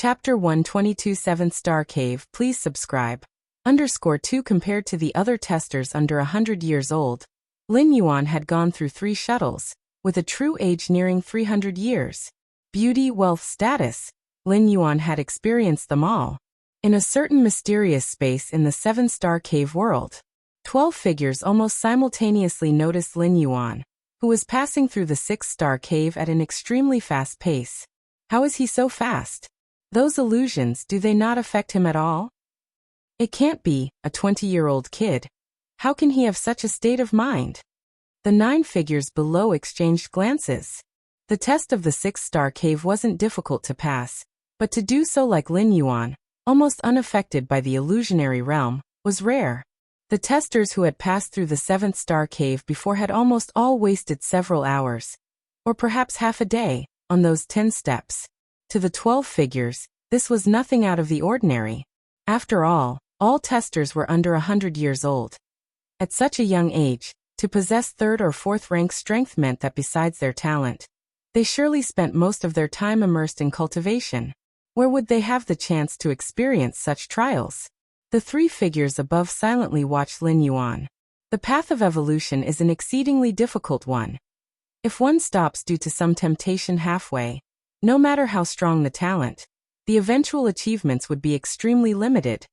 Chapter 122 Seventh Star Cave. Please subscribe. _2 Compared to the other testers under 100 years old, Lin Yuan had gone through 3 shuttles, with a true age nearing 300 years. Beauty, wealth, status. Lin Yuan had experienced them all. In a certain mysterious space in the 7-star cave world, 12 figures almost simultaneously noticed Lin Yuan, who was passing through the 6-star cave at an extremely fast pace. How is he so fast? Those illusions, do they not affect him at all? It can't be, a 20-year-old kid. How can he have such a state of mind? The 9 figures below exchanged glances. The test of the 6-star cave wasn't difficult to pass, but to do so like Lin Yuan, almost unaffected by the illusionary realm, was rare. The testers who had passed through the 7th-star cave before had almost all wasted several hours, or perhaps half a day, on those 10 steps. To the 12 figures, this was nothing out of the ordinary. After all testers were under 100 years old. At such a young age, to possess 3rd or 4th rank strength meant that besides their talent, they surely spent most of their time immersed in cultivation. Where would they have the chance to experience such trials? The 3 figures above silently watched Lin Yuan. The path of evolution is an exceedingly difficult one. If one stops due to some temptation halfway, no matter how strong the talent, the eventual achievements would be extremely limited,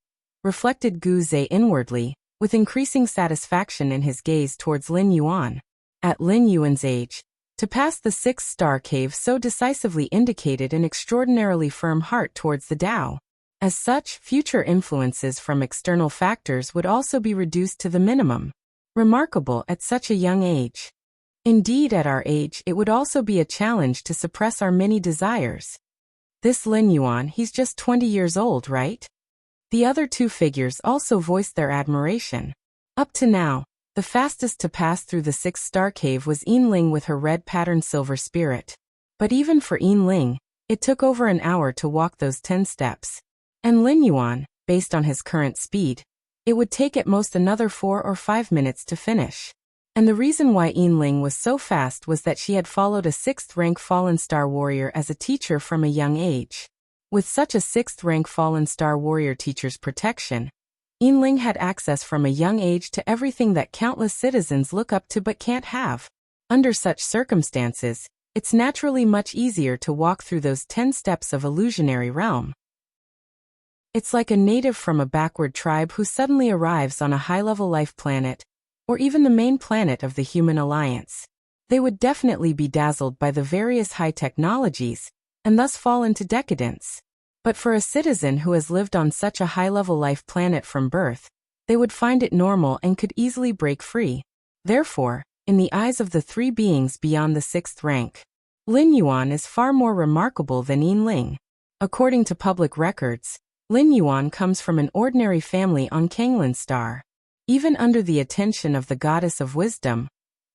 reflected Gu Zhe inwardly, with increasing satisfaction in his gaze towards Lin Yuan. At Lin Yuan's age, to pass the 6th-star cave so decisively indicated an extraordinarily firm heart towards the Tao. As such, future influences from external factors would also be reduced to the minimum. Remarkable at such a young age. Indeed, at our age, it would also be a challenge to suppress our many desires. This Lin Yuan, he's just 20 years old, right? The other 2 figures also voiced their admiration. Up to now, the fastest to pass through the 6th-star cave was Yinling with her red-patterned silver spirit. But even for Yinling, it took over an hour to walk those 10 steps. And Lin Yuan, based on his current speed, it would take at most another 4 or 5 minutes to finish. And the reason why Yinling was so fast was that she had followed a 6th-rank Fallen Star Warrior as a teacher from a young age. With such a 6th-rank Fallen Star Warrior teacher's protection, Yinling had access from a young age to everything that countless citizens look up to but can't have. Under such circumstances, it's naturally much easier to walk through those 10 steps of illusionary realm. It's like a native from a backward tribe who suddenly arrives on a high-level life planet, or even the main planet of the human alliance. They would definitely be dazzled by the various high technologies, and thus fall into decadence. But for a citizen who has lived on such a high-level life planet from birth, they would find it normal and could easily break free. Therefore, in the eyes of the 3 beings beyond the 6th rank, Lin Yuan is far more remarkable than Yinling. According to public records, Lin Yuan comes from an ordinary family on Kanglin Star. Even under the attention of the goddess of wisdom,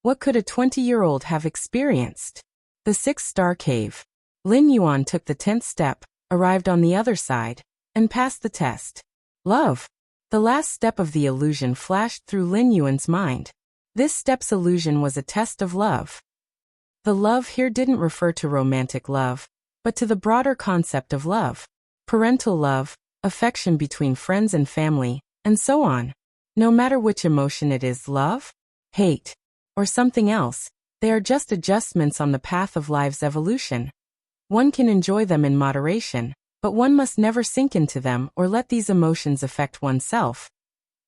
what could a 20-year-old have experienced? The 6th-star cave. Lin Yuan took the 10th step, arrived on the other side, and passed the test. Love. The last step of the illusion flashed through Lin Yuan's mind. This step's illusion was a test of love. The love here didn't refer to romantic love, but to the broader concept of love. Parental love, affection between friends and family, and so on. No matter which emotion it is, love, hate, or something else, they are just adjustments on the path of life's evolution. One can enjoy them in moderation, but one must never sink into them or let these emotions affect oneself.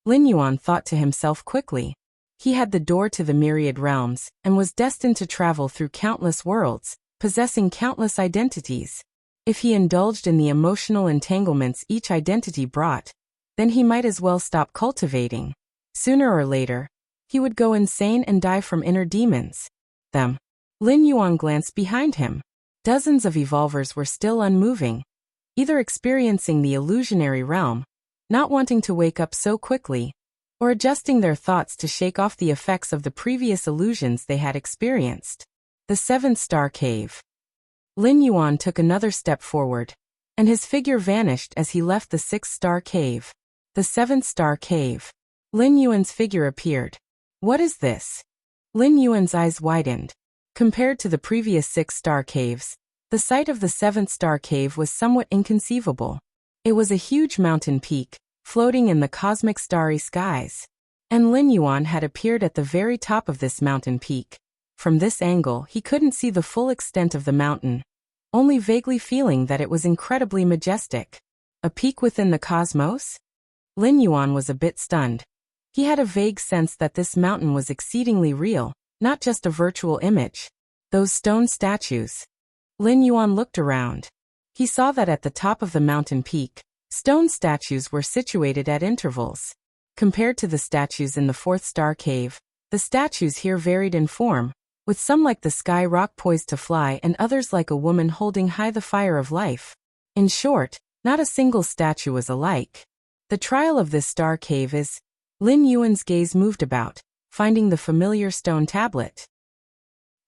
Lin Yuan thought to himself quickly. He had the door to the myriad realms, and was destined to travel through countless worlds, possessing countless identities. If he indulged in the emotional entanglements each identity brought, then he might as well stop cultivating. Sooner or later, he would go insane and die from inner demons. Them. Lin Yuan glanced behind him. Dozens of evolvers were still unmoving, either experiencing the illusionary realm, not wanting to wake up so quickly, or adjusting their thoughts to shake off the effects of the previous illusions they had experienced. The 7th-star cave. Lin Yuan took another step forward, and his figure vanished as he left the 6th-star cave. The 7th-star cave. Lin Yuan's figure appeared. What is this? Lin Yuan's eyes widened. Compared to the previous 6-star caves, The sight of the seventh star cave was somewhat inconceivable. It was a huge mountain peak, floating in the cosmic starry skies. And Lin Yuan had appeared at the very top of this mountain peak. From this angle, he couldn't see the full extent of the mountain, only vaguely feeling that it was incredibly majestic. A peak within the cosmos? Lin Yuan was a bit stunned. He had a vague sense that this mountain was exceedingly real, not just a virtual image. Those stone statues. Lin Yuan looked around. He saw that at the top of the mountain peak, stone statues were situated at intervals. Compared to the statues in the fourth star cave, the statues here varied in form, with some like the sky rock poised to fly and others like a woman holding high the fire of life. In short, not a single statue was alike. The trial of this star cave is... Lin Yuan's gaze moved about, finding the familiar stone tablet.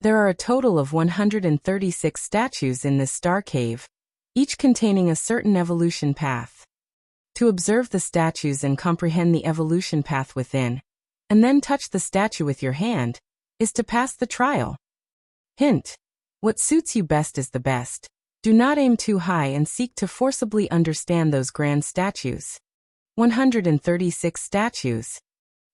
There are a total of 136 statues in this star cave, each containing a certain evolution path. To observe the statues and comprehend the evolution path within, and then touch the statue with your hand, is to pass the trial. Hint: what suits you best is the best. Do not aim too high and seek to forcibly understand those grand statues. 136 statues.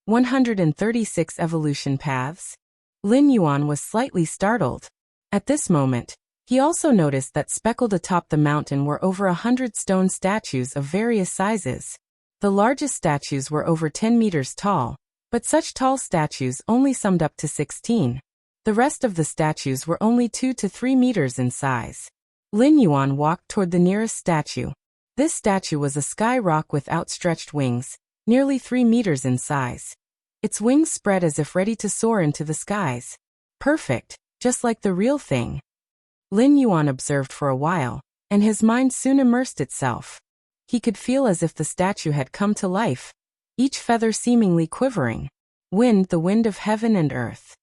136 evolution paths. Lin Yuan was slightly startled. At this moment, he also noticed that speckled atop the mountain were over 100 stone statues of various sizes. The largest statues were over 10 meters tall, but such tall statues only summed up to 16. The rest of the statues were only 2 to 3 meters in size. Lin Yuan walked toward the nearest statue. This statue was a sky rock with outstretched wings, nearly 3 meters in size. Its wings spread as if ready to soar into the skies. Perfect, just like the real thing. Lin Yuan observed for a while, and his mind soon immersed itself. He could feel as if the statue had come to life, each feather seemingly quivering. Wind, the wind of heaven and earth.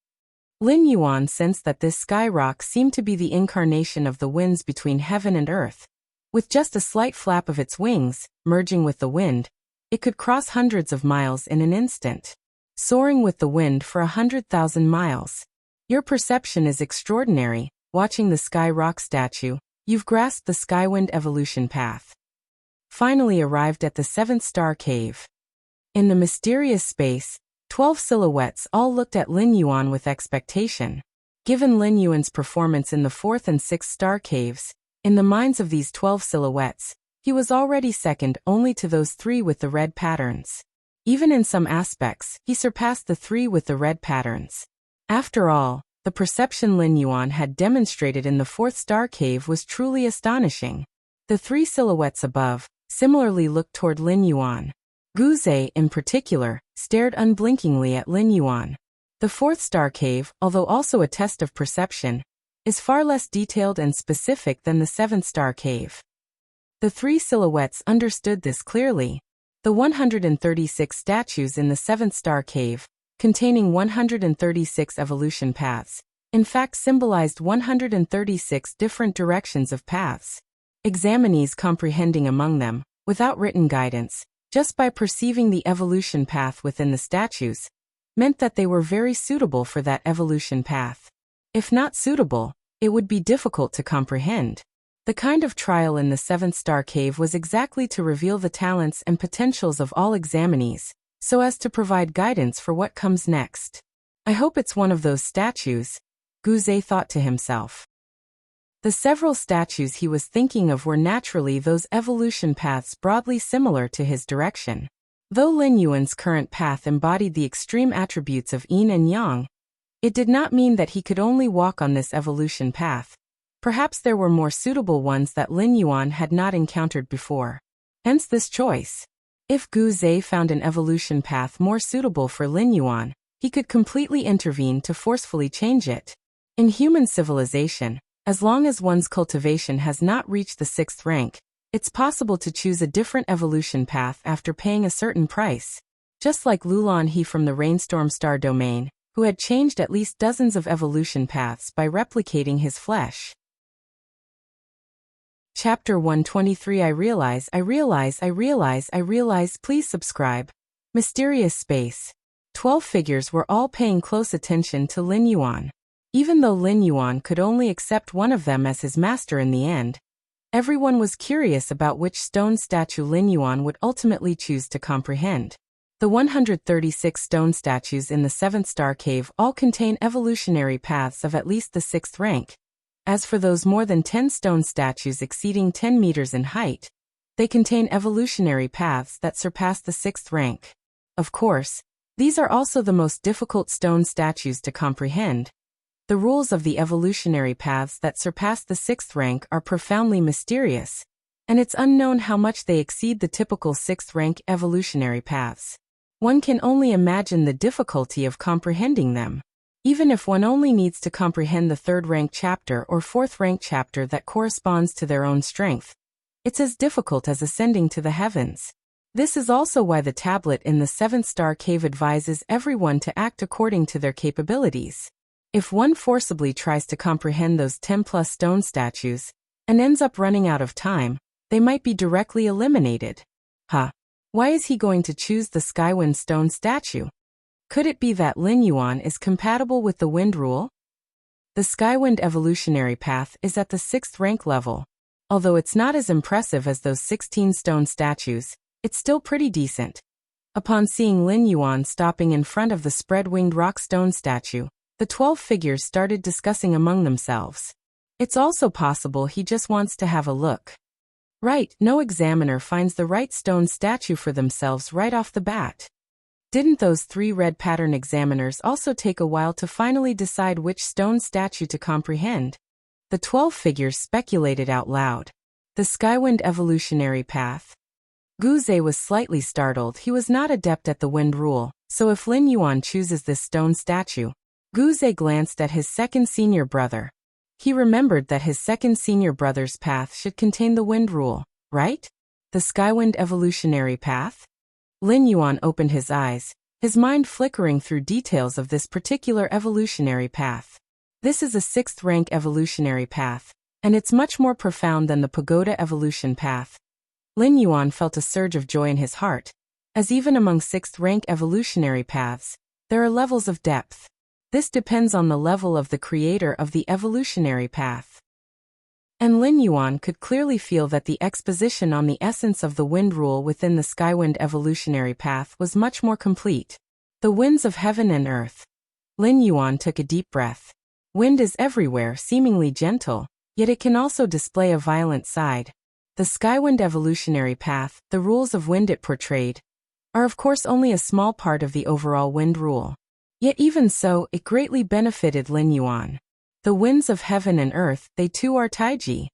Lin Yuan sensed that this sky rock seemed to be the incarnation of the winds between heaven and earth. With just a slight flap of its wings, merging with the wind, it could cross hundreds of miles in an instant. Soaring with the wind for 100,000 miles. Your perception is extraordinary. Watching the sky rock statue, you've grasped the skywind evolution path. Finally arrived at the seventh star cave. In the mysterious space, 12 silhouettes all looked at Lin Yuan with expectation. Given Lin Yuan's performance in the fourth and sixth star caves, in the minds of these 12 silhouettes, he was already second only to those 3 with the red patterns. Even in some aspects, he surpassed the 3 with the red patterns. After all, the perception Lin Yuan had demonstrated in the fourth star cave was truly astonishing. The 3 silhouettes above similarly looked toward Lin Yuan. Guze, in particular, stared unblinkingly at Lin Yuan. The fourth star cave, although also a test of perception, is far less detailed and specific than the seventh star cave. The 3 silhouettes understood this clearly. The 136 statues in the seventh star cave, containing 136 evolution paths, in fact symbolized 136 different directions of paths. Examinees comprehending among them, without written guidance, just by perceiving the evolution path within the statues, meant that they were very suitable for that evolution path. If not suitable, it would be difficult to comprehend. The kind of trial in the seventh star cave was exactly to reveal the talents and potentials of all examinees, so as to provide guidance for what comes next. I hope it's one of those statues, Guze thought to himself. The several statues he was thinking of were naturally those evolution paths broadly similar to his direction. Though Lin Yuan's current path embodied the extreme attributes of yin and yang, it did not mean that he could only walk on this evolution path. Perhaps there were more suitable ones that Lin Yuan had not encountered before. Hence this choice. If Guze found an evolution path more suitable for Lin Yuan, he could completely intervene to forcefully change it. In human civilization, as long as one's cultivation has not reached the 6th rank, it's possible to choose a different evolution path after paying a certain price. Just like Lulan He from the Rainstorm Star domain, who had changed at least dozens of evolution paths by replicating his flesh. Chapter 123 I realize, please subscribe. Mysterious space. 12 figures were all paying close attention to Lin Yuan. Even though Lin Yuan could only accept one of them as his master in the end, everyone was curious about which stone statue Lin Yuan would ultimately choose to comprehend. The 136 stone statues in the 7th star cave all contain evolutionary paths of at least the 6th rank. As for those more than 10 stone statues exceeding 10 meters in height, they contain evolutionary paths that surpass the 6th rank. Of course, these are also the most difficult stone statues to comprehend. The rules of the evolutionary paths that surpass the 6th rank are profoundly mysterious, and it's unknown how much they exceed the typical 6th rank evolutionary paths. One can only imagine the difficulty of comprehending them. Even if one only needs to comprehend the 3rd rank chapter or 4th rank chapter that corresponds to their own strength, it's as difficult as ascending to the heavens. This is also why the tablet in the 7th star cave advises everyone to act according to their capabilities. If one forcibly tries to comprehend those 10+ stone statues and ends up running out of time, they might be directly eliminated. Why is he going to choose the Skywind stone statue? Could it be that Lin Yuan is compatible with the wind rule? The Skywind evolutionary path is at the 6th rank level. Although it's not as impressive as those 16 stone statues, it's still pretty decent. Upon seeing Lin Yuan stopping in front of the spread-winged rock stone statue, the 12 figures started discussing among themselves. It's also possible he just wants to have a look. Right, no examiner finds the right stone statue for themselves right off the bat. Didn't those 3 red pattern examiners also take a while to finally decide which stone statue to comprehend? The 12 figures speculated out loud. The Skywind evolutionary path. Guze was slightly startled. He was not adept at the wind rule, so if Lin Yuan chooses this stone statue, Guze glanced at his second senior brother. He remembered that his second senior brother's path should contain the wind rule, right? The Skywind evolutionary path? Lin Yuan opened his eyes, his mind flickering through details of this particular evolutionary path. This is a 6th rank evolutionary path, and it's much more profound than the pagoda evolution path. Lin Yuan felt a surge of joy in his heart, as even among 6th rank evolutionary paths, there are levels of depth. This depends on the level of the creator of the evolutionary path. And Lin Yuan could clearly feel that the exposition on the essence of the wind rule within the Skywind evolutionary path was much more complete. The winds of heaven and earth. Lin Yuan took a deep breath. Wind is everywhere, seemingly gentle, yet it can also display a violent side. The Skywind evolutionary path, the rules of wind it portrayed, are of course only a small part of the overall wind rule. Yet even so, it greatly benefited Lin Yuan. The winds of heaven and earth, they too are Taiji.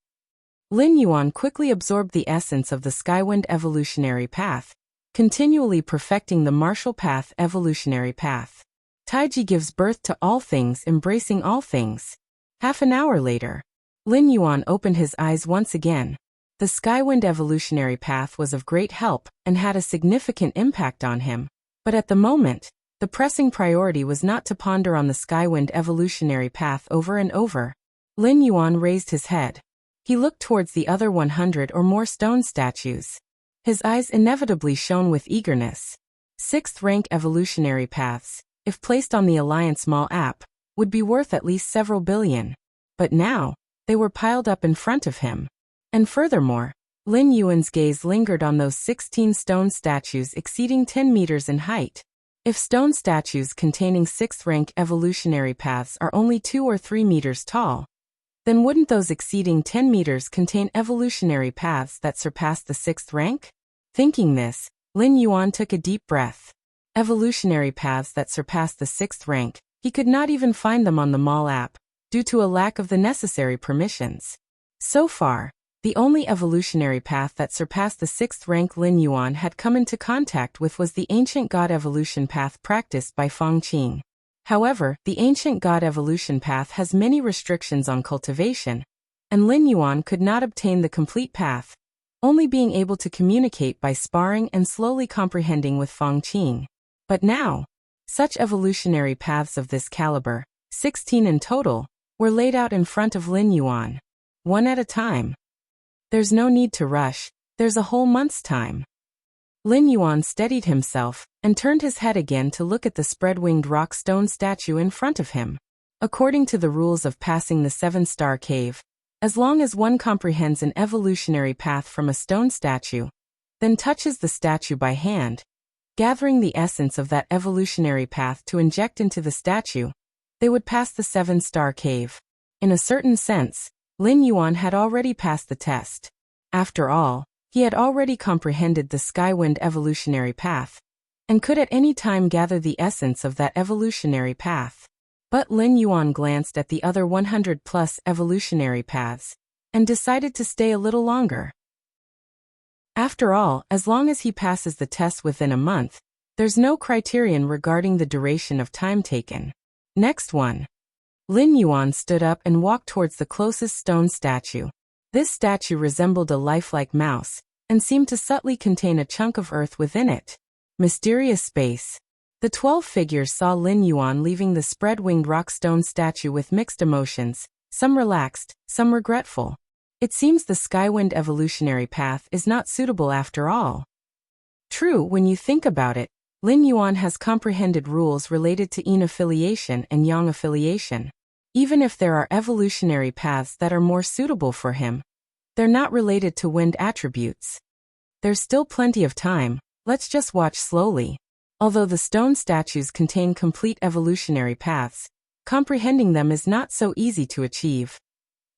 Lin Yuan quickly absorbed the essence of the Skywind evolutionary path, continually perfecting the martial path evolutionary path. Taiji gives birth to all things, embracing all things. Half an hour later, Lin Yuan opened his eyes once again. The Skywind evolutionary path was of great help and had a significant impact on him. But at the moment, the pressing priority was not to ponder on the Skywind evolutionary path over and over. Lin Yuan raised his head. He looked towards the other 100 or more stone statues. His eyes inevitably shone with eagerness. 6th rank evolutionary paths, if placed on the Alliance Mall app, would be worth at least several billion. But now, they were piled up in front of him. And furthermore, Lin Yuan's gaze lingered on those 16 stone statues exceeding 10 meters in height. If stone statues containing 6th rank evolutionary paths are only 2 or 3 meters tall, then wouldn't those exceeding 10 meters contain evolutionary paths that surpass the 6th rank? Thinking this, Lin Yuan took a deep breath. Evolutionary paths that surpass the 6th rank, he could not even find them on the Mall app, due to a lack of the necessary permissions. So far, the only evolutionary path that surpassed the 6th rank Lin Yuan had come into contact with was the Ancient God Evolution Path practiced by Feng Qing. However, the Ancient God Evolution Path has many restrictions on cultivation, and Lin Yuan could not obtain the complete path, only being able to communicate by sparring and slowly comprehending with Feng Qing. But now, such evolutionary paths of this caliber, 16 in total, were laid out in front of Lin Yuan, one at a time. There's no need to rush, there's a whole month's time. Lin Yuan steadied himself and turned his head again to look at the spread-winged rock stone statue in front of him. According to the rules of passing the 7-star cave, as long as one comprehends an evolutionary path from a stone statue, then touches the statue by hand, gathering the essence of that evolutionary path to inject into the statue, they would pass the 7-star cave. In a certain sense, Lin Yuan had already passed the test. After all, he had already comprehended the Skywind evolutionary path, and could at any time gather the essence of that evolutionary path. But Lin Yuan glanced at the other 100+ evolutionary paths, and decided to stay a little longer. After all, as long as he passes the test within a month, there's no criterion regarding the duration of time taken. Next one. Lin Yuan stood up and walked towards the closest stone statue. This statue resembled a lifelike mouse, and seemed to subtly contain a chunk of earth within it. Mysterious space. The 12 figures saw Lin Yuan leaving the spread-winged rock stone statue with mixed emotions, some relaxed, some regretful. It seems the Skywind evolutionary path is not suitable after all. True, when you think about it, Lin Yuan has comprehended rules related to yin affiliation and yang affiliation. Even if there are evolutionary paths that are more suitable for him, they're not related to wind attributes. There's still plenty of time, let's just watch slowly. Although the stone statues contain complete evolutionary paths, comprehending them is not so easy to achieve.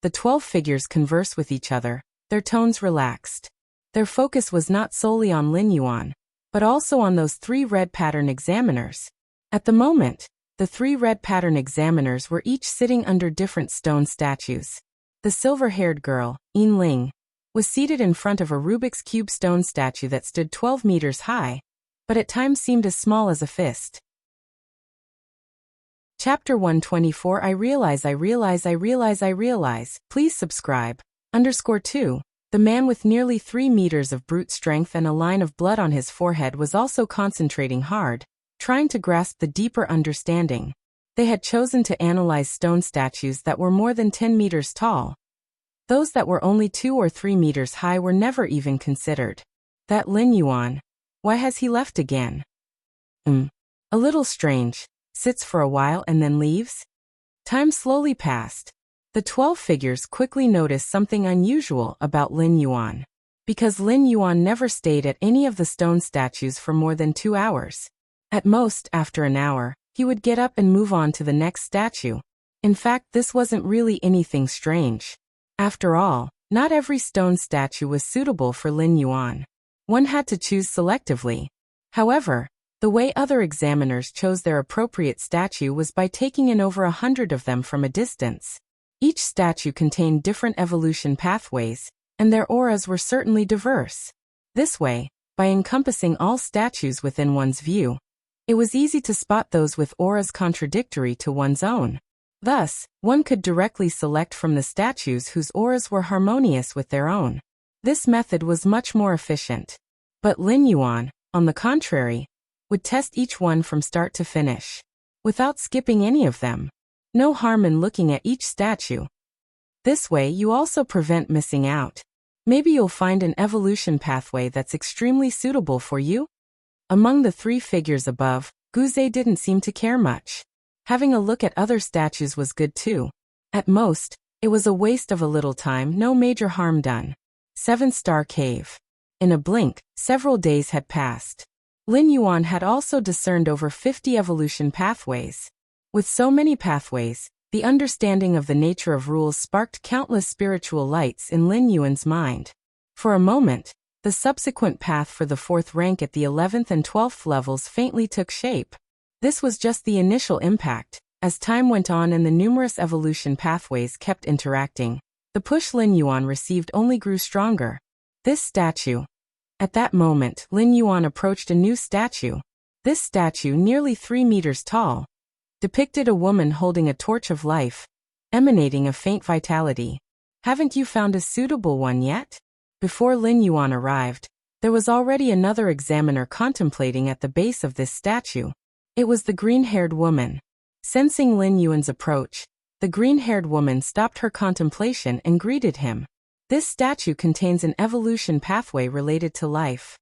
The 12 figures converse with each other, their tones relaxed. Their focus was not solely on Lin Yuan, but also on those 3 red pattern examiners. At the moment, the 3 red pattern examiners were each sitting under different stone statues. The silver-haired girl, Yin Ling, was seated in front of a Rubik's Cube stone statue that stood 12 meters high, but at times seemed as small as a fist. Chapter 124 I realize. Please subscribe. _2. The man with nearly 3 meters of brute strength and a line of blood on his forehead was also concentrating hard, trying to grasp the deeper understanding. They had chosen to analyze stone statues that were more than 10 meters tall. Those that were only 2 or 3 meters high were never even considered. That Lin Yuan. Why has he left again? A little strange. Sits for a while and then leaves? Time slowly passed. The 12 figures quickly noticed something unusual about Lin Yuan. Because Lin Yuan never stayed at any of the stone statues for more than 2 hours. At most, after an hour, he would get up and move on to the next statue. In fact, this wasn't really anything strange. After all, not every stone statue was suitable for Lin Yuan. One had to choose selectively. However, the way other examiners chose their appropriate statue was by taking in over 100 of them from a distance. Each statue contained different evolution pathways, and their auras were certainly diverse. This way, by encompassing all statues within one's view, it was easy to spot those with auras contradictory to one's own. Thus, one could directly select from the statues whose auras were harmonious with their own. This method was much more efficient. But Lin Yuan, on the contrary, would test each one from start to finish, without skipping any of them. No harm in looking at each statue. This way you also prevent missing out. Maybe you'll find an evolution pathway that's extremely suitable for you. Among the 3 figures above, Guze didn't seem to care much. Having a look at other statues was good too. At most, it was a waste of a little time, no major harm done. 7-star cave. In a blink, several days had passed. Lin Yuan had also discerned over 50 evolution pathways. With so many pathways, the understanding of the nature of rules sparked countless spiritual lights in Lin Yuan's mind. For a moment, the subsequent path for the 4th rank at the 11th and 12th levels faintly took shape. This was just the initial impact. As time went on and the numerous evolution pathways kept interacting, the push Lin Yuan received only grew stronger. This statue. At that moment, Lin Yuan approached a new statue. This statue, nearly 3 meters tall, depicted a woman holding a torch of life, emanating a faint vitality. Haven't you found a suitable one yet? Before Lin Yuan arrived, there was already another examiner contemplating at the base of this statue. It was the green-haired woman. Sensing Lin Yuan's approach, the green-haired woman stopped her contemplation and greeted him. This statue contains an evolution pathway related to life.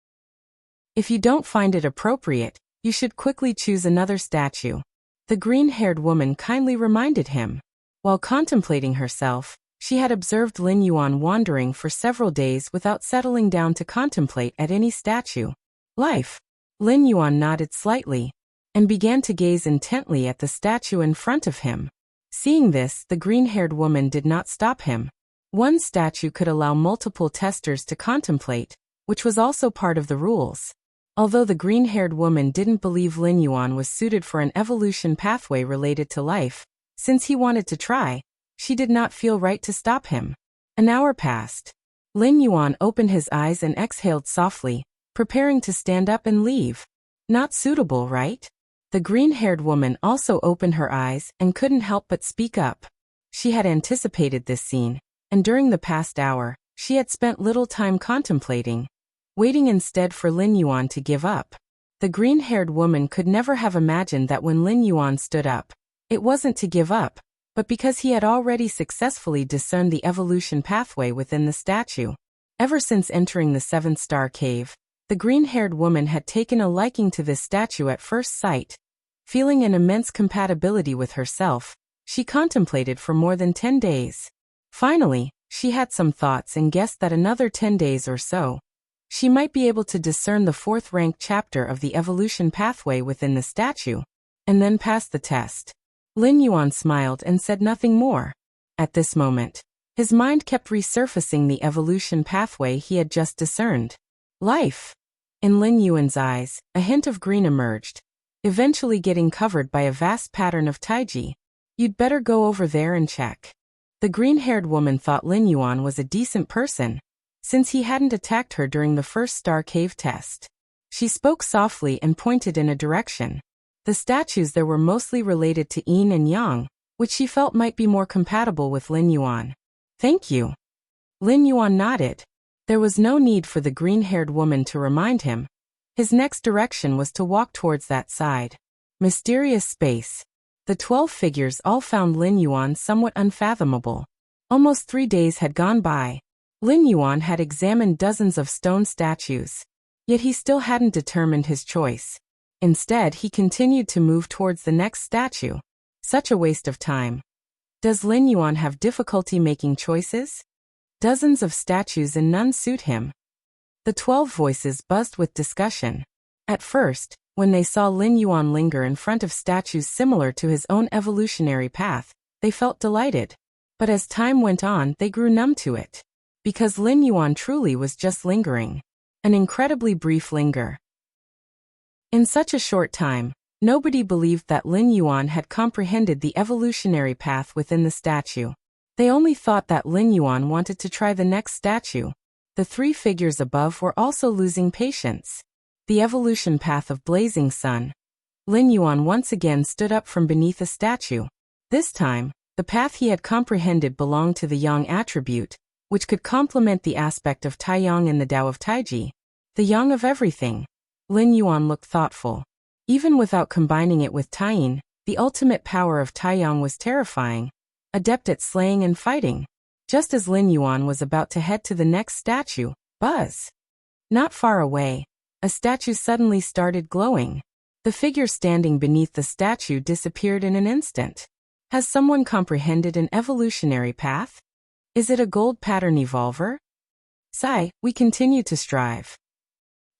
If you don't find it appropriate, you should quickly choose another statue. The green-haired woman kindly reminded him. While contemplating herself, she had observed Lin Yuan wandering for several days without settling down to contemplate at any statue. Life. Lin Yuan nodded slightly and began to gaze intently at the statue in front of him. Seeing this, the green-haired woman did not stop him. One statue could allow multiple testers to contemplate, which was also part of the rules. Although the green-haired woman didn't believe Lin Yuan was suited for an evolution pathway related to life, since he wanted to try, she did not feel right to stop him. An hour passed. Lin Yuan opened his eyes and exhaled softly, preparing to stand up and leave. Not suitable, right? The green-haired woman also opened her eyes and couldn't help but speak up. She had anticipated this scene, and during the past hour, she had spent little time contemplating, waiting instead for Lin Yuan to give up. The green-haired woman could never have imagined that when Lin Yuan stood up, it wasn't to give up, but because he had already successfully discerned the evolution pathway within the statue. Ever since entering the 7-star cave, the green-haired woman had taken a liking to this statue at first sight. Feeling an immense compatibility with herself, she contemplated for more than 10 days. Finally, she had some thoughts and guessed that another 10 days or so, she might be able to discern the 4th-ranked chapter of the evolution pathway within the statue, and then pass the test. Lin Yuan smiled and said nothing more. At this moment, his mind kept resurfacing the evolution pathway he had just discerned. Life. In Lin Yuan's eyes, a hint of green emerged, eventually getting covered by a vast pattern of taiji. You'd better go over there and check. The green-haired woman thought Lin Yuan was a decent person, since he hadn't attacked her during the 1st-star cave test. She spoke softly and pointed in a direction. The statues there were mostly related to yin and yang, which she felt might be more compatible with Lin Yuan. Thank you. Lin Yuan nodded. There was no need for the green-haired woman to remind him. His next direction was to walk towards that side. Mysterious space. The 12 figures all found Lin Yuan somewhat unfathomable. Almost 3 days had gone by. Lin Yuan had examined dozens of stone statues, yet he still hadn't determined his choice. Instead, he continued to move towards the next statue. Such a waste of time. Does Lin Yuan have difficulty making choices? Dozens of statues and none suit him. The 12 voices buzzed with discussion. At first, when they saw Lin Yuan linger in front of statues similar to his own evolutionary path, they felt delighted. But as time went on, they grew numb to it. Because Lin Yuan truly was just lingering. An incredibly brief linger. In such a short time, nobody believed that Lin Yuan had comprehended the evolutionary path within the statue. They only thought that Lin Yuan wanted to try the next statue. The 3 figures above were also losing patience. The evolution path of Blazing Sun. Lin Yuan once again stood up from beneath a statue. This time, the path he had comprehended belonged to the Yang attribute, which could complement the aspect of Taiyang in the Tao of Taiji. The Yang of everything. Lin Yuan looked thoughtful. Even without combining it with Taiyin, the ultimate power of Taiyang was terrifying, adept at slaying and fighting. Just as Lin Yuan was about to head to the next statue, buzz! Not far away, a statue suddenly started glowing. The figure standing beneath the statue disappeared in an instant. Has someone comprehended an evolutionary path? Is it a gold pattern evolver? Sigh, we continue to strive.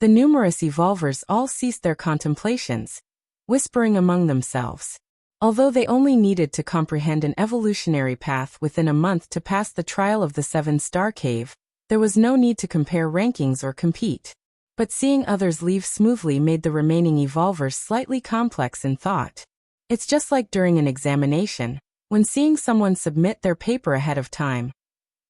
The numerous evolvers all ceased their contemplations, whispering among themselves. Although they only needed to comprehend an evolutionary path within a month to pass the trial of the 7-star cave, there was no need to compare rankings or compete. But seeing others leave smoothly made the remaining evolvers slightly complex in thought. It's just like during an examination, when seeing someone submit their paper ahead of time.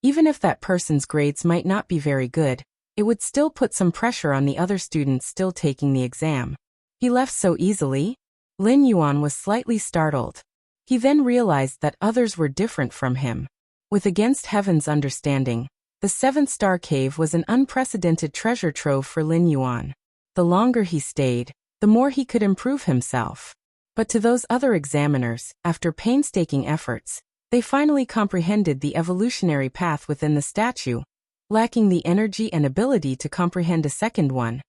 Even if that person's grades might not be very good, it would still put some pressure on the other students still taking the exam. He left so easily? Lin Yuan was slightly startled. He then realized that others were different from him. With against heaven's understanding, the 7th-star cave was an unprecedented treasure trove for Lin Yuan. The longer he stayed, the more he could improve himself. But to those other examiners, after painstaking efforts, they finally comprehended the evolutionary path within the statue, lacking the energy and ability to comprehend a second one.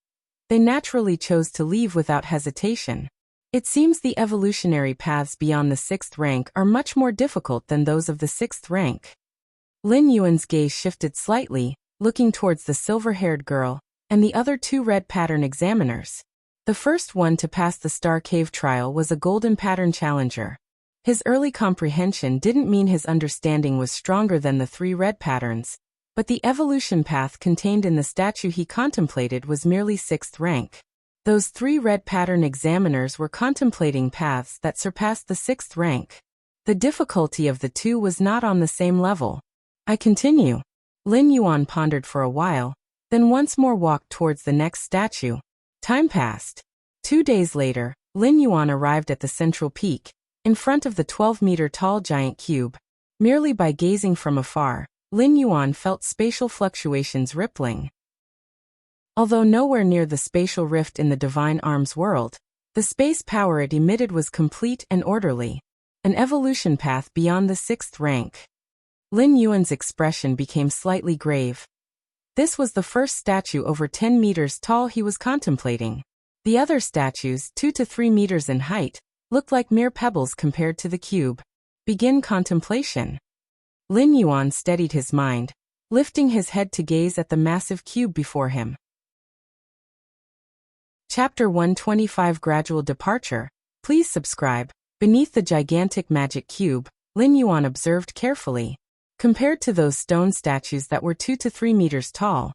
They naturally chose to leave without hesitation. It seems the evolutionary paths beyond the 6th rank are much more difficult than those of the 6th rank. Lin Yuan's gaze shifted slightly, looking towards the silver-haired girl and the other 2 red pattern examiners. The first one to pass the Star Cave trial was a golden pattern challenger. His early comprehension didn't mean his understanding was stronger than the 3 red patterns, but the evolution path contained in the statue he contemplated was merely 6th rank. Those 3 red pattern examiners were contemplating paths that surpassed the 6th rank. The difficulty of the 2 was not on the same level. I continue. Lin Yuan pondered for a while, then once more walked towards the next statue. Time passed. 2 days later, Lin Yuan arrived at the central peak, in front of the 12-meter-tall giant cube. Merely by gazing from afar, Lin Yuan felt spatial fluctuations rippling. Although nowhere near the spatial rift in the Divine Arms world, the space power it emitted was complete and orderly. An evolution path beyond the 6th rank. Lin Yuan's expression became slightly grave. This was the first statue over 10 meters tall he was contemplating. The other statues, 2 to 3 meters in height, looked like mere pebbles compared to the cube. Begin contemplation. Lin Yuan steadied his mind, lifting his head to gaze at the massive cube before him. Chapter 125 Gradual Departure. Please subscribe. Beneath the gigantic magic cube, Lin Yuan observed carefully. Compared to those stone statues that were 2 to 3 meters tall,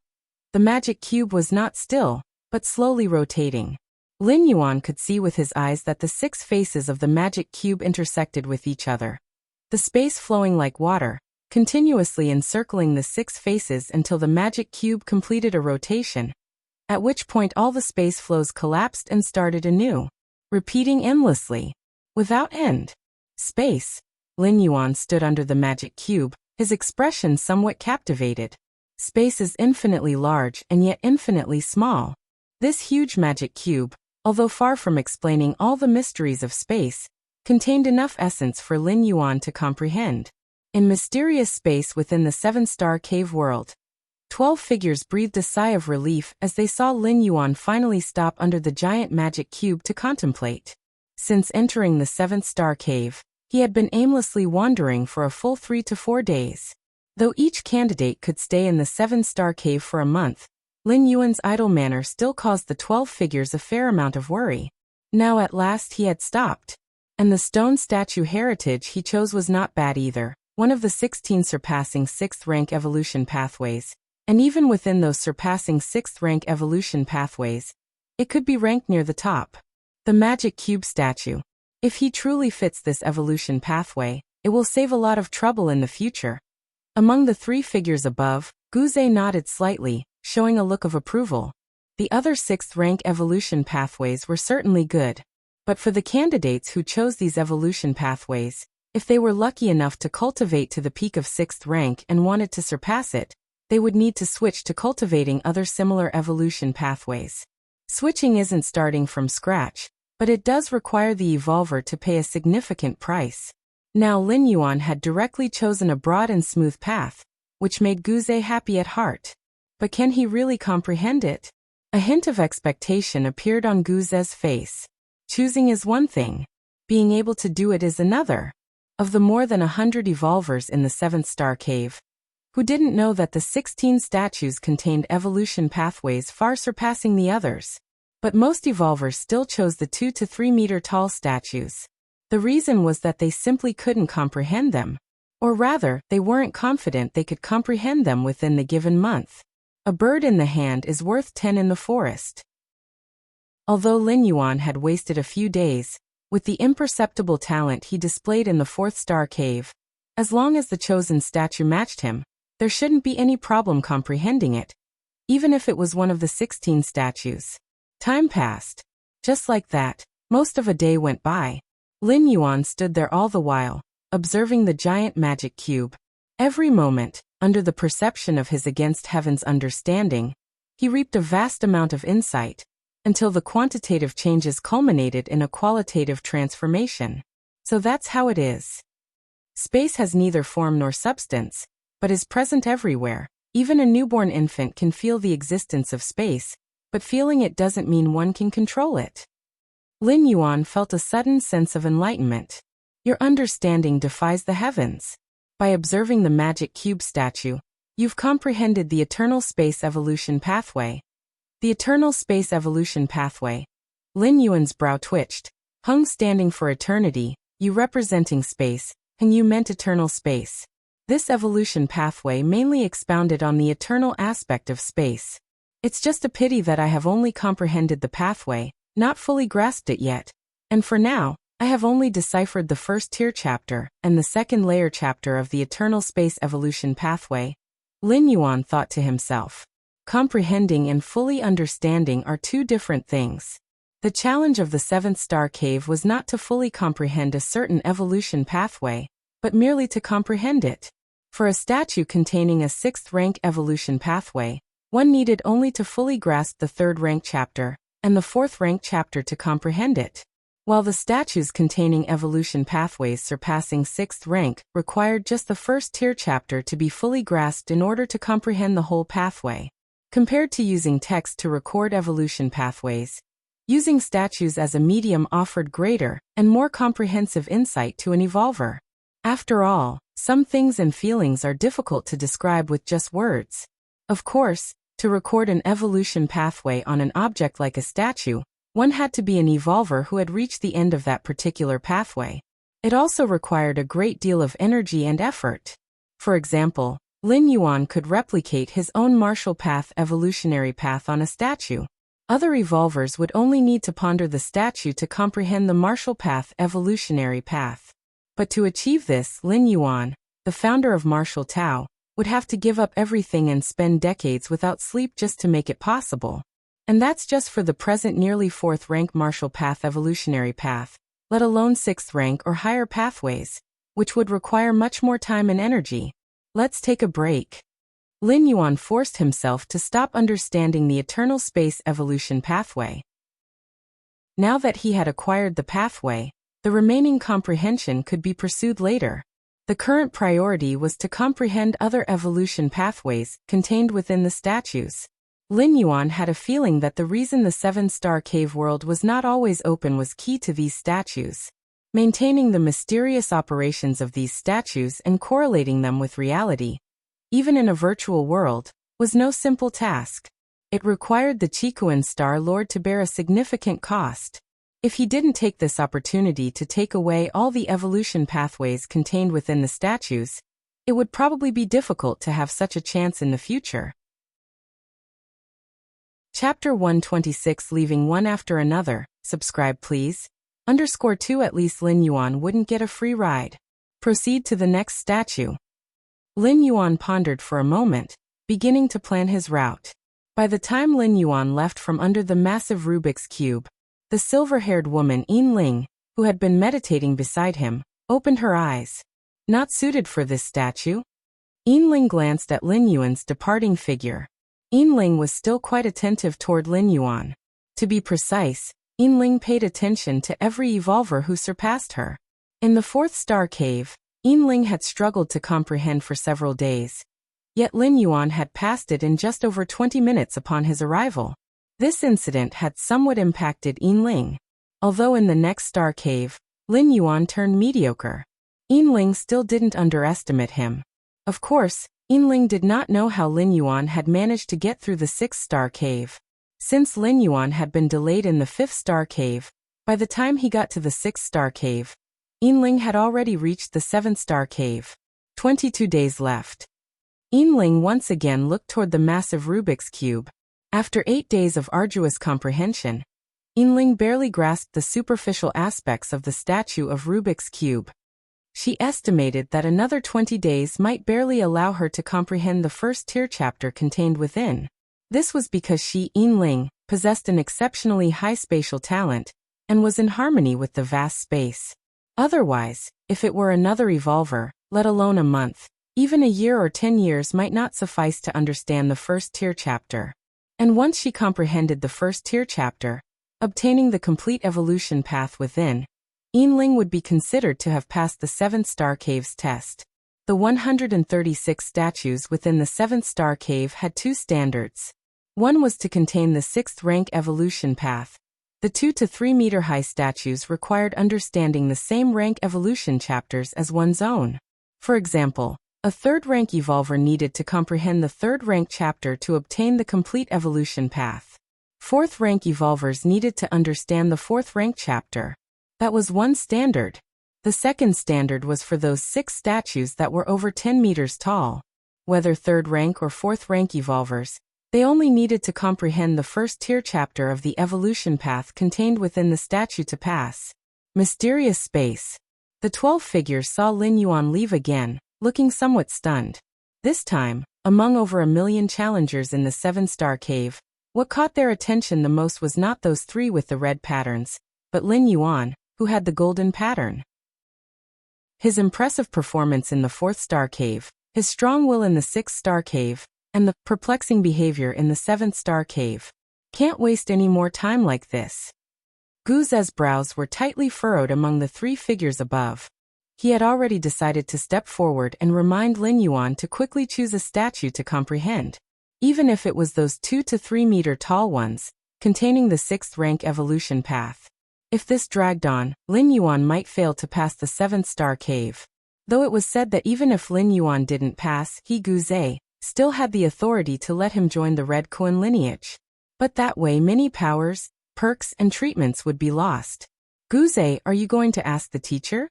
the magic cube was not still, but slowly rotating. Lin Yuan could see with his eyes that the 6 faces of the magic cube intersected with each other. The space flowing like water, continuously encircling the 6 faces until the magic cube completed a rotation, at which point all the space flows collapsed and started anew, repeating endlessly, without end. Space. Lin Yuan stood under the magic cube, his expression somewhat captivated. Space is infinitely large and yet infinitely small. This huge magic cube, although far from explaining all the mysteries of space, contained enough essence for Lin Yuan to comprehend. In mysterious space within the 7-star cave world, 12 figures breathed a sigh of relief as they saw Lin Yuan finally stop under the giant magic cube to contemplate. Since entering the 7th-star cave, he had been aimlessly wandering for a full 3 to 4 days. Though each candidate could stay in the 7-star cave for a month, Lin Yuan's idle manner still caused the 12 figures a fair amount of worry. Now at last he had stopped. And the stone statue heritage he chose was not bad either, one of the 16 surpassing 6th rank evolution pathways. And even within those surpassing 6th rank evolution pathways, it could be ranked near the top. The magic cube statue. If he truly fits this evolution pathway, it will save a lot of trouble in the future. Among the 3 figures above, Guze nodded slightly, showing a look of approval. The other 6th rank evolution pathways were certainly good. But for the candidates who chose these evolution pathways, if they were lucky enough to cultivate to the peak of 6th rank and wanted to surpass it, they would need to switch to cultivating other similar evolution pathways. Switching isn't starting from scratch, but it does require the evolver to pay a significant price. Now Lin Yuan had directly chosen a broad and smooth path, which made Guze happy at heart. But can he really comprehend it? A hint of expectation appeared on Guze's face. Choosing is one thing. Being able to do it is another. Of the more than 100 evolvers in the 7th-star cave, who didn't know that the 16 statues contained evolution pathways far surpassing the others. But most evolvers still chose the 2 to 3 meter tall statues. The reason was that they simply couldn't comprehend them. Or rather, they weren't confident they could comprehend them within the given month. A bird in the hand is worth 10 in the forest. Although Lin Yuan had wasted a few days, with the imperceptible talent he displayed in the 4th-star cave, as long as the chosen statue matched him, there shouldn't be any problem comprehending it, even if it was one of the 16 statues. Time passed. Just like that, most of a day went by. Lin Yuan stood there all the while, observing the giant magic cube. Every moment, under the perception of his against heaven's understanding, he reaped a vast amount of insight, until the quantitative changes culminated in a qualitative transformation. So that's how it is. Space has neither form nor substance, but is present everywhere. Even a newborn infant can feel the existence of space, but feeling it doesn't mean one can control it. Lin Yuan felt a sudden sense of enlightenment. Your understanding defies the heavens. By observing the magic cube statue, you've comprehended the eternal space evolution pathway. The eternal space evolution pathway. Lin Yuan's brow twitched. Hung standing for eternity, you representing space, and you meant eternal space. This evolution pathway mainly expounded on the eternal aspect of space. It's just a pity that I have only comprehended the pathway, not fully grasped it yet, and for now, I have only deciphered the first tier chapter and the second layer chapter of the eternal space evolution pathway. Lin Yuan thought to himself. Comprehending and fully understanding are two different things. The challenge of the seventh star cave was not to fully comprehend a certain evolution pathway, but merely to comprehend it. For a statue containing a 6th rank evolution pathway, one needed only to fully grasp the 3rd rank chapter and the 4th rank chapter to comprehend it. While the statues containing evolution pathways surpassing 6th rank required just the first tier chapter to be fully grasped in order to comprehend the whole pathway. Compared to using text to record evolution pathways, using statues as a medium offered greater and more comprehensive insight to an evolver. After all, some things and feelings are difficult to describe with just words. Of course, to record an evolution pathway on an object like a statue, one had to be an evolver who had reached the end of that particular pathway. It also required a great deal of energy and effort. For example, Lin Yuan could replicate his own martial path evolutionary path on a statue. Other evolvers would only need to ponder the statue to comprehend the martial path evolutionary path. But to achieve this, Lin Yuan, the founder of martial Tao, would have to give up everything and spend decades without sleep just to make it possible. And that's just for the present nearly 4th rank martial path evolutionary path, let alone 6th rank or higher pathways, which would require much more time and energy. Let's take a break. Lin Yuan forced himself to stop understanding the eternal space evolution pathway. Now that he had acquired the pathway, the remaining comprehension could be pursued later. The current priority was to comprehend other evolution pathways contained within the statues. Lin Yuan had a feeling that the reason the 7-star cave world was not always open was key to these statues. Maintaining the mysterious operations of these statues and correlating them with reality, even in a virtual world, was no simple task. It required the Qikuan Star Lord to bear a significant cost. If he didn't take this opportunity to take away all the evolution pathways contained within the statues, it would probably be difficult to have such a chance in the future. Chapter 126 Leaving one after another, subscribe please. _2 At least Lin Yuan wouldn't get a free ride. Proceed to the next statue. Lin Yuan pondered for a moment, beginning to plan his route. By the time Lin Yuan left from under the massive Rubik's Cube, the silver-haired woman Yinling, who had been meditating beside him, opened her eyes. Not suited for this statue? Yinling glanced at Lin Yuan's departing figure. Yinling was still quite attentive toward Lin Yuan. To be precise, Yinling paid attention to every evolver who surpassed her. In the 4th star cave, Yinling had struggled to comprehend for several days. Yet Lin Yuan had passed it in just over 20 minutes upon his arrival. This incident had somewhat impacted Yinling. Although in the next star cave, Lin Yuan turned mediocre, Yinling still didn't underestimate him. Of course, Yinling did not know how Lin Yuan had managed to get through the 6th star cave. Since Lin Yuan had been delayed in the 5th star cave, by the time he got to the 6th star cave, Yinling had already reached the 7th star cave. 22 days left. Yinling once again looked toward the massive Rubik's Cube. After 8 days of arduous comprehension, Yinling barely grasped the superficial aspects of the statue of Rubik's Cube. She estimated that another 20 days might barely allow her to comprehend the first tier chapter contained within. This was because she, Yinling, possessed an exceptionally high spatial talent and was in harmony with the vast space. Otherwise, if it were another evolver, let alone a month, even a year or 10 years might not suffice to understand the first tier chapter. And once she comprehended the first tier chapter, obtaining the complete evolution path within, Yinling would be considered to have passed the 7th star cave's test. The 136 statues within the 7th star cave had two standards. One was to contain the 6th rank evolution path. The 2 to 3 meter high statues required understanding the same rank evolution chapters as one's own. For example, a third rank evolver needed to comprehend the third rank chapter to obtain the complete evolution path. Fourth rank evolvers needed to understand the fourth rank chapter. That was one standard. The second standard was for those 6 statues that were over 10 meters tall. Whether third rank or fourth rank evolvers, they only needed to comprehend the first tier chapter of the evolution path contained within the statue to pass. Mysterious space. The 12 figures saw Lin Yuan leave again, looking somewhat stunned. This time, among over 1 million challengers in the 7-star cave, what caught their attention the most was not those 3 with the red patterns, but Lin Yuan, who had the golden pattern. His impressive performance in the 4th-star cave, his strong will in the 6th-star cave, and the perplexing behavior in the 7th-star cave. Can't waste any more time like this. Gu Ze's brows were tightly furrowed among the 3 figures above. He had already decided to step forward and remind Lin Yuan to quickly choose a statue to comprehend. Even if it was those 2 to 3 meter tall ones, containing the 6th rank evolution path. If this dragged on, Lin Yuan might fail to pass the 7th-star cave. Though it was said that even if Lin Yuan didn't pass, he Gu Ze still had the authority to let him join the Red Coin lineage. But that way many powers, perks, and treatments would be lost. Gu Ze, are you going to ask the teacher?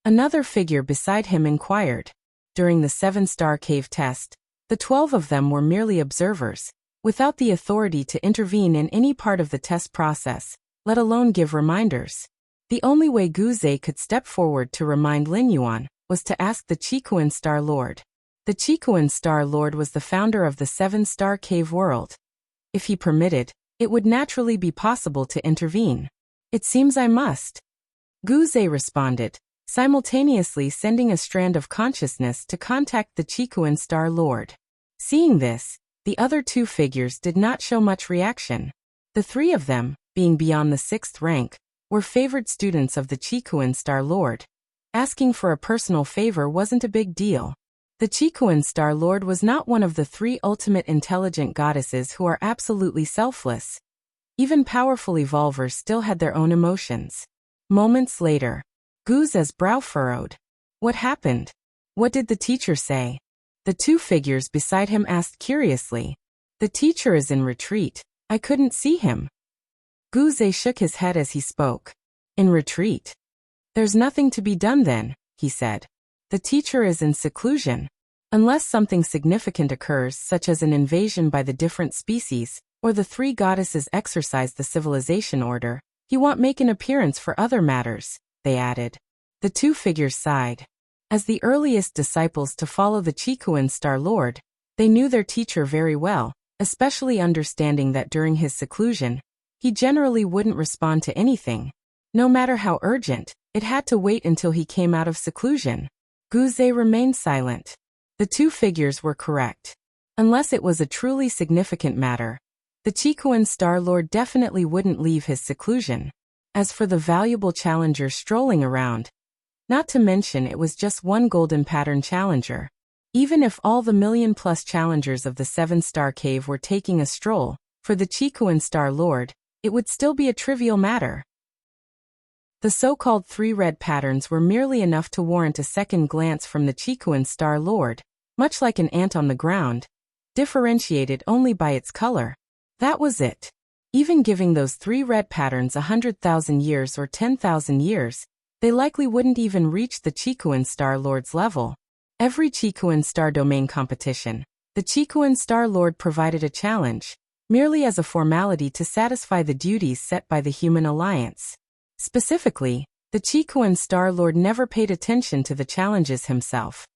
Another figure beside him inquired. During the 7-star cave test, the 12 of them were merely observers, without the authority to intervene in any part of the test process, let alone give reminders. The only way Gu Ze could step forward to remind Lin Yuan was to ask the Qikuan Star Lord. The Qikuan Star Lord was the founder of the 7-star cave world. If he permitted, it would naturally be possible to intervene. It seems I must. Gu Ze responded, simultaneously sending a strand of consciousness to contact the Qikuan Star Lord. Seeing this, the other 2 figures did not show much reaction. The 3 of them, being beyond the 6th rank, were favored students of the Qikuan Star Lord. Asking for a personal favor wasn't a big deal. The Qikuan Star Lord was not one of the 3 ultimate intelligent goddesses who are absolutely selfless. Even powerful evolvers still had their own emotions. Moments later, Gu Ze's brow furrowed. What happened? What did the teacher say? The 2 figures beside him asked curiously. The teacher is in retreat. I couldn't see him. Gu Ze shook his head as he spoke. In retreat? There's nothing to be done then, he said. The teacher is in seclusion. Unless something significant occurs, such as an invasion by the different species, or the 3 goddesses exercise the civilization order, he won't make an appearance for other matters, they added. The 2 figures sighed. As the earliest disciples to follow the Qikuan Star Lord, they knew their teacher very well, especially understanding that during his seclusion, he generally wouldn't respond to anything. No matter how urgent, it had to wait until he came out of seclusion. Gu Ze remained silent. The 2 figures were correct. Unless it was a truly significant matter, the Qikuan Star Lord definitely wouldn't leave his seclusion. As for the valuable challengers strolling around, not to mention it was just one golden pattern challenger. Even if all the million-plus challengers of the 7-star cave were taking a stroll, for the Qikuan Star Lord, it would still be a trivial matter. The so-called 3 red patterns were merely enough to warrant a second glance from the Qikuan Star Lord, much like an ant on the ground, differentiated only by its color. That was it. Even giving those 3 red patterns 100,000 years or 10,000 years, they likely wouldn't even reach the Qikuan Star Lord's level. Every Qikuan Star Domain competition, the Qikuan Star Lord provided a challenge, merely as a formality to satisfy the duties set by the human alliance. Specifically, the Qikuan Star Lord never paid attention to the challenges himself.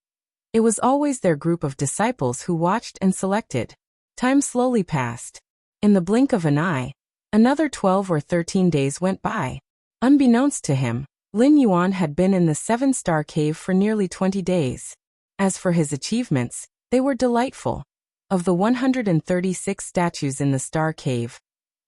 It was always their group of disciples who watched and selected. Time slowly passed. In the blink of an eye, another 12 or 13 days went by. Unbeknownst to him, Lin Yuan had been in the 7-star cave for nearly 20 days. As for his achievements, they were delightful. Of the 136 statues in the Star Cave,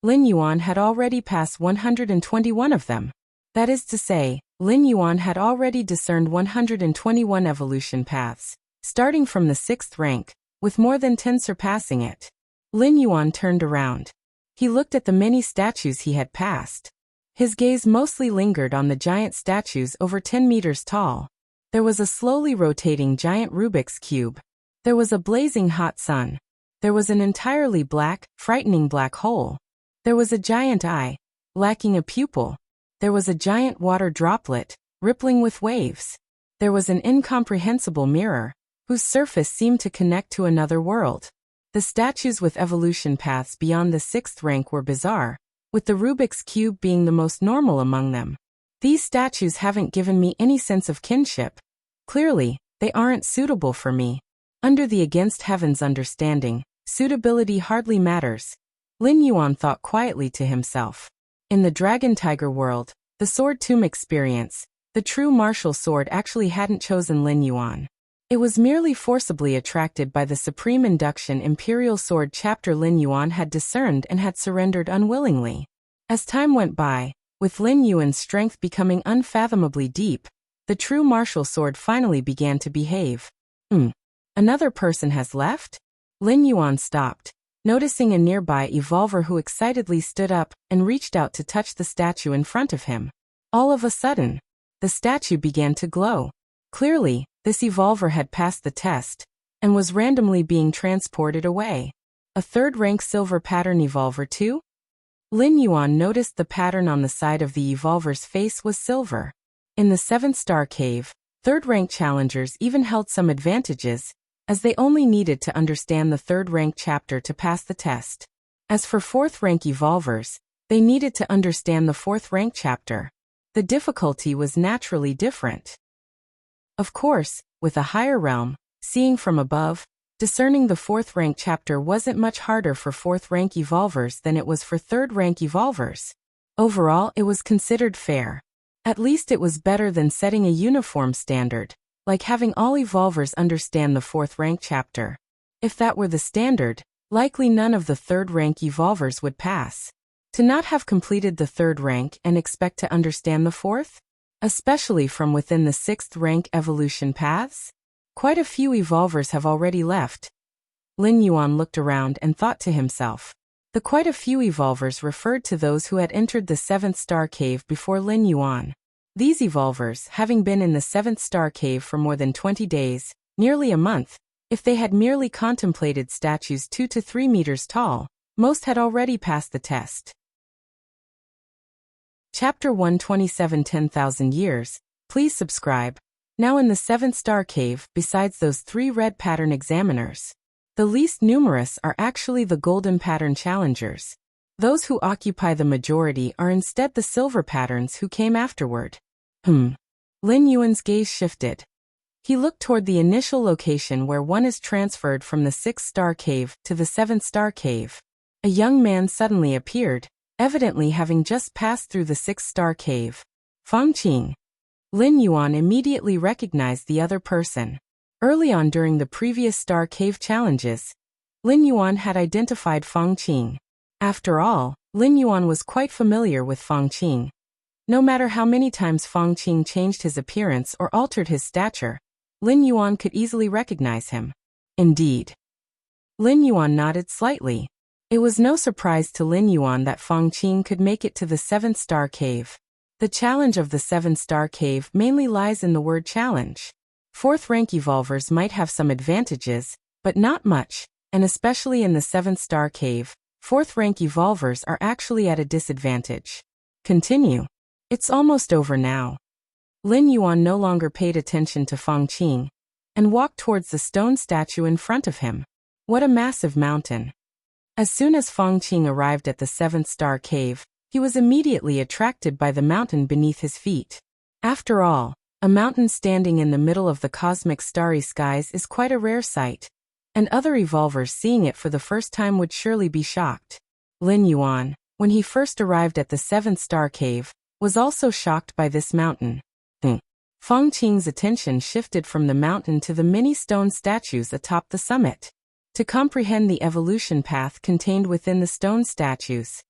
Lin Yuan had already passed 121 of them. That is to say, Lin Yuan had already discerned 121 evolution paths, starting from the 6th rank, with more than 10 surpassing it. Lin Yuan turned around. He looked at the many statues he had passed. His gaze mostly lingered on the giant statues over 10 meters tall. There was a slowly rotating giant Rubik's Cube. There was a blazing hot sun. There was an entirely black, frightening black hole. There was a giant eye, lacking a pupil. There was a giant water droplet, rippling with waves. There was an incomprehensible mirror, whose surface seemed to connect to another world. The statues with evolution paths beyond the 6th rank were bizarre, with the Rubik's Cube being the most normal among them. These statues haven't given me any sense of kinship. Clearly, they aren't suitable for me. Under the against heaven's understanding, suitability hardly matters. Lin Yuan thought quietly to himself. In the Dragon Tiger world, the Sword Tomb experience, the true martial sword actually hadn't chosen Lin Yuan. It was merely forcibly attracted by the Supreme Induction Imperial Sword chapter Lin Yuan had discerned and had surrendered unwillingly. As time went by, with Lin Yuan's strength becoming unfathomably deep, the true martial sword finally began to behave. Another person has left? Lin Yuan stopped, noticing a nearby evolver who excitedly stood up and reached out to touch the statue in front of him. All of a sudden, the statue began to glow. Clearly, this evolver had passed the test and was randomly being transported away. A 3rd-rank silver pattern evolver too? Lin Yuan noticed the pattern on the side of the evolver's face was silver. In the 7th star cave, 3rd-rank challengers even held some advantages, as they only needed to understand the 3rd-rank chapter to pass the test. As for 4th-rank evolvers, they needed to understand the 4th-rank chapter. The difficulty was naturally different. Of course, with a higher realm, seeing from above, discerning the 4th-rank chapter wasn't much harder for 4th-rank evolvers than it was for 3rd-rank evolvers. Overall, it was considered fair. At least it was better than setting a uniform standard, like having all evolvers understand the 4th-rank chapter. If that were the standard, likely none of the 3rd-rank evolvers would pass. To not have completed the 3rd rank and expect to understand the 4th? Especially from within the 6th rank evolution paths? Quite a few evolvers have already left. Lin Yuan looked around and thought to himself. The quite a few evolvers referred to those who had entered the 7th star cave before Lin Yuan. These evolvers, having been in the 7th star cave for more than 20 days, nearly a month, if they had merely contemplated statues 2 to 3 meters tall, most had already passed the test. Chapter 127 10,000 Years, please subscribe. Now in the 7th star cave, besides those 3 red pattern examiners, the least numerous are actually the golden pattern challengers. Those who occupy the majority are instead the silver patterns who came afterward. Lin Yuan's gaze shifted. He looked toward the initial location where one is transferred from the 6th star cave to the 7th star cave. A young man suddenly appeared, evidently having just passed through the 6th star cave. Fang Qing. Lin Yuan immediately recognized the other person. Early on during the previous star cave challenges, Lin Yuan had identified Fang Qing. After all, Lin Yuan was quite familiar with Fang Qing. No matter how many times Fang Qing changed his appearance or altered his stature, Lin Yuan could easily recognize him. Indeed. Lin Yuan nodded slightly. It was no surprise to Lin Yuan that Fang Qing could make it to the 7th star cave. The challenge of the 7th star cave mainly lies in the word challenge. 4th rank evolvers might have some advantages, but not much, and especially in the 7th star cave, 4th rank evolvers are actually at a disadvantage. Continue. It's almost over now. Lin Yuan no longer paid attention to Fang Qing and walked towards the stone statue in front of him. What a massive mountain. As soon as Fang Qing arrived at the 7th star cave, he was immediately attracted by the mountain beneath his feet. After all, a mountain standing in the middle of the cosmic starry skies is quite a rare sight, and other evolvers seeing it for the first time would surely be shocked. Lin Yuan, when he first arrived at the 7th star cave, was also shocked by this mountain. Fang Qing's attention shifted from the mountain to the many stone statues atop the summit. To comprehend the evolution path contained within the stone statues.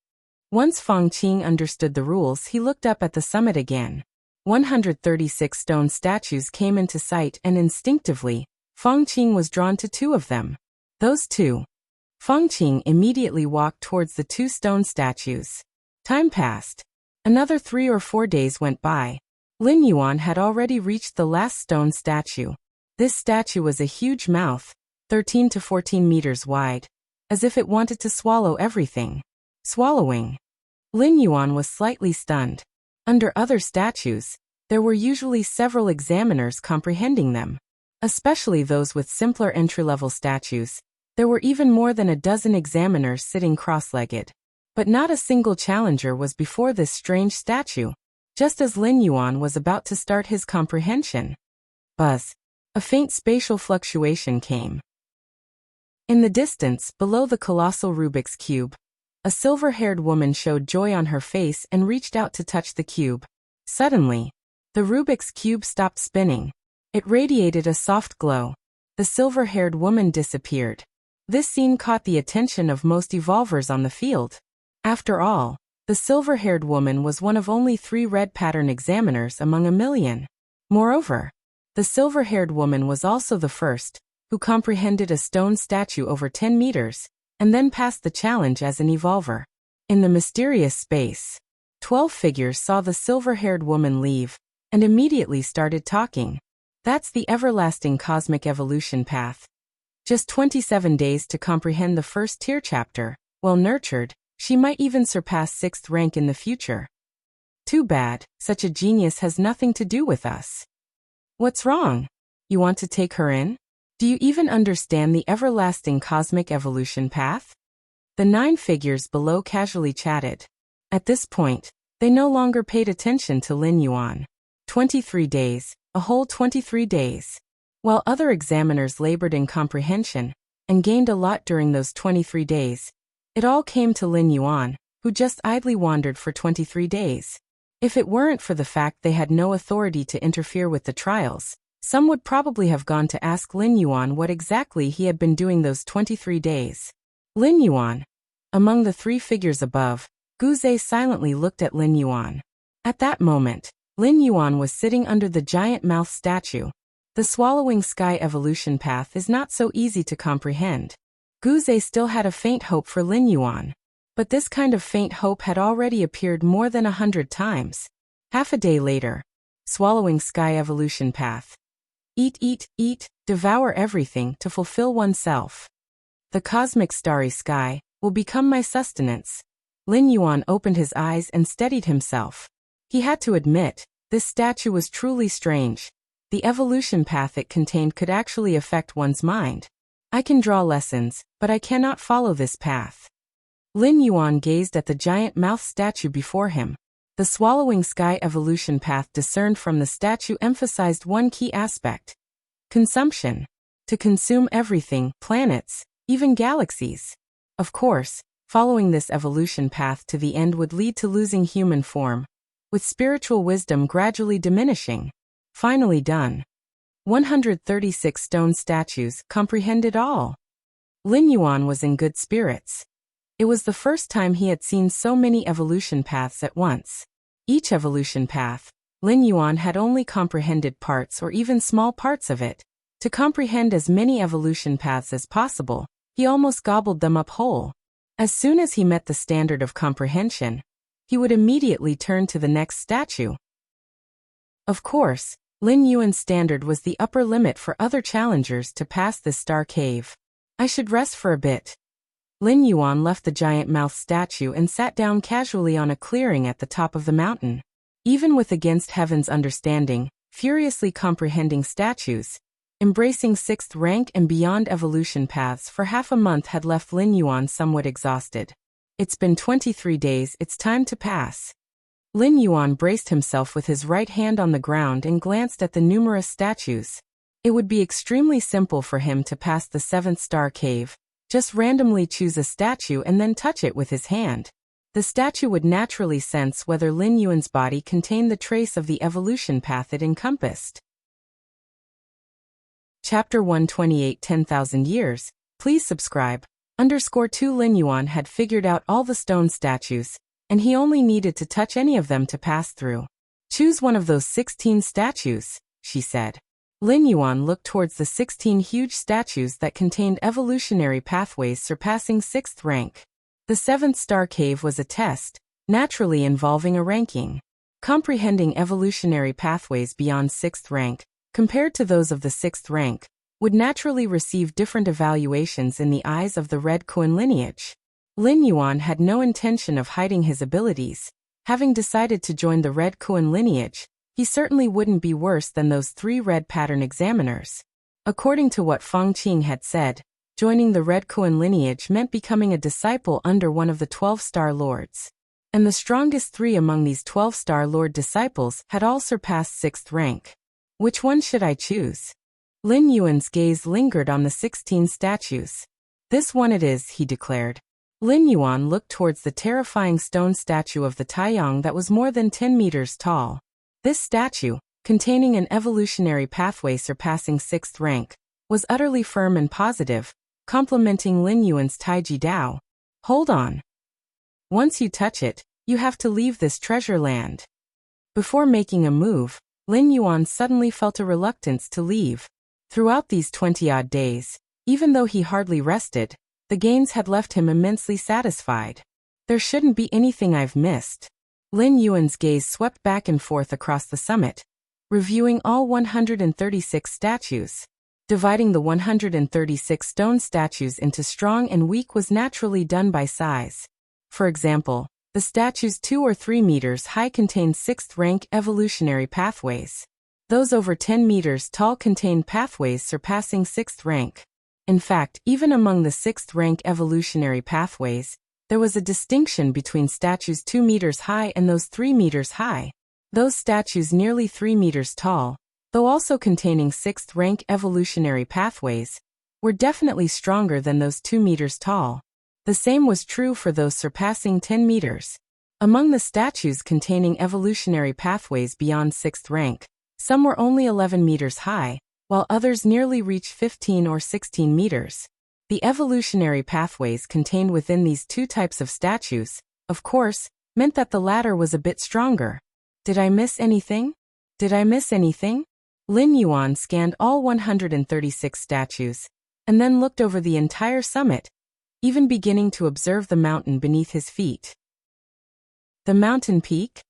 Once Fang Qing understood the rules, he looked up at the summit again. 136 stone statues came into sight and instinctively, Fang Qing was drawn to 2 of them. Those 2. Fengqing immediately walked towards the 2 stone statues. Time passed. Another 3 or 4 days went by. Lin Yuan had already reached the last stone statue. This statue was a huge mouth, 13 to 14 meters wide, as if it wanted to swallow everything. Swallowing. Lin Yuan was slightly stunned. Under other statues, there were usually several examiners comprehending them. Especially those with simpler entry-level statues, there were even more than a dozen examiners sitting cross-legged. But not a single challenger was before this strange statue, just as Lin Yuan was about to start his comprehension. Buzz. A faint spatial fluctuation came. In the distance, below the colossal Rubik's Cube, a silver-haired woman showed joy on her face and reached out to touch the cube. Suddenly, the Rubik's Cube stopped spinning. It radiated a soft glow. The silver-haired woman disappeared. This scene caught the attention of most evolvers on the field. After all, the silver-haired woman was one of only 3 red pattern examiners among a million. Moreover, the silver-haired woman was also the first who comprehended a stone statue over 10 meters and then passed the challenge as an evolver. In the mysterious space, 12 figures saw the silver-haired woman leave and immediately started talking. That's the everlasting cosmic evolution path. Just 27 days to comprehend the first tier chapter. Well nurtured, she might even surpass 6th rank in the future. Too bad, such a genius has nothing to do with us. What's wrong? You want to take her in? Do you even understand the everlasting cosmic evolution path? The 9 figures below casually chatted. At this point, they no longer paid attention to Lin Yuan. 23 days, a whole 23 days. While other examiners labored in comprehension and gained a lot during those 23 days, it all came to Lin Yuan, who just idly wandered for 23 days. If it weren't for the fact they had no authority to interfere with the trials, some would probably have gone to ask Lin Yuan what exactly he had been doing those 23 days. Lin Yuan. Among the 3 figures above, Guze silently looked at Lin Yuan. At that moment, Lin Yuan was sitting under the giant mouth statue. The swallowing sky evolution path is not so easy to comprehend. Guze still had a faint hope for Lin Yuan. But this kind of faint hope had already appeared more than 100 times. Half a day later. Swallowing sky evolution path. Eat, eat, eat, devour everything to fulfill oneself. The cosmic starry sky will become my sustenance. Lin Yuan opened his eyes and steadied himself. He had to admit, this statue was truly strange. The evolution path it contained could actually affect one's mind. I can draw lessons, but I cannot follow this path. Lin Yuan gazed at the giant mouth statue before him. The swallowing sky evolution path discerned from the statue emphasized one key aspect. Consumption. To consume everything, planets, even galaxies. Of course, following this evolution path to the end would lead to losing human form, with spiritual wisdom gradually diminishing. Finally done. 136 stone statues comprehended all. Lin Yuan was in good spirits. It was the first time he had seen so many evolution paths at once. Each evolution path, Lin Yuan had only comprehended parts or even small parts of it. To comprehend as many evolution paths as possible, he almost gobbled them up whole. As soon as he met the standard of comprehension, he would immediately turn to the next statue. Of course, Lin Yuan's standard was the upper limit for other challengers to pass this star cave. I should rest for a bit. Lin Yuan left the giant mouth statue and sat down casually on a clearing at the top of the mountain. Even with against heaven's understanding, furiously comprehending statues, embracing 6th rank and beyond evolution paths for half a month had left Lin Yuan somewhat exhausted. It's been 23 days, it's time to pass. Lin Yuan braced himself with his right hand on the ground and glanced at the numerous statues. It would be extremely simple for him to pass the 7th star cave. Just randomly choose a statue and then touch it with his hand. The statue would naturally sense whether Lin Yuan's body contained the trace of the evolution path it encompassed. Chapter 128 10,000 Years. Please subscribe. _2 Lin Yuan had figured out all the stone statues, and he only needed to touch any of them to pass through. Choose one of those 16 statues, she said. Lin Yuan looked towards the 16 huge statues that contained evolutionary pathways surpassing 6th rank. The 7th star cave was a test, naturally involving a ranking. Comprehending evolutionary pathways beyond 6th rank, compared to those of the 6th rank, would naturally receive different evaluations in the eyes of the Red Kuan lineage. Lin Yuan had no intention of hiding his abilities. Having decided to join the Red Kuan lineage, he certainly wouldn't be worse than those 3 red pattern examiners. According to what Feng Qing had said, joining the Red Kuan lineage meant becoming a disciple under one of the 12-star lords. And the strongest 3 among these 12-star lord disciples had all surpassed 6th rank. Which one should I choose? Lin Yuan's gaze lingered on the 16 statues. This one it is, he declared. Lin Yuan looked towards the terrifying stone statue of the Taiyang that was more than 10 meters tall. This statue, containing an evolutionary pathway surpassing 6th rank, was utterly firm and positive, complementing Lin Yuan's Taiji Dao. Hold on. Once you touch it, you have to leave this treasure land. Before making a move, Lin Yuan suddenly felt a reluctance to leave. Throughout these 20-odd days, even though he hardly rested, the gains had left him immensely satisfied. There shouldn't be anything I've missed. Lin Yuan's gaze swept back and forth across the summit, reviewing all 136 statues. Dividing the 136 stone statues into strong and weak was naturally done by size. For example, the statues 2 or 3 meters high contained 6th rank evolutionary pathways. Those over 10 meters tall contained pathways surpassing 6th rank. In fact, even among the 6th rank evolutionary pathways, there was a distinction between statues 2 meters high and those 3 meters high. Those statues nearly 3 meters tall, though also containing 6th rank evolutionary pathways, were definitely stronger than those 2 meters tall. The same was true for those surpassing 10 meters. Among the statues containing evolutionary pathways beyond 6th rank, some were only 11 meters high, while others nearly reached 15 or 16 meters. The evolutionary pathways contained within these 2 types of statues, of course, meant that the latter was a bit stronger. Did I miss anything? Did I miss anything? Lin Yuan scanned all 136 statues, and then looked over the entire summit, even beginning to observe the mountain beneath his feet. The mountain peak?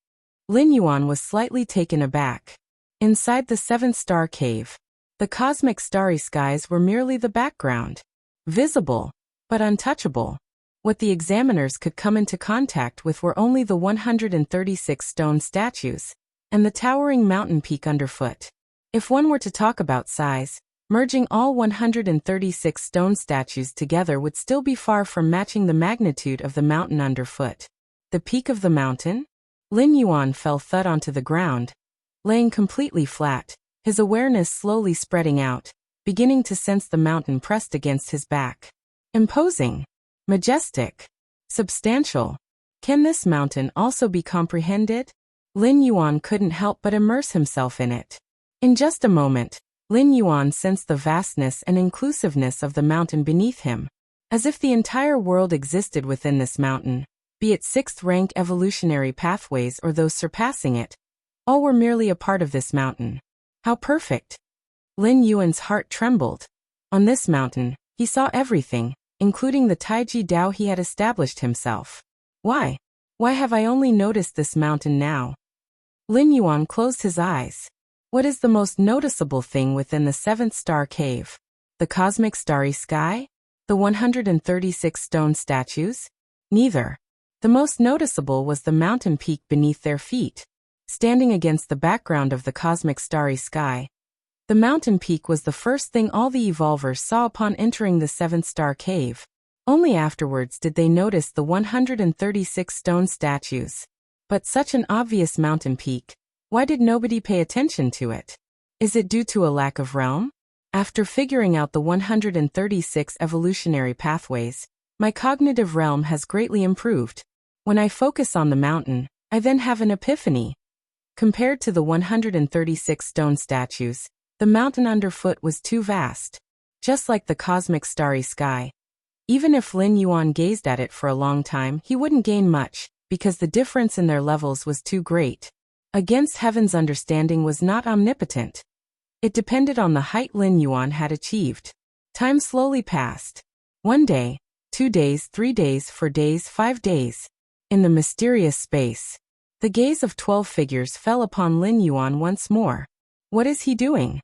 Lin Yuan was slightly taken aback. Inside the 7th star cave, the cosmic starry skies were merely the background. Visible, but untouchable. What the examiners could come into contact with were only the 136 stone statues, and the towering mountain peak underfoot. If one were to talk about size, merging all 136 stone statues together would still be far from matching the magnitude of the mountain underfoot. The peak of the mountain? Lin Yuan fell thud onto the ground, laying completely flat, his awareness slowly spreading out, beginning to sense the mountain pressed against his back. Imposing. Majestic. Substantial. Can this mountain also be comprehended? Lin Yuan couldn't help but immerse himself in it. In just a moment, Lin Yuan sensed the vastness and inclusiveness of the mountain beneath him, as if the entire world existed within this mountain, be it 6th rank evolutionary pathways or those surpassing it. All were merely a part of this mountain. How perfect! Lin Yuan's heart trembled. On this mountain, he saw everything, including the Taiji Dao he had established himself. Why? Why have I only noticed this mountain now? Lin Yuan closed his eyes. What is the most noticeable thing within the 7th star cave? The cosmic starry sky? The 136 stone statues? Neither. The most noticeable was the mountain peak beneath their feet. Standing against the background of the cosmic starry sky, the mountain peak was the first thing all the evolvers saw upon entering the 7th star cave. Only afterwards did they notice the 136 stone statues. But such an obvious mountain peak, why did nobody pay attention to it? Is it due to a lack of realm? After figuring out the 136 evolutionary pathways, my cognitive realm has greatly improved. When I focus on the mountain, I then have an epiphany. Compared to the 136 stone statues, the mountain underfoot was too vast. Just like the cosmic starry sky. Even if Lin Yuan gazed at it for a long time, he wouldn't gain much, because the difference in their levels was too great. Against heaven's understanding was not omnipotent. It depended on the height Lin Yuan had achieved. Time slowly passed. 1 day, 2 days, 3 days, 4 days, 5 days. In the mysterious space, the gaze of 12 figures fell upon Lin Yuan once more. What is he doing?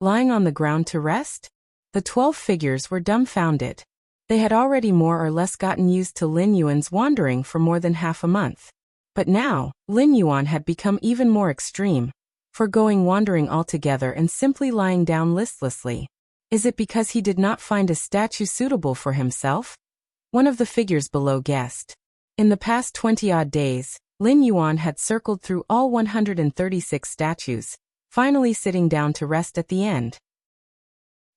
Lying on the ground to rest? The 12 figures were dumbfounded. They had already more or less gotten used to Lin Yuan's wandering for more than half a month. But now, Lin Yuan had become even more extreme, forgoing wandering altogether and simply lying down listlessly. Is it because he did not find a statue suitable for himself? One of the figures below guessed. In the past 20-odd days, Lin Yuan had circled through all 136 statues, finally sitting down to rest at the end.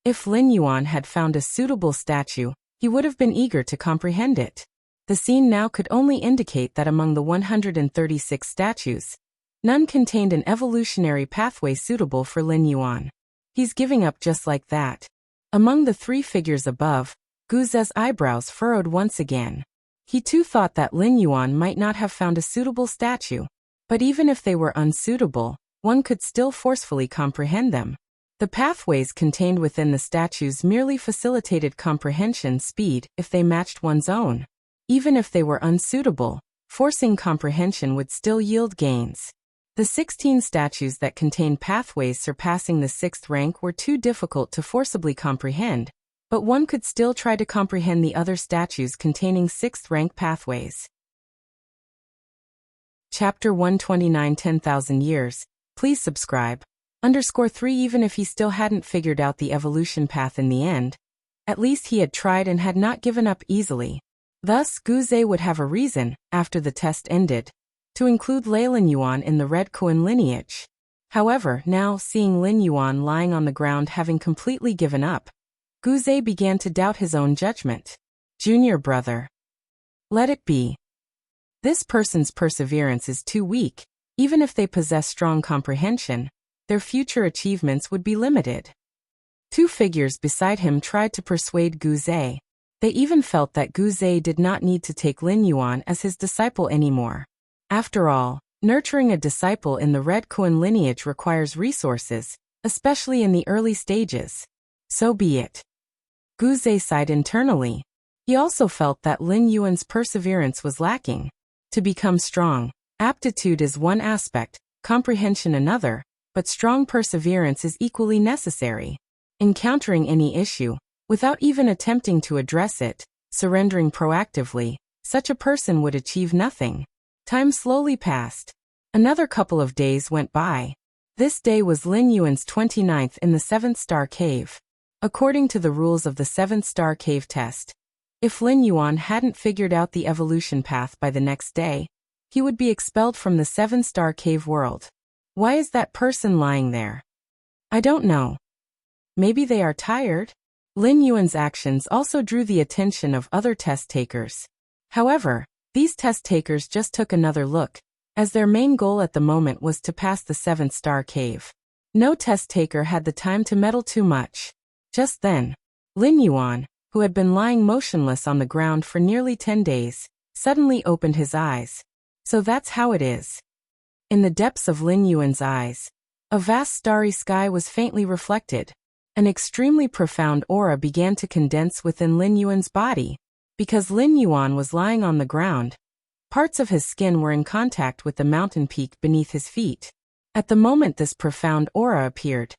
If Lin Yuan had found a suitable statue, he would have been eager to comprehend it. The scene now could only indicate that among the 136 statues, none contained an evolutionary pathway suitable for Lin Yuan. He's giving up just like that. Among the 3 figures above, Guze's eyebrows furrowed once again. He too thought that Lin Yuan might not have found a suitable statue, but even if they were unsuitable, one could still forcefully comprehend them. The pathways contained within the statues merely facilitated comprehension speed if they matched one's own. Even if they were unsuitable, forcing comprehension would still yield gains. The 16 statues that contained pathways surpassing the 6th rank were too difficult to forcibly comprehend, but one could still try to comprehend the other statues containing 6th rank pathways. Chapter 129 10,000 Years. Please subscribe. _3 Even if he still hadn't figured out the evolution path in the end, at least he had tried and had not given up easily. Thus, Guze would have a reason, after the test ended, to include Lin Yuan in the Red Koan lineage. However, now, seeing Lin Yuan lying on the ground having completely given up, Guze began to doubt his own judgment. Junior brother. Let it be. This person's perseverance is too weak. Even if they possess strong comprehension, their future achievements would be limited. 2 figures beside him tried to persuade Guze. They even felt that Guze did not need to take Lin Yuan as his disciple anymore. After all, nurturing a disciple in the Red Koan lineage requires resources, especially in the early stages. So be it. Guze sighed internally. He also felt that Lin Yuan's perseverance was lacking. To become strong, aptitude is one aspect, comprehension another, but strong perseverance is equally necessary. Encountering any issue, without even attempting to address it, surrendering proactively, such a person would achieve nothing. Time slowly passed. Another couple of days went by. This day was Lin Yuan's 29th in the 7th star cave. According to the rules of the 7th star cave test, if Lin Yuan hadn't figured out the evolution path by the next day, he would be expelled from the 7th star cave world. Why is that person lying there? I don't know. Maybe they are tired? Lin Yuan's actions also drew the attention of other test takers. However, these test takers just took another look, as their main goal at the moment was to pass the 7th star cave. No test taker had the time to meddle too much. Just then, Lin Yuan, who had been lying motionless on the ground for nearly 10 days, suddenly opened his eyes. So that's how it is. In the depths of Lin Yuan's eyes, a vast starry sky was faintly reflected. An extremely profound aura began to condense within Lin Yuan's body. Because Lin Yuan was lying on the ground, parts of his skin were in contact with the mountain peak beneath his feet. At the moment this profound aura appeared,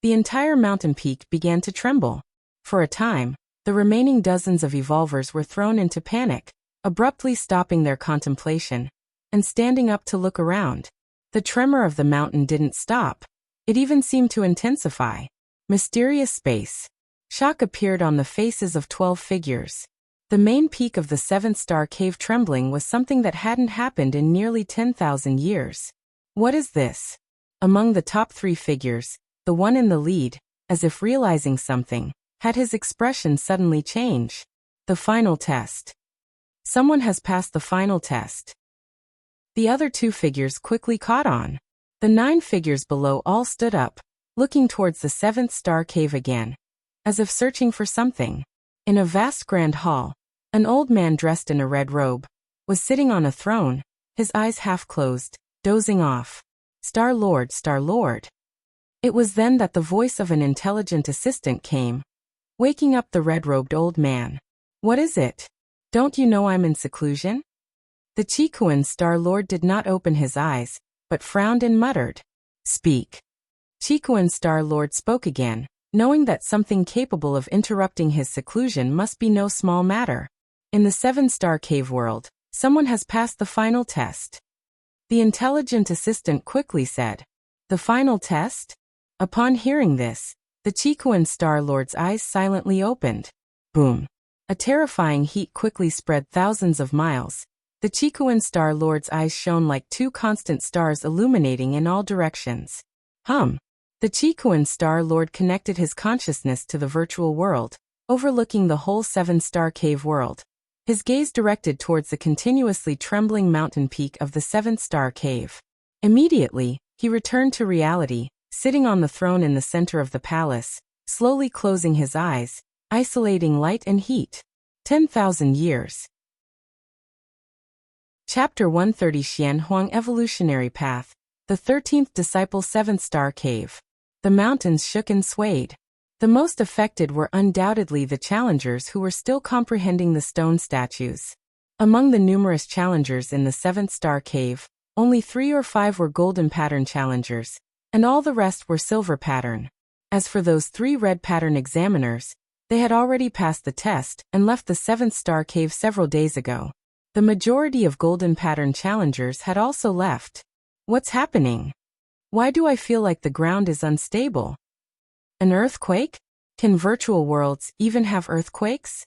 the entire mountain peak began to tremble. For a time, the remaining dozens of evolvers were thrown into panic, abruptly stopping their contemplation and standing up to look around. The tremor of the mountain didn't stop. It even seemed to intensify. Mysterious space. Shock appeared on the faces of 12 figures. The main peak of the 7th star cave trembling was something that hadn't happened in nearly 10,000 years. What is this? Among the top 3 figures, the one in the lead, as if realizing something, had his expression suddenly change. The final test. Someone has passed the final test. The other 2 figures quickly caught on. The 9 figures below all stood up, looking towards the 7th star cave again, as if searching for something. In a vast grand hall, an old man dressed in a red robe was sitting on a throne, his eyes half closed, dozing off. Star Lord, Star Lord. It was then that the voice of an intelligent assistant came, waking up the red-robed old man. What is it? Don't you know I'm in seclusion? The Chikuan Star Lord did not open his eyes, but frowned and muttered. Speak. Chikuan Star Lord spoke again, knowing that something capable of interrupting his seclusion must be no small matter. In the 7-star cave world, someone has passed the final test. The intelligent assistant quickly said. The final test? Upon hearing this, the Chikuan Star Lord's eyes silently opened. Boom. A terrifying heat quickly spread thousands of miles. The Chikuan Star Lord's eyes shone like two constant stars illuminating in all directions. The Chikuan Star Lord connected his consciousness to the virtual world, overlooking the whole 7-star cave world. His gaze directed towards the continuously trembling mountain peak of the 7th-star cave. Immediately, he returned to reality, sitting on the throne in the center of the palace, slowly closing his eyes, isolating light and heat. 10,000 years. Chapter 130 Xian Huang Evolutionary Path. The 13th Disciple 7th-star cave. The mountains shook and swayed. The most affected were undoubtedly the challengers who were still comprehending the stone statues. Among the numerous challengers in the 7th-star cave, only 3 or 5 were golden pattern challengers, and all the rest were silver pattern. As for those 3 red pattern examiners, they had already passed the test and left the 7th-star cave several days ago. The majority of golden pattern challengers had also left. What's happening? Why do I feel like the ground is unstable? An earthquake? Can virtual worlds even have earthquakes?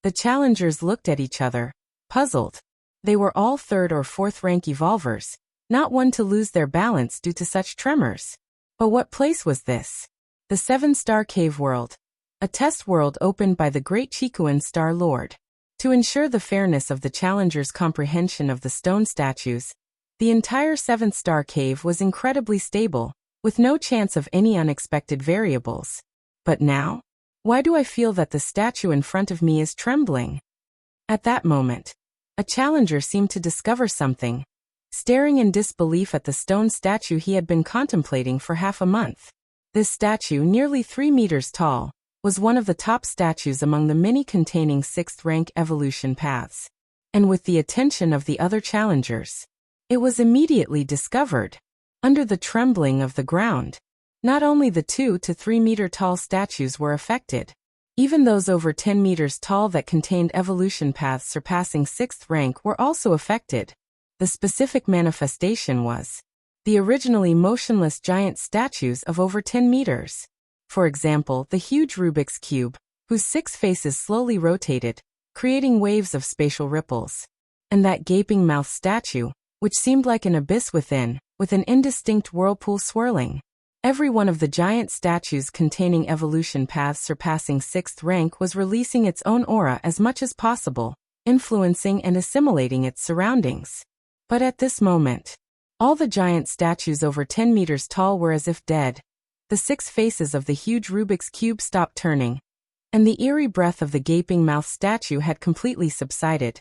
The challengers looked at each other, puzzled. They were all 3rd or 4th rank evolvers, not one to lose their balance due to such tremors. But what place was this? The 7-star cave world. A test world opened by the great Chikuan Star Lord. To ensure the fairness of the challengers' comprehension of the stone statues, the entire 7th-star cave was incredibly stable, with no chance of any unexpected variables. But now? Why do I feel that the statue in front of me is trembling? At that moment, a challenger seemed to discover something, staring in disbelief at the stone statue he had been contemplating for half a month. This statue, nearly 3 meters tall, was one of the top statues among the many containing 6th-rank evolution paths. And with the attention of the other challengers, it was immediately discovered. Under the trembling of the ground, not only the 2 to 3 meter tall statues were affected. Even those over 10 meters tall that contained evolution paths surpassing 6th rank were also affected. The specific manifestation was the originally motionless giant statues of over 10 meters. For example, the huge Rubik's Cube, whose 6 faces slowly rotated, creating waves of spatial ripples. And that gaping mouth statue, which seemed like an abyss within, with an indistinct whirlpool swirling. Every one of the giant statues containing evolution paths surpassing 6th rank was releasing its own aura as much as possible, influencing and assimilating its surroundings. But at this moment, all the giant statues over 10 meters tall were as if dead. The 6 faces of the huge Rubik's Cube stopped turning, and the eerie breath of the gaping mouth statue had completely subsided,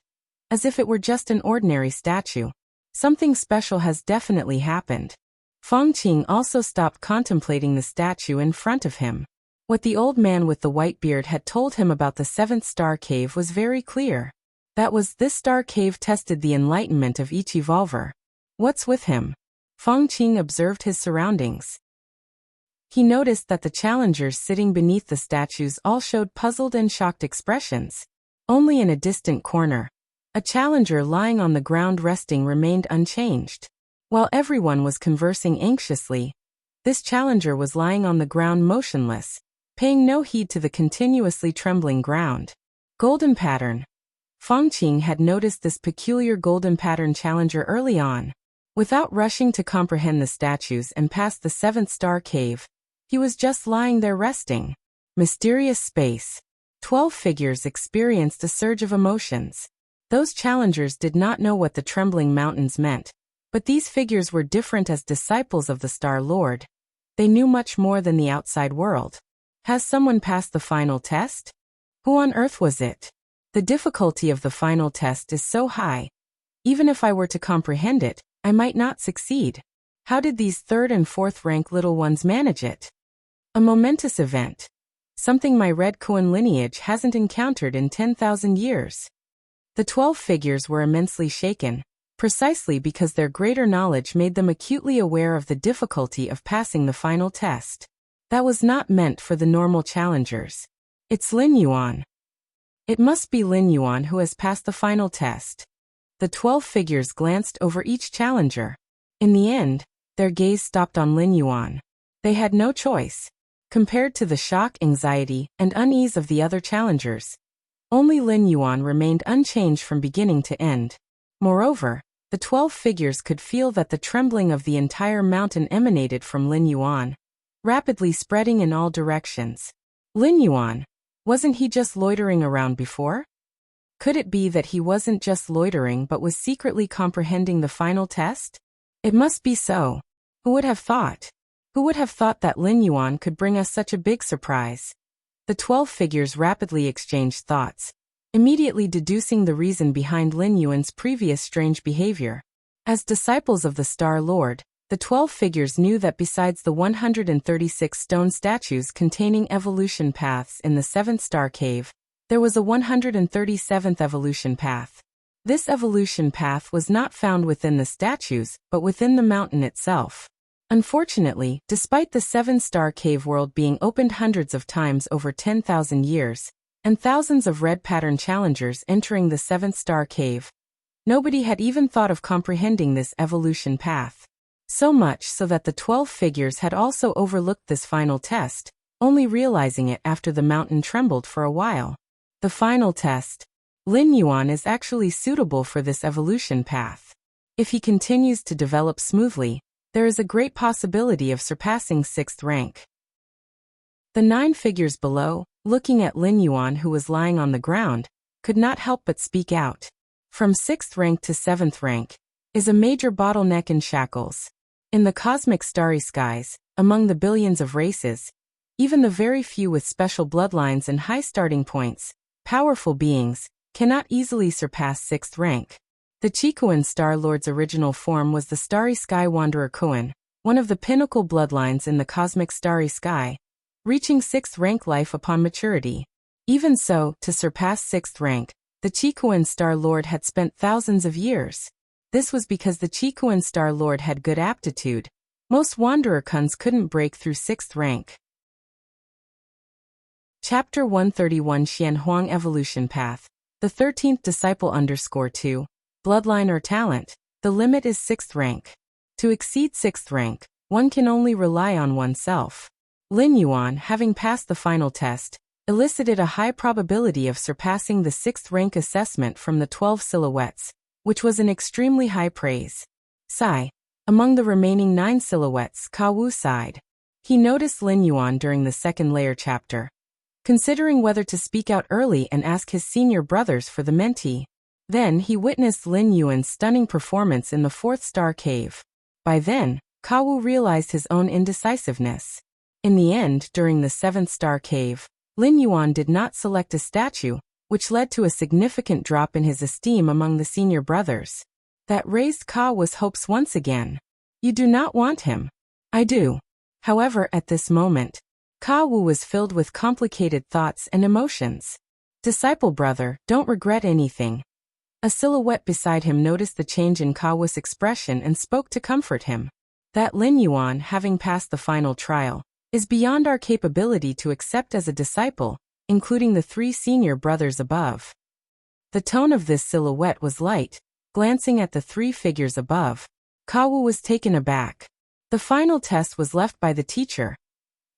as if it were just an ordinary statue. Something special has definitely happened. Feng Qing also stopped contemplating the statue in front of him. What the old man with the white beard had told him about the 7th-star cave was very clear. That was, this star cave tested the enlightenment of each evolver. What's with him? Feng Qing observed his surroundings. He noticed that the challengers sitting beneath the statues all showed puzzled and shocked expressions. Only in a distant corner, a challenger lying on the ground resting remained unchanged. While everyone was conversing anxiously, this challenger was lying on the ground motionless, paying no heed to the continuously trembling ground. Golden pattern. Feng Qing had noticed this peculiar golden pattern challenger early on. Without rushing to comprehend the statues and past the 7th-star cave, he was just lying there resting. Mysterious space. 12 figures experienced a surge of emotions. Those challengers did not know what the trembling mountains meant, but these figures were different as disciples of the Star Lord. They knew much more than the outside world. Has someone passed the final test? Who on earth was it? The difficulty of the final test is so high. Even if I were to comprehend it, I might not succeed. How did these 3rd and 4th rank little ones manage it? A momentous event. Something my Red Koan lineage hasn't encountered in 10,000 years. The 12 figures were immensely shaken, precisely because their greater knowledge made them acutely aware of the difficulty of passing the final test. That was not meant for the normal challengers. It's Lin Yuan. It must be Lin Yuan who has passed the final test. The 12 figures glanced over each challenger. In the end, their gaze stopped on Lin Yuan. They had no choice. Compared to the shock, anxiety, and unease of the other challengers, only Lin Yuan remained unchanged from beginning to end. Moreover, the 12 figures could feel that the trembling of the entire mountain emanated from Lin Yuan, rapidly spreading in all directions. Lin Yuan, wasn't he just loitering around before? Could it be that he wasn't just loitering but was secretly comprehending the final test? It must be so. Who would have thought? Who would have thought that Lin Yuan could bring us such a big surprise? The 12 figures rapidly exchanged thoughts, immediately deducing the reason behind Lin Yuan's previous strange behavior. As disciples of the Star Lord, the 12 figures knew that besides the 136 stone statues containing evolution paths in the 7th star cave, there was a 137th evolution path. This evolution path was not found within the statues, but within the mountain itself. Unfortunately, despite the 7-star cave world being opened hundreds of times over 10,000 years, and thousands of red pattern challengers entering the 7th-star cave, nobody had even thought of comprehending this evolution path. So much so that the 12 figures had also overlooked this final test, only realizing it after the mountain trembled for a while. The final test. Lin Yuan is actually suitable for this evolution path. If he continues to develop smoothly, there is a great possibility of surpassing 6th rank. The 9 figures below, looking at Lin Yuan who was lying on the ground, could not help but speak out. From 6th rank to 7th rank is a major bottleneck in shackles. In the cosmic starry skies, among the billions of races, even the very few with special bloodlines and high starting points, powerful beings, cannot easily surpass 6th rank. The Chikuan Star Lord's original form was the Starry Sky Wanderer Kuan, one of the pinnacle bloodlines in the cosmic starry sky, reaching 6th rank life upon maturity. Even so, to surpass 6th rank, the Chikuan Star Lord had spent thousands of years. This was because the Chikuan Star Lord had good aptitude. Most Wanderer Kuns couldn't break through 6th rank. Chapter 131 Xian Huang Evolution Path. The 13th Disciple _2. Bloodline or talent. The limit is 6th rank. To exceed 6th rank, one can only rely on oneself. Lin Yuan, having passed the final test, elicited a high probability of surpassing the 6th rank assessment from the 12 silhouettes, which was an extremely high praise. Sigh. Among the remaining 9 silhouettes, Ka Wu sighed. He noticed Lin Yuan during the 2nd layer chapter, considering whether to speak out early and ask his senior brothers for the mentee. Then he witnessed Lin Yuan's stunning performance in the 4th star cave. By then, Ka Wu realized his own indecisiveness. In the end, during the 7th star cave, Lin Yuan did not select a statue, which led to a significant drop in his esteem among the senior brothers. That raised Ka Wu's hopes once again. You do not want him. I do. However, at this moment, Ka Wu was filled with complicated thoughts and emotions. Disciple brother, don't regret anything. A silhouette beside him noticed the change in Ka Wu's expression and spoke to comfort him. That Lin Yuan, having passed the final trial, is beyond our capability to accept as a disciple, including the 3 senior brothers above. The tone of this silhouette was light. Glancing at the 3 figures above, Ka Wu was taken aback. The final test was left by the teacher.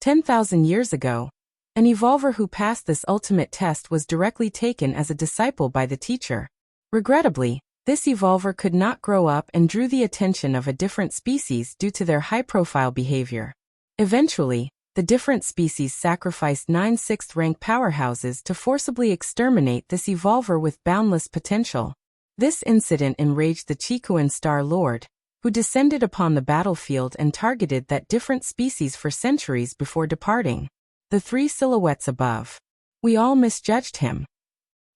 10,000 years ago, an evolver who passed this ultimate test was directly taken as a disciple by the teacher. Regrettably, this evolver could not grow up and drew the attention of a different species due to their high-profile behavior. Eventually, the different species sacrificed 9 6th-rank powerhouses to forcibly exterminate this evolver with boundless potential. This incident enraged the Chikuan Star Lord, who descended upon the battlefield and targeted that different species for centuries before departing. The 3 silhouettes above. We all misjudged him.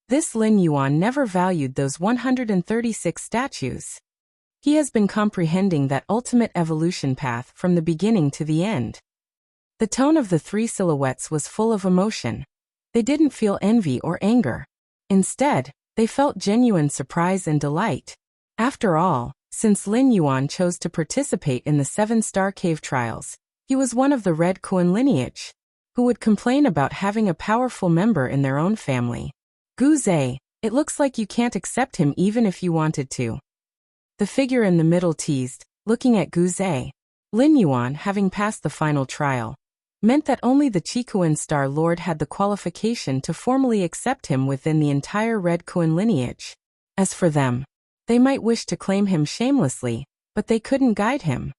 This Lin Yuan never valued those 136 statues. He has been comprehending that ultimate evolution path from the beginning to the end. The tone of the three silhouettes was full of emotion. They didn't feel envy or anger. Instead, they felt genuine surprise and delight. After all, since Lin Yuan chose to participate in the 7-star cave trials, he was one of the Red Kuan lineage. Who would complain about having a powerful member in their own family? Gu Zhe, it looks like you can't accept him even if you wanted to. The figure in the middle teased, looking at Gu Zhe. Lin Yuan, having passed the final trial, meant that only the Qikuan Star Lord had the qualification to formally accept him within the entire Red Kuan lineage. As for them, they might wish to claim him shamelessly, but they couldn't guide him.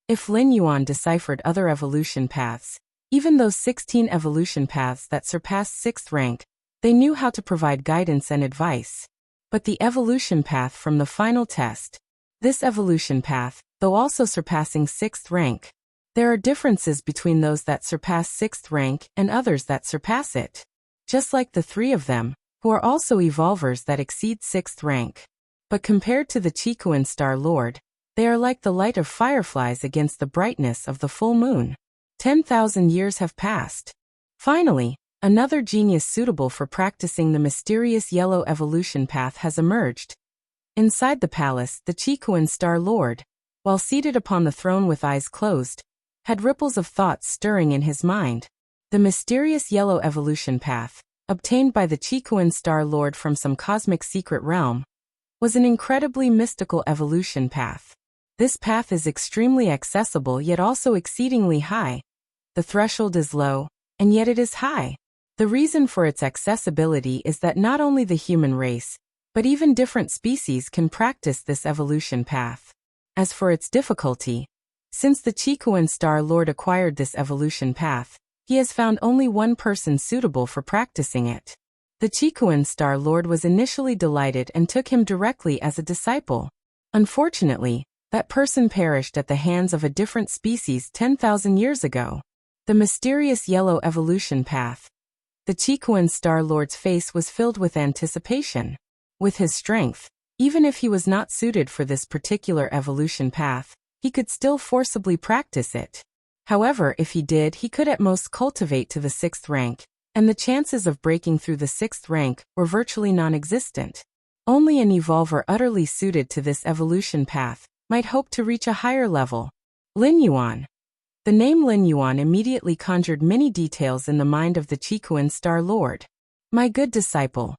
If Lin Yuan deciphered other evolution paths, even those 16 evolution paths that surpassed 6th rank, they knew how to provide guidance and advice. But the evolution path from the final test, this evolution path, though also surpassing 6th rank, there are differences between those that surpass 6th rank and others that surpass it. Just like the three of them, who are also evolvers that exceed 6th rank. But compared to the Qikuan Star Lord, they are like the light of fireflies against the brightness of the full moon. 10,000 years have passed. Finally, another genius suitable for practicing the mysterious yellow evolution path has emerged. Inside the palace, the Qikuan Star Lord, while seated upon the throne with eyes closed, had ripples of thoughts stirring in his mind. The mysterious yellow evolution path, obtained by the Qikuan Star Lord from some cosmic secret realm, was an incredibly mystical evolution path. This path is extremely accessible yet also exceedingly high. The threshold is low, and yet it is high. The reason for its accessibility is that not only the human race, but even different species can practice this evolution path. As for its difficulty, since the Qikuan Star Lord acquired this evolution path, he has found only one person suitable for practicing it. The Qikuan Star Lord was initially delighted and took him directly as a disciple. Unfortunately, that person perished at the hands of a different species 10,000 years ago. The mysterious yellow evolution path. The Qikuan Star Lord's face was filled with anticipation. With his strength, even if he was not suited for this particular evolution path, he could still forcibly practice it. However, if he did, he could at most cultivate to the 6th rank, and the chances of breaking through the 6th rank were virtually non-existent. Only an evolver utterly suited to this evolution path might hope to reach a higher level. Lin Yuan. The name Lin Yuan immediately conjured many details in the mind of the Qikuan Star Lord. My good disciple.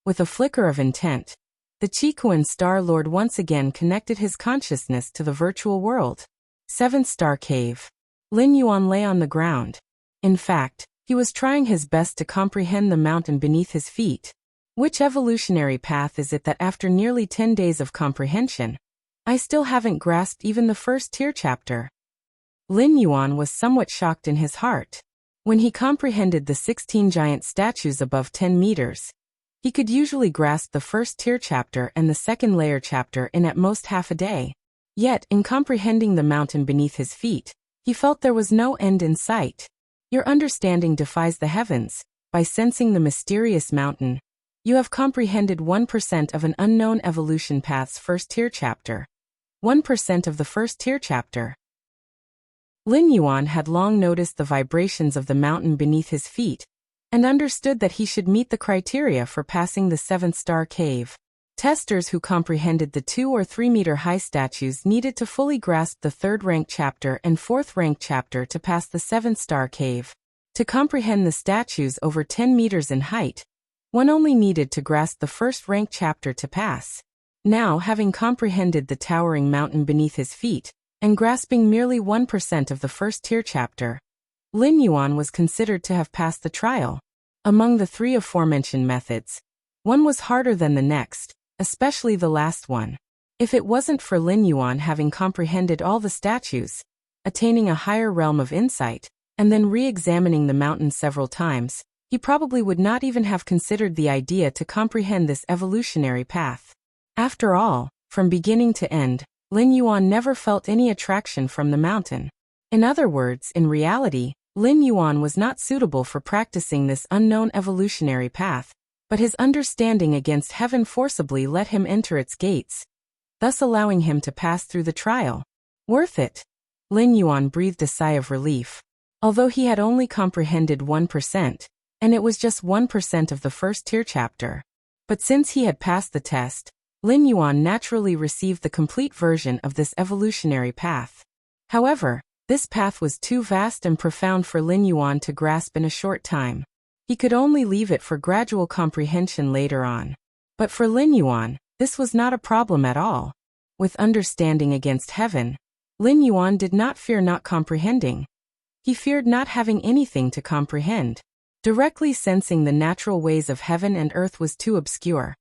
With a flicker of intent, the Qikuan Star Lord once again connected his consciousness to the virtual world. 7th Star Cave. Lin Yuan lay on the ground. In fact, he was trying his best to comprehend the mountain beneath his feet. Which evolutionary path is it that after nearly 10 days of comprehension, I still haven't grasped even the first tier chapter? Lin Yuan was somewhat shocked in his heart. When he comprehended the 16 giant statues above 10 meters, he could usually grasp the first tier chapter and the second layer chapter in at most half a day. Yet, in comprehending the mountain beneath his feet, he felt there was no end in sight. Your understanding defies the heavens. By sensing the mysterious mountain, you have comprehended 1% of an unknown evolution path's first tier chapter. 1% of the first tier chapter. Lin Yuan had long noticed the vibrations of the mountain beneath his feet, and understood that he should meet the criteria for passing the 7th Star Cave. Testers who comprehended the 2 or 3 meter high statues needed to fully grasp the 3rd rank chapter and 4th rank chapter to pass the 7th Star Cave. To comprehend the statues over 10 meters in height, one only needed to grasp the 1st rank chapter to pass. Now, having comprehended the towering mountain beneath his feet, and grasping merely 1% of the first tier chapter, Lin Yuan was considered to have passed the trial. Among the 3 aforementioned methods, one was harder than the next, especially the last one. If it wasn't for Lin Yuan having comprehended all the statues, attaining a higher realm of insight, and then re-examining the mountain several times, he probably would not even have considered the idea to comprehend this evolutionary path. After all, from beginning to end, Lin Yuan never felt any attraction from the mountain. In other words, in reality, Lin Yuan was not suitable for practicing this unknown evolutionary path, but his understanding against heaven forcibly let him enter its gates. thus allowing him to pass through the trial. Worth it. Lin Yuan breathed a sigh of relief. Although he had only comprehended 1%, and it was just 1% of the first tier chapter. But since he had passed the test, Lin Yuan naturally received the complete version of this evolutionary path. However, this path was too vast and profound for Lin Yuan to grasp in a short time. He could only leave it for gradual comprehension later on. But for Lin Yuan, this was not a problem at all. With understanding against heaven, Lin Yuan did not fear not comprehending. He feared not having anything to comprehend. Directly sensing the natural ways of heaven and earth was too obscure.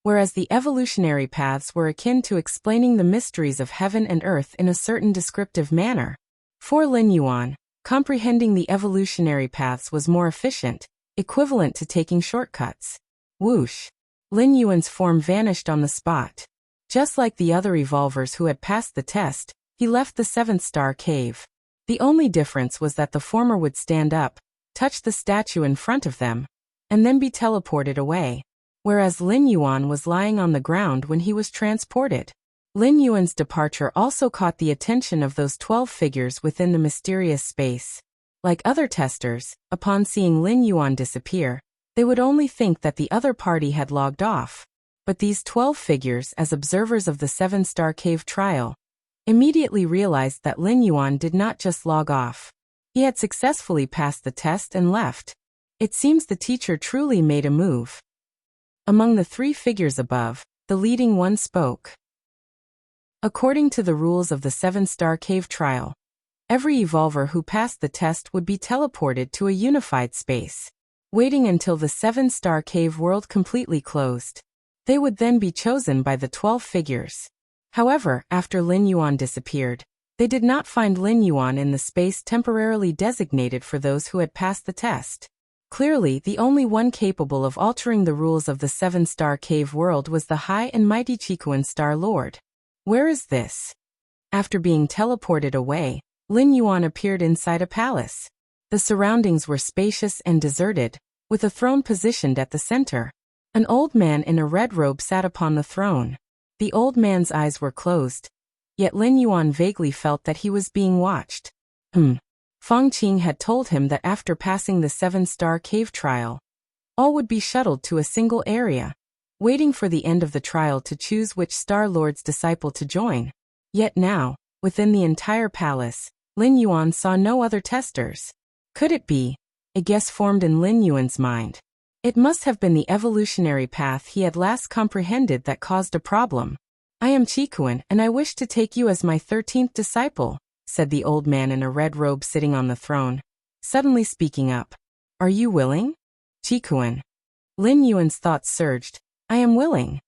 Whereas the evolutionary paths were akin to explaining the mysteries of heaven and earth in a certain descriptive manner. For Lin Yuan, comprehending the evolutionary paths was more efficient, equivalent to taking shortcuts. Whoosh! Lin Yuan's form vanished on the spot. Just like the other evolvers who had passed the test, he left the 7th star cave. The only difference was that the former would stand up, touch the statue in front of them, and then be teleported away. Whereas Lin Yuan was lying on the ground when he was transported. Lin Yuan's departure also caught the attention of those 12 figures within the mysterious space. Like other testers, upon seeing Lin Yuan disappear, they would only think that the other party had logged off. But these 12 figures, as observers of the 7-star cave trial, immediately realized that Lin Yuan did not just log off. He had successfully passed the test and left. It seems the teacher truly made a move. Among the 3 figures above, the leading one spoke. According to the rules of the 7-star cave trial, every evolver who passed the test would be teleported to a unified space, waiting until the 7-star cave world completely closed. They would then be chosen by the 12 figures. However, after Lin Yuan disappeared, they did not find Lin Yuan in the space temporarily designated for those who had passed the test. Clearly, the only one capable of altering the rules of the 7-star cave world was the high and mighty Qikuan Star Lord. Where is this? After being teleported away, Lin Yuan appeared inside a palace. The surroundings were spacious and deserted, with a throne positioned at the center. An old man in a red robe sat upon the throne. The old man's eyes were closed, yet Lin Yuan vaguely felt that he was being watched. Feng Qing had told him that after passing the 7-star cave trial, all would be shuttled to a single area, waiting for the end of the trial to choose which Star Lord's disciple to join. Yet now, within the entire palace, Lin Yuan saw no other testers. Could it be? A guess formed in Lin Yuan's mind. It must have been the evolutionary path he had last comprehended that caused a problem. I am Qikuan, and I wish to take you as my 13th disciple, said the old man in a red robe sitting on the throne, suddenly speaking up. Are you willing? Qikuan. Lin Yuan's thoughts surged. I am willing.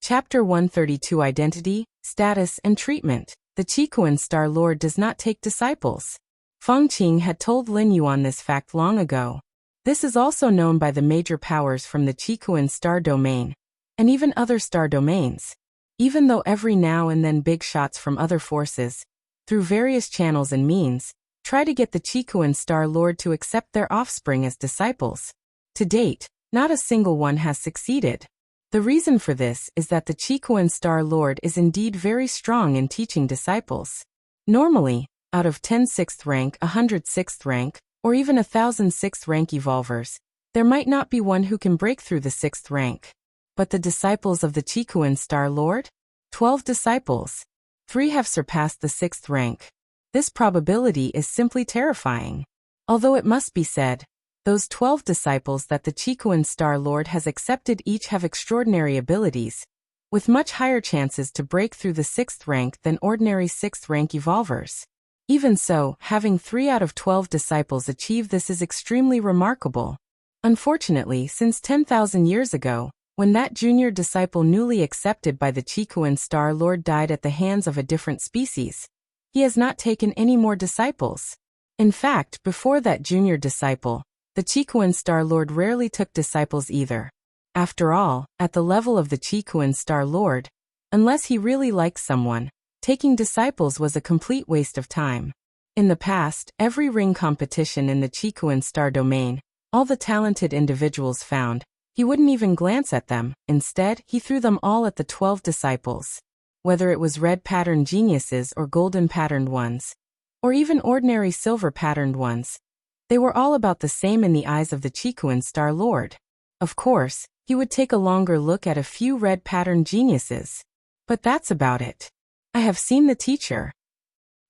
Chapter 132 Identity, Status and Treatment. The Qikuan Star Lord does not take disciples. Feng Qing had told Lin Yuan this fact long ago. This is also known by the major powers from the Qikuan Star Domain, and even other star domains. Even though every now and then big shots from other forces, through various channels and means, try to get the Qikuan Star Lord to accept their offspring as disciples. To date, not a single one has succeeded. The reason for this is that the Qikuan Star Lord is indeed very strong in teaching disciples. Normally, out of 10 6th rank, 100 6th rank, or even 1,000 6th rank evolvers, there might not be one who can break through the 6th rank. But the disciples of the Qikuan Star Lord? 12 disciples. 3 have surpassed the 6th rank. This probability is simply terrifying. Although it must be said, those 12 disciples that the Qikuan Star Lord has accepted each have extraordinary abilities, with much higher chances to break through the 6th rank than ordinary 6th rank evolvers. Even so, having 3 out of 12 disciples achieve this is extremely remarkable. Unfortunately, since 10,000 years ago, when that junior disciple newly accepted by the Qikuan Star Lord died at the hands of a different species, he has not taken any more disciples. In fact, before that junior disciple, the Qikuan Star Lord rarely took disciples either. After all, at the level of the Qikuan Star Lord, unless he really liked someone, taking disciples was a complete waste of time. In the past, every ring competition in the Qikuan Star Domain, all the talented individuals found, He wouldn't even glance at them. Instead, he threw them all at the 12 disciples. Whether it was red-patterned geniuses or golden-patterned ones, or even ordinary silver-patterned ones, they were all about the same in the eyes of the Chikuan Star Lord. Of course, he would take a longer look at a few red-patterned geniuses. But that's about it. I have seen the teacher.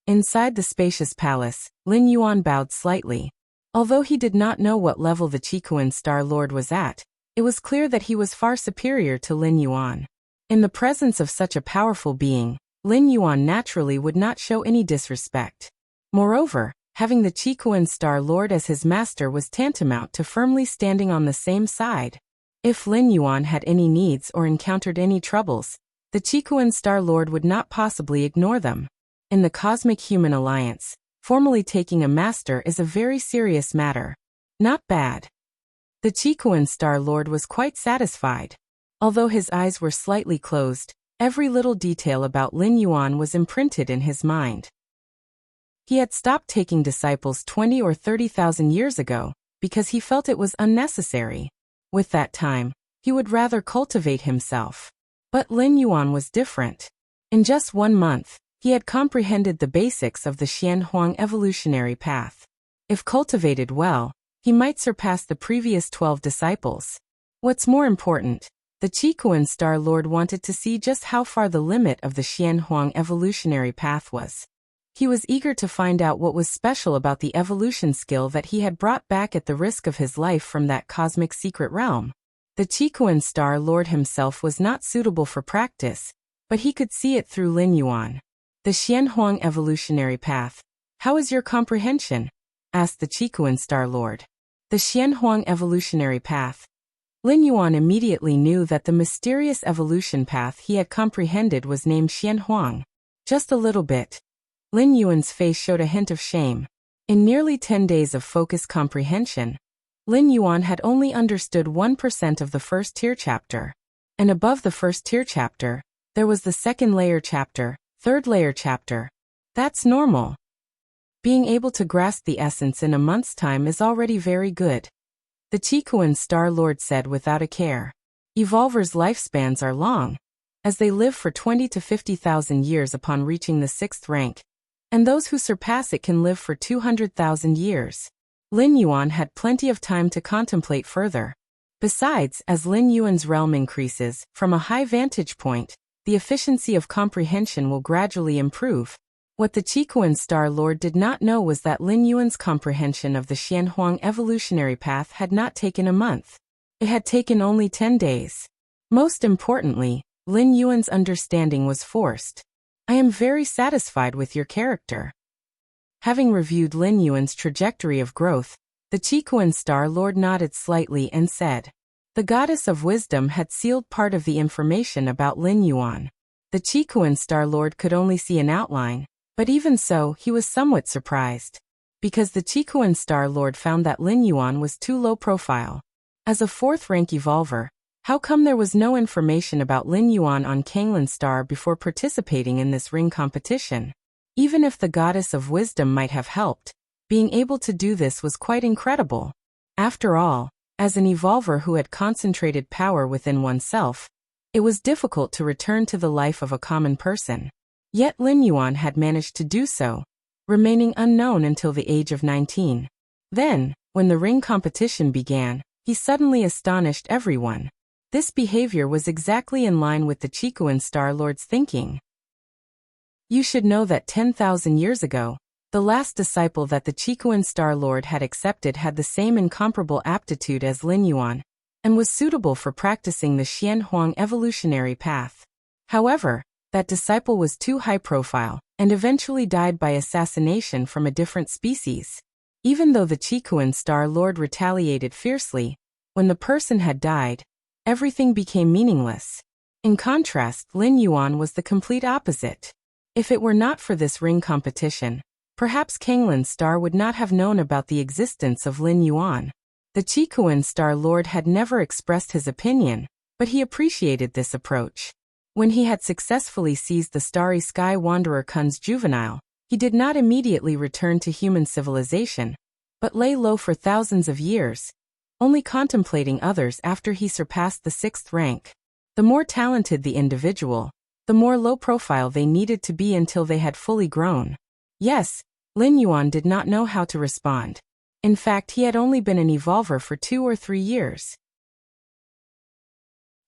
Inside the spacious palace, Lin Yuan bowed slightly. Although he did not know what level the Chikuan Star Lord was at, it was clear that he was far superior to Lin Yuan. In the presence of such a powerful being, Lin Yuan naturally would not show any disrespect. Moreover, having the Chikuan Star Lord as his master was tantamount to firmly standing on the same side. If Lin Yuan had any needs or encountered any troubles, the Chikuan Star Lord would not possibly ignore them. In the Cosmic Human Alliance, formally taking a master is a very serious matter. Not bad. The Chikuan Star Lord was quite satisfied. Although his eyes were slightly closed, every little detail about Lin Yuan was imprinted in his mind. He had stopped taking disciples 20 or 30,000 years ago, because he felt it was unnecessary. With that time, he would rather cultivate himself. But Lin Yuan was different. In just 1 month, he had comprehended the basics of the Xianhuang evolutionary path. If cultivated well, he might surpass the previous 12 disciples. What's more important, the Chikuan Star Lord wanted to see just how far the limit of the Xianhuang evolutionary path was. He was eager to find out what was special about the evolution skill that he had brought back at the risk of his life from that cosmic secret realm. The Chikuan Star Lord himself was not suitable for practice, but he could see it through Lin Yuan. The Xianhuang evolutionary path. How is your comprehension? Asked the Chikuan Star Lord. The Xianhuang evolutionary path. Lin Yuan immediately knew that the mysterious evolution path he had comprehended was named Xianhuang. Just a little bit. Lin Yuan's face showed a hint of shame. In nearly 10 days of focused comprehension, Lin Yuan had only understood 1% of the first tier chapter. And above the first tier chapter, there was the second layer chapter, third layer chapter. That's normal. Being able to grasp the essence in a month's time is already very good. The Chikuan Star Lord said without a care. Evolvers' lifespans are long, as they live for 20 to 50,000 years upon reaching the 6th rank, and those who surpass it can live for 200,000 years. Lin Yuan had plenty of time to contemplate further. Besides, as Lin Yuan's realm increases, from a high vantage point, the efficiency of comprehension will gradually improve. What the Chikuan Star Lord did not know was that Lin Yuan's comprehension of the Xianhuang evolutionary path had not taken a month. It had taken only 10 days. Most importantly, Lin Yuan's understanding was forced. I am very satisfied with your character. Having reviewed Lin Yuan's trajectory of growth, the Chikuan Star Lord nodded slightly and said, the Goddess of Wisdom had sealed part of the information about Lin Yuan. The Chikuan Star Lord could only see an outline, but even so, he was somewhat surprised. Because the Chikuan Star Lord found that Lin Yuan was too low profile. As a 4th rank evolver, how come there was no information about Lin Yuan on Kanglan Star before participating in this ring competition? Even if the Goddess of Wisdom might have helped, being able to do this was quite incredible. After all, as an evolver who had concentrated power within oneself, it was difficult to return to the life of a common person. Yet Lin Yuan had managed to do so, remaining unknown until the age of 19. Then, when the ring competition began, he suddenly astonished everyone. This behavior was exactly in line with the Chikuan Star Lord's thinking. You should know that 10,000 years ago, the last disciple that the Chikuan Star Lord had accepted had the same incomparable aptitude as Lin Yuan, and was suitable for practicing the Xianhuang evolutionary path. However, that disciple was too high profile, and eventually died by assassination from a different species. Even though the Chikuan Star Lord retaliated fiercely, when the person had died, everything became meaningless. In contrast, Lin Yuan was the complete opposite. If it were not for this ring competition, perhaps Kanglan Star would not have known about the existence of Lin Yuan. The Chikuan Star Lord had never expressed his opinion, but he appreciated this approach. When he had successfully seized the Starry Sky Wanderer Kun's juvenile, he did not immediately return to human civilization, but lay low for thousands of years, only contemplating others after he surpassed the 6th rank. The more talented the individual, the more low profile they needed to be until they had fully grown. Yes, Lin Yuan did not know how to respond. In fact, he had only been an evolver for 2 or 3 years.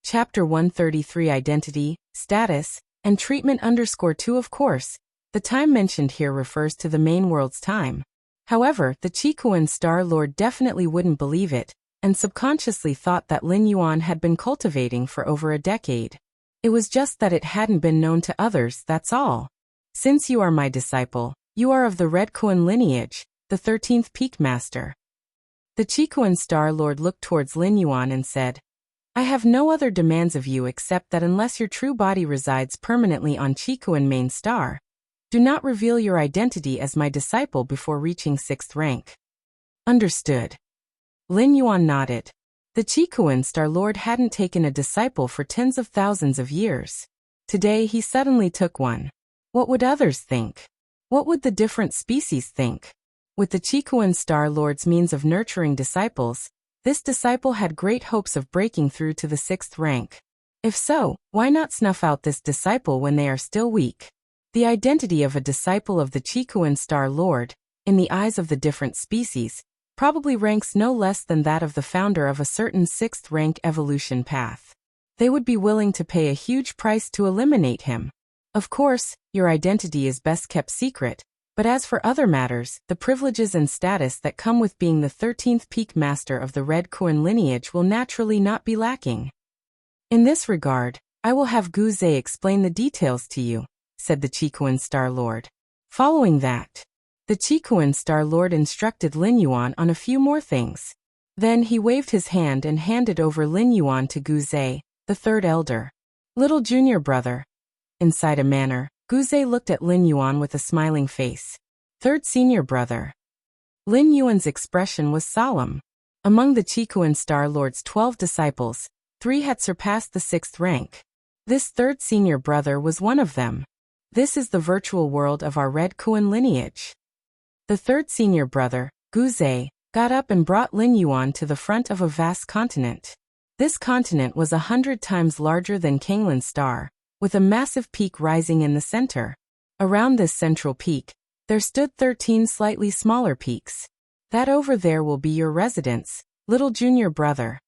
Chapter 133 Identity, Status, and Treatment _2 Of course, the time mentioned here refers to the main world's time. However, the Qikuan Star Lord definitely wouldn't believe it, and subconsciously thought that Lin Yuan had been cultivating for over a decade. It was just that it hadn't been known to others, that's all. Since you are my disciple, you are of the Red Kuan lineage, the 13th Peak Master. The Qikuan Star Lord looked towards Lin Yuan and said, I have no other demands of you except that unless your true body resides permanently on Qikuan main star, do not reveal your identity as my disciple before reaching 6th rank. Understood. Lin Yuan nodded. The Qikuan Star Lord hadn't taken a disciple for tens of thousands of years. Today he suddenly took one. What would others think? What would the different species think? With the Qikuan Star Lord's means of nurturing disciples, this disciple had great hopes of breaking through to the 6th rank. If so, why not snuff out this disciple when they are still weak? The identity of a disciple of the Qikuan Star Lord, in the eyes of the different species, probably ranks no less than that of the founder of a certain 6th rank evolution path. They would be willing to pay a huge price to eliminate him. Of course, your identity is best kept secret, but as for other matters, the privileges and status that come with being the 13th Peak Master of the Red Kuan lineage will naturally not be lacking. In this regard, I will have Gu Zhe explain the details to you, said the Qikuan Star Lord. Following that, the Qikuan Star Lord instructed Lin Yuan on a few more things. Then he waved his hand and handed over Lin Yuan to Gu Zhe, the 3rd elder. Little junior brother. Inside a manner, Gu Zhe looked at Lin Yuan with a smiling face. 3rd senior brother. Lin Yuan's expression was solemn. Among the Qikuan Star Lord's 12 disciples, 3 had surpassed the 6th rank. This 3rd senior brother was one of them. This is the virtual world of our Red Kuan lineage. The 3rd senior brother, Gu Zhe, got up and brought Lin Yuan to the front of a vast continent. This continent was 100 times larger than Kanglin's star, with a massive peak rising in the center. Around this central peak, there stood 13 slightly smaller peaks. That over there will be your residence, little junior brother.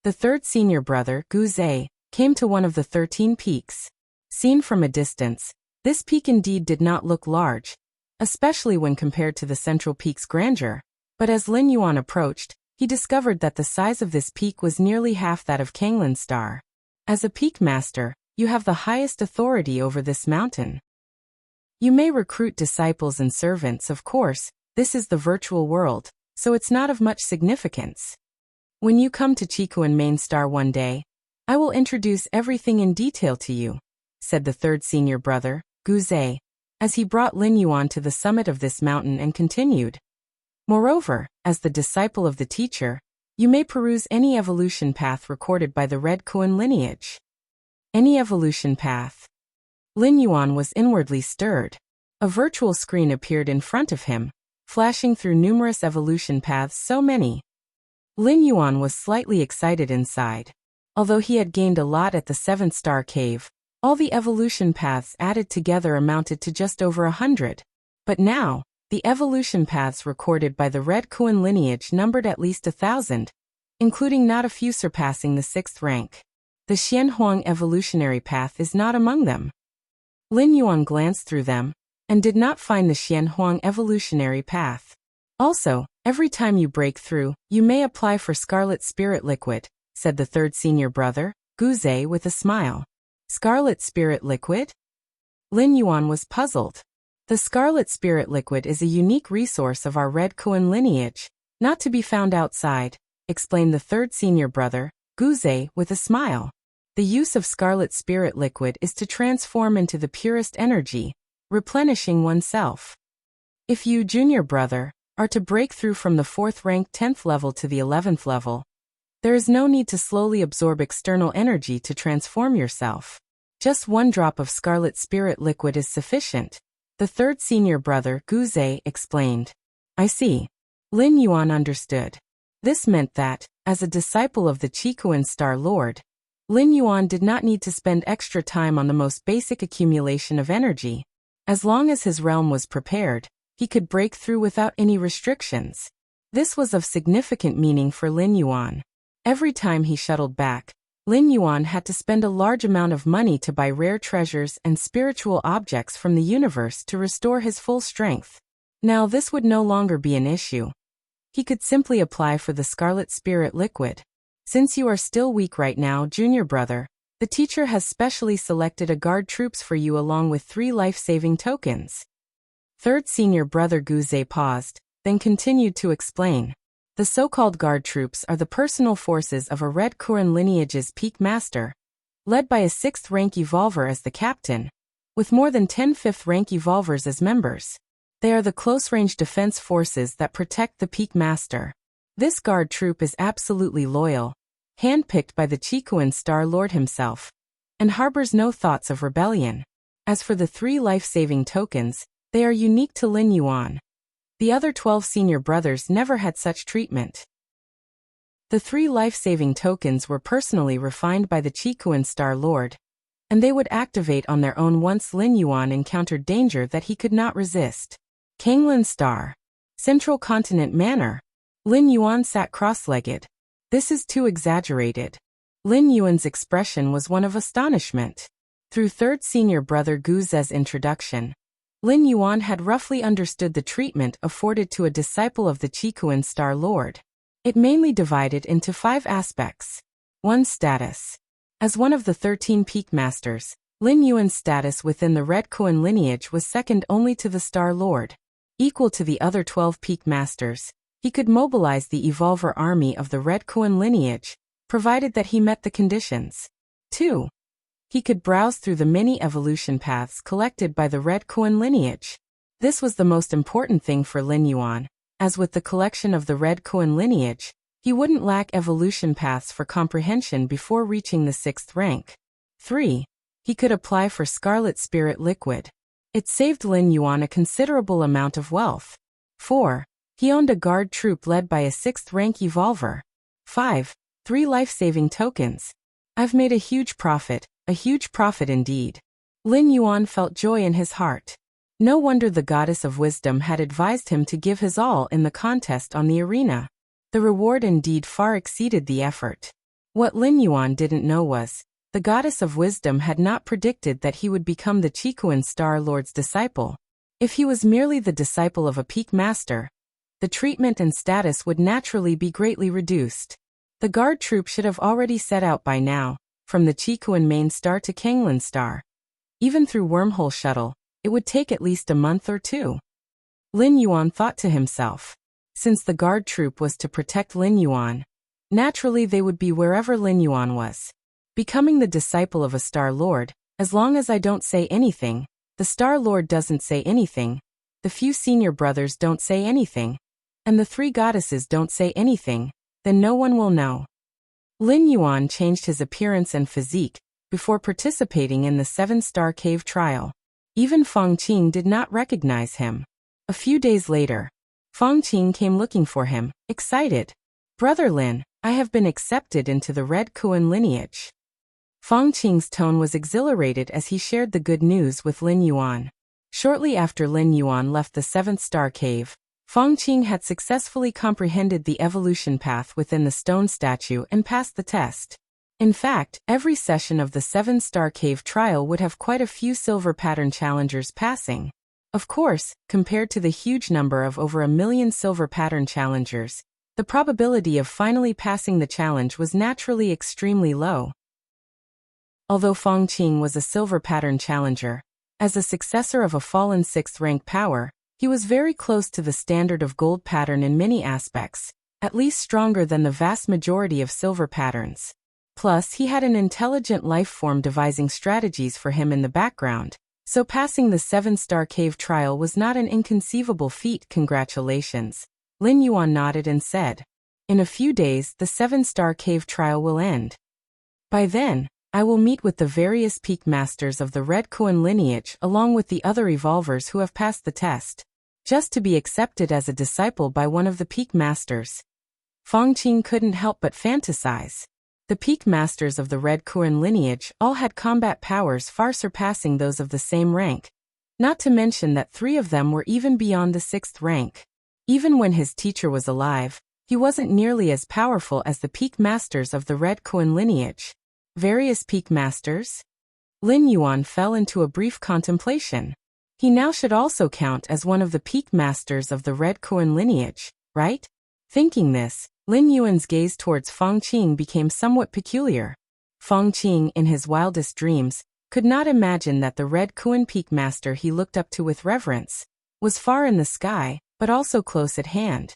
The 3rd senior brother, Gu Zhe, came to one of the 13 peaks. Seen from a distance, this peak indeed did not look large, especially when compared to the central peak's grandeur, but as Lin Yuan approached, he discovered that the size of this peak was nearly half that of Kanglin's star. As a peak master, you have the highest authority over this mountain. You may recruit disciples and servants, of course, this is the virtual world, so it's not of much significance. When you come to Qikuan main star one day, I will introduce everything in detail to you, said the 3rd senior brother, Gu Zhe, as he brought Lin Yuan to the summit of this mountain and continued. Moreover, as the disciple of the teacher, you may peruse any evolution path recorded by the Red Kuan lineage. Any evolution path. Lin Yuan was inwardly stirred. A virtual screen appeared in front of him, flashing through numerous evolution paths, so many. Lin Yuan was slightly excited inside. Although he had gained a lot at the 7th star cave, all the evolution paths added together amounted to just over 100. But now, the evolution paths recorded by the Red Kuan lineage numbered at least 1,000, including not a few surpassing the 6th rank. The Xianhuang evolutionary path is not among them. Lin Yuan glanced through them, and did not find the Xianhuang evolutionary path. Also, every time you break through, you may apply for Scarlet Spirit Liquid, said the 3rd senior brother, Gu Zhe, with a smile. Scarlet Spirit Liquid? Lin Yuan was puzzled. The Scarlet Spirit Liquid is a unique resource of our Red Kuan lineage, not to be found outside, explained the 3rd senior brother, Gu Zhe, with a smile. The use of Scarlet Spirit Liquid is to transform into the purest energy, replenishing oneself. If you, junior brother, are to break through from the 4th rank 10th level to the 11th level, there is no need to slowly absorb external energy to transform yourself. Just 1 drop of Scarlet Spirit Liquid is sufficient, the 3rd senior brother, Gu Zhe, explained. I see. Lin Yuan understood. This meant that, as a disciple of the Qikuan Star Lord, Lin Yuan did not need to spend extra time on the most basic accumulation of energy. As long as his realm was prepared, he could break through without any restrictions. This was of significant meaning for Lin Yuan. Every time he shuttled back, Lin Yuan had to spend a large amount of money to buy rare treasures and spiritual objects from the universe to restore his full strength. Now this would no longer be an issue. He could simply apply for the Scarlet Spirit Liquid. Since you are still weak right now, junior brother, the teacher has specially selected a guard troops for you along with 3 life-saving tokens. Third senior brother Guze paused, then continued to explain. The so-called guard troops are the personal forces of a Red Kuren lineage's peak master, led by a 6th rank evolver as the captain, with more than 10 5th rank evolvers as members. They are the close-range defense forces that protect the peak master. This guard troop is absolutely loyal, handpicked by the Qikuan Star Lord himself, and harbors no thoughts of rebellion. As for the 3 life-saving tokens, they are unique to Lin Yuan. The other 12 senior brothers never had such treatment. The 3 life-saving tokens were personally refined by the Qikuan Star Lord, and they would activate on their own once Lin Yuan encountered danger that he could not resist. Kanglin Star. Central Continent Manor. Lin Yuan sat cross-legged. This is too exaggerated. Lin Yuan's expression was one of astonishment. Through third senior brother Guze's introduction, Lin Yuan had roughly understood the treatment afforded to a disciple of the Qikuan Star Lord. It mainly divided into 5 aspects. 1. Status. As one of the 13 peak masters, Lin Yuan's status within the Red Kuren lineage was second only to the Star Lord. Equal to the other 12 peak masters, he could mobilize the Evolver army of the Red Kuren lineage, provided that he met the conditions. 2. He could browse through the many evolution paths collected by the Red Kuren lineage. This was the most important thing for Lin Yuan, as with the collection of the Red Kuren lineage, he wouldn't lack evolution paths for comprehension before reaching the 6th rank. 3. He could apply for Scarlet Spirit Liquid. It saved Lin Yuan a considerable amount of wealth. 4. He owned a guard troop led by a 6th rank evolver. 5. 3 life-saving tokens. I've made a huge profit indeed. Lin Yuan felt joy in his heart. No wonder the goddess of wisdom had advised him to give his all in the contest on the arena. The reward indeed far exceeded the effort. What Lin Yuan didn't know was, the goddess of wisdom had not predicted that he would become the Qikuan Star Lord's disciple. If he was merely the disciple of a peak master, the treatment and status would naturally be greatly reduced. The guard troop should have already set out by now, from the Qikuan main star to Kanglin Star. Even through wormhole shuttle, it would take at least a month or 2. Lin Yuan thought to himself. Since the guard troop was to protect Lin Yuan, naturally they would be wherever Lin Yuan was. Becoming the disciple of a Star Lord, as long as I don't say anything, the Star Lord doesn't say anything, the few senior brothers don't say anything, and the 3 goddesses don't say anything, then no one will know. Lin Yuan changed his appearance and physique before participating in the 7-star cave trial. Even Feng Qing did not recognize him. A few days later, Feng Qing came looking for him, excited. Brother Lin, I have been accepted into the Red Kuren lineage. Feng Qing's tone was exhilarated as he shared the good news with Lin Yuan. Shortly after Lin Yuan left the 7th-star cave, Feng Qing had successfully comprehended the evolution path within the stone statue and passed the test. In fact, every session of the 7-star cave trial would have quite a few silver pattern challengers passing. Of course, compared to the huge number of over 1 million silver pattern challengers, the probability of finally passing the challenge was naturally extremely low. Although Feng Qing was a silver pattern challenger, as a successor of a fallen 6th rank power, he was very close to the standard of gold pattern in many aspects, at least stronger than the vast majority of silver patterns. Plus, he had an intelligent life form devising strategies for him in the background, so passing the 7-star cave trial was not an inconceivable feat. Congratulations. Lin Yuan nodded and said, in a few days the 7-star cave trial will end. By then, I will meet with the various peak masters of the Red Kuren lineage along with the other evolvers who have passed the test, just to be accepted as a disciple by one of the peak masters. Fong Qing couldn't help but fantasize. The peak masters of the Red Kuan lineage all had combat powers far surpassing those of the same rank, not to mention that 3 of them were even beyond the 6th rank. Even when his teacher was alive, he wasn't nearly as powerful as the peak masters of the Red Kuan lineage. Various peak masters? Lin Yuan fell into a brief contemplation. He now should also count as one of the peak masters of the Red Kuan lineage, right? Thinking this, Lin Yuan's gaze towards Fong Qing became somewhat peculiar. Fong Qing, in his wildest dreams, could not imagine that the Red Kuan peak master he looked up to with reverence was far in the sky, but also close at hand.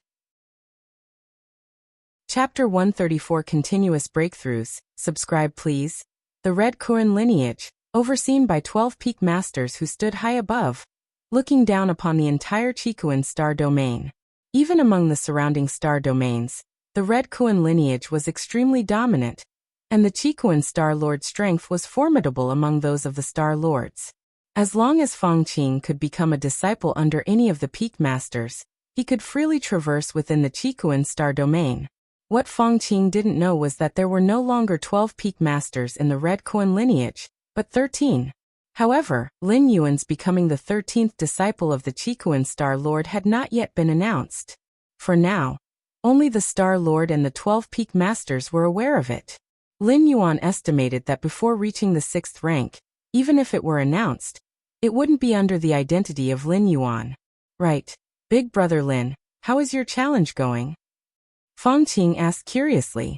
Chapter 134 Continuous Breakthroughs. Subscribe please. The Red Kuan lineage, overseen by 12 peak masters who stood high above, looking down upon the entire Qikuan star domain. Even among the surrounding star domains, the Red Kuan lineage was extremely dominant, and the Qikuan Star Lord's strength was formidable among those of the Star Lords. As long as Fong Qing could become a disciple under any of the peak masters, he could freely traverse within the Qikuan star domain. What Fong Qing didn't know was that there were no longer 12 peak masters in the Red Kuan lineage, but 13. However, Lin Yuan's becoming the 13th disciple of the Qikuan Star Lord had not yet been announced. For now, only the Star Lord and the 12 peak masters were aware of it. Lin Yuan estimated that before reaching the 6th rank, even if it were announced, it wouldn't be under the identity of Lin Yuan. Right, Big Brother Lin, how is your challenge going? Fong Qing asked curiously.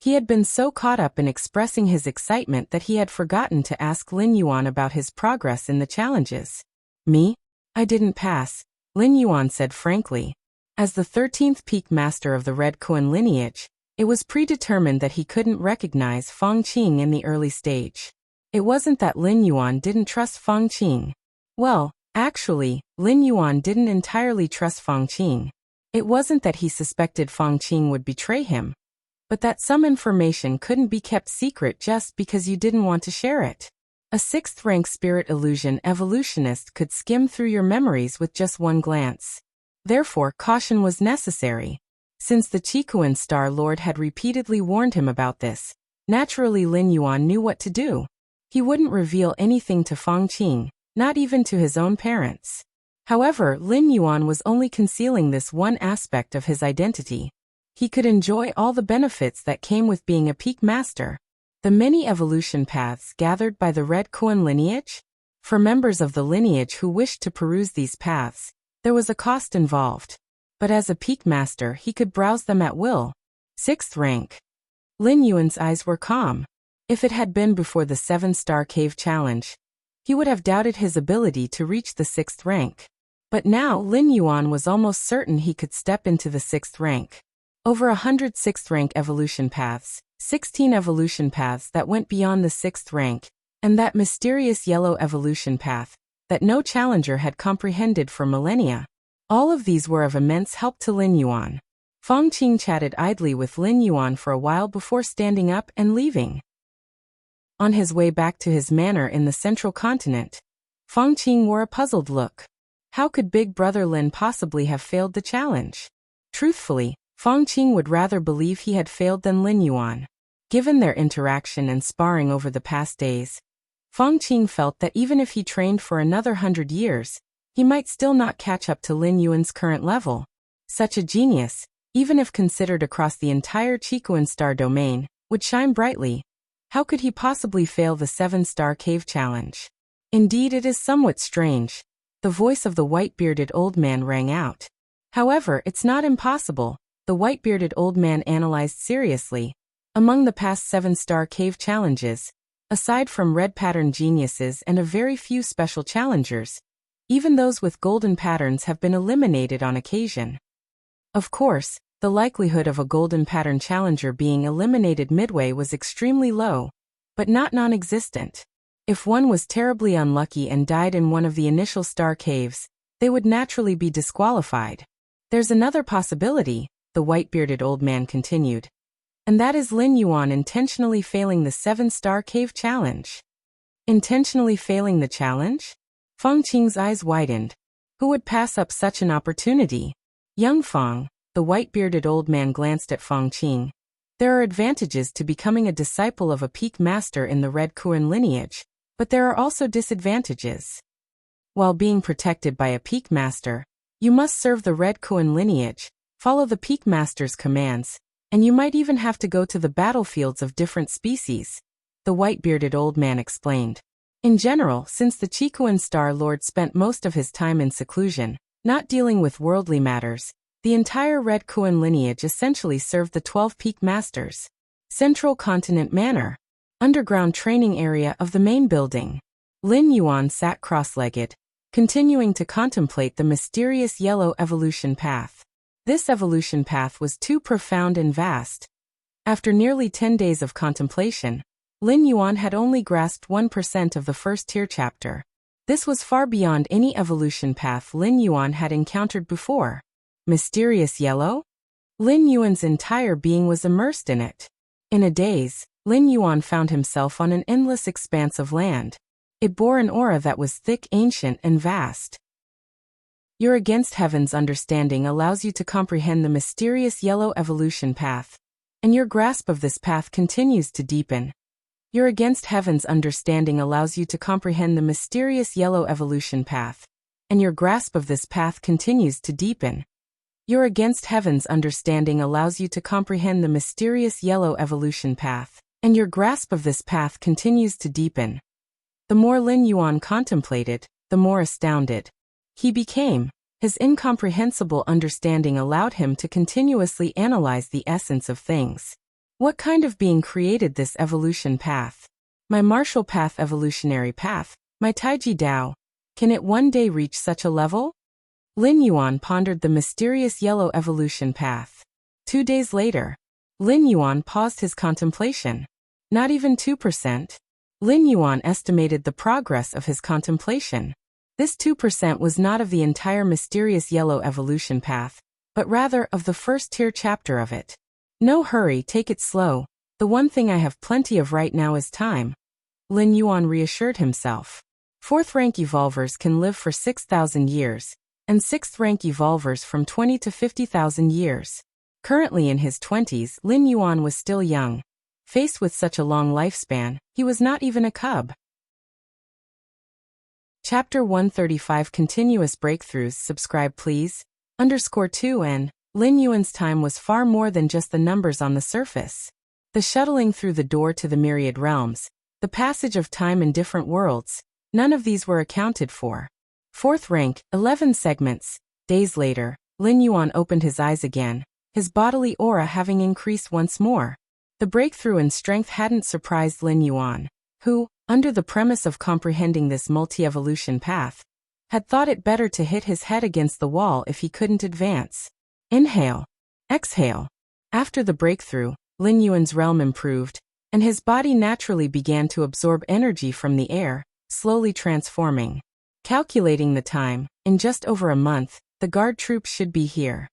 He had been so caught up in expressing his excitement that he had forgotten to ask Lin Yuan about his progress in the challenges. Me? I didn't pass, Lin Yuan said frankly. As the 13th peak master of the Red Kuan lineage, it was predetermined that he couldn't recognize Fong Qing in the early stage. It wasn't that Lin Yuan didn't trust Fong Qing. Well, actually, Lin Yuan didn't entirely trust Fong Qing. It wasn't that he suspected Fong Qing would betray him, but that some information couldn't be kept secret just because you didn't want to share it. A 6th-rank spirit illusion evolutionist could skim through your memories with just one glance. Therefore, caution was necessary. Since the Qikuan Star Lord had repeatedly warned him about this, naturally Lin Yuan knew what to do. He wouldn't reveal anything to Fong Qing, not even to his own parents. However, Lin Yuan was only concealing this one aspect of his identity. He could enjoy all the benefits that came with being a peak master. The many evolution paths gathered by the Red Kuan lineage? For members of the lineage who wished to peruse these paths, there was a cost involved. But as a peak master he could browse them at will. 6th rank. Lin Yuan's eyes were calm. If it had been before the 7-star cave challenge, he would have doubted his ability to reach the 6th rank. But now Lin Yuan was almost certain he could step into the 6th rank. Over 100 6th rank evolution paths, 16 evolution paths that went beyond the 6th rank, and that mysterious yellow evolution path that no challenger had comprehended for millennia. All of these were of immense help to Lin Yuan. Fong Qing chatted idly with Lin Yuan for a while before standing up and leaving. On his way back to his manor in the central continent, Fong Qing wore a puzzled look. How could Big Brother Lin possibly have failed the challenge? Truthfully, Fong Qing would rather believe he had failed than Lin Yuan. Given their interaction and sparring over the past days, Fong Qing felt that even if he trained for another 100 years, he might still not catch up to Lin Yuan's current level. Such a genius, even if considered across the entire Qikuan star domain, would shine brightly. How could he possibly fail the 7-star cave challenge? Indeed, it is somewhat strange. The voice of the white-bearded old man rang out. However, it's not impossible, the white-bearded old man analyzed seriously. Among the past 7-star cave challenges, aside from red pattern geniuses and a very few special challengers, even those with golden patterns have been eliminated on occasion. Of course, the likelihood of a golden pattern challenger being eliminated midway was extremely low, but not non-existent. If one was terribly unlucky and died in one of the initial star caves, they would naturally be disqualified. There's another possibility, the white-bearded old man continued, and that is Lin Yuan intentionally failing the 7-star cave challenge. Intentionally failing the challenge? Fong Qing's eyes widened. Who would pass up such an opportunity? Young Fong, The white-bearded old man glanced at Feng Qing. There are advantages to becoming a disciple of a peak master in the Red Kuan lineage, but there are also disadvantages. While being protected by a peak master, you must serve the Red Kuan lineage, follow the peak master's commands, and you might even have to go to the battlefields of different species, the white-bearded old man explained. In general, since the Qikuan Star Lord spent most of his time in seclusion, not dealing with worldly matters, the entire Red Kuan lineage essentially served the 12 peak masters. Central Continent Manor, underground training area of the main building. Lin Yuan sat cross-legged, continuing to contemplate the mysterious yellow evolution path. This evolution path was too profound and vast. After nearly 10 days of contemplation, Lin Yuan had only grasped 1% of the first-tier chapter. This was far beyond any evolution path Lin Yuan had encountered before. Mysterious yellow? Lin Yuan's entire being was immersed in it. In a daze, Lin Yuan found himself on an endless expanse of land. It bore an aura that was thick, ancient, and vast. Your against heaven's understanding allows you to comprehend the mysterious yellow evolution path, and your grasp of this path continues to deepen. Your against heaven's understanding allows you to comprehend the mysterious yellow evolution path, and your grasp of this path continues to deepen. Your against heaven's understanding allows you to comprehend the mysterious yellow evolution path, and your grasp of this path continues to deepen. The more Lin Yuan contemplated, the more astounded he became. His incomprehensible understanding allowed him to continuously analyze the essence of things. What kind of being created this evolution path? My martial path, evolutionary path, my Taiji Dao. Can it one day reach such a level? Lin Yuan pondered the mysterious yellow evolution path. 2 days later, Lin Yuan paused his contemplation. Not even 2%. Lin Yuan estimated the progress of his contemplation. This 2% was not of the entire mysterious yellow evolution path, but rather of the first-tier chapter of it. No hurry, take it slow. The one thing I have plenty of right now is time. Lin Yuan reassured himself. 4th-rank evolvers can live for 6,000 years, and 6th-rank evolvers from 20 to 50,000 years. Currently in his 20s, Lin Yuan was still young. Faced with such a long lifespan, he was not even a cub. Chapter 135 Continuous Breakthroughs. Subscribe please. _2 and Lin Yuan's time was far more than just the numbers on the surface. The shuttling through the door to the myriad realms, the passage of time in different worlds, none of these were accounted for. 4th rank, 11 segments. Days later, Lin Yuan opened his eyes again, his bodily aura having increased once more. The breakthrough in strength hadn't surprised Lin Yuan, who, under the premise of comprehending this multi-evolution path, had thought it better to hit his head against the wall if he couldn't advance. Inhale. Exhale. After the breakthrough, Lin Yuan's realm improved, and his body naturally began to absorb energy from the air, slowly transforming. Calculating the time, in just over a month, the guard troops should be here.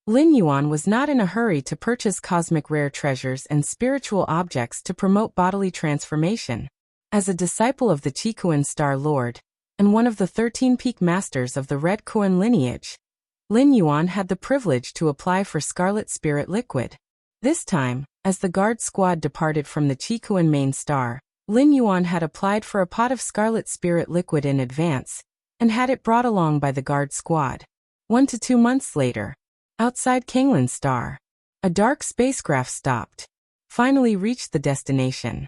Lin Yuan was not in a hurry to purchase cosmic rare treasures and spiritual objects to promote bodily transformation. As a disciple of the Qikuan Star Lord, and one of the 13 peak masters of the Red Kuan lineage, Lin Yuan had the privilege to apply for Scarlet Spirit Liquid. This time, as the guard squad departed from the Qikuan main star, Lin Yuan had applied for a pot of Scarlet Spirit Liquid in advance, and had it brought along by the guard squad. 1 to 2 months later, outside Kanglan Star, a dark spacecraft stopped, finally reached the destination.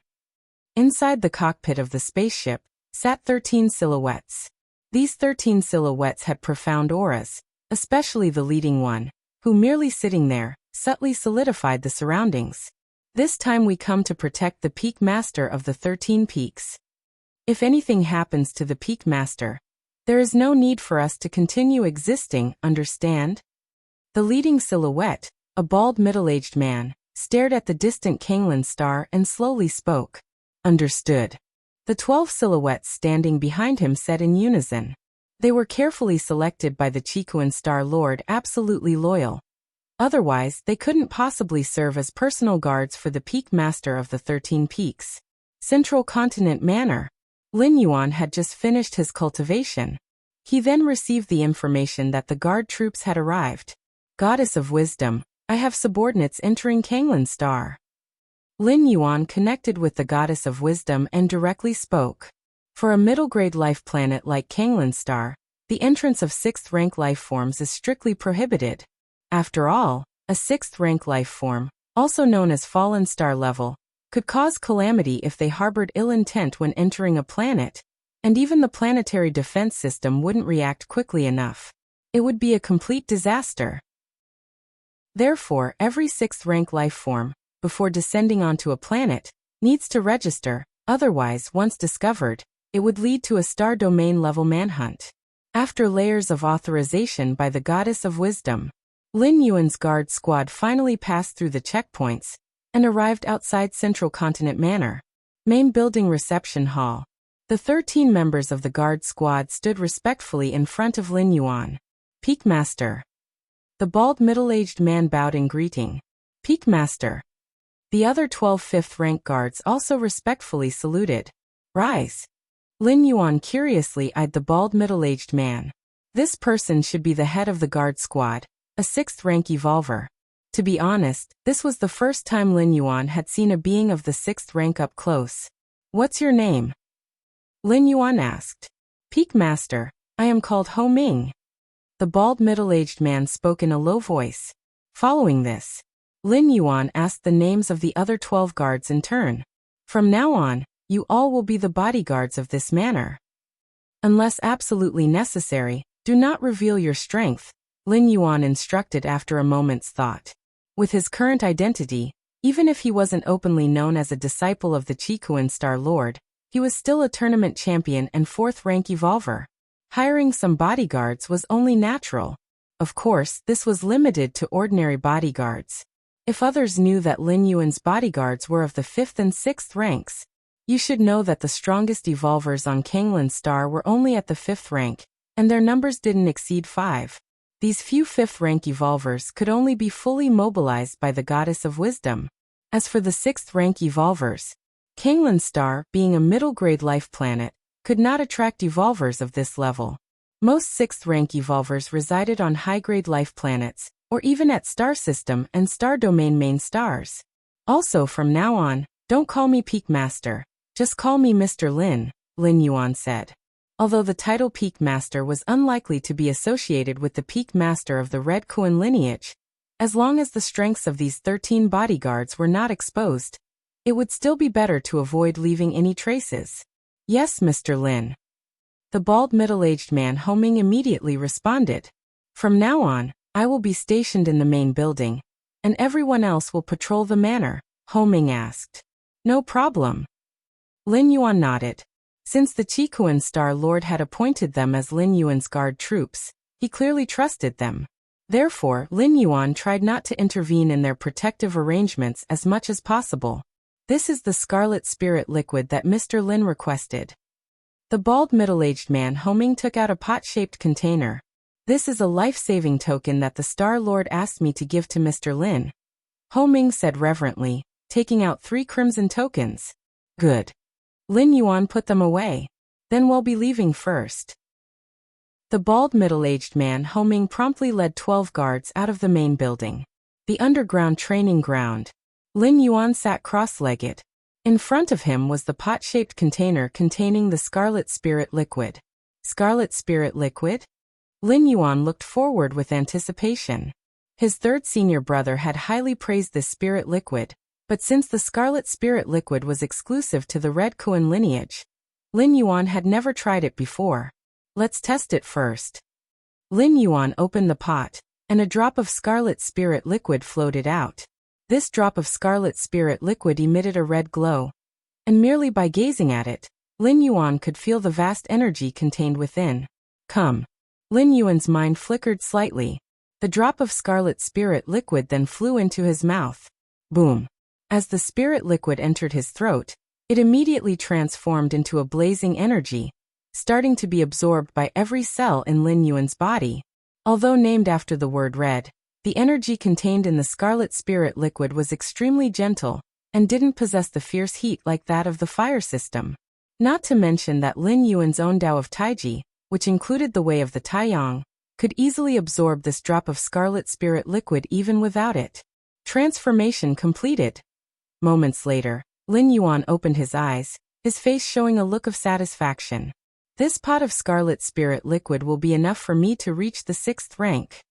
Inside the cockpit of the spaceship sat 13 silhouettes. These 13 silhouettes had profound auras, especially the leading one, who merely sitting there, subtly solidified the surroundings. This time we come to protect the peak master of the 13 peaks. If anything happens to the peak master, there is no need for us to continue existing, understand? The leading silhouette, a bald middle-aged man, stared at the distant Kanglan Star and slowly spoke. Understood. The 12 silhouettes standing behind him said in unison. They were carefully selected by the Qikuan Star Lord, absolutely loyal. Otherwise, they couldn't possibly serve as personal guards for the peak master of the 13 peaks. Central Continent Manor. Lin Yuan had just finished his cultivation. He then received the information that the guard troops had arrived. Goddess of Wisdom, I have subordinates entering Kanglan Star. Lin Yuan connected with the Goddess of Wisdom and directly spoke. For a middle-grade life planet like Kanglan Star, the entrance of 6th-rank life forms is strictly prohibited. After all, a 6th-rank life form, also known as fallen star level, could cause calamity if they harbored ill intent when entering a planet, and even the planetary defense system wouldn't react quickly enough. It would be a complete disaster. Therefore, every 6th-rank life form, before descending onto a planet, needs to register, otherwise, once discovered, it would lead to a star domain level manhunt. After layers of authorization by the Goddess of Wisdom, Lin Yuan's guard squad finally passed through the checkpoints and arrived outside Central Continent Manor, main building reception hall. The 13 members of the guard squad stood respectfully in front of Lin Yuan. Peak Master. The bald middle-aged man bowed in greeting. Peak Master. The other 12 5th-rank guards also respectfully saluted. Rise. Lin Yuan curiously eyed the bald middle-aged man. This person should be the head of the guard squad, a 6th-rank evolver. To be honest, this was the first time Lin Yuan had seen a being of the 6th rank up close. What's your name? Lin Yuan asked. Peak Master, I am called Ho Ming. The bald middle-aged man spoke in a low voice. Following this, Lin Yuan asked the names of the other 12 guards in turn. From now on, you all will be the bodyguards of this manor. Unless absolutely necessary, do not reveal your strength, Lin Yuan instructed after a moment's thought. With his current identity, even if he wasn't openly known as a disciple of the Qikuan Star Lord, he was still a tournament champion and 4th-rank evolver. Hiring some bodyguards was only natural. Of course, this was limited to ordinary bodyguards. If others knew that Lin Yuan's bodyguards were of the 5th and 6th ranks, you should know that the strongest evolvers on Kanglan Star were only at the 5th rank, and their numbers didn't exceed 5. These few 5th-rank evolvers could only be fully mobilized by the Goddess of Wisdom. As for the 6th-rank evolvers, Kanglan Star, being a middle-grade life planet, could not attract evolvers of this level. Most 6th-rank evolvers resided on high-grade life planets, or even at star system and star domain main stars. Also from now on, don't call me Peak Master, just call me Mr. Lin, Lin Yuan said. Although the title Peak Master was unlikely to be associated with the Peak Master of the Red Kuan lineage, as long as the strengths of these 13 bodyguards were not exposed, it would still be better to avoid leaving any traces. Yes, Mr. Lin. The bald middle-aged man Ho Ming immediately responded. From now on, I will be stationed in the main building, and everyone else will patrol the manor, Ho Ming asked. No problem. Lin Yuan nodded. Since the Qikuan Star Lord had appointed them as Lin Yuan's guard troops, he clearly trusted them. Therefore, Lin Yuan tried not to intervene in their protective arrangements as much as possible. This is the Scarlet Spirit liquid that Mr. Lin requested. The bald middle-aged man Ho Ming took out a pot-shaped container. This is a life-saving token that the Star Lord asked me to give to Mr. Lin, Ho Ming said reverently, taking out 3 crimson tokens. Good. Lin Yuan put them away. Then we'll be leaving first. The bald middle-aged man Ho Ming promptly led 12 guards out of the main building. The underground training ground. Lin Yuan sat cross-legged. In front of him was the pot-shaped container containing the Scarlet Spirit liquid. Scarlet Spirit liquid? Lin Yuan looked forward with anticipation. His 3rd senior brother had highly praised this spirit liquid, but since the Scarlet Spirit liquid was exclusive to the Red Kuan lineage, Lin Yuan had never tried it before. Let's test it first. Lin Yuan opened the pot, and a drop of Scarlet Spirit liquid floated out. This drop of Scarlet Spirit liquid emitted a red glow, and merely by gazing at it, Lin Yuan could feel the vast energy contained within. Come. Lin Yuan's mind flickered slightly. The drop of Scarlet Spirit liquid then flew into his mouth. Boom. As the spirit liquid entered his throat, it immediately transformed into a blazing energy, starting to be absorbed by every cell in Lin Yuan's body. Although named after the word red, the energy contained in the Scarlet Spirit liquid was extremely gentle, and didn't possess the fierce heat like that of the fire system. Not to mention that Lin Yuan's own Tao of Taiji, which included the way of the Taiyang, could easily absorb this drop of scarlet spirit liquid even without it. Transformation completed. Moments later, Lin Yuan opened his eyes, his face showing a look of satisfaction. This pot of scarlet spirit liquid will be enough for me to reach the 6th rank.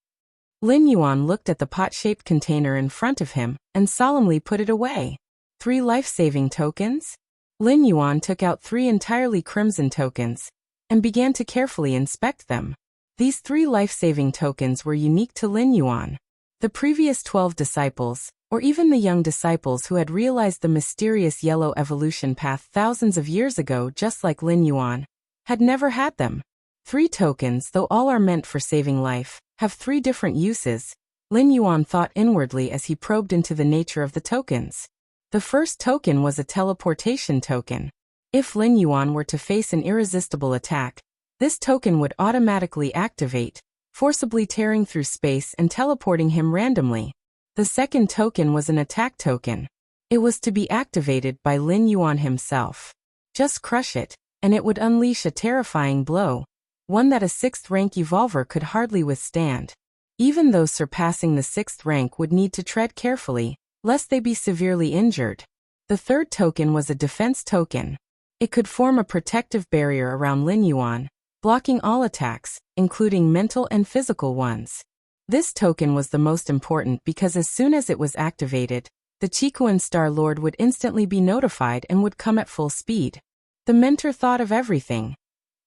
Lin Yuan looked at the pot-shaped container in front of him and solemnly put it away. 3 life-saving tokens? Lin Yuan took out 3 entirely crimson tokens and began to carefully inspect them. These 3 life-saving tokens were unique to Lin Yuan. The previous 12 disciples, or even the young disciples who had realized the mysterious yellow evolution path thousands of years ago just like Lin Yuan, had never had them. 3 tokens, though all are meant for saving life, have 3 different uses, Lin Yuan thought inwardly as he probed into the nature of the tokens. The first token was a teleportation token. If Lin Yuan were to face an irresistible attack, this token would automatically activate, forcibly tearing through space and teleporting him randomly. The second token was an attack token. It was to be activated by Lin Yuan himself. Just crush it, and it would unleash a terrifying blow, one that a 6th rank evolver could hardly withstand. Even those surpassing the 6th rank would need to tread carefully, lest they be severely injured. The third token was a defense token. It could form a protective barrier around Lin Yuan, blocking all attacks, including mental and physical ones. This token was the most important because as soon as it was activated, the Qikuan Star Lord would instantly be notified and would come at full speed. The mentor thought of everything.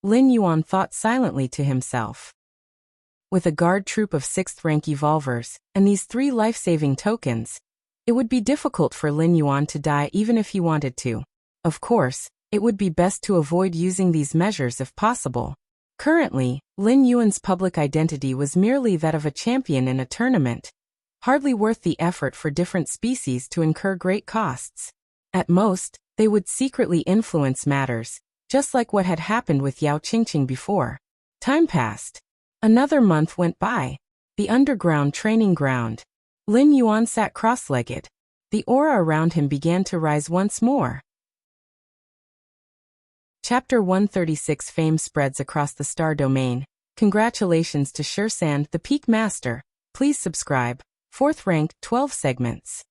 Lin Yuan thought silently to himself. With a guard troop of 6th rank evolvers, and these 3 life-saving tokens, it would be difficult for Lin Yuan to die even if he wanted to. Of course, it would be best to avoid using these measures if possible. Currently, Lin Yuan's public identity was merely that of a champion in a tournament, hardly worth the effort for different species to incur great costs. At most, they would secretly influence matters, just like what had happened with Yao Qingqing before. Time passed. Another month went by. The underground training ground. Lin Yuan sat cross-legged. The aura around him began to rise once more. Chapter 136 Fame spreads across the star domain. Congratulations to Shursand, the Peak Master. Please subscribe. 4th rank, 12 segments.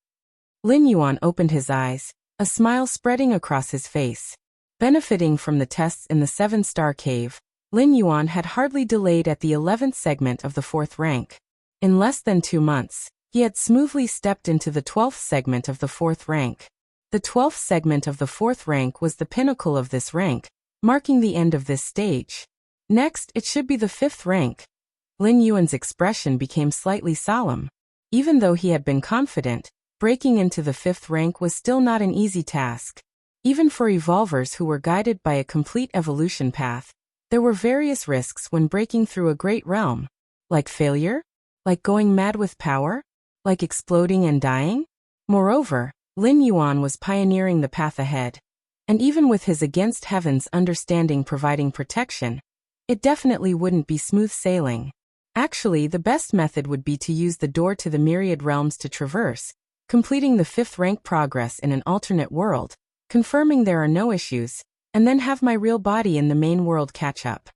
Lin Yuan opened his eyes, a smile spreading across his face. Benefiting from the tests in the 7-star cave, Lin Yuan had hardly delayed at the 11th segment of the 4th rank. In less than 2 months, he had smoothly stepped into the 12th segment of the 4th rank. The 12th segment of the 4th rank was the pinnacle of this rank, marking the end of this stage. Next, it should be the 5th rank. Lin Yuan's expression became slightly solemn. Even though he had been confident, breaking into the 5th rank was still not an easy task. Even for evolvers who were guided by a complete evolution path, there were various risks when breaking through a great realm. Like failure? Like going mad with power? Like exploding and dying? Moreover, Lin Yuan was pioneering the path ahead. And even with his against heaven's understanding providing protection, it definitely wouldn't be smooth sailing. Actually, the best method would be to use the door to the myriad realms to traverse, completing the 5th rank progress in an alternate world, confirming there are no issues, and then have my real body in the main world catch up.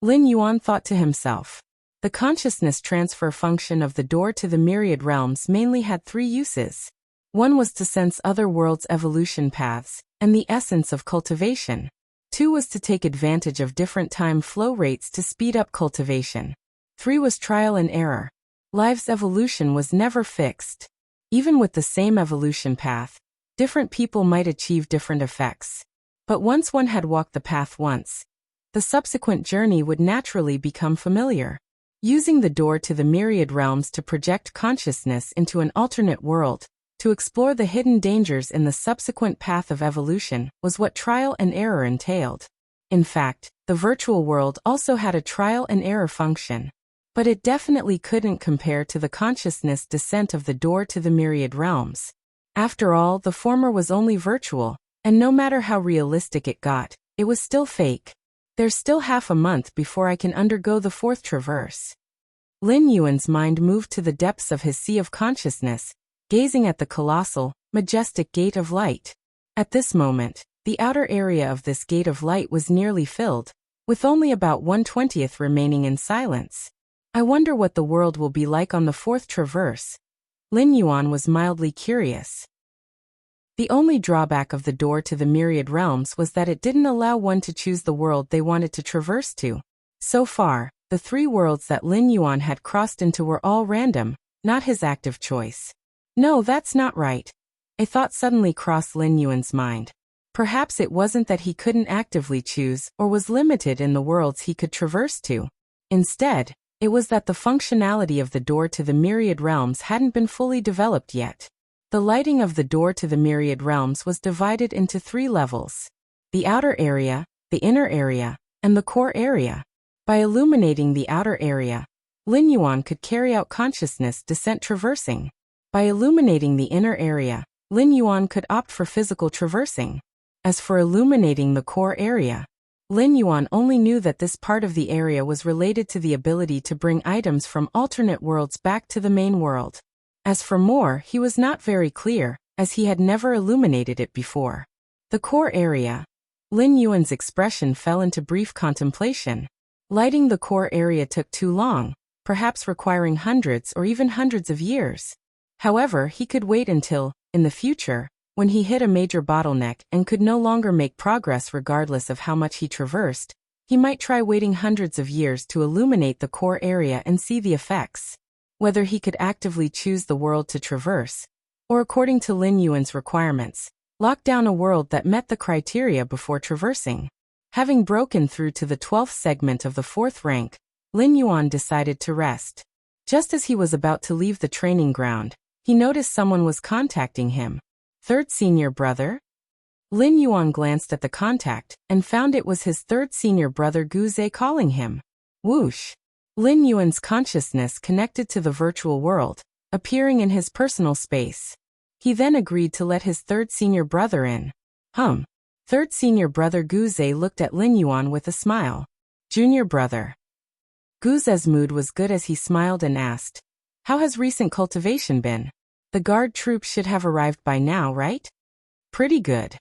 Lin Yuan thought to himself. The consciousness transfer function of the door to the myriad realms mainly had 3 uses. One was to sense other worlds' evolution paths, and the essence of cultivation. 2 was to take advantage of different time flow rates to speed up cultivation. 3 was trial and error. Life's evolution was never fixed. Even with the same evolution path, different people might achieve different effects. But once one had walked the path once, the subsequent journey would naturally become familiar. Using the door to the myriad realms to project consciousness into an alternate world, to explore the hidden dangers in the subsequent path of evolution, was what trial and error entailed. In fact, the virtual world also had a trial and error function. But it definitely couldn't compare to the consciousness descent of the door to the myriad realms. After all, the former was only virtual, and no matter how realistic it got, it was still fake. There's still half a month before I can undergo the 4th traverse. Lin Yuan's mind moved to the depths of his sea of consciousness, gazing at the colossal, majestic gate of light. At this moment, the outer area of this gate of light was nearly filled, with only about 1/20th remaining in silence. I wonder what the world will be like on the fourth traverse. Lin Yuan was mildly curious. The only drawback of the door to the myriad realms was that it didn't allow one to choose the world they wanted to traverse to. So far, the 3 worlds that Lin Yuan had crossed into were all random, not his active choice. No, that's not right. A thought suddenly crossed Lin Yuan's mind. Perhaps it wasn't that he couldn't actively choose or was limited in the worlds he could traverse to. Instead, it was that the functionality of the door to the myriad realms hadn't been fully developed yet. The lighting of the door to the myriad realms was divided into 3 levels: the outer area, the inner area, and the core area. By illuminating the outer area, Lin Yuan could carry out consciousness descent traversing. By illuminating the inner area, Lin Yuan could opt for physical traversing. As for illuminating the core area, Lin Yuan only knew that this part of the area was related to the ability to bring items from alternate worlds back to the main world. As for more, he was not very clear, as he had never illuminated it before. The core area. Lin Yuan's expression fell into brief contemplation. Lighting the core area took too long, perhaps requiring hundreds or even hundreds of years. However, he could wait until, in the future, when he hit a major bottleneck and could no longer make progress regardless of how much he traversed, he might try waiting hundreds of years to illuminate the core area and see the effects. Whether he could actively choose the world to traverse, or according to Lin Yuan's requirements, lock down a world that met the criteria before traversing. Having broken through to the 12th segment of the 4th rank, Lin Yuan decided to rest. Just as he was about to leave the training ground, he noticed someone was contacting him. 3rd senior brother? Lin Yuan glanced at the contact and found it was his 3rd senior brother Guze calling him. Whoosh! Lin Yuan's consciousness connected to the virtual world, appearing in his personal space. He then agreed to let his 3rd senior brother in. 3rd senior brother Guze looked at Lin Yuan with a smile. Junior brother. Guze's mood was good as he smiled and asked, "How has recent cultivation been? The guard troops should have arrived by now, right?" "Pretty good.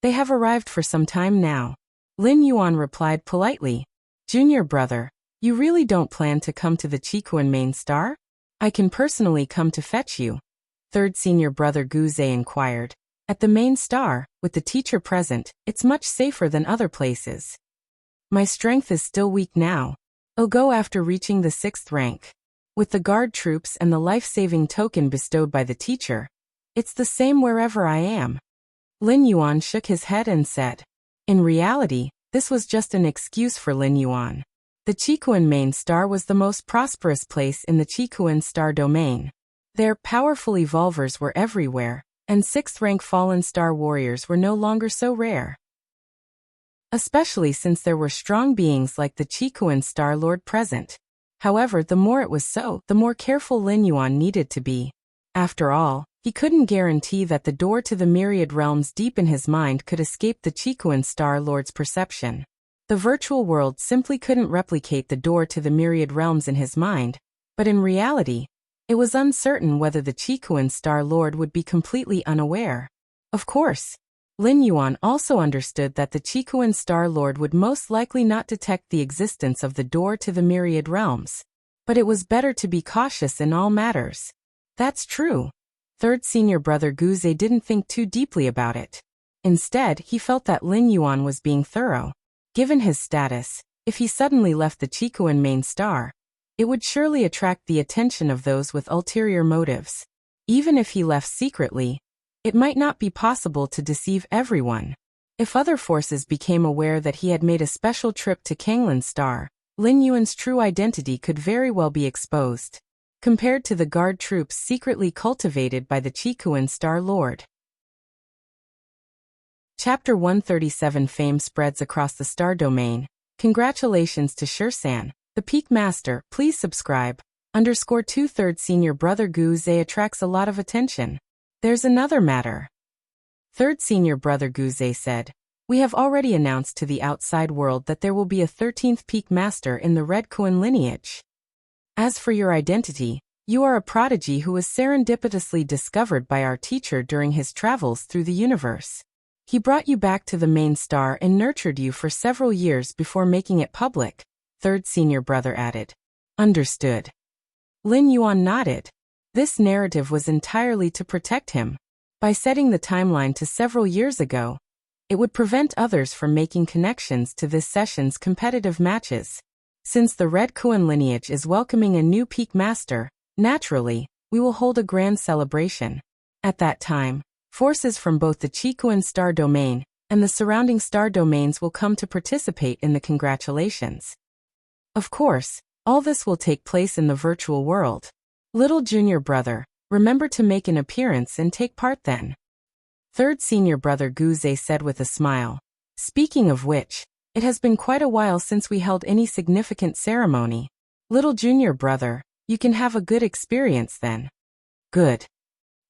They have arrived for some time now." Lin Yuan replied politely. "Junior brother, you really don't plan to come to the Qikuan main star? I can personally come to fetch you," 3rd senior brother Guze inquired. "At the main star, with the teacher present, it's much safer than other places. My strength is still weak now. I'll go after reaching the 6th rank. With the guard troops and the life-saving token bestowed by the teacher, it's the same wherever I am." Lin Yuan shook his head and said. In reality, this was just an excuse for Lin Yuan. The Qikuan main star was the most prosperous place in the Qikuan star domain. Their powerful evolvers were everywhere, and 6th rank fallen star warriors were no longer so rare. Especially since there were strong beings like the Qikuan Star Lord present. However, the more it was so, the more careful Lin Yuan needed to be. After all, he couldn't guarantee that the door to the myriad realms deep in his mind could escape the Qikuan Star Lord's perception. The virtual world simply couldn't replicate the door to the myriad realms in his mind, but in reality, it was uncertain whether the Qikuan Star Lord would be completely unaware. Of course, Lin Yuan also understood that the Qikuan Star Lord would most likely not detect the existence of the door to the myriad realms. But it was better to be cautious in all matters. That's true. 3rd senior brother Guze didn't think too deeply about it. Instead, he felt that Lin Yuan was being thorough. Given his status, if he suddenly left the Qikuan main star, it would surely attract the attention of those with ulterior motives. Even if he left secretly, it might not be possible to deceive everyone. If other forces became aware that he had made a special trip to Kanglin's star, Lin Yuan's true identity could very well be exposed. Compared to the guard troops secretly cultivated by the Qikuan Star Lord. Chapter 137 Fame spreads across the star domain. Congratulations to Shursan, the Peak Master. Please subscribe. _2 3rd senior brother Guze attracts a lot of attention. There's another matter. 3rd senior brother Guze said. We have already announced to the outside world that there will be a 13th Peak Master in the Red Kuan lineage. As for your identity, you are a prodigy who was serendipitously discovered by our teacher during his travels through the universe. He brought you back to the main star and nurtured you for several years before making it public, 3rd senior brother added. Understood. Lin Yuan nodded. This narrative was entirely to protect him. By setting the timeline to several years ago, it would prevent others from making connections to this session's competitive matches. Since the Red Kuan lineage is welcoming a new peak master, naturally, we will hold a grand celebration. At that time, forces from both the Qikuan star domain and the surrounding star domains will come to participate in the congratulations. Of course, all this will take place in the virtual world. Little junior brother, remember to make an appearance and take part then. Third senior brother Guze said with a smile. Speaking of which, it has been quite a while since we held any significant ceremony. Little junior brother, you can have a good experience then. Good.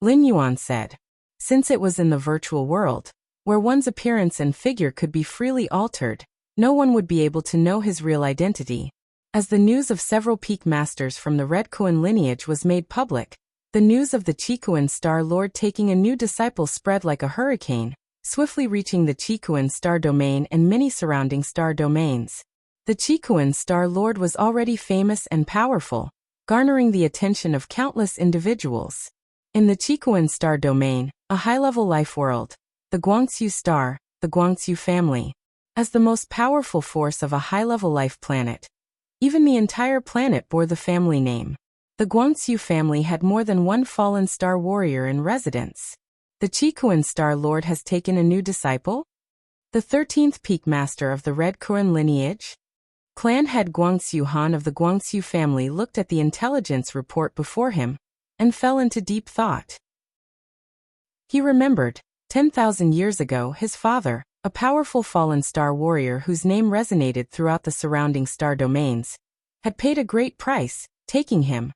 Lin Yuan said. Since it was in the virtual world, where one's appearance and figure could be freely altered, no one would be able to know his real identity. As the news of several peak masters from the Red Kuan lineage was made public, the news of the Qikuan Star Lord taking a new disciple spread like a hurricane, swiftly reaching the Qikuan Star Domain and many surrounding star domains. The Qikuan Star Lord was already famous and powerful, garnering the attention of countless individuals. In the Qikuan Star Domain, a high-level life world, the Guangxu Star, the Guangxu family, as the most powerful force of a high-level life planet. Even the entire planet bore the family name. The Guangxu family had more than one fallen star warrior in residence. The Qikuan Star Lord has taken a new disciple? The 13th peak master of the Red Kuan lineage? Clan head Guangxu Han of the Guangxu family looked at the intelligence report before him and fell into deep thought. He remembered, 10,000 years ago, his father, a powerful fallen star warrior whose name resonated throughout the surrounding star domains, had paid a great price, taking him,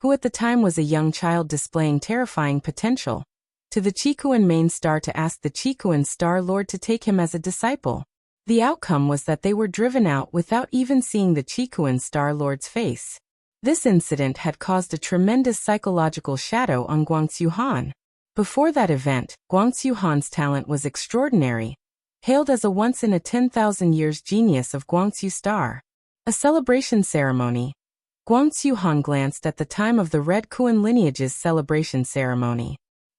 who at the time was a young child displaying terrifying potential, to the Qikuan main star to ask the Qikuan Star Lord to take him as a disciple. The outcome was that they were driven out without even seeing the Qikuan Star Lord's face. This incident had caused a tremendous psychological shadow on Guangxu Han. Before that event, Guangxu Han's talent was extraordinary, hailed as a once-in-a-10,000-years genius of Guangxu Star. A celebration ceremony. Guangxu Han glanced at the time of the Red Kuan lineage's celebration ceremony.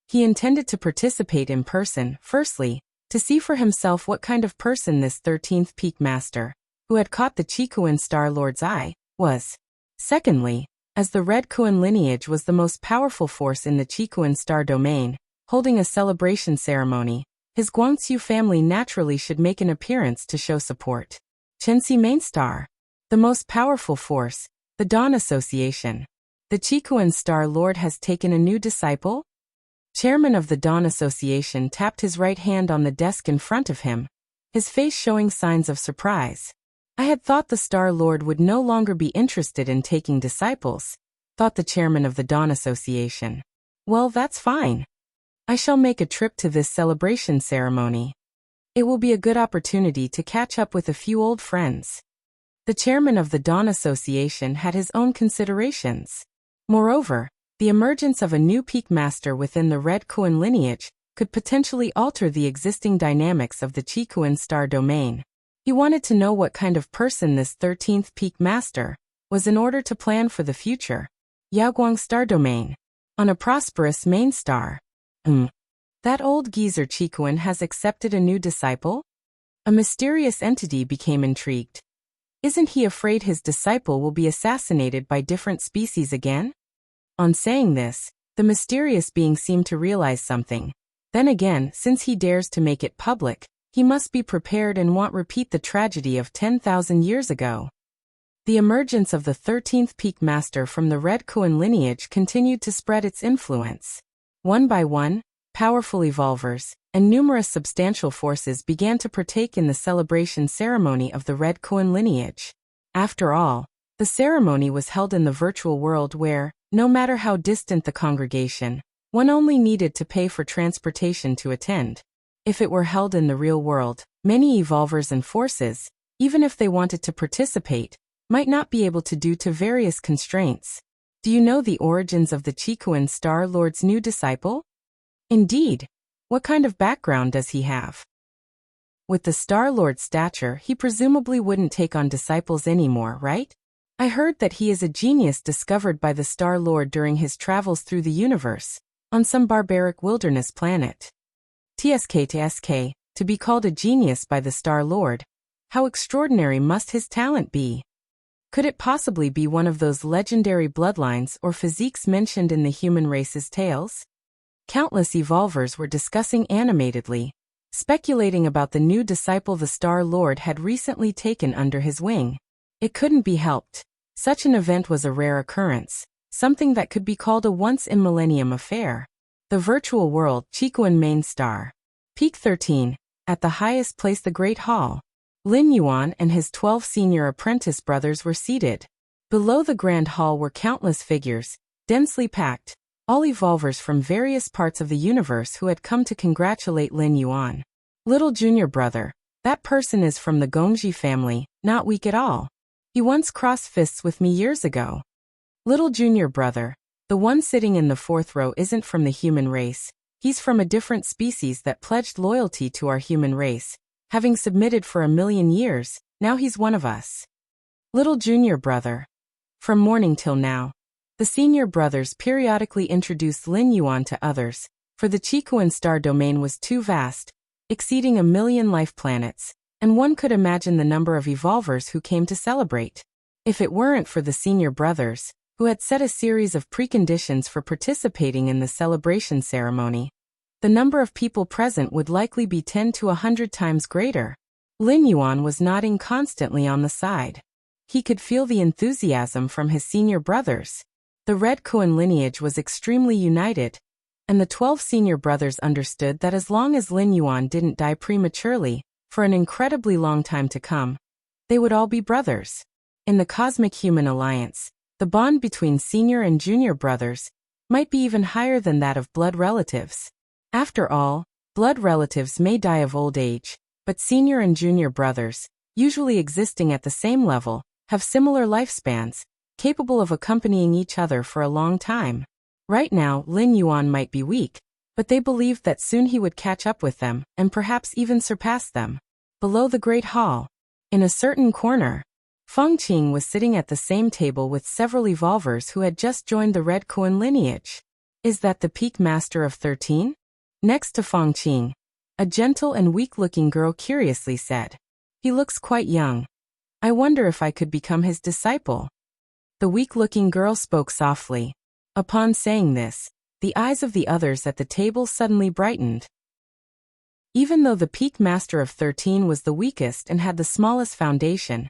He intended to participate in person, firstly, to see for himself what kind of person this 13th peak master, who had caught the Qikuan Star Lord's eye, was. Secondly, as the Red Kuan lineage was the most powerful force in the Qikuan Star Domain, holding a celebration ceremony, his Guangxu family naturally should make an appearance to show support. Chenxi Main Star. The most powerful force, the Dawn Association. The Qikuan Star Lord has taken a new disciple? Chairman of the Dawn Association tapped his right hand on the desk in front of him, his face showing signs of surprise. I had thought the Star Lord would no longer be interested in taking disciples, thought the chairman of the Dawn Association. Well, that's fine. I shall make a trip to this celebration ceremony. It will be a good opportunity to catch up with a few old friends. The chairman of the Dawn Association had his own considerations. Moreover, the emergence of a new peak master within the Red Kuan lineage could potentially alter the existing dynamics of the Qikuan Star Domain. He wanted to know what kind of person this 13th peak master was in order to plan for the future. Yaoguang Star Domain. On a prosperous main star. That old geezer Qikuan has accepted a new disciple? A mysterious entity became intrigued. Isn't he afraid his disciple will be assassinated by different species again? On saying this, the mysterious being seemed to realize something. Then again, since he dares to make it public, he must be prepared and won't repeat the tragedy of 10,000 years ago. The emergence of the 13th peak master from the Red Kuan lineage continued to spread its influence. One by one, powerful evolvers and numerous substantial forces began to partake in the celebration ceremony of the Red Kuan lineage. After all, the ceremony was held in the virtual world where, no matter how distant the congregation, one only needed to pay for transportation to attend. If it were held in the real world, many evolvers and forces, even if they wanted to participate, might not be able to due to various constraints. Do you know the origins of the Qikuan Star Lord's new disciple? Indeed. What kind of background does he have? With the Star Lord's stature, he presumably wouldn't take on disciples anymore, right? I heard that he is a genius discovered by the Star Lord during his travels through the universe, on some barbaric wilderness planet. TSK, to be called a genius by the Star Lord. How extraordinary must his talent be? Could it possibly be one of those legendary bloodlines or physiques mentioned in the human race's tales? Countless evolvers were discussing animatedly, speculating about the new disciple the Star Lord had recently taken under his wing. It couldn't be helped. Such an event was a rare occurrence, something that could be called a once-in-millennium affair. The virtual world, Chiquan main star. Peak 13. At the highest place, the Great Hall. Lin Yuan and his 12 senior apprentice brothers were seated. Below the Grand Hall were countless figures, densely packed, all evolvers from various parts of the universe who had come to congratulate Lin Yuan. Little junior brother, that person is from the Gongji family, not weak at all. He once crossed fists with me years ago. Little junior brother, the one sitting in the fourth row isn't from the human race. He's from a different species that pledged loyalty to our human race. Having submitted for 1,000,000 years, now he's one of us. Little junior brother. From morning till now, the senior brothers periodically introduced Lin Yuan to others, for the Chiquan star domain was too vast, exceeding 1,000,000 life planets, and one could imagine the number of evolvers who came to celebrate. If it weren't for the senior brothers, who had set a series of preconditions for participating in the celebration ceremony, the number of people present would likely be 10 to 100 times greater. Lin Yuan was nodding constantly on the side. He could feel the enthusiasm from his senior brothers. The Red Koan lineage was extremely united, and the 12 senior brothers understood that as long as Lin Yuan didn't die prematurely, for an incredibly long time to come, they would all be brothers. In the Cosmic Human Alliance, the bond between senior and junior brothers might be even higher than that of blood relatives. After all, blood relatives may die of old age, but senior and junior brothers, usually existing at the same level, have similar lifespans, capable of accompanying each other for a long time. Right now, Lin Yuan might be weak, but they believed that soon he would catch up with them and perhaps even surpass them. Below the Great Hall, in a certain corner, Feng Qing was sitting at the same table with several evolvers who had just joined the Red Koan lineage. Is that the peak master of 13? Next to Feng Qing, a gentle and weak-looking girl curiously said, "He looks quite young. I wonder if I could become his disciple." The weak-looking girl spoke softly. Upon saying this, the eyes of the others at the table suddenly brightened. Even though the peak master of 13 was the weakest and had the smallest foundation,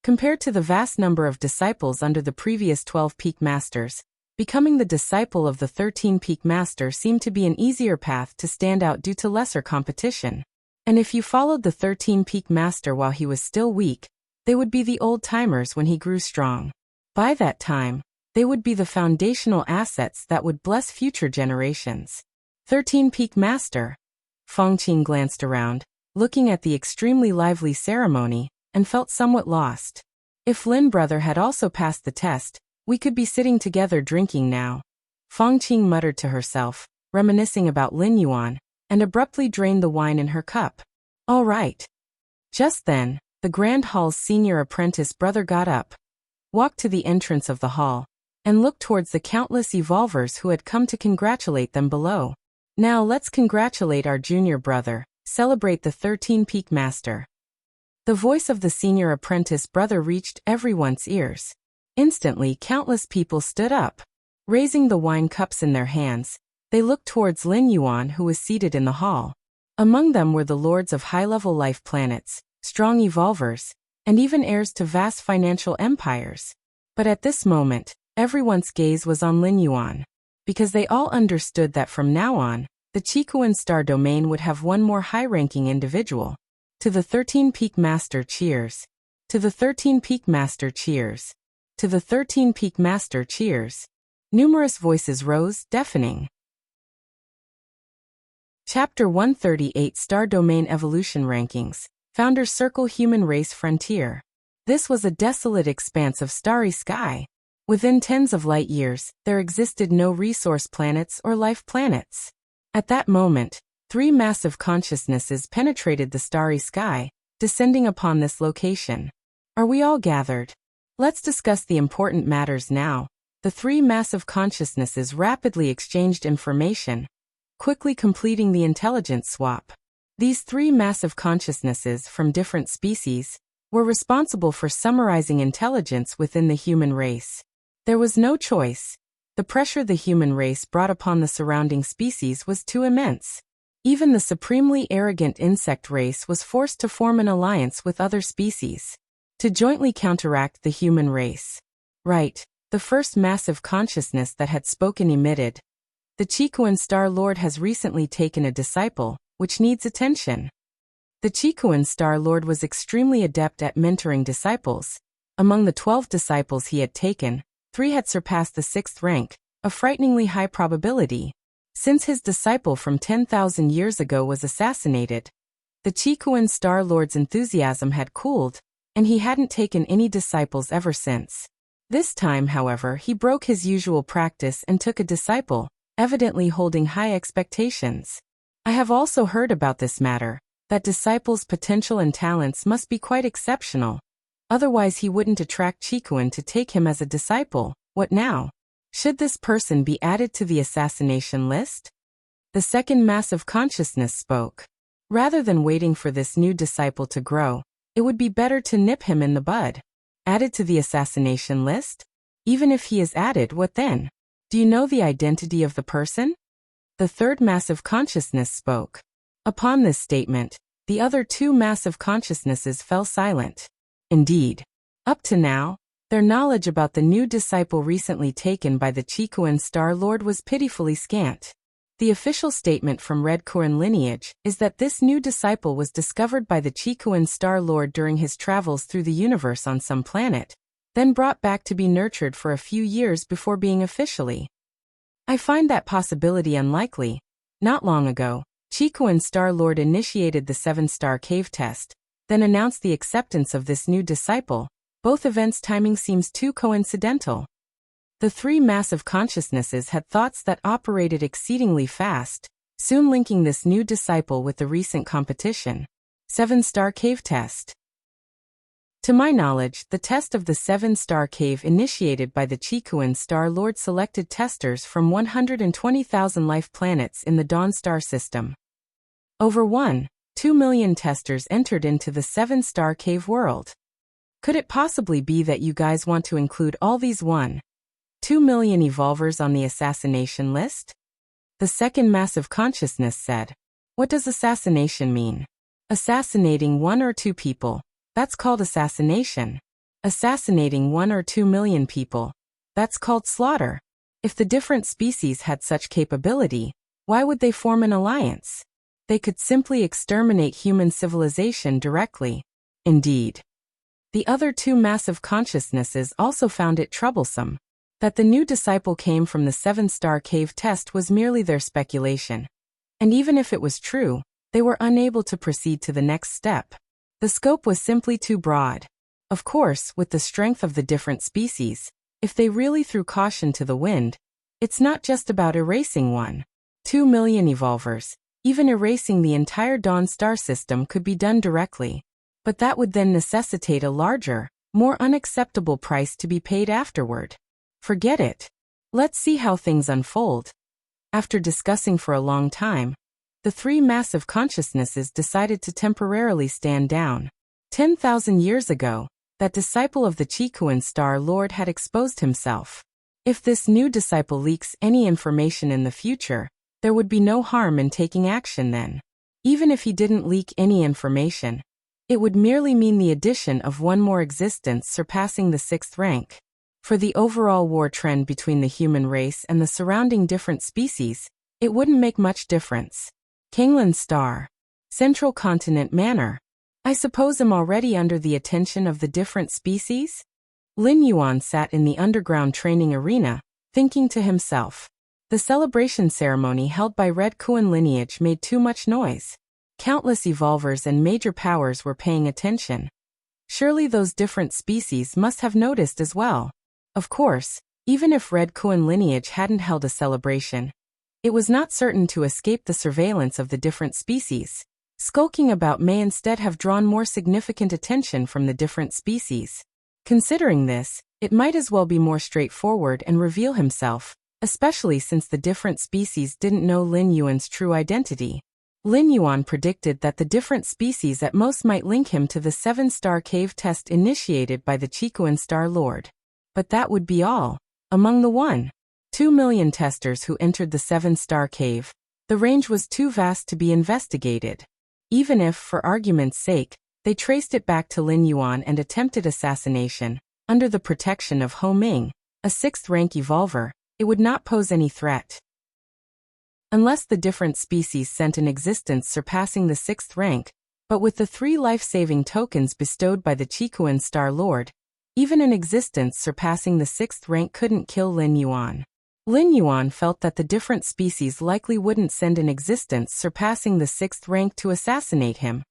compared to the vast number of disciples under the previous 12 peak masters, becoming the disciple of the 13 peak master seemed to be an easier path to stand out due to lesser competition. And if you followed the 13 peak master while he was still weak, they would be the old-timers when he grew strong. By that time, they would be the foundational assets that would bless future generations. 13 peak master. Feng Qing glanced around, looking at the extremely lively ceremony, and felt somewhat lost. If Lin brother had also passed the test, we could be sitting together drinking now. Feng Qing muttered to herself, reminiscing about Lin Yuan, and abruptly drained the wine in her cup. All right. Just then, the Grand Hall's senior apprentice brother got up, walked to the entrance of the hall, and looked towards the countless evolvers who had come to congratulate them below. Now let's congratulate our junior brother, celebrate the 13 peak master. The voice of the senior apprentice brother reached everyone's ears. Instantly, countless people stood up. Raising the wine cups in their hands, they looked towards Lin Yuan, who was seated in the hall. Among them were the lords of high-level life planets, strong evolvers, and even heirs to vast financial empires. But at this moment, everyone's gaze was on Lin Yuan, because they all understood that from now on, the Chiquan star domain would have one more high-ranking individual. To the 13 peak master, cheers. To the 13 peak master, cheers. To the 13 peak master, cheers. Numerous voices rose, deafening. Chapter 138, Star Domain Evolution Rankings. Founders Circle Human Race Frontier. This was a desolate expanse of starry sky. Within tens of light years, there existed no resource planets or life planets. At that moment, 3 massive consciousnesses penetrated the starry sky, descending upon this location. Are we all gathered? Let's discuss the important matters now. The three massive consciousnesses rapidly exchanged information, quickly completing the intelligence swap. These three massive consciousnesses from different species were responsible for summarizing intelligence within the human race. There was no choice. The pressure the human race brought upon the surrounding species was too immense. Even the supremely arrogant insect race was forced to form an alliance with other species to jointly counteract the human race. Right, the first massive consciousness that had spoken emitted. The Chikuan Star Lord has recently taken a disciple, which needs attention. The Chikuan Star Lord was extremely adept at mentoring disciples. Among the 12 disciples he had taken, 3 had surpassed the 6th rank, a frighteningly high probability. Since his disciple from 10,000 years ago was assassinated, the Chikuan Star Lord's enthusiasm had cooled, and he hadn't taken any disciples ever since. This time, however, he broke his usual practice and took a disciple, evidently holding high expectations. I have also heard about this matter, that disciples' potential and talents must be quite exceptional. Otherwise he wouldn't attract Chikuan to take him as a disciple. What now? Should this person be added to the assassination list? The second massive consciousness spoke. Rather than waiting for this new disciple to grow, it would be better to nip him in the bud. Added to the assassination list? Even if he is added, what then? Do you know the identity of the person? The third massive consciousness spoke. Upon this statement, the other two massive consciousnesses fell silent. Indeed, up to now, their knowledge about the new disciple recently taken by the Chikuan Star Lord was pitifully scant. The official statement from Red Kuan lineage is that this new disciple was discovered by the Chikuan Star Lord during his travels through the universe on some planet, then brought back to be nurtured for a few years before being officially. I find that possibility unlikely. Not long ago, Chikuan Star Lord initiated the 7-star cave test, then announced the acceptance of this new disciple. Both events' timing seems too coincidental. The three massive consciousnesses had thoughts that operated exceedingly fast, soon linking this new disciple with the recent competition. 7-star cave test. To my knowledge, the test of the 7-star cave initiated by the Chikuan Star Lord selected testers from 120,000 life planets in the Dawn star system. Over 1.2 million testers entered into the 7-star cave world. Could it possibly be that you guys want to include all these 1.2 million evolvers on the assassination list? The second massive consciousness said. What does assassination mean? Assassinating 1 or 2 people. That's called assassination. Assassinating 1 or 2 million people. That's called slaughter. If the different species had such capability, why would they form an alliance? They could simply exterminate human civilization directly. Indeed. The other two massive consciousnesses also found it troublesome. That the new disciple came from the 7-star cave test was merely their speculation. And even if it was true, they were unable to proceed to the next step. The scope was simply too broad. Of course, with the strength of the different species, if they really threw caution to the wind, it's not just about erasing 1.2 million evolvers. Even erasing the entire Dawn star system could be done directly. But that would then necessitate a larger, more unacceptable price to be paid afterward. Forget it. Let's see how things unfold. After discussing for a long time, the three massive consciousnesses decided to temporarily stand down. 10,000 years ago, that disciple of the Chikuan Star Lord had exposed himself. If this new disciple leaks any information in the future, there would be no harm in taking action then. Even if he didn't leak any information, it would merely mean the addition of one more existence surpassing the 6th rank. For the overall war trend between the human race and the surrounding different species, it wouldn't make much difference. Kingland Star. Central Continent Manor. I suppose I'm already under the attention of the different species? Lin Yuan sat in the underground training arena, thinking to himself. The celebration ceremony held by Red Kuan lineage made too much noise. Countless evolvers and major powers were paying attention. Surely those different species must have noticed as well. Of course, even if Red Kuan lineage hadn't held a celebration, it was not certain to escape the surveillance of the different species. Skulking about may instead have drawn more significant attention from the different species. Considering this, it might as well be more straightforward and reveal himself, especially since the different species didn't know Lin Yuan's true identity. Lin Yuan predicted that the different species at most might link him to the 7-star cave test initiated by the Qikuan Star Lord. But that would be all. Among the 1.2 million testers who entered the 7-star cave, the range was too vast to be investigated. Even if, for argument's sake, they traced it back to Lin Yuan and attempted assassination, under the protection of Ho Ming, a 6th-rank evolver, it would not pose any threat. Unless the different species sent an existence surpassing the 6th rank, but with the 3 life-saving tokens bestowed by the Qikuan Star Lord, even an existence surpassing the 6th rank couldn't kill Lin Yuan. Lin Yuan felt that the different species likely wouldn't send an existence surpassing the 6th rank to assassinate him,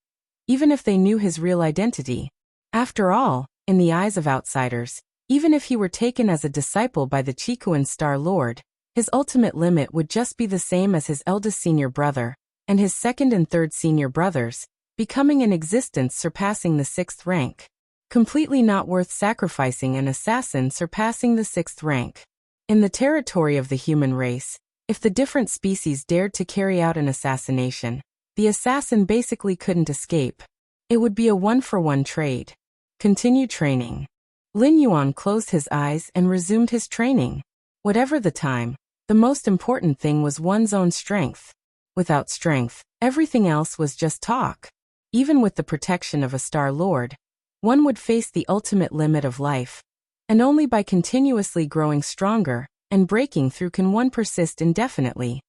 even if they knew his real identity. After all, in the eyes of outsiders, even if he were taken as a disciple by the Qikuan Star Lord, his ultimate limit would just be the same as his eldest senior brother, and his 2nd and 3rd senior brothers, becoming an existence surpassing the 6th rank. Completely not worth sacrificing an assassin surpassing the 6th rank. In the territory of the human race, if the different species dared to carry out an assassination, the assassin basically couldn't escape. It would be a 1-for-1 trade. Continue training. Lin Yuan closed his eyes and resumed his training. Whatever the time, the most important thing was one's own strength. Without strength, everything else was just talk. Even with the protection of a Star Lord, one would face the ultimate limit of life. And only by continuously growing stronger and breaking through can one persist indefinitely.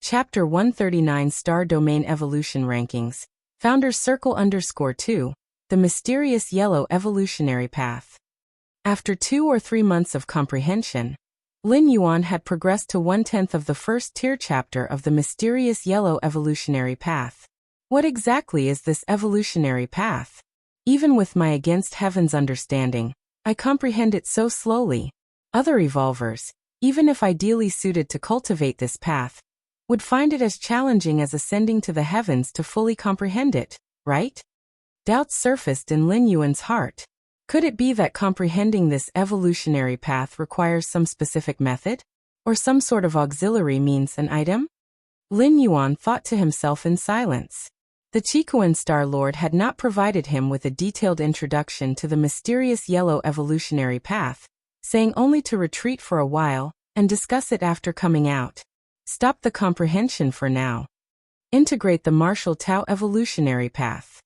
Chapter 139 Star Domain Evolution Rankings. Founders Circle _2. The Mysterious Yellow Evolutionary Path. After 2 or 3 months of comprehension, Lin Yuan had progressed to 1/10 of the first-tier chapter of the Mysterious Yellow Evolutionary Path. What exactly is this evolutionary path? Even with my against heaven's understanding, I comprehend it so slowly. Other evolvers, even if ideally suited to cultivate this path, would find it as challenging as ascending to the heavens to fully comprehend it, right? Doubts surfaced in Lin Yuan's heart. Could it be that comprehending this evolutionary path requires some specific method? Or some sort of auxiliary means and item? Lin Yuan thought to himself in silence. The Qikuan Star Lord had not provided him with a detailed introduction to the mysterious yellow evolutionary path, saying only to retreat for a while and discuss it after coming out. Stop the comprehension for now. Integrate the martial Tao evolutionary path.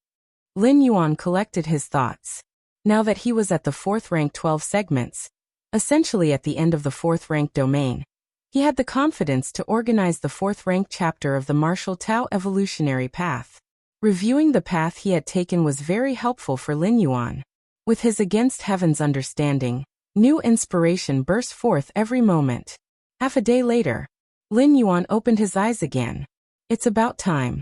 Lin Yuan collected his thoughts. Now that he was at the 4th rank 12 segments, essentially at the end of the 4th rank domain, he had the confidence to organize the 4th rank chapter of the martial Tao evolutionary path. Reviewing the path he had taken was very helpful for Lin Yuan. With his against heaven's understanding, new inspiration burst forth every moment. Half a day later, Lin Yuan opened his eyes again. It's about time.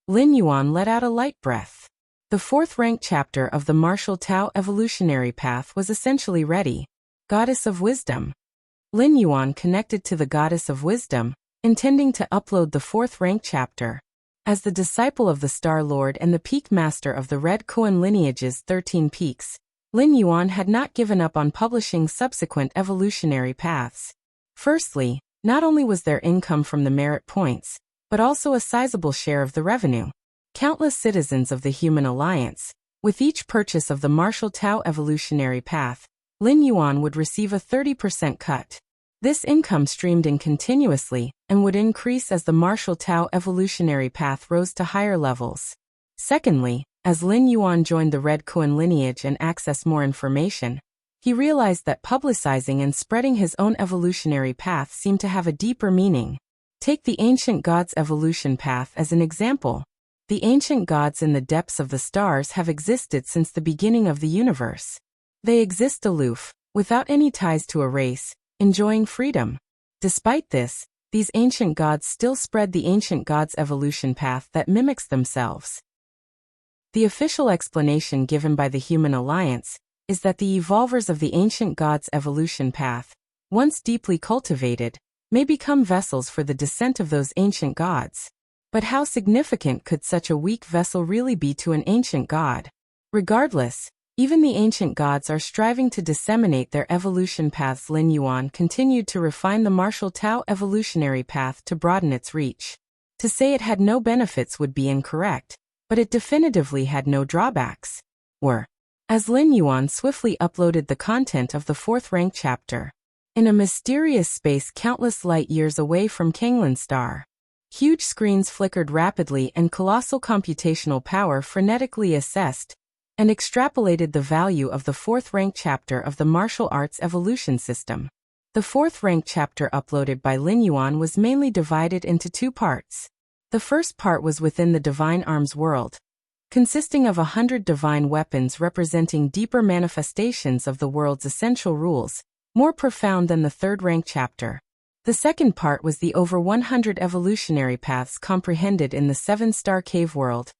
Lin Yuan let out a light breath. The 4th rank chapter of the martial Tao evolutionary path was essentially ready. Goddess of Wisdom. Lin Yuan connected to the Goddess of Wisdom, intending to upload the 4th rank chapter. As the disciple of the Star Lord and the peak master of the Red Kuan lineage's 13 peaks, Lin Yuan had not given up on publishing subsequent evolutionary paths. Firstly, not only was there income from the merit points, but also a sizable share of the revenue. Countless citizens of the Human Alliance, with each purchase of the martial Tao evolutionary path, Lin Yuan would receive a 30% cut. This income streamed in continuously and would increase as the martial Tao evolutionary path rose to higher levels. Secondly, as Lin Yuan joined the Red Kuan lineage and accessed more information, he realized that publicizing and spreading his own evolutionary path seemed to have a deeper meaning. Take the ancient gods' evolution path as an example. The ancient gods in the depths of the stars have existed since the beginning of the universe. They exist aloof, without any ties to a race, enjoying freedom. Despite this, these ancient gods still spread the ancient gods' evolution path that mimics themselves. The official explanation given by the Human Alliance is that the evolvers of the ancient gods' evolution path, once deeply cultivated, may become vessels for the descent of those ancient gods. But how significant could such a weak vessel really be to an ancient god? Regardless, even the ancient gods are striving to disseminate their evolution paths. Lin Yuan continued to refine the martial Tao evolutionary path to broaden its reach. To say it had no benefits would be incorrect, but it definitively had no drawbacks. As Lin Yuan swiftly uploaded the content of the 4th rank chapter. In a mysterious space countless light years away from Kanglin's star. Huge screens flickered rapidly and colossal computational power frenetically assessed and extrapolated the value of the 4th rank chapter of the martial arts evolution system. The 4th rank chapter uploaded by Lin Yuan was mainly divided into 2 parts. The first part was within the divine arms world, consisting of 100 divine weapons representing deeper manifestations of the world's essential rules, more profound than the 3rd rank chapter. The second part was the over 100 evolutionary paths comprehended in the 7-star cave world,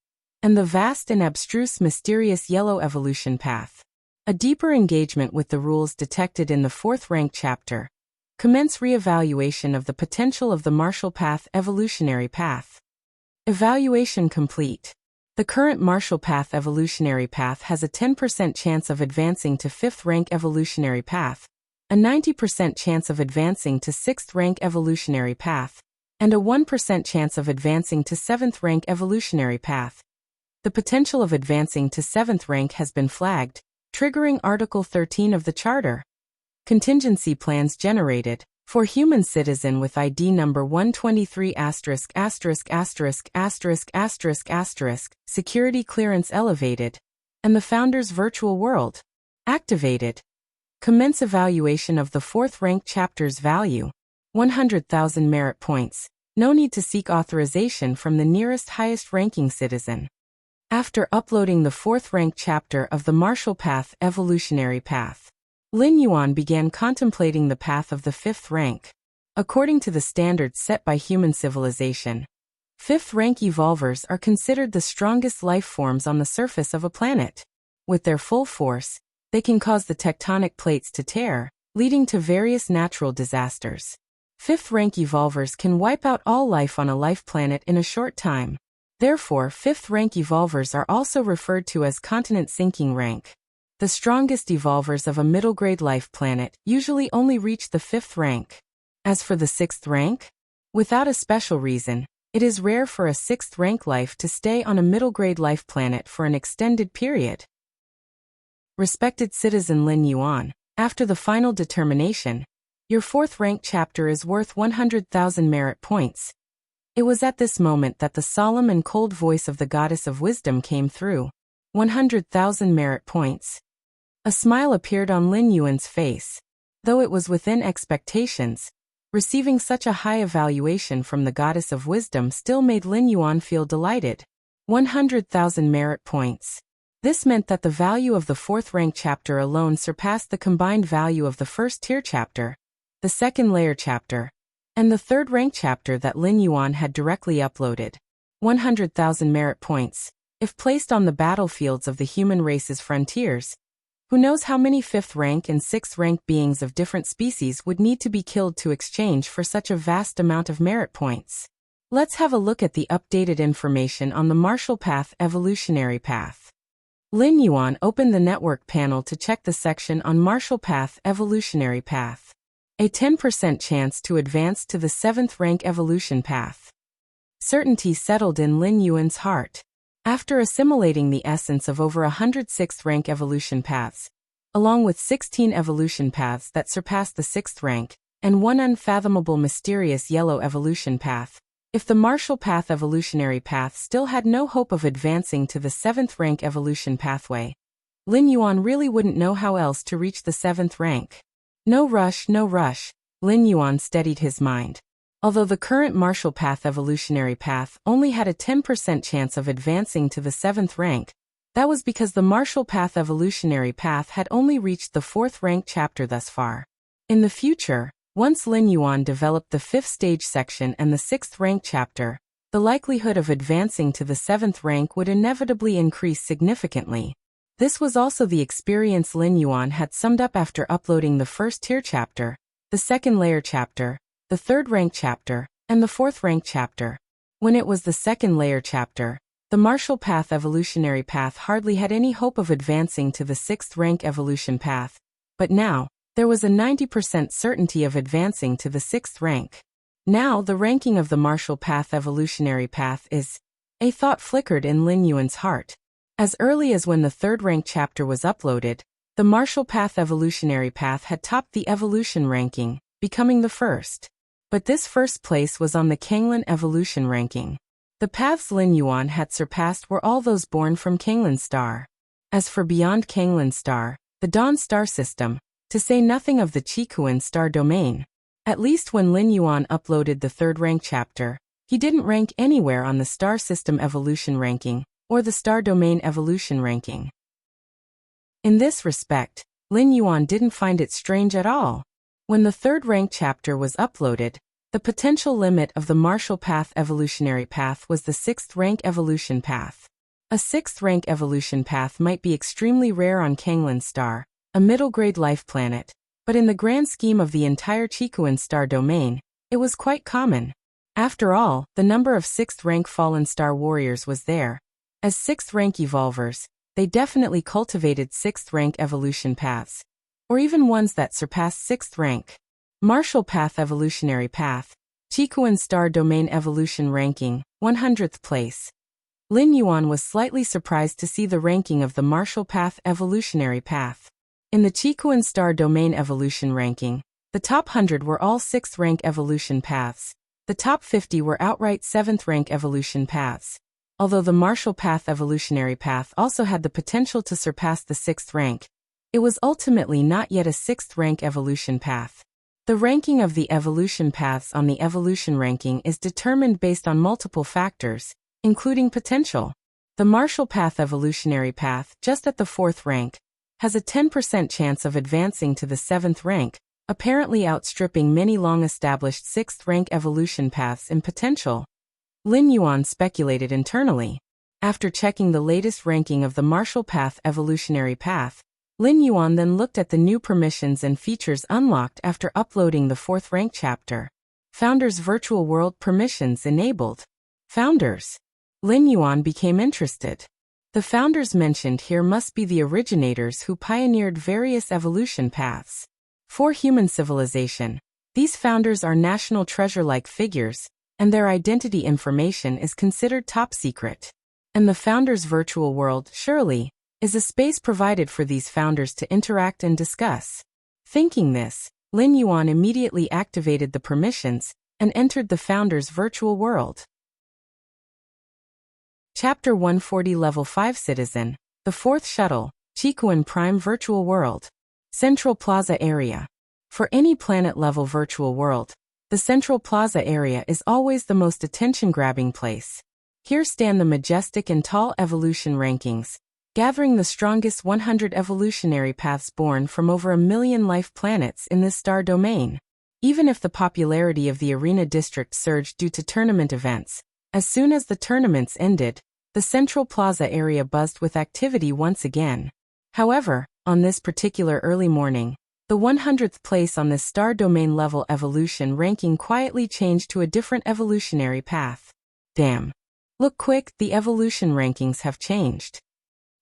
and the vast and abstruse mysterious yellow evolution path. A deeper engagement with the rules detected in the 4th rank chapter. Commence re-evaluation of the potential of the martial path evolutionary path. Evaluation complete. The current martial path evolutionary path has a 10% chance of advancing to 5th rank evolutionary path, a 90% chance of advancing to 6th rank evolutionary path, and a 1% chance of advancing to 7th rank evolutionary path. The potential of advancing to 7th rank has been flagged, triggering Article 13 of the Charter. Contingency plans generated. For human citizen with ID number 123 ************************************************************************************************************************************************************************************************************************************************************************************************* Commence evaluation of the 4th rank chapter's value. 100,000 merit points. No need to seek authorization from the nearest highest ranking citizen. After uploading the 4th rank chapter of the Martial Path Evolutionary Path, Lin Yuan began contemplating the path of the 5th rank. According to the standards set by human civilization, 5th rank evolvers are considered the strongest life forms on the surface of a planet. With their full force, they can cause the tectonic plates to tear, leading to various natural disasters. 5th rank evolvers can wipe out all life on a life planet in a short time. Therefore, 5th rank evolvers are also referred to as continent sinking rank. The strongest evolvers of a middle-grade life planet usually only reach the 5th rank. As for the 6th rank, without a special reason, it is rare for a 6th rank life to stay on a middle-grade life planet for an extended period. Respected citizen Lin Yuan, after the final determination, your 4th rank chapter is worth 100,000 merit points. It was at this moment that the solemn and cold voice of the goddess of wisdom came through. 100,000 merit points. A smile appeared on Lin Yuan's face. Though it was within expectations, receiving such a high evaluation from the goddess of wisdom still made Lin Yuan feel delighted. 100,000 merit points. This meant that the value of the 4th rank chapter alone surpassed the combined value of the 1st tier chapter, the 2nd layer chapter, and the 3rd rank chapter that Lin Yuan had directly uploaded. 100,000 merit points. If placed on the battlefields of the human race's frontiers, who knows how many 5th rank and 6th rank beings of different species would need to be killed to exchange for such a vast amount of merit points. Let's have a look at the updated information on the martial path evolutionary path. Lin Yuan opened the network panel to check the section on martial path evolutionary path. A 10% chance to advance to the 7th rank evolution path. Certainty settled in Lin Yuan's heart. After assimilating the essence of over 100 6th rank evolution paths, along with 16 evolution paths that surpass the 6th rank, and one unfathomable mysterious yellow evolution path, if the martial path evolutionary path still had no hope of advancing to the 7th rank evolution pathway, Lin Yuan really wouldn't know how else to reach the 7th rank. No rush, no rush, Lin Yuan steadied his mind. Although the current martial path evolutionary path only had a 10% chance of advancing to the 7th rank, that was because the martial path evolutionary path had only reached the 4th rank chapter thus far. In the future, once Lin Yuan developed the 5th stage section and the 6th rank chapter, the likelihood of advancing to the 7th rank would inevitably increase significantly. This was also the experience Lin Yuan had summed up after uploading the 1st tier chapter, the 2nd layer chapter, the 3rd rank chapter, and the 4th rank chapter. When it was the 2nd layer chapter, the The martial path evolutionary path hardly had any hope of advancing to the 6th rank evolution path, but now, there was a 90% certainty of advancing to the 6th rank. Now the ranking of the martial path evolutionary path is... A thought flickered in Lin Yuan's heart. As early as when the 3rd rank chapter was uploaded, the martial path evolutionary path had topped the evolution ranking, becoming the first. But this first place was on the Kanglin evolution ranking. The paths Lin Yuan had surpassed were all those born from Kanglin star. As for beyond Kanglin star, the Dawn star system, to say nothing of the Qikuan star domain. At least when Lin Yuan uploaded the 3rd rank chapter, he didn't rank anywhere on the star system evolution ranking, or the star domain evolution ranking. In this respect, Lin Yuan didn't find it strange at all. When the 3rd rank chapter was uploaded, the potential limit of the martial path evolutionary path was the 6th rank evolution path. A 6th rank evolution path might be extremely rare on Kanglin star, a middle-grade life planet, but in the grand scheme of the entire Qikuan star domain, it was quite common. After all, the number of 6th rank fallen star warriors was there. As 6th rank evolvers, they definitely cultivated 6th rank evolution paths, or even ones that surpassed 6th rank. Martial path evolutionary path, Qikuan star domain evolution ranking, 100th place. Lin Yuan was slightly surprised to see the ranking of the martial path evolutionary path. In the Qikuan star domain evolution ranking, the top 100 were all 6th rank evolution paths. The top 50 were outright 7th rank evolution paths. Although the martial path evolutionary path also had the potential to surpass the 6th rank, it was ultimately not yet a 6th rank evolution path. The ranking of the evolution paths on the evolution ranking is determined based on multiple factors, including potential. The martial path evolutionary path, just at the 4th rank, has a 10% chance of advancing to the 7th rank, apparently outstripping many long-established 6th rank evolution paths in potential. Lin Yuan speculated internally. After checking the latest ranking of the martial path evolutionary path, Lin Yuan then looked at the new permissions and features unlocked after uploading the 4th rank chapter. Founders Virtual World Permissions enabled. Founders. Lin Yuan became interested. The founders mentioned here must be the originators who pioneered various evolution paths. For human civilization, these founders are national treasure-like figures, and their identity information is considered top secret. And the founders' virtual world, surely, is a space provided for these founders to interact and discuss. Thinking this, Lin Yuan immediately activated the permissions and entered the founders' virtual world. Chapter 140 Level 5 Citizen, the 4th Shuttle, Qikuan Prime Virtual World. Central Plaza Area. For any planet-level virtual world, the Central Plaza area is always the most attention-grabbing place. Here stand the majestic and tall evolution rankings, gathering the strongest 100 evolutionary paths born from over 1 million life planets in this star domain. Even if the popularity of the arena district surged due to tournament events, as soon as the tournaments ended, the Central Plaza area buzzed with activity once again. However, on this particular early morning, the 100th place on this star domain level evolution ranking quietly changed to a different evolutionary path. Damn. Look quick, the evolution rankings have changed.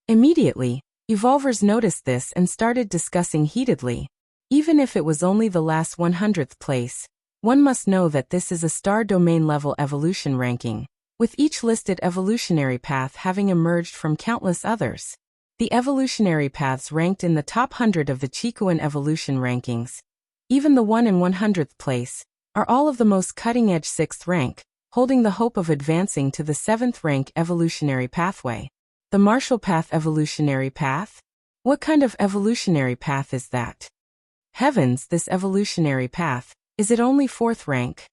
Immediately, evolvers noticed this and started discussing heatedly. Even if it was only the last 100th place, one must know that this is a star domain level evolution ranking, with each listed evolutionary path having emerged from countless others. The evolutionary paths ranked in the top 100 of the Qikuan evolution rankings, even the 1 in 100th place, are all of the most cutting-edge 6th rank, holding the hope of advancing to the 7th rank evolutionary pathway. The martial path evolutionary path? What kind of evolutionary path is that? Heavens, this evolutionary path, is it only 4th rank?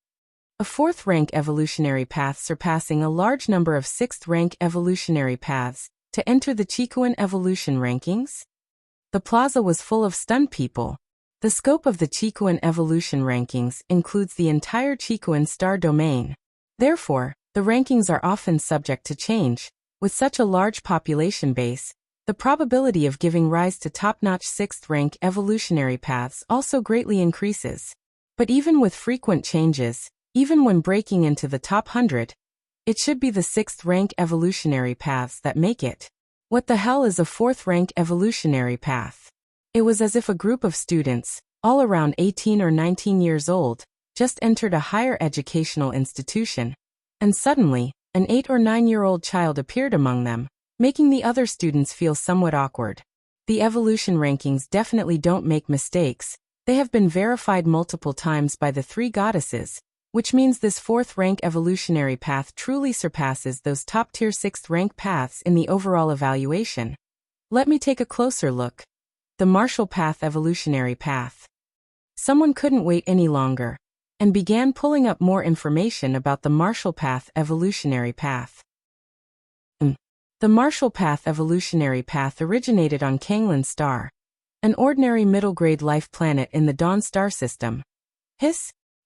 A 4th rank evolutionary path surpassing a large number of 6th rank evolutionary paths to enter the Qikuan evolution rankings? The plaza was full of stunned people. The scope of the Qikuan evolution rankings includes the entire Qikuan star domain. Therefore, the rankings are often subject to change. With such a large population base, the probability of giving rise to top-notch 6th rank evolutionary paths also greatly increases. But even with frequent changes, even when breaking into the top 100, It should be the 6th rank evolutionary paths that make it. What the hell is a 4th rank evolutionary path? It was as if a group of students, all around 18 or 19 years old, just entered a higher educational institution, and suddenly, an 8 or 9-year-old child appeared among them, making the other students feel somewhat awkward. The evolution rankings definitely don't make mistakes. They have been verified multiple times by the 3 goddesses, which means this 4th rank evolutionary path truly surpasses those top-tier 6th rank paths in the overall evaluation. Let me take a closer look. The martial path evolutionary path. Someone couldn't wait any longer, and began pulling up more information about the martial path evolutionary path. The martial path evolutionary path originated on Kanglan star, an ordinary middle-grade life planet in the Dawn star system.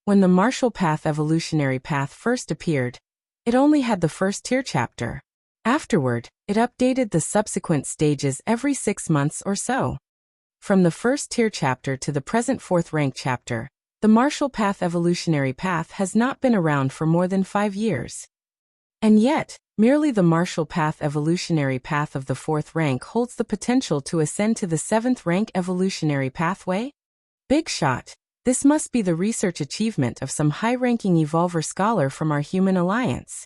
When the martial path evolutionary path first appeared, it only had the first tier chapter. Afterward, it updated the subsequent stages every 6 months or so. From the first tier chapter to the present 4th rank chapter, the martial path evolutionary path has not been around for more than 5 years. And yet, merely the martial path evolutionary path of the 4th rank holds the potential to ascend to the 7th rank evolutionary pathway? Big shot. This must be the research achievement of some high-ranking evolver scholar from our human alliance.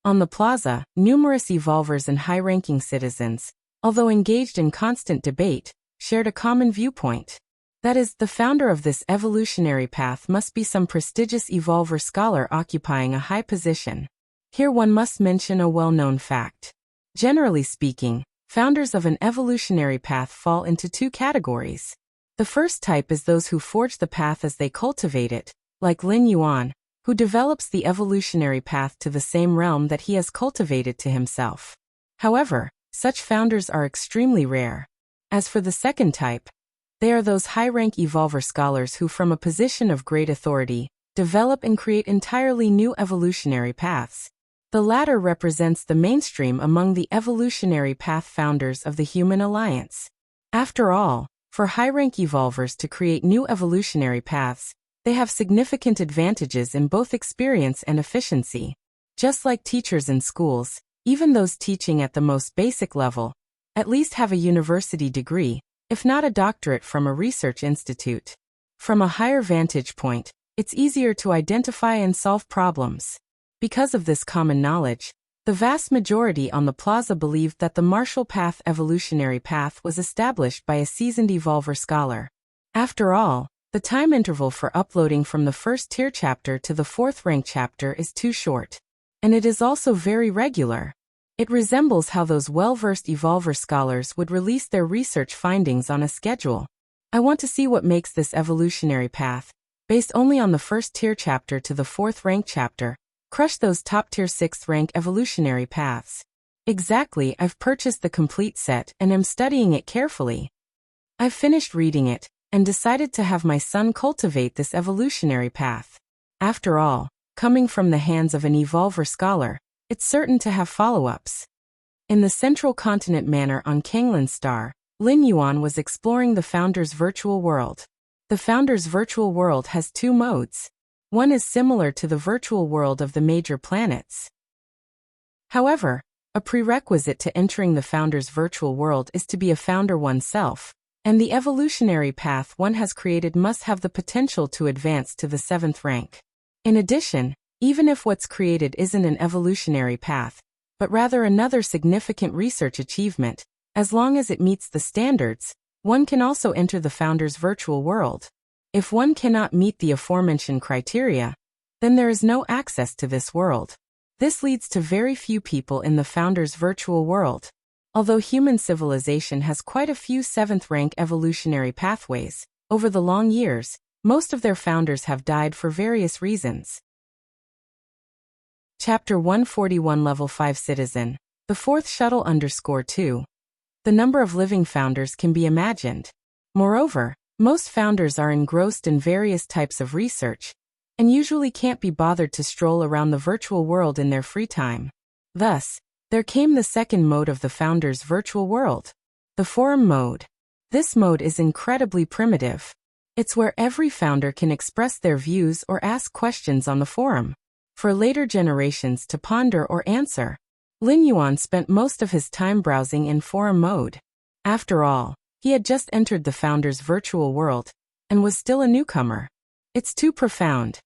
On the plaza, numerous evolvers and high-ranking citizens, although engaged in constant debate, shared a common viewpoint. That is, the founder of this evolutionary path must be some prestigious evolver scholar occupying a high position. Here one must mention a well-known fact. Generally speaking, founders of an evolutionary path fall into 2 categories. The first type is those who forge the path as they cultivate it, like Lin Yuan, who develops the evolutionary path to the same realm that he has cultivated to himself. However, such founders are extremely rare. As for the second type, they are those high-rank evolver scholars who from a position of great authority, develop and create entirely new evolutionary paths. The latter represents the mainstream among the evolutionary path founders of the human alliance. After all, for high-rank evolvers to create new evolutionary paths, they have significant advantages in both experience and efficiency. Just like teachers in schools, even those teaching at the most basic level, at least have a university degree, if not a doctorate from a research institute. From a higher vantage point, it's easier to identify and solve problems. Because of this common knowledge, the vast majority on the plaza believed that the martial path evolutionary path was established by a seasoned evolver scholar. After all, the time interval for uploading from the first tier chapter to the 4th rank chapter is too short. And it is also very regular. It resembles how those well-versed evolver scholars would release their research findings on a schedule. I want to see what makes this evolutionary path, based only on the first tier chapter to the 4th rank chapter, crush those top-tier 6th rank evolutionary paths. Exactly, I've purchased the complete set and am studying it carefully. I've finished reading it, and decided to have my son cultivate this evolutionary path. After all, coming from the hands of an evolver scholar, it's certain to have follow-ups. In the Central Continent Manor on Kanglan Star, Lin Yuan was exploring the founder's virtual world. The founder's virtual world has 2 modes. One is similar to the virtual world of the major planets. However, a prerequisite to entering the founder's virtual world is to be a founder oneself, and the evolutionary path one has created must have the potential to advance to the 7th rank. In addition, even if what's created isn't an evolutionary path, but rather another significant research achievement, as long as it meets the standards, one can also enter the founder's virtual world. If one cannot meet the aforementioned criteria, then there is no access to this world. This leads to very few people in the founder's virtual world. Although human civilization has quite a few 7th rank evolutionary pathways, over the long years, most of their founders have died for various reasons. Chapter 141 Level 5 Citizen, the 4th Shuttle _2. The number of living founders can be imagined. Moreover, most founders are engrossed in various types of research, and usually can't be bothered to stroll around the virtual world in their free time. Thus, there came the second mode of the founder's virtual world, the forum mode. This mode is incredibly primitive. It's where every founder can express their views or ask questions on the forum. for later generations to ponder or answer. Lin Yuan spent most of his time browsing in forum mode. After all, he had just entered the founder's virtual world, and was still a newcomer. It's too profound.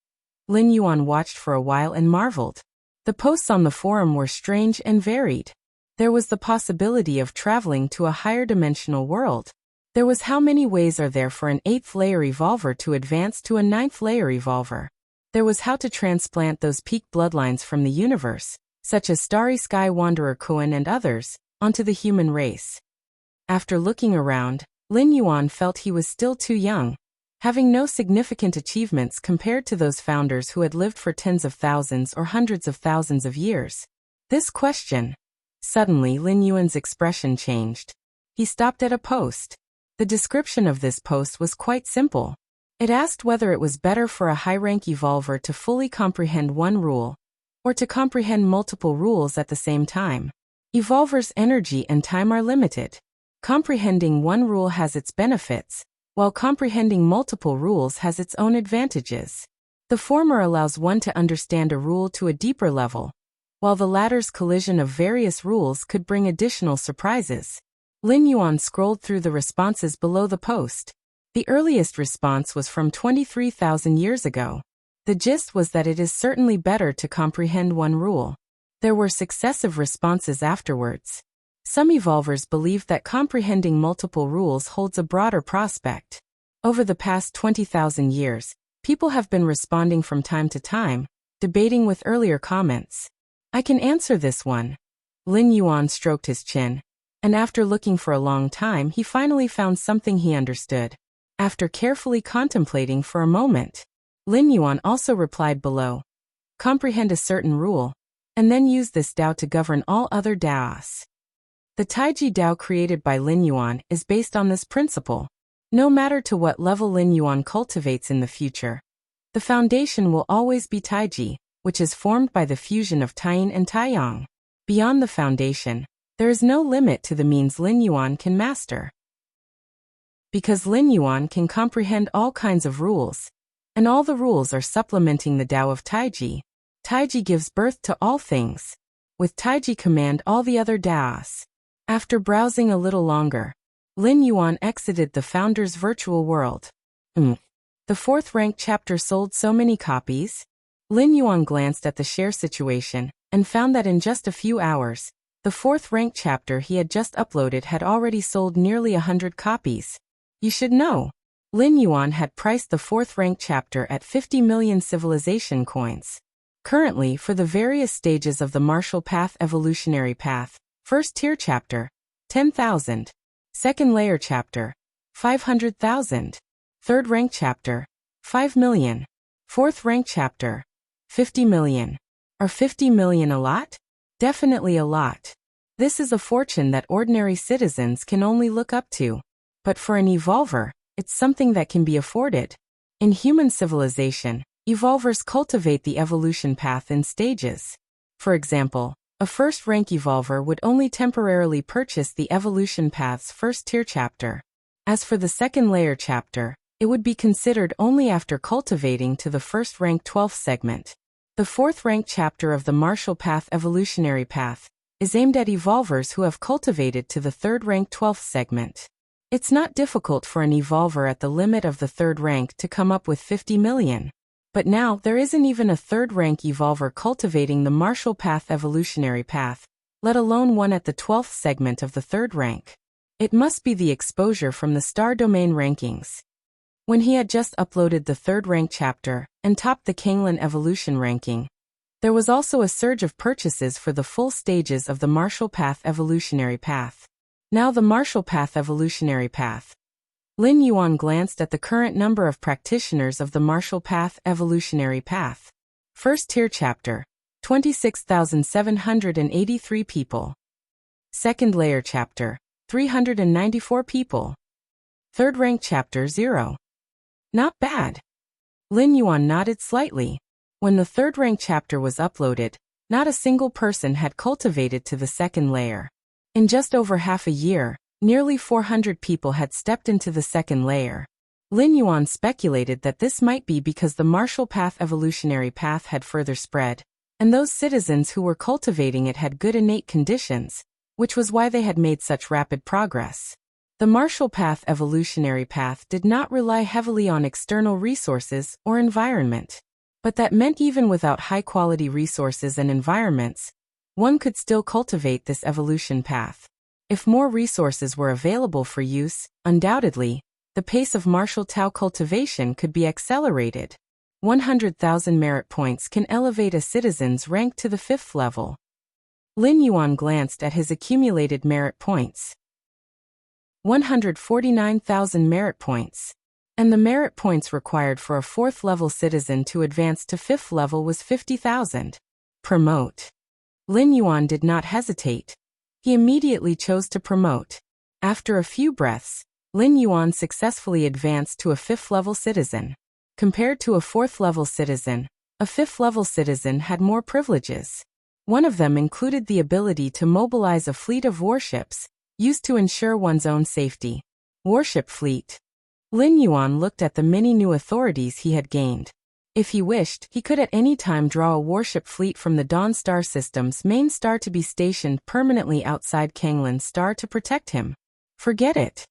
Lin Yuan watched for a while and marveled. The posts on the forum were strange and varied. There was the possibility of traveling to a higher dimensional world. There was how many ways are there for an 8th layer evolver to advance to a 9th layer evolver. There was how to transplant those peak bloodlines from the universe, such as Starry Sky Wanderer Kuan and others, onto the human race. After looking around, Lin Yuan felt he was still too young, having no significant achievements compared to those founders who had lived for tens of thousands or hundreds of thousands of years. This question. Suddenly Lin Yuan's expression changed. He stopped at a post. The description of this post was quite simple. It asked whether it was better for a high-rank evolver to fully comprehend one rule, or to comprehend multiple rules at the same time. Evolvers' energy and time are limited. Comprehending one rule has its benefits, while comprehending multiple rules has its own advantages. The former allows one to understand a rule to a deeper level, while the latter's collision of various rules could bring additional surprises. Lin Yuan scrolled through the responses below the post. The earliest response was from 23,000 years ago. The gist was that it is certainly better to comprehend one rule. There were successive responses afterwards. Some evolvers believed that comprehending multiple rules holds a broader prospect. Over the past 20,000 years, people have been responding from time to time, debating with earlier comments. I can answer this one. Lin Yuan stroked his chin, and after looking for a long time he finally found something he understood. After carefully contemplating for a moment, Lin Yuan also replied below. Comprehend a certain rule, and then use this Dao to govern all other Daos. The Taiji Dao created by Lin Yuan is based on this principle. No matter to what level Lin Yuan cultivates in the future, the foundation will always be Taiji, which is formed by the fusion of Taiyin and Taiyang. Beyond the foundation, there is no limit to the means Lin Yuan can master. Because Lin Yuan can comprehend all kinds of rules, and all the rules are supplementing the Dao of Taiji. Taiji gives birth to all things. With Taiji command all the other Daos. After browsing a little longer, Lin Yuan exited the founder's virtual world. The 4th rank chapter sold so many copies. Lin Yuan glanced at the share situation, and found that in just a few hours, the 4th rank chapter he had just uploaded had already sold nearly 100 copies. You should know. Lin Yuan had priced the 4th rank chapter at 50 million civilization coins. Currently, for the various stages of the martial path evolutionary path, 1st tier chapter, 10,000. 2nd layer chapter, 500,000. 3rd rank chapter, 5 million. 4th rank chapter, 50 million. Are 50 million a lot? Definitely a lot. This is a fortune that ordinary citizens can only look up to. But for an evolver, it's something that can be afforded. In human civilization, evolvers cultivate the evolution path in stages. For example, a 1st rank evolver would only temporarily purchase the evolution path's 1st tier chapter. As for the 2nd layer chapter, it would be considered only after cultivating to the 1st rank 12th segment. The 4th rank chapter of the martial path evolutionary path is aimed at evolvers who have cultivated to the 3rd rank 12th segment. It's not difficult for an evolver at the limit of the 3rd rank to come up with 50 million. But now there isn't even a 3rd rank evolver cultivating the martial path evolutionary path, let alone one at the 12th segment of the 3rd rank. It must be the exposure from the star domain rankings. When he had just uploaded the 3rd rank chapter and topped the Kanglin evolution ranking, there was also a surge of purchases for the full stages of the martial path evolutionary path. Now the martial path evolutionary path. Lin Yuan glanced at the current number of practitioners of the martial path evolutionary path. 1st tier chapter, 26,783 people. 2nd layer chapter, 394 people. 3rd rank chapter 0. Not bad. Lin Yuan nodded slightly. When the 3rd rank chapter was uploaded, not a single person had cultivated to the 2nd layer. In just over half a year, nearly 400 people had stepped into the 2nd layer. Lin Yuan speculated that this might be because the martial path evolutionary path had further spread, and those citizens who were cultivating it had good innate conditions, which was why they had made such rapid progress. The martial path evolutionary path did not rely heavily on external resources or environment, but that meant even without high-quality resources and environments, one could still cultivate this evolution path. If more resources were available for use, undoubtedly, the pace of martial Tao cultivation could be accelerated. 100,000 merit points can elevate a citizen's rank to the 5th level. Lin Yuan glanced at his accumulated merit points. 149,000 merit points. And the merit points required for a 4th level citizen to advance to 5th level was 50,000. Promote. Lin Yuan did not hesitate. He immediately chose to promote. After a few breaths, Lin Yuan successfully advanced to a 5th level citizen. Compared to a 4th level citizen, a 5th level citizen had more privileges. One of them included the ability to mobilize a fleet of warships, used to ensure one's own safety. Warship fleet. Lin Yuan looked at the many new authorities he had gained. If he wished, he could at any time draw a warship fleet from the Dawn Star System's main star to be stationed permanently outside Kanglin's star to protect him. Forget it.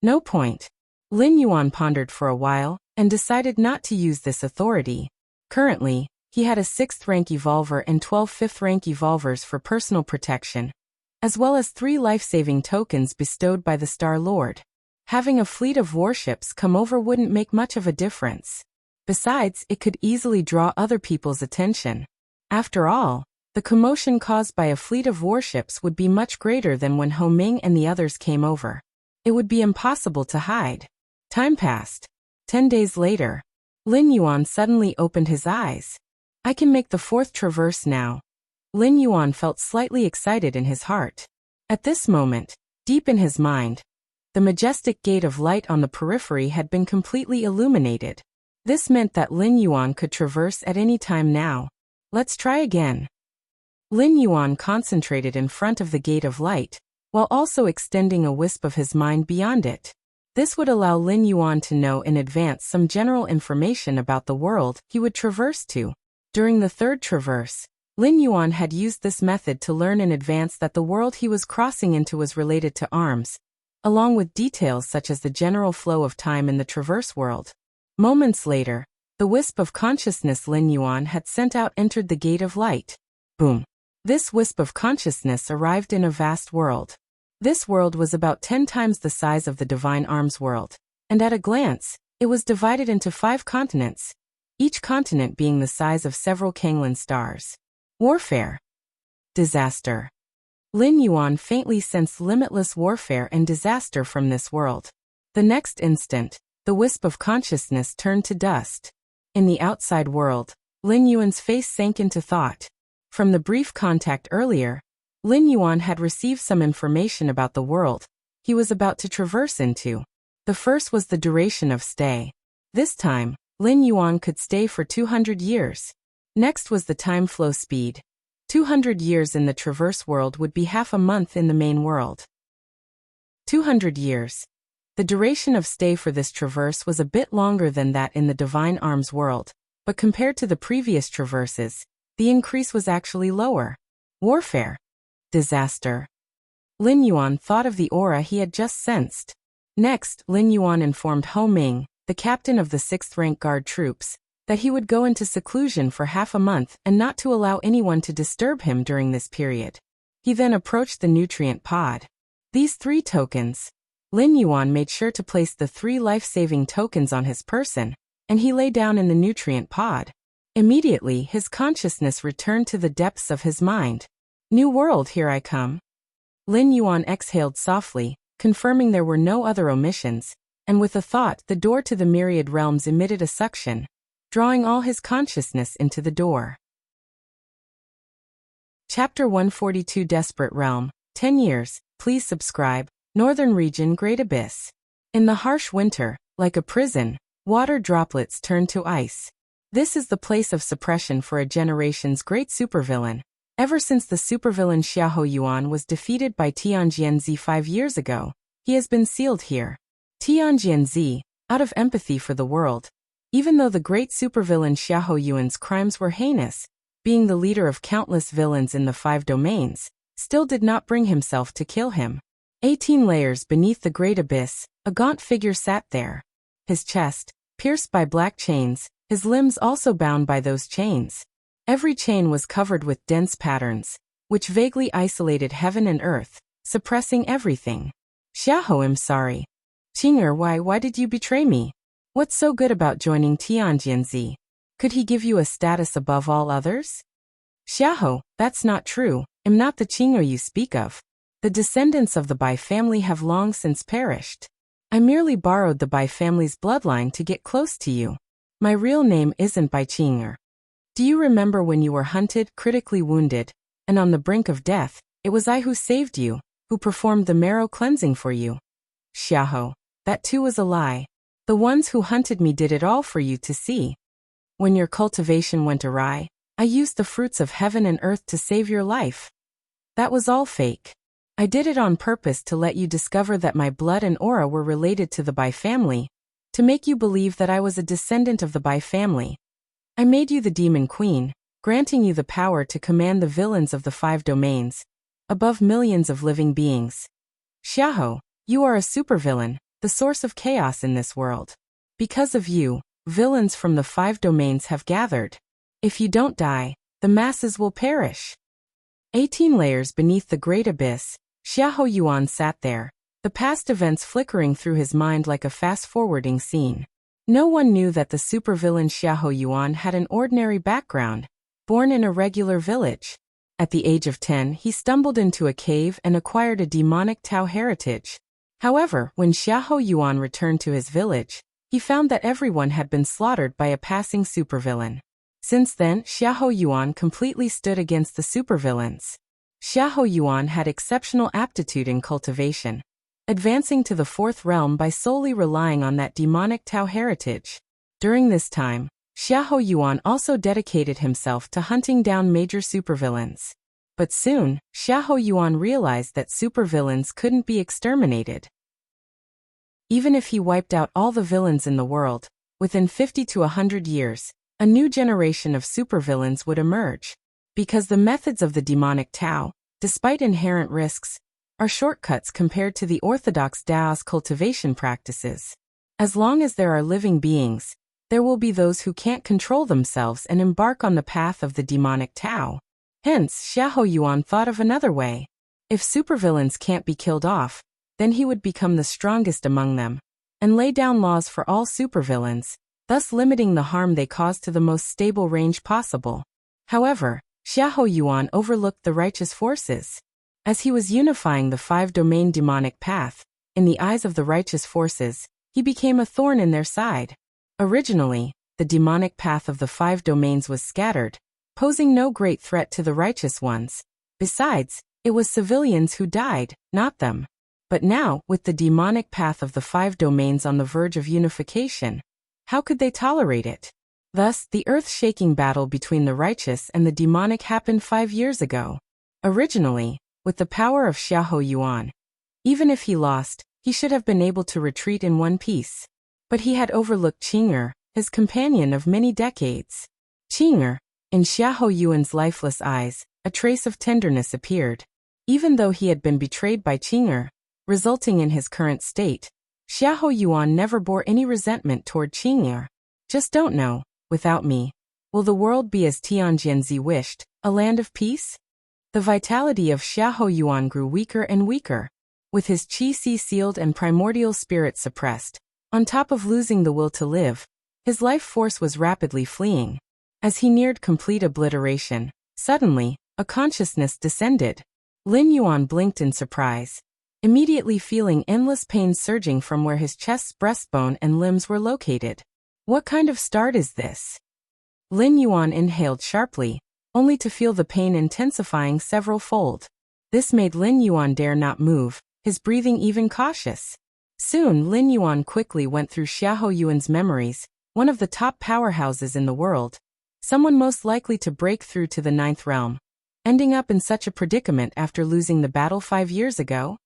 No point. Lin Yuan pondered for a while, and decided not to use this authority. Currently, he had a 6th rank evolver and 12 5th rank evolvers for personal protection, as well as 3 life-saving tokens bestowed by the Star Lord. Having a fleet of warships come over wouldn't make much of a difference. Besides, it could easily draw other people's attention. After all, the commotion caused by a fleet of warships would be much greater than when Ho Ming and the others came over. It would be impossible to hide. Time passed. 10 days later, Lin Yuan suddenly opened his eyes. I can make the 4th traverse now. Lin Yuan felt slightly excited in his heart. At this moment, deep in his mind, the majestic gate of light on the periphery had been completely illuminated. This meant that Lin Yuan could traverse at any time now. Let's try again. Lin Yuan concentrated in front of the gate of light, while also extending a wisp of his mind beyond it. This would allow Lin Yuan to know in advance some general information about the world he would traverse to. During the 3rd traverse, Lin Yuan had used this method to learn in advance that the world he was crossing into was related to arms, along with details such as the general flow of time in the traverse world. Moments later, the wisp of consciousness Lin Yuan had sent out entered the gate of light. Boom. This wisp of consciousness arrived in a vast world. This world was about 10 times the size of the Divine Arms world, and at a glance, it was divided into 5 continents, each continent being the size of several Kanglin stars. Warfare. Disaster. Lin Yuan faintly sensed limitless warfare and disaster from this world. The next instant, the wisp of consciousness turned to dust. In the outside world, Lin Yuan's face sank into thought. From the brief contact earlier, Lin Yuan had received some information about the world he was about to traverse into. The first was the duration of stay. This time, Lin Yuan could stay for 200 years. Next was the time flow speed. 200 years in the traverse world would be half a month in the main world. 200 years. The duration of stay for this traverse was a bit longer than that in the Divine Arms world, but compared to the previous traverses, the increase was actually lower. Warfare. Disaster. Lin Yuan thought of the aura he had just sensed. Next, Lin Yuan informed Ho Ming, the captain of the 6th rank guard troops, that he would go into seclusion for half a month and not to allow anyone to disturb him during this period. He then approached the nutrient pod. These 3 tokens. Lin Yuan made sure to place the 3 life-saving tokens on his person, and he lay down in the nutrient pod. Immediately, his consciousness returned to the depths of his mind. New world, here I come. Lin Yuan exhaled softly, confirming there were no other omissions, and with a thought, the door to the myriad realms emitted a suction, drawing all his consciousness into the door. Chapter 142 Desperate Realm. 10 years. Please subscribe. Northern Region Great Abyss. In the harsh winter, like a prison, water droplets turn to ice. This is the place of suppression for a generation's great supervillain. Ever since the supervillain Xiahou Yuan was defeated by Tianjianzi 5 years ago, he has been sealed here. Tianjianzi, out of empathy for the world. Even though the great supervillain Xiahou Yuan's crimes were heinous, being the leader of countless villains in the 5 domains, still did not bring himself to kill him. 18 layers beneath the great abyss, a gaunt figure sat there. His chest, pierced by black chains, his limbs also bound by those chains. Every chain was covered with dense patterns, which vaguely isolated heaven and earth, suppressing everything. Xiahou, I'm sorry. Qing'er, why did you betray me? What's so good about joining Tianjianzi? Could he give you a status above all others? Xiahou, that's not true. I'm not the Qing'er you speak of. The descendants of the Bai family have long since perished. I merely borrowed the Bai family's bloodline to get close to you. My real name isn't Bai Qing'er. Do you remember when you were hunted, critically wounded, and on the brink of death? It was I who saved you, who performed the marrow cleansing for you. Xiahou, that too was a lie. The ones who hunted me did it all for you to see. When your cultivation went awry, I used the fruits of heaven and earth to save your life. That was all fake. I did it on purpose to let you discover that my blood and aura were related to the Bai family, to make you believe that I was a descendant of the Bai family. I made you the demon queen, granting you the power to command the villains of the 5 domains, above millions of living beings. Xiahou, you are a supervillain, the source of chaos in this world. Because of you, villains from the 5 domains have gathered. If you don't die, the masses will perish. 18 layers beneath the great abyss, Xiahou Yuan sat there, the past events flickering through his mind like a fast-forwarding scene. No one knew that the supervillain Xiahou Yuan had an ordinary background, born in a regular village. At the age of 10, he stumbled into a cave and acquired a demonic Tao heritage. However, when Xiahou Yuan returned to his village, he found that everyone had been slaughtered by a passing supervillain. Since then, Xiahou Yuan completely stood against the supervillains. Xiahou Yuan had exceptional aptitude in cultivation, advancing to the 4th realm by solely relying on that demonic Tao heritage. During this time, Xiahou Yuan also dedicated himself to hunting down major supervillains. But soon, Xiahou Yuan realized that supervillains couldn't be exterminated. Even if he wiped out all the villains in the world, within 50 to 100 years, a new generation of supervillains would emerge. Because the methods of the demonic Tao, despite inherent risks, are shortcuts compared to the orthodox Dao's cultivation practices. As long as there are living beings, there will be those who can't control themselves and embark on the path of the demonic Tao. Hence, Xiahou Yuan thought of another way. If supervillains can't be killed off, then he would become the strongest among them, and lay down laws for all supervillains, thus limiting the harm they cause to the most stable range possible. However, Xiahou Yuan overlooked the righteous forces. As he was unifying the 5-domain demonic path, in the eyes of the righteous forces, he became a thorn in their side. Originally, the demonic path of the 5 domains was scattered, posing no great threat to the righteous ones. Besides, it was civilians who died, not them. But now, with the demonic path of the 5 domains on the verge of unification, how could they tolerate it? Thus, the earth-shaking battle between the righteous and the demonic happened 5 years ago. Originally, with the power of Xiahou Yuan, even if he lost, he should have been able to retreat in one piece. But he had overlooked Qing'er, his companion of many decades. Qing'er, in Xiahou Yuan's lifeless eyes, a trace of tenderness appeared. Even though he had been betrayed by Qing'er, resulting in his current state, Xiahou Yuan never bore any resentment toward Qing'er. Just don't know, without me, will the world be as Tianjianzi wished, a land of peace? The vitality of Xiahou Yuan grew weaker and weaker. With his qi sealed and primordial spirit suppressed, on top of losing the will to live, his life force was rapidly fleeing. As he neared complete obliteration, suddenly, a consciousness descended. Lin Yuan blinked in surprise, immediately feeling endless pain surging from where his chest's breastbone and limbs were located. What kind of start is this? Lin Yuan inhaled sharply, only to feel the pain intensifying several-fold. This made Lin Yuan dare not move, his breathing even cautious. Soon, Lin Yuan quickly went through Xiahou Yuan's memories, one of the top powerhouses in the world, someone most likely to break through to the 9th realm, ending up in such a predicament after losing the battle 5 years ago?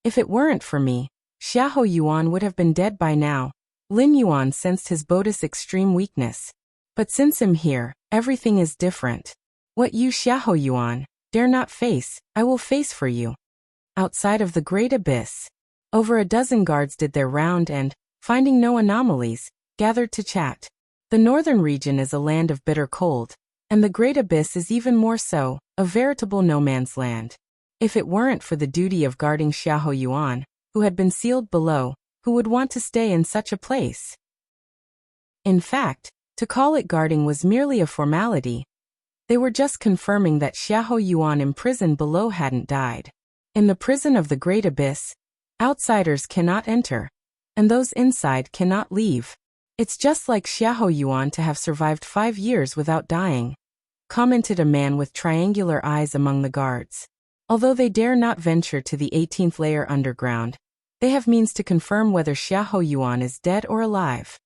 If it weren't for me, Xiahou Yuan would have been dead by now. Lin Yuan sensed his Buddhist extreme weakness. But since I'm here, everything is different. What you Xiahou Yuan dare not face, I will face for you. Outside of the great abyss, over a dozen guards did their round and, finding no anomalies, gathered to chat. The northern region is a land of bitter cold, and the great abyss is even more so, a veritable no-man's land. If it weren't for the duty of guarding Xiahou Yuan, who had been sealed below, who would want to stay in such a place? In fact, to call it guarding was merely a formality. They were just confirming that Xiahou Yuan imprisoned below hadn't died. In the prison of the great abyss, outsiders cannot enter, and those inside cannot leave. It's just like Xiahou Yuan to have survived 5 years without dying, commented a man with triangular eyes among the guards. Although they dare not venture to the 18th layer underground, they have means to confirm whether Xiahou Yuan is dead or alive.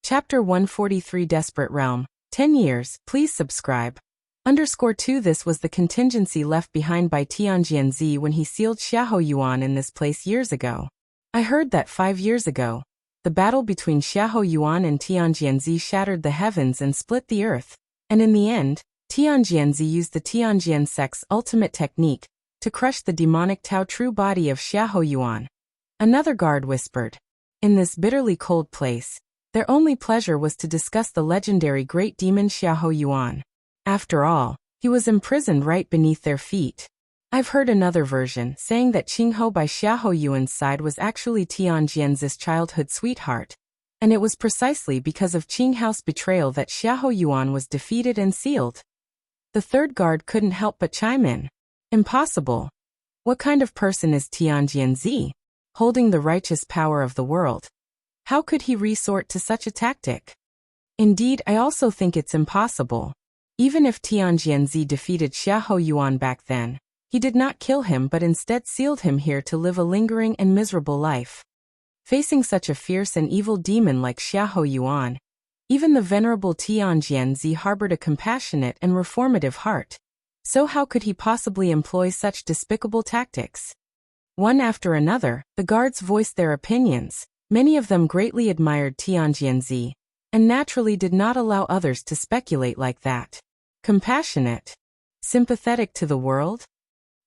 Chapter 143 Desperate Realm. 10 years, please subscribe. _2 This was the contingency left behind by Tianjianzi when he sealed Xiahou Yuan in this place years ago. I heard that 5 years ago, the battle between Xiahou Yuan and Tianjianzi shattered the heavens and split the earth, and in the end, Tianjianzi used the Tianjian sect's ultimate technique to crush the demonic Tao true body of Xiahou Yuan. Another guard whispered. In this bitterly cold place, their only pleasure was to discuss the legendary great demon Xiahou Yuan. After all, he was imprisoned right beneath their feet. I've heard another version saying that Qinghou by Xiahou Yuan's side was actually Tianjianzi's childhood sweetheart, and it was precisely because of Qinghou's betrayal that Xiahou Yuan was defeated and sealed. The third guard couldn't help but chime in. Impossible. What kind of person is Tianjianzi? Holding the righteous power of the world. How could he resort to such a tactic? Indeed, I also think it's impossible. Even if Tianjianzi defeated Xiahou Yuan back then, he did not kill him but instead sealed him here to live a lingering and miserable life. Facing such a fierce and evil demon like Xiahou Yuan, even the venerable Tianjianzi harbored a compassionate and reformative heart. So how could he possibly employ such despicable tactics? One after another, the guards voiced their opinions. Many of them greatly admired Tianjianzi, and naturally did not allow others to speculate like that. Compassionate? Sympathetic to the world?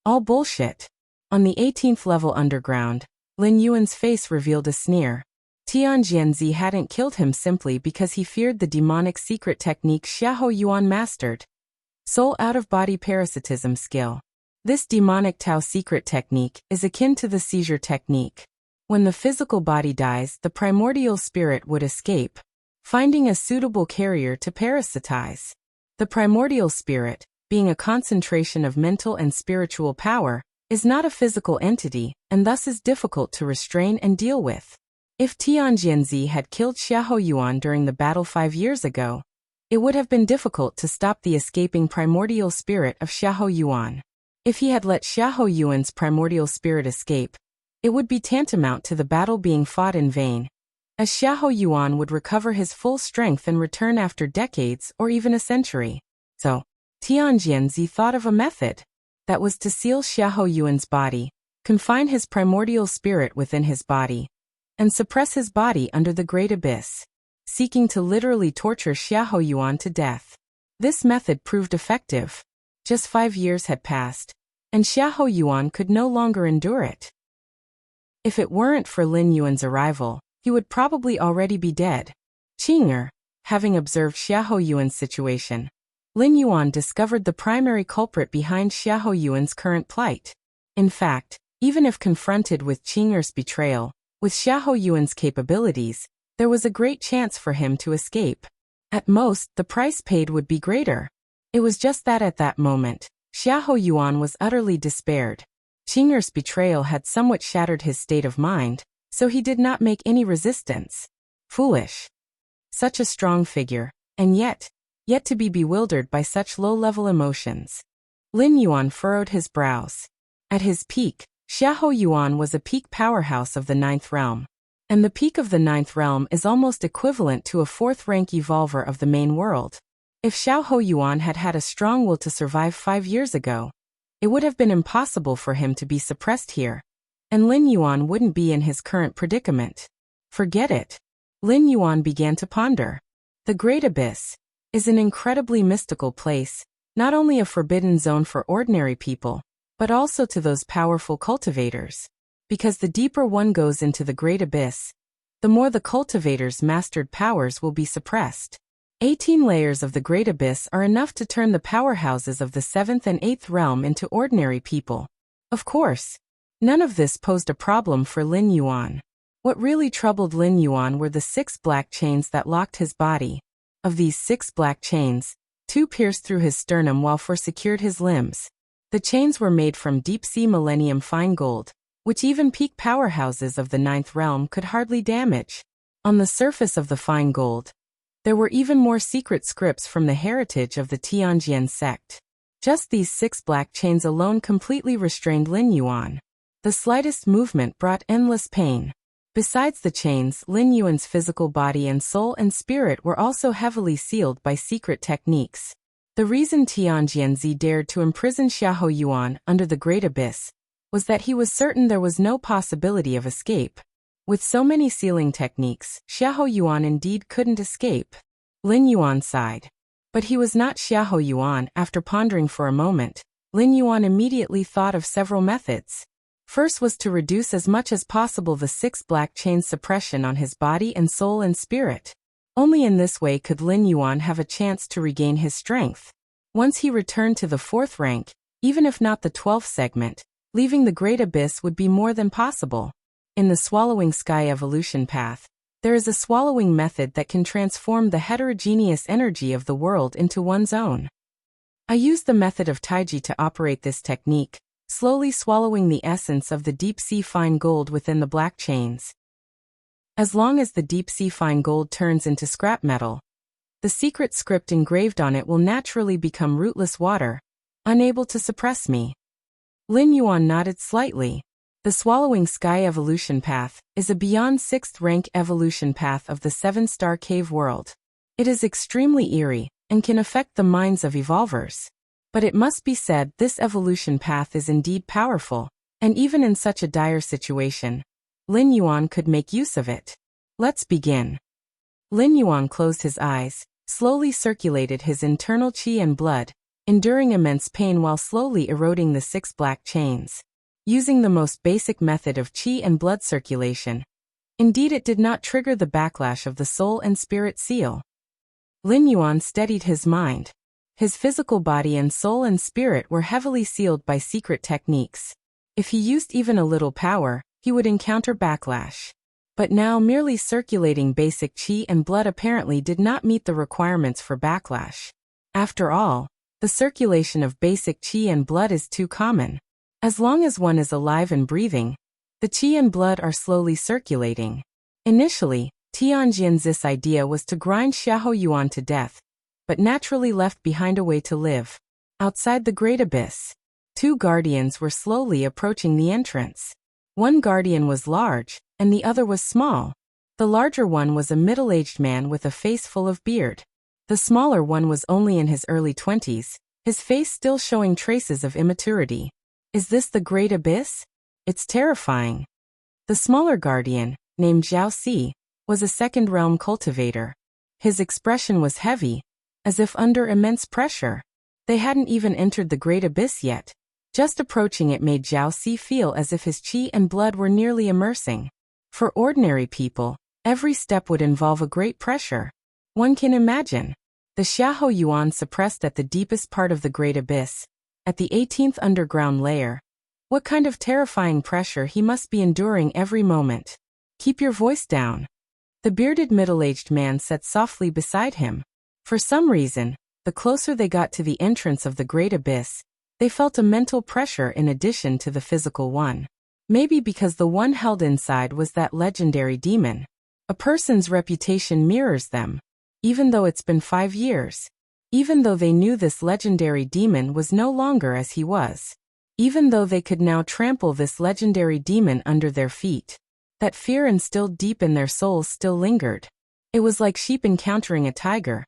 All bullshit. On the 18th level underground, Lin Yuan's face revealed a sneer. Tianjianzi hadn't killed him simply because he feared the demonic secret technique Xiahou Yuan mastered. Soul out-of-body parasitism skill. This demonic Tao secret technique is akin to the seizure technique. When the physical body dies, the primordial spirit would escape, finding a suitable carrier to parasitize. The primordial spirit, being a concentration of mental and spiritual power, is not a physical entity, and thus is difficult to restrain and deal with. If Tianjianzi had killed Xiahou Yuan during the battle 5 years ago, it would have been difficult to stop the escaping primordial spirit of Xiahou Yuan. If he had let Xiahou Yuan's primordial spirit escape, it would be tantamount to the battle being fought in vain, as Xiahou Yuan would recover his full strength and return after decades or even a century. So, Tianjianzi thought of a method. That was to seal Xiahou Yuan's body, confine his primordial spirit within his body, and suppress his body under the great abyss, seeking to literally torture Xiahou Yuan to death. This method proved effective. Just 5 years had passed, and Xiahou Yuan could no longer endure it. If it weren't for Lin Yuan's arrival, he would probably already be dead. Qing'er, having observed Xiahou Yuan's situation, Lin Yuan discovered the primary culprit behind Xiahou Yuan's current plight. In fact, even if confronted with Qing'er's betrayal, with Xiahou Yuan's capabilities, there was a great chance for him to escape. At most, the price paid would be greater. It was just that at that moment, Xiahou Yuan was utterly despaired. Qing'er's betrayal had somewhat shattered his state of mind, so he did not make any resistance. Foolish. Such a strong figure, and yet to be bewildered by such low-level emotions. Lin Yuan furrowed his brows. At his peak, Xiahou Yuan was a peak powerhouse of the 9th realm. And the peak of the 9th realm is almost equivalent to a 4th-rank evolver of the main world. If Xiahou Yuan had had a strong will to survive 5 years ago, it would have been impossible for him to be suppressed here. and Lin Yuan wouldn't be in his current predicament. Forget it. And Lin Yuan wouldn't be in his current predicament. Forget it. Lin Yuan began to ponder. The Great Abyss is an incredibly mystical place, not only a forbidden zone for ordinary people, but also to those powerful cultivators. Because the deeper one goes into the Great Abyss, the more the cultivator's mastered powers will be suppressed. 18 layers of the Great Abyss are enough to turn the powerhouses of the 7th and 8th realm into ordinary people. Of course, none of this posed a problem for Lin Yuan. What really troubled Lin Yuan were the 6 black chains that locked his body. Of these 6 black chains, 2 pierced through his sternum while 4 secured his limbs. The chains were made from deep-sea millennium fine gold, which even peak powerhouses of the 9th realm could hardly damage. On the surface of the fine gold, there were even more secret scripts from the heritage of the Tianjian sect. Just these 6 black chains alone completely restrained Lin Yuan. The slightest movement brought endless pain. Besides the chains, Lin Yuan's physical body and soul and spirit were also heavily sealed by secret techniques. The reason Tianjian dared to imprison Xiahou Yuan under the Great Abyss was that he was certain there was no possibility of escape. With so many sealing techniques, Xiahou Yuan indeed couldn't escape. Lin Yuan sighed. But he was not Xiahou Yuan. After pondering for a moment, Lin Yuan immediately thought of several methods. First was to reduce as much as possible the 6 black chains' suppression on his body and soul and spirit. Only in this way could Lin Yuan have a chance to regain his strength. Once he returned to the 4th rank, even if not the 12th segment, leaving the Great Abyss would be more than possible. In the Swallowing Sky evolution path, there is a swallowing method that can transform the heterogeneous energy of the world into one's own. I used the method of Taiji to operate this technique, slowly swallowing the essence of the deep-sea fine gold within the black chains. As long as the deep-sea fine gold turns into scrap metal, the secret script engraved on it will naturally become rootless water, unable to suppress me. Lin Yuan nodded slightly. The Swallowing Sky evolution path is a beyond 6th rank evolution path of the 7-star cave world. It is extremely eerie and can affect the minds of evolvers. But it must be said this evolution path is indeed powerful, and even in such a dire situation, Lin Yuan could make use of it. Let's begin. Lin Yuan closed his eyes, slowly circulated his internal qi and blood, enduring immense pain while slowly eroding the 6 black chains. Using the most basic method of qi and blood circulation. Indeed, it did not trigger the backlash of the soul and spirit seal. Lin Yuan steadied his mind. His physical body and soul and spirit were heavily sealed by secret techniques. If he used even a little power, he would encounter backlash. But now merely circulating basic qi and blood apparently did not meet the requirements for backlash. After all, the circulation of basic qi and blood is too common. As long as one is alive and breathing, the qi and blood are slowly circulating. Initially, Tianjian's idea was to grind Xiahou Yuan to death, but naturally left behind a way to live. Outside the Great Abyss, 2 guardians were slowly approaching the entrance. One guardian was large, and the other was small. The larger one was a middle-aged man with a face full of beard. The smaller one was only in his early 20s, his face still showing traces of immaturity. Is this the Great Abyss? It's terrifying. The smaller guardian, named Zhao Si, was a 2nd realm cultivator. His expression was heavy, as if under immense pressure. They hadn't even entered the Great Abyss yet. Just approaching it made Zhao Si feel as if his qi and blood were nearly immersing. For ordinary people, every step would involve a great pressure. One can imagine. The Xiahou Yuan suppressed at the deepest part of the Great Abyss, at the 18th underground layer. What kind of terrifying pressure he must be enduring every moment. Keep your voice down. The bearded middle-aged man said softly beside him. For some reason, the closer they got to the entrance of the Great Abyss, they felt a mental pressure in addition to the physical one. Maybe because the one held inside was that legendary demon. A person's reputation mirrors them. Even though it's been 5 years. Even though they knew this legendary demon was no longer as he was. Even though they could now trample this legendary demon under their feet. That fear instilled deep in their souls still lingered. It was like sheep encountering a tiger.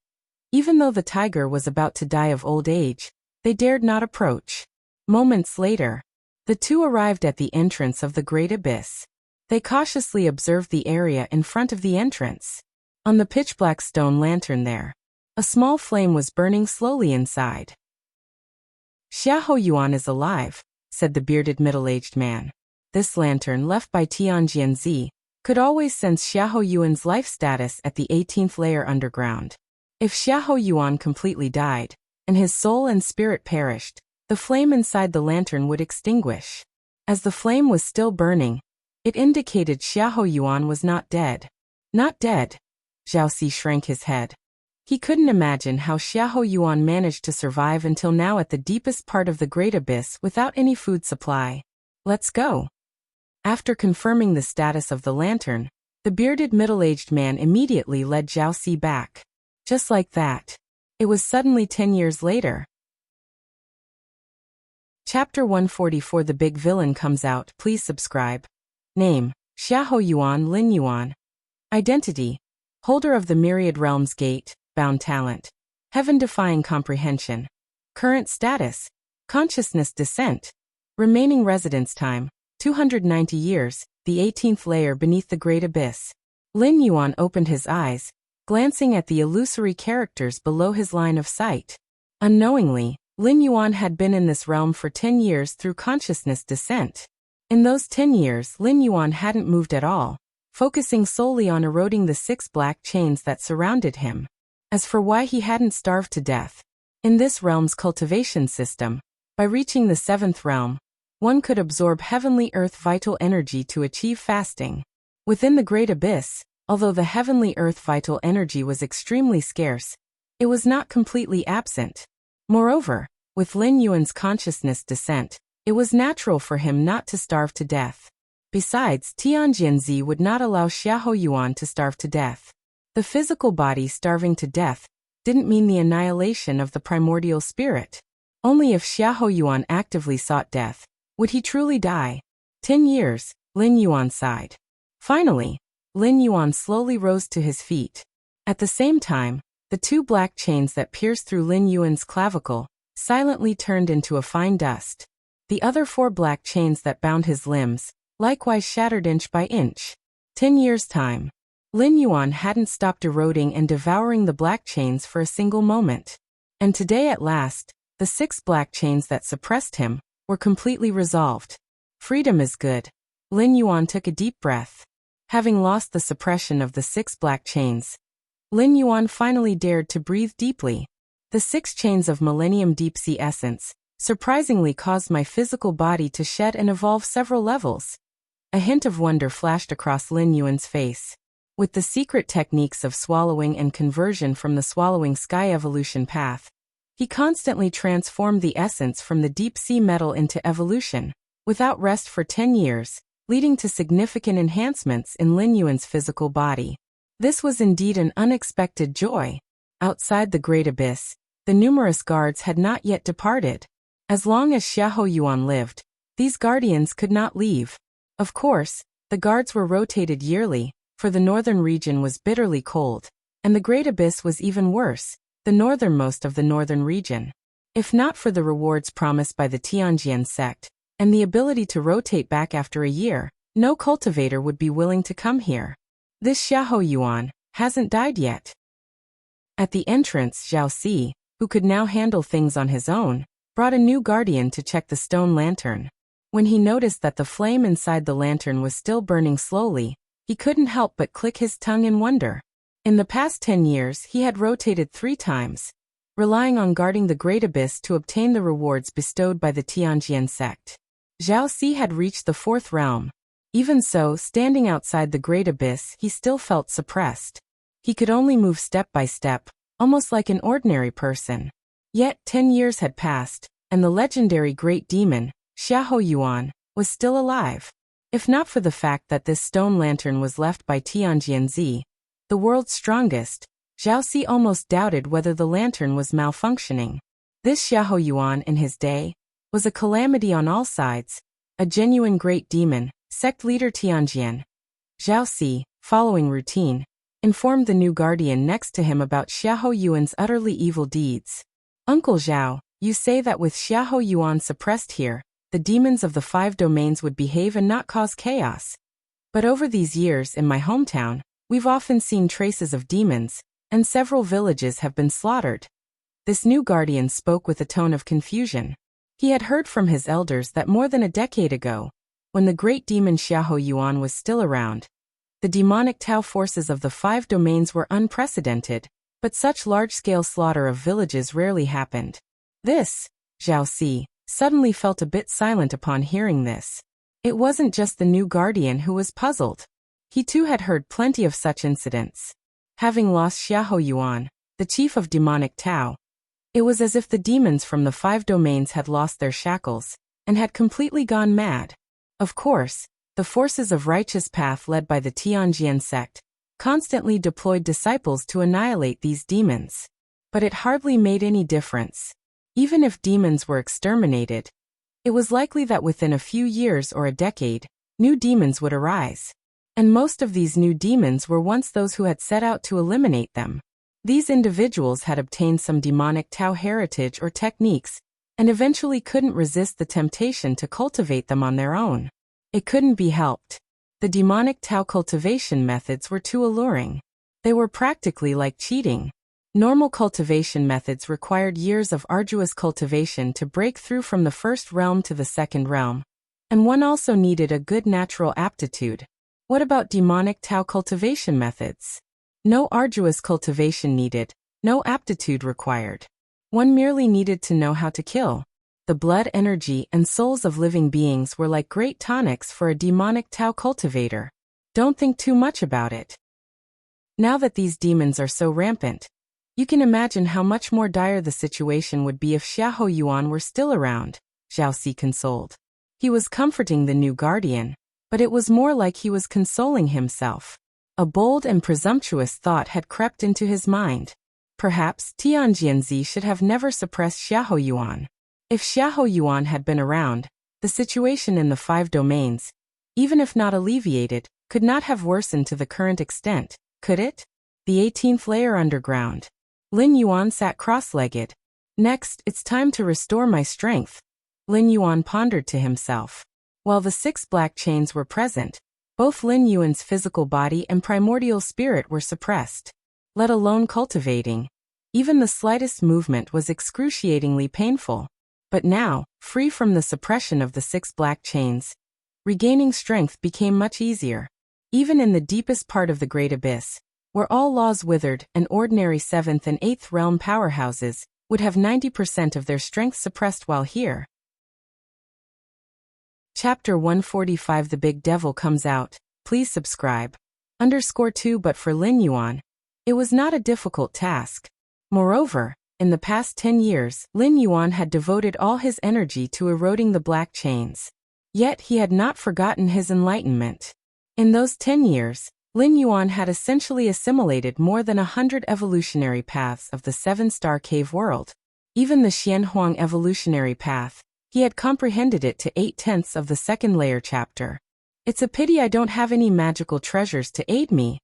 Even though the tiger was about to die of old age, they dared not approach. Moments later, The two arrived at the entrance of the Great Abyss. They cautiously observed the area in front of the entrance. On the pitch-black stone lantern there, a small flame was burning slowly inside. "Xiahou Yuan is alive," said the bearded middle-aged man. This lantern, left by Tianjianzi, could always sense Xiahou Yuan's life status at the 18th layer underground. If Xiahou Yuan completely died, and his soul and spirit perished, the flame inside the lantern would extinguish. As the flame was still burning, it indicated Xiahou Yuan was not dead. Not dead. Zhao Si shrank his head. He couldn't imagine how Xiahou Yuan managed to survive until now at the deepest part of the Great Abyss without any food supply. "Let's go." After confirming the status of the lantern, the bearded middle-aged man immediately led Zhao Si back. Just like that. It was suddenly 10 years later. Chapter 144. The Big Villain Comes Out. Please subscribe. Name: Xiahou Yuan, Lin Yuan. Identity: holder of the Myriad Realms Gate, bound talent. Heaven-defying comprehension. Current status: consciousness descent. Remaining residence time: 290 years, the 18th layer beneath the Great Abyss. Lin Yuan opened his eyes, glancing at the illusory characters below his line of sight. Unknowingly, Lin Yuan had been in this realm for 10 years through consciousness descent. In those 10 years, Lin Yuan hadn't moved at all, focusing solely on eroding the 6 black chains that surrounded him. As for why he hadn't starved to death, in this realm's cultivation system, by reaching the 7th realm, one could absorb heavenly earth vital energy to achieve fasting. Within the Great Abyss, although the heavenly earth vital energy was extremely scarce, it was not completely absent. Moreover, with Lin Yuan's consciousness descent, it was natural for him not to starve to death. Besides, Tianjianzi would not allow Xiahou Yuan to starve to death. The physical body starving to death didn't mean the annihilation of the primordial spirit. Only if Xiahou Yuan actively sought death would he truly die. 10 years, Lin Yuan sighed. Finally, Lin Yuan slowly rose to his feet. At the same time, the 2 black chains that pierced through Lin Yuan's clavicle silently turned into a fine dust. The other 4 black chains that bound his limbs likewise shattered inch by inch. 10 years' time. Lin Yuan hadn't stopped eroding and devouring the black chains for a single moment. And today at last, the 6 black chains that suppressed him were completely resolved. Freedom is good. Lin Yuan took a deep breath. Having lost the suppression of the 6 black chains, Lin Yuan finally dared to breathe deeply. The 6 chains of Millennium Deep Sea Essence surprisingly caused my physical body to shed and evolve several levels. A hint of wonder flashed across Lin Yuan's face. With the secret techniques of swallowing and conversion from the swallowing sky evolution path, he constantly transformed the essence from the deep sea metal into evolution, without rest for 10 years, leading to significant enhancements in Lin Yuan's physical body. This was indeed an unexpected joy. Outside the Great Abyss, the numerous guards had not yet departed. As long as Xiahou Yuan lived, these guardians could not leave. Of course, the guards were rotated yearly, for the northern region was bitterly cold, and the Great Abyss was even worse, the northernmost of the northern region. If not for the rewards promised by the Tianjian sect, and the ability to rotate back after a year, no cultivator would be willing to come here. This Xiahou Yuan hasn't died yet. At the entrance, Zhao Si, who could now handle things on his own, brought a new guardian to check the stone lantern. When he noticed that the flame inside the lantern was still burning slowly, he couldn't help but click his tongue in wonder. In the past 10 years, he had rotated 3 times, relying on guarding the Great Abyss to obtain the rewards bestowed by the Tianjian sect. Zhao Si had reached the 4th realm. Even so, standing outside the Great Abyss, he still felt suppressed. He could only move step by step, almost like an ordinary person. Yet 10 years had passed, and the legendary Great Demon, Xiahou Yuan, was still alive. If not for the fact that this stone lantern was left by Tianjianzi, the world's strongest, Zhao Si almost doubted whether the lantern was malfunctioning. This Xiahou Yuan in his day was a calamity on all sides, a genuine great demon, sect leader Tianjian. Zhao Si, following routine, informed the new guardian next to him about Xiahou Yuan's utterly evil deeds. "Uncle Zhao, you say that with Xiahou Yuan suppressed here, the demons of the 5 domains would behave and not cause chaos. But over these years in my hometown, we've often seen traces of demons, and several villages have been slaughtered. This new guardian spoke with a tone of confusion. He had heard from his elders that more than a decade ago, when the great demon Xiahou Yuan was still around, the demonic Tao forces of the 5 domains were unprecedented, but such large-scale slaughter of villages rarely happened. This, Zhao Si, suddenly felt a bit silent upon hearing this. It wasn't just the new guardian who was puzzled. He too had heard plenty of such incidents. Having lost Xiahou Yuan, the chief of demonic Tao, it was as if the demons from the 5 domains had lost their shackles and had completely gone mad. Of course, the forces of righteous path led by the Tianjian sect constantly deployed disciples to annihilate these demons. But it hardly made any difference. Even if demons were exterminated, it was likely that within a few years or a decade, new demons would arise. And most of these new demons were once those who had set out to eliminate them. These individuals had obtained some demonic Tao heritage or techniques, and eventually couldn't resist the temptation to cultivate them on their own. It couldn't be helped. The demonic Tao cultivation methods were too alluring. They were practically like cheating. Normal cultivation methods required years of arduous cultivation to break through from the first realm to the second realm. And one also needed a good natural aptitude. What about demonic Tao cultivation methods? No arduous cultivation needed, no aptitude required. One merely needed to know how to kill. The blood, energy, and souls of living beings were like great tonics for a demonic Tao cultivator. Don't think too much about it. Now that these demons are so rampant, you can imagine how much more dire the situation would be if Xiahou Yuan were still around, Zhao Si consoled. He was comforting the new guardian, but it was more like he was consoling himself. A bold and presumptuous thought had crept into his mind. Perhaps Tianjianzi should have never suppressed Xiahou Yuan. If Xiahou Yuan had been around, the situation in the 5 domains, even if not alleviated, could not have worsened to the current extent, could it? The 18th layer underground. Lin Yuan sat cross-legged. Next, it's time to restore my strength, Lin Yuan pondered to himself. While the 6 black chains were present, both Lin Yuan's physical body and primordial spirit were suppressed. Let alone cultivating. Even the slightest movement was excruciatingly painful. But now, free from the suppression of the 6 black chains, regaining strength became much easier. Even in the deepest part of the Great Abyss, where all laws withered and ordinary 7th and 8th realm powerhouses would have 90% of their strength suppressed while here. Chapter 145 The Big Devil Comes Out. Please subscribe. _2 But for Lin Yuan, it was not a difficult task. Moreover, in the past 10 years, Lin Yuan had devoted all his energy to eroding the black chains. Yet he had not forgotten his enlightenment. In those 10 years, Lin Yuan had essentially assimilated more than 100 evolutionary paths of the 7-star cave world. Even the Xianhuang evolutionary path, he had comprehended it to 8/10 of the 2nd layer chapter. It's a pity I don't have any magical treasures to aid me.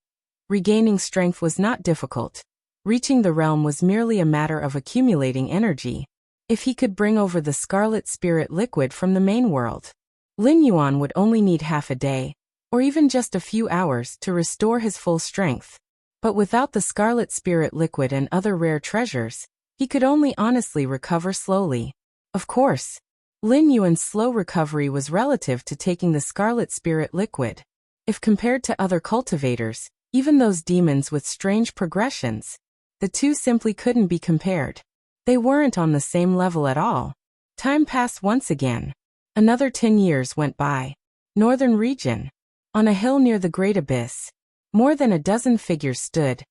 Regaining strength was not difficult. Reaching the realm was merely a matter of accumulating energy. If he could bring over the scarlet spirit liquid from the main world, Lin Yuan would only need half a day, or even just a few hours, to restore his full strength. But without the scarlet spirit liquid and other rare treasures, he could only honestly recover slowly. Of course, Lin Yuan's slow recovery was relative to taking the scarlet spirit liquid. If compared to other cultivators, even those demons with strange progressions, the two simply couldn't be compared. They weren't on the same level at all. Time passed once again. Another 10 years went by. Northern region. On a hill near the Great Abyss, more than a dozen figures stood,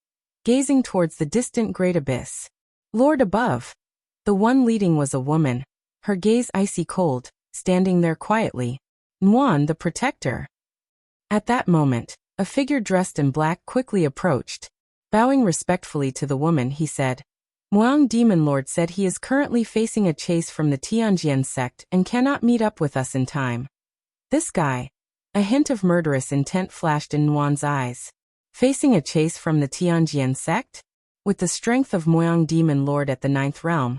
gazing towards the distant Great Abyss. Lord above. The one leading was a woman, her gaze icy cold, standing there quietly. Nuan the protector. At that moment, a figure dressed in black quickly approached. Bowing respectfully to the woman, he said, Muang Demon Lord said he is currently facing a chase from the Tianjian sect and cannot meet up with us in time. This guy. A hint of murderous intent flashed in Nuan's eyes. Facing a chase from the Tianjian sect? With the strength of Muang Demon Lord at the 9th realm.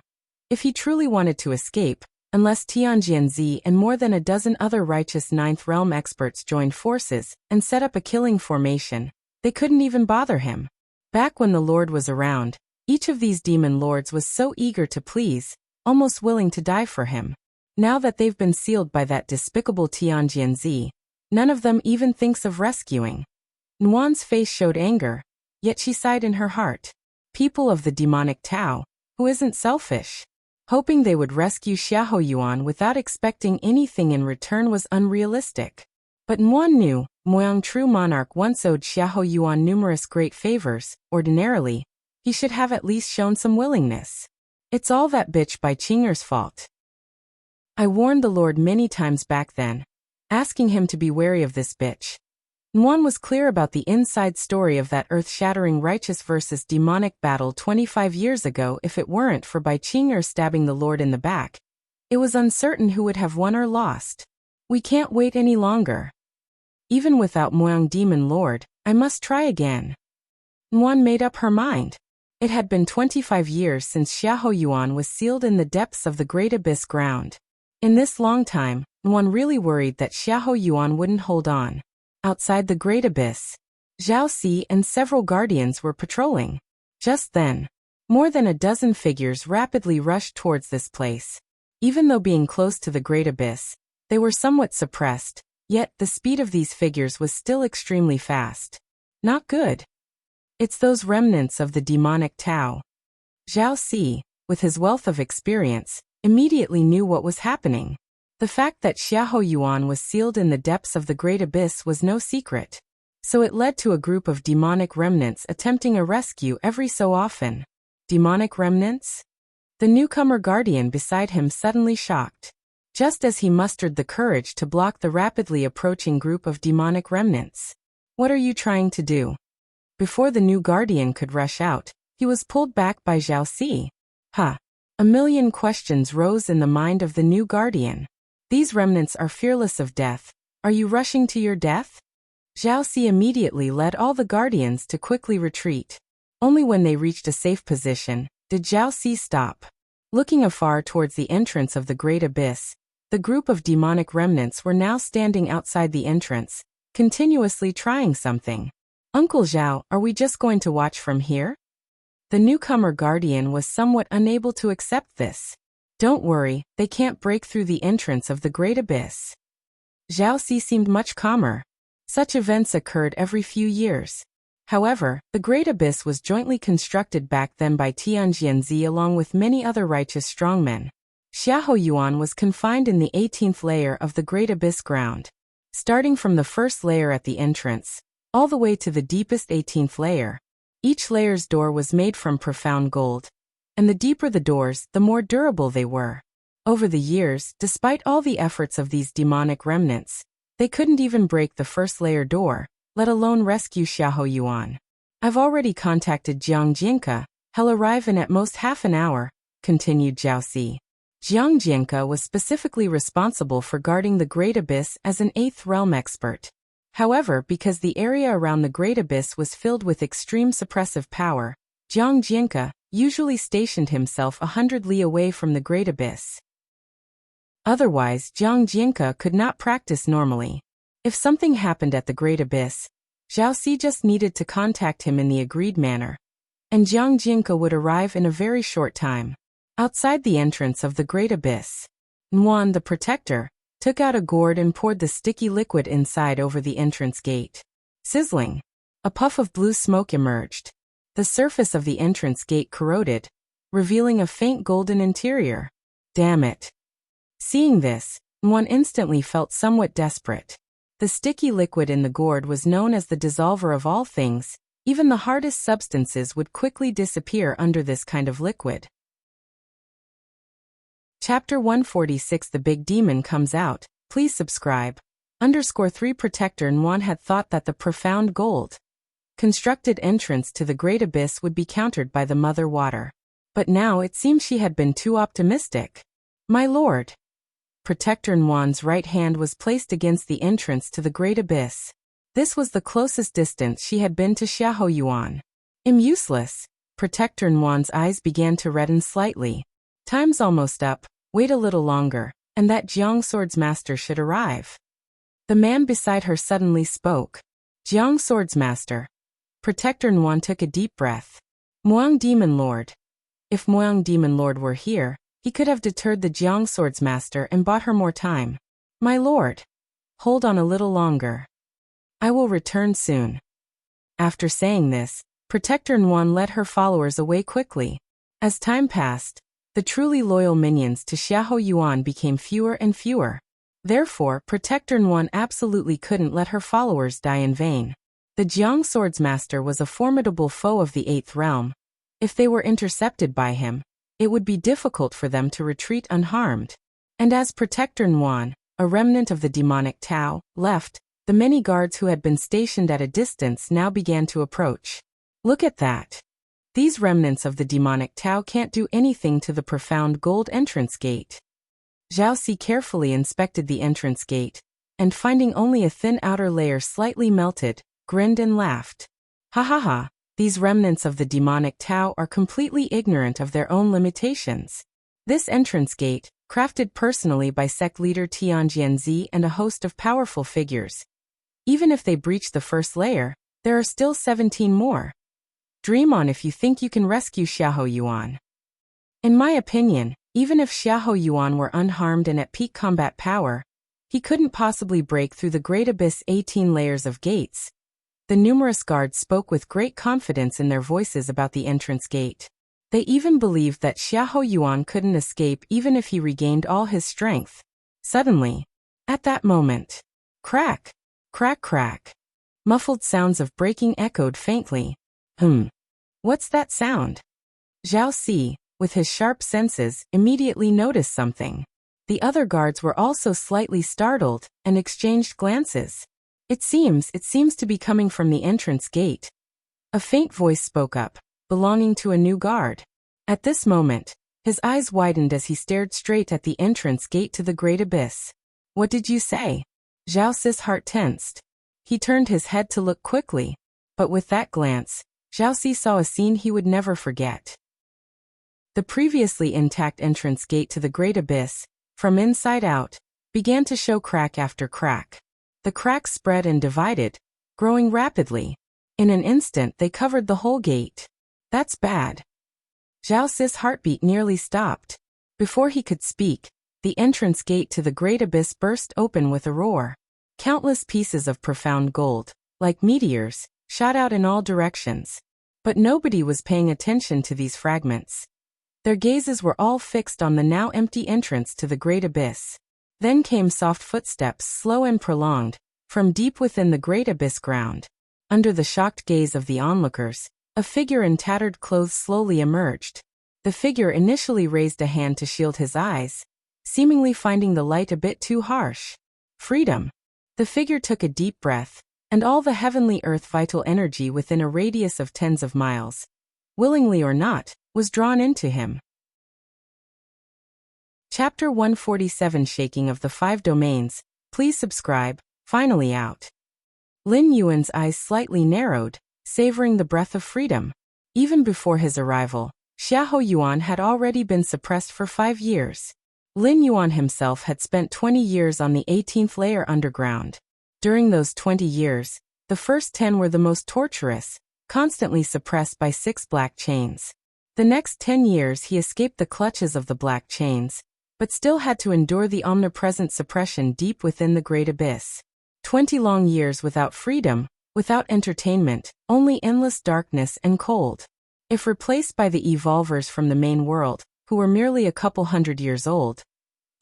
If he truly wanted to escape, Unless Tianjianzi and more than a dozen other righteous Ninth Realm experts joined forces and set up a killing formation, they couldn't even bother him. Back when the Lord was around, each of these demon lords was so eager to please, almost willing to die for him. Now that they've been sealed by that despicable Tianjianzi, none of them even thinks of rescuing. Nuan's face showed anger, yet she sighed in her heart. People of the demonic Tao, who isn't selfish? Hoping they would rescue Xiahou Yuan without expecting anything in return was unrealistic. But Nuan knew, Moyang true monarch once owed Xiahou Yuan numerous great favors. Ordinarily, he should have at least shown some willingness. It's all that bitch Bai Qing'er's fault. I warned the Lord many times back then, asking him to be wary of this bitch. Nuan was clear about the inside story of that earth-shattering righteous versus demonic battle 25 years ago. If it weren't for Bai Qing'er stabbing the Lord in the back, it was uncertain who would have won or lost. We can't wait any longer. Even without Moyang Demon Lord, I must try again. Nuan made up her mind. It had been 25 years since Xiahou Yuan was sealed in the depths of the Great Abyss ground. In this long time, Nuan really worried that Xiahou Yuan wouldn't hold on. Outside the Great Abyss, Zhao Si and several guardians were patrolling. Just then, more than a dozen figures rapidly rushed towards this place. Even though being close to the Great Abyss, they were somewhat suppressed, yet the speed of these figures was still extremely fast. Not good. It's those remnants of the demonic Tao. Zhao Si, with his wealth of experience, immediately knew what was happening. The fact that Xiahou Yuan was sealed in the depths of the Great Abyss was no secret. So it led to a group of demonic remnants attempting a rescue every so often. Demonic remnants? The newcomer guardian beside him suddenly shocked. Just as he mustered the courage to block the rapidly approaching group of demonic remnants. What are you trying to do? Before the new guardian could rush out, he was pulled back by Zhao Si. Huh. A million questions rose in the mind of the new guardian. These remnants are fearless of death. Are you rushing to your death? Zhao Si immediately led all the guardians to quickly retreat. Only when they reached a safe position did Zhao Si stop. Looking afar towards the entrance of the Great Abyss, the group of demonic remnants were now standing outside the entrance, continuously trying something. Uncle Zhao, are we just going to watch from here? The newcomer guardian was somewhat unable to accept this. Don't worry, they can't break through the entrance of the Great Abyss. Zhao Si seemed much calmer. Such events occurred every few years. However, the Great Abyss was jointly constructed back then by Tianjianzi along with many other righteous strongmen. Xiahou Yuan was confined in the 18th layer of the Great Abyss ground. Starting from the first layer at the entrance, all the way to the deepest 18th layer. Each layer's door was made from profound gold. And the deeper the doors, the more durable they were. Over the years, despite all the efforts of these demonic remnants, they couldn't even break the first layer door, let alone rescue Xiahou Yuan. I've already contacted Jiang Jinke. He'll arrive in at most half an hour, continued Zhao Si. Jiang Jinke was specifically responsible for guarding the Great Abyss as an 8th realm expert. However, because the area around the Great Abyss was filled with extreme suppressive power, Jiang Jinke usually stationed himself 100 li away from the Great Abyss. Otherwise, Jiang Jinke could not practice normally. If something happened at the Great Abyss, Zhao Si just needed to contact him in the agreed manner, and Jiang Jinke would arrive in a very short time. Outside the entrance of the Great Abyss, Nuan the Protector took out a gourd and poured the sticky liquid inside over the entrance gate. Sizzling. A puff of blue smoke emerged. The surface of the entrance gate corroded, revealing a faint golden interior. Damn it. Seeing this, Nuan instantly felt somewhat desperate. The sticky liquid in the gourd was known as the dissolver of all things. Even the hardest substances would quickly disappear under this kind of liquid. Chapter 146 The Big Demon Comes Out. Please subscribe. _3 Protector Nuan had thought that the profound gold constructed entrance to the Great Abyss would be countered by the Mother Water. But now it seems she had been too optimistic. My lord. Protector Nuan's right hand was placed against the entrance to the Great Abyss. This was the closest distance she had been to Xiahou Yuan. Useless. Protector Nuan's eyes began to redden slightly. Time's almost up. Wait a little longer, and that Jiang Swordsmaster should arrive. The man beside her suddenly spoke. Jiang Swordsmaster. Protector Nuan took a deep breath. Muang Demon Lord. If Muang Demon Lord were here, he could have deterred the Jiang Swordsmaster and bought her more time. My lord. Hold on a little longer. I will return soon. After saying this, Protector Nuan led her followers away quickly. As time passed, the truly loyal minions to Xiahou Yuan became fewer and fewer. Therefore, Protector Nuan absolutely couldn't let her followers die in vain. The Jiang Swordsmaster was a formidable foe of the Eighth Realm. If they were intercepted by him, it would be difficult for them to retreat unharmed. And as Protector Nuan, a remnant of the demonic Tao, left, the many guards who had been stationed at a distance now began to approach. Look at that. These remnants of the demonic Tao can't do anything to the profound gold entrance gate. Zhao Si carefully inspected the entrance gate, and finding only a thin outer layer slightly melted, grinned and laughed. Ha ha ha, these remnants of the demonic Tao are completely ignorant of their own limitations. This entrance gate, crafted personally by sect leader Tianjianzi and a host of powerful figures. Even if they breach the first layer, there are still 17 more. Dream on if you think you can rescue Xiahou Yuan. In my opinion, even if Xiahou Yuan were unharmed and at peak combat power, he couldn't possibly break through the Great Abyss 18 layers of gates. The numerous guards spoke with great confidence in their voices about the entrance gate. They even believed that Xiahou Yuan couldn't escape even if he regained all his strength. Suddenly, at that moment, crack, crack, crack. Muffled sounds of breaking echoed faintly. What's that sound? Zhao Si, with his sharp senses, immediately noticed something. The other guards were also slightly startled and exchanged glances. It seems to be coming from the entrance gate. A faint voice spoke up, belonging to a new guard. At this moment, his eyes widened as he stared straight at the entrance gate to the Great Abyss. What did you say? Zhao Si's heart tensed. He turned his head to look quickly, but with that glance, Zhao Si saw a scene he would never forget. The previously intact entrance gate to the Great Abyss, from inside out, began to show crack after crack. The cracks spread and divided, growing rapidly. In an instant they covered the whole gate. That's bad. Zhao Si's heartbeat nearly stopped. Before he could speak, the entrance gate to the Great Abyss burst open with a roar. Countless pieces of profound gold, like meteors, shot out in all directions. But nobody was paying attention to these fragments. Their gazes were all fixed on the now empty entrance to the Great Abyss. Then came soft footsteps, slow and prolonged, from deep within the Great Abyss ground. Under the shocked gaze of the onlookers, a figure in tattered clothes slowly emerged. The figure initially raised a hand to shield his eyes, seemingly finding the light a bit too harsh. Freedom. The figure took a deep breath, and all the heavenly earth vital energy within a radius of tens of miles, willingly or not, was drawn into him. Chapter 147 Shaking of the Five Domains. Please subscribe. Finally out. Lin Yuan's eyes slightly narrowed, savoring the breath of freedom. Even before his arrival, Xiahou Yuan had already been suppressed for 5 years. Lin Yuan himself had spent 20 years on the 18th layer underground. During those 20 years, the first 10 were the most torturous, constantly suppressed by 6 black chains. The next 10 years he escaped the clutches of the black chains, but still had to endure the omnipresent suppression deep within the Great Abyss. 20 long years without freedom, without entertainment, only endless darkness and cold. If replaced by the evolvers from the main world, who were merely a couple hundred years old,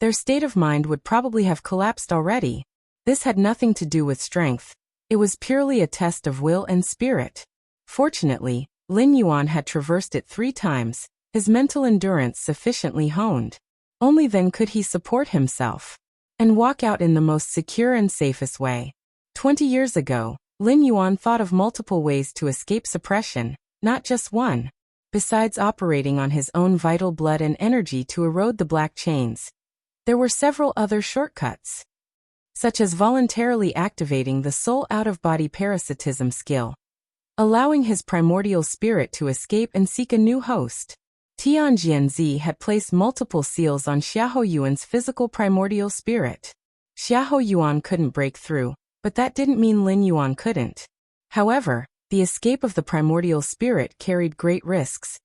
their state of mind would probably have collapsed already. This had nothing to do with strength. It was purely a test of will and spirit. Fortunately, Lin Yuan had traversed it 3 times, his mental endurance sufficiently honed. Only then could he support himself and walk out in the most secure and safest way. 20 years ago, Lin Yuan thought of multiple ways to escape suppression, not just one. Besides operating on his own vital blood and energy to erode the black chains, there were several other shortcuts, such as voluntarily activating the soul out-of-body parasitism skill, allowing his primordial spirit to escape and seek a new host. Tianjianzi had placed multiple seals on Xiahou Yuan's physical primordial spirit. Xiahou Yuan couldn't break through, but that didn't mean Lin Yuan couldn't. However, the escape of the primordial spirit carried great risks,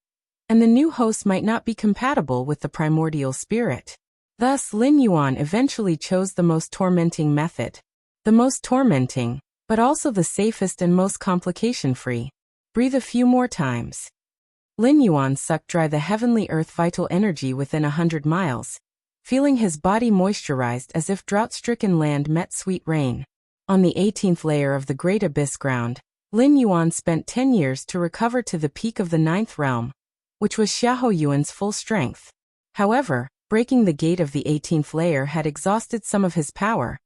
and the new host might not be compatible with the primordial spirit. Thus, Lin Yuan eventually chose the most tormenting method. The most tormenting, but also the safest and most complication-free. Breathe a few more times. Lin Yuan sucked dry the heavenly earth vital energy within 100 miles, feeling his body moisturized as if drought-stricken land met sweet rain. On the 18th layer of the Great Abyss ground, Lin Yuan spent 10 years to recover to the peak of the 9th realm, which was Xiahou Yuan's full strength. However, breaking the gate of the 18th layer had exhausted some of his power.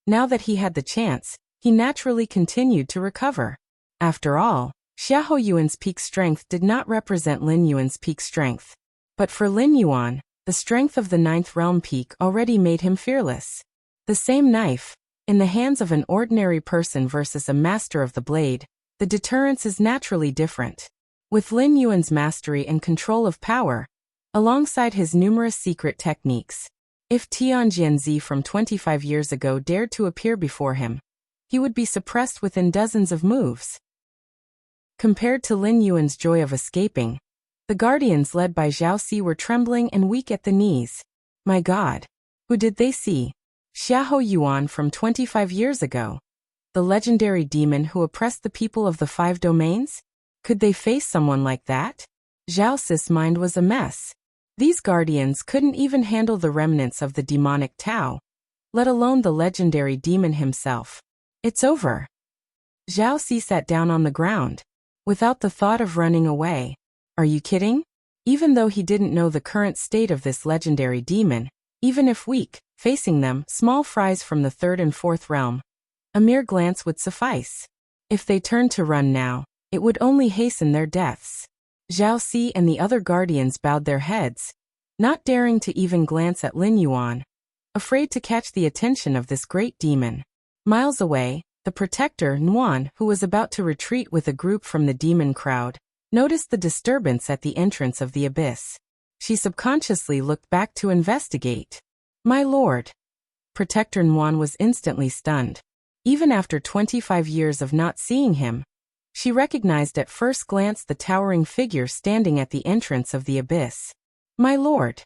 Now that he had the chance, he naturally continued to recover. After all, Xiahou Yuan's peak strength did not represent Lin Yuan's peak strength. But for Lin Yuan, the strength of the 9th realm peak already made him fearless. The same knife, in the hands of an ordinary person versus a master of the blade, the deterrence is naturally different. With Lin Yuan's mastery and control of power, alongside his numerous secret techniques, if Tianjianzi from 25 years ago dared to appear before him, he would be suppressed within dozens of moves. Compared to Lin Yuan's joy of escaping, the guardians led by Zhao Si were trembling and weak at the knees. My God! Who did they see? Xiahou Yuan from 25 years ago? The legendary demon who oppressed the people of the 5 domains? Could they face someone like that? Zhao Si's mind was a mess. These guardians couldn't even handle the remnants of the demonic Tao, let alone the legendary demon himself. It's over. Zhao Si sat down on the ground, without the thought of running away. Are you kidding? Even though he didn't know the current state of this legendary demon, even if weak, facing them, small fries from the 3rd and 4th realm, a mere glance would suffice. If they turned to run now, it would only hasten their deaths. Zhao Si and the other guardians bowed their heads, not daring to even glance at Lin Yuan, afraid to catch the attention of this great demon. Miles away, the protector, Nuan, who was about to retreat with a group from the demon crowd, noticed the disturbance at the entrance of the abyss. She subconsciously looked back to investigate. My lord! Protector Nuan was instantly stunned. Even after 25 years of not seeing him, she recognized at first glance the towering figure standing at the entrance of the abyss. My lord!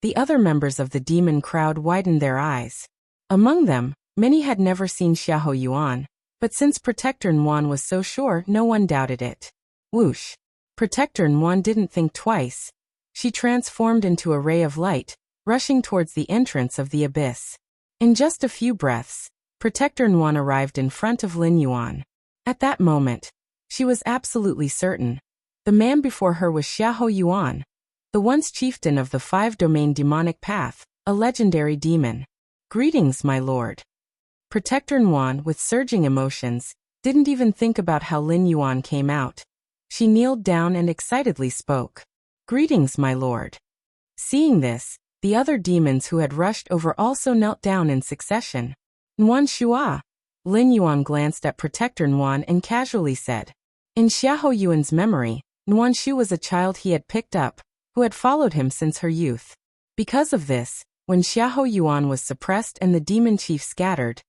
The other members of the demon crowd widened their eyes. Among them, many had never seen Xiahou Yuan, but since Protector Nuan was so sure, no one doubted it. Whoosh! Protector Nuan didn't think twice. She transformed into a ray of light, rushing towards the entrance of the abyss. In just a few breaths, Protector Nuan arrived in front of Lin Yuan. At that moment, she was absolutely certain. The man before her was Xiahou Yuan, the once chieftain of the 5-domain demonic path, a legendary demon. Greetings, my lord. Protector Nuan, with surging emotions, didn't even think about how Lin Yuan came out. She kneeled down and excitedly spoke. Greetings, my lord. Seeing this, the other demons who had rushed over also knelt down in succession. Nuan Shua. Lin Yuan glanced at Protector Nuan and casually said. In Xiahou Yuan's memory, Nuan Shu was a child he had picked up, who had followed him since her youth. Because of this, when Xiahou Yuan was suppressed and the demon chief scattered,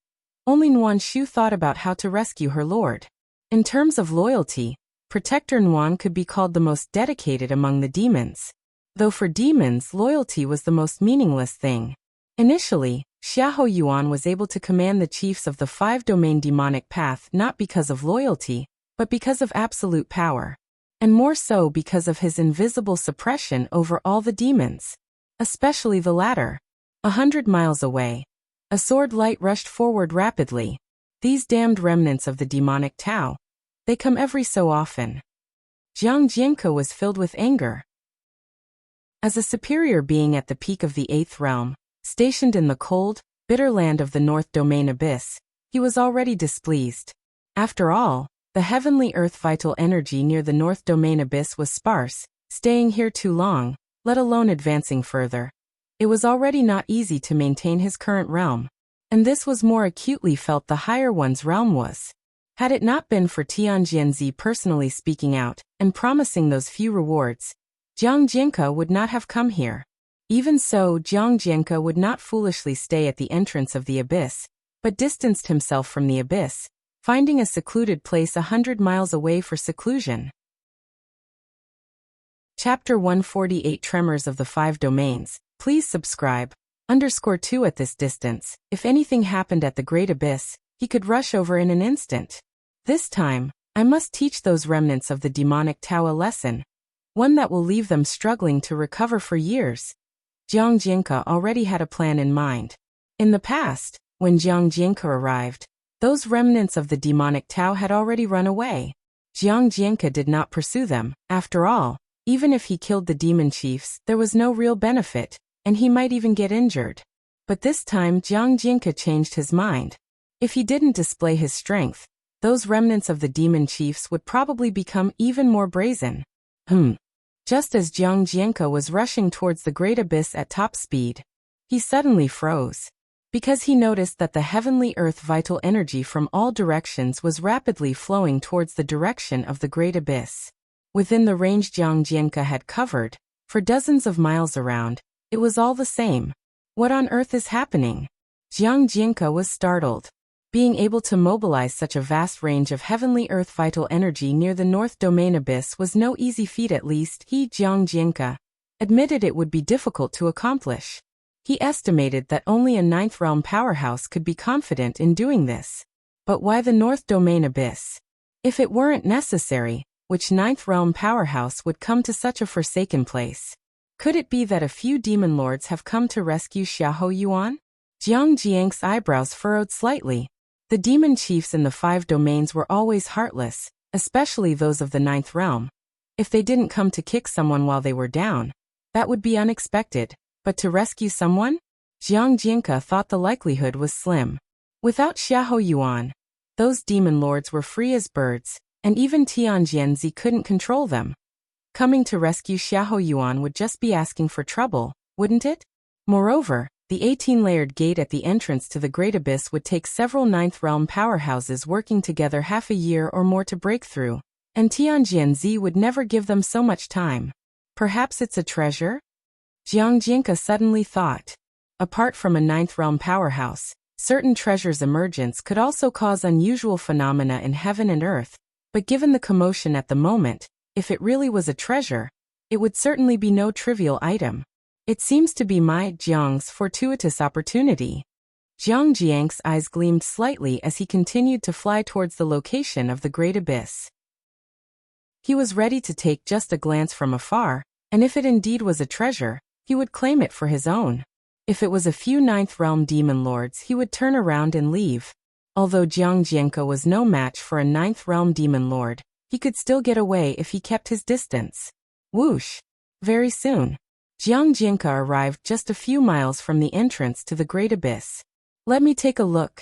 only Nuan Shu thought about how to rescue her lord. In terms of loyalty, Protector Nuan could be called the most dedicated among the demons. Though for demons, loyalty was the most meaningless thing. Initially, Xiahou Yuan was able to command the chiefs of the 5-domain demonic path not because of loyalty, but because of absolute power. And more so because of his invisible suppression over all the demons. Especially the latter. 100 miles away, a sword light rushed forward rapidly. These damned remnants of the demonic Tao. They come every so often. Jiang Jianke was filled with anger. As a superior being at the peak of the 8th realm, stationed in the cold, bitter land of the North Domain Abyss, he was already displeased. After all, the heavenly earth vital energy near the North Domain Abyss was sparse. Staying here too long, let alone advancing further, it was already not easy to maintain his current realm. And this was more acutely felt the higher one's realm was. Had it not been for Tianjianzi personally speaking out and promising those few rewards, Jiang Jianke would not have come here. Even so, Jiang Jianke would not foolishly stay at the entrance of the abyss, but distanced himself from the abyss, finding a secluded place 100 miles away for seclusion. Chapter 148 Tremors of the Five Domains. Please subscribe. _2 At this distance, if anything happened at the Great Abyss, he could rush over in an instant. This time, I must teach those remnants of the demonic Tao a lesson, one that will leave them struggling to recover for years. Jiang Jianke already had a plan in mind. In the past, when Jiang Jianke arrived, those remnants of the demonic Tao had already run away. Jiang Jianke did not pursue them. After all, even if he killed the demon chiefs, there was no real benefit, and he might even get injured. But this time Jiang Jianke changed his mind. If he didn't display his strength, those remnants of the demon chiefs would probably become even more brazen. Just as Jiang Jianke was rushing towards the Great Abyss at top speed, he suddenly froze, because he noticed that the heavenly earth vital energy from all directions was rapidly flowing towards the direction of the Great Abyss. Within the range Jiang Jianke had covered, for dozens of miles around, it was all the same. What on earth is happening? Jiang Jianke was startled. Being able to mobilize such a vast range of heavenly earth vital energy near the North Domain Abyss was no easy feat. At least he, Jiang Jianke, admitted it would be difficult to accomplish. He estimated that only a ninth realm powerhouse could be confident in doing this. But why the North Domain Abyss? If it weren't necessary, which ninth realm powerhouse would come to such a forsaken place? Could it be that a few demon lords have come to rescue Xiahou Yuan? Jiang Jianke's eyebrows furrowed slightly. The demon chiefs in the five domains were always heartless, especially those of the ninth realm. If they didn't come to kick someone while they were down, that would be unexpected, but to rescue someone? Jiang Jianke thought the likelihood was slim. Without Xiahou Yuan, those demon lords were free as birds, and even Tianjianzi couldn't control them. Coming to rescue Xiahou Yuan would just be asking for trouble, wouldn't it? Moreover, the 18-layered gate at the entrance to the Great Abyss would take several ninth realm powerhouses working together half a year or more to break through, and Tianjianzi would never give them so much time. Perhaps it's a treasure? Jiang Jianke suddenly thought. Apart from a ninth realm powerhouse, certain treasures' emergence could also cause unusual phenomena in heaven and earth, but given the commotion at the moment, if it really was a treasure, it would certainly be no trivial item. It seems to be my, Jiang's, fortuitous opportunity. Jiang Jianke's eyes gleamed slightly as he continued to fly towards the location of the Great Abyss. He was ready to take just a glance from afar, and if it indeed was a treasure, he would claim it for his own. If it was a few ninth realm demon lords, he would turn around and leave. Although Jiang Jianke was no match for a ninth realm demon lord, he could still get away if he kept his distance. Whoosh! Very soon, Jiang Jianke arrived just a few miles from the entrance to the Great Abyss. Let me take a look.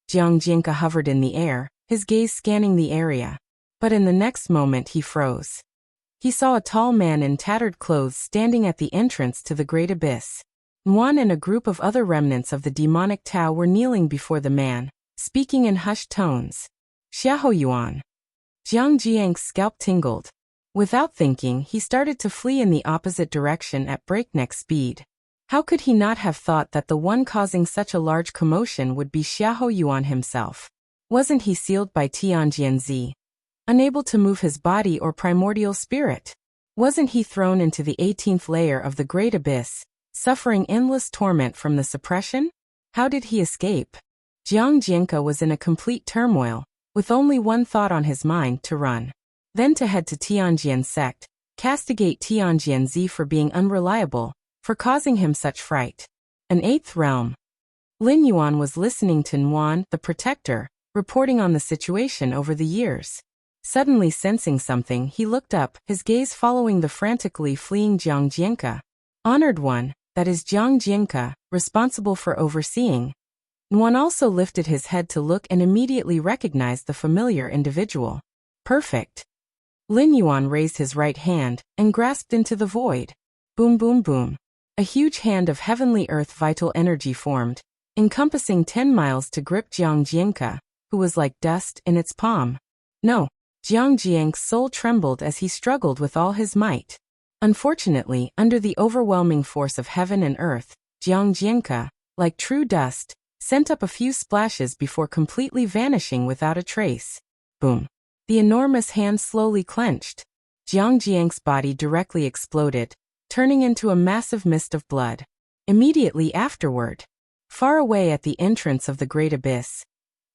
Jiang Jianke hovered in the air, his gaze scanning the area. But in the next moment he froze. He saw a tall man in tattered clothes standing at the entrance to the Great Abyss. Yuan and a group of other remnants of the demonic Tao were kneeling before the man, speaking in hushed tones. Xiahou Yuan. Jiang Jianke's scalp tingled. Without thinking, he started to flee in the opposite direction at breakneck speed. How could he not have thought that the one causing such a large commotion would be Xiahou Yuan himself? Wasn't he sealed by Tianjianzi, unable to move his body or primordial spirit? Wasn't he thrown into the 18th layer of the Great Abyss, suffering endless torment from the suppression? How did he escape? Jiang Jianke was in a complete turmoil, with only one thought on his mind: to run. Then to head to Tianjian's sect, castigate Tianjianzi for being unreliable, for causing him such fright. An eighth realm. Lin Yuan was listening to Nuan, the protector, reporting on the situation over the years. Suddenly sensing something, he looked up, his gaze following the frantically fleeing Jiang Jianke. Honored one, that is Jiang Jianke, responsible for overseeing. Nuan also lifted his head to look and immediately recognized the familiar individual. Perfect. Lin Yuan raised his right hand and grasped into the void. Boom boom boom. A huge hand of heavenly earth vital energy formed, encompassing 10 miles to grip Jiang Jianke, who was like dust in its palm. No. Jiang Jianke's soul trembled as he struggled with all his might. Unfortunately, under the overwhelming force of heaven and earth, Jiang Jianke, like true dust, sent up a few splashes before completely vanishing without a trace. Boom. The enormous hand slowly clenched. Jiang Jianke's body directly exploded, turning into a massive mist of blood. Immediately afterward, far away at the entrance of the great abyss,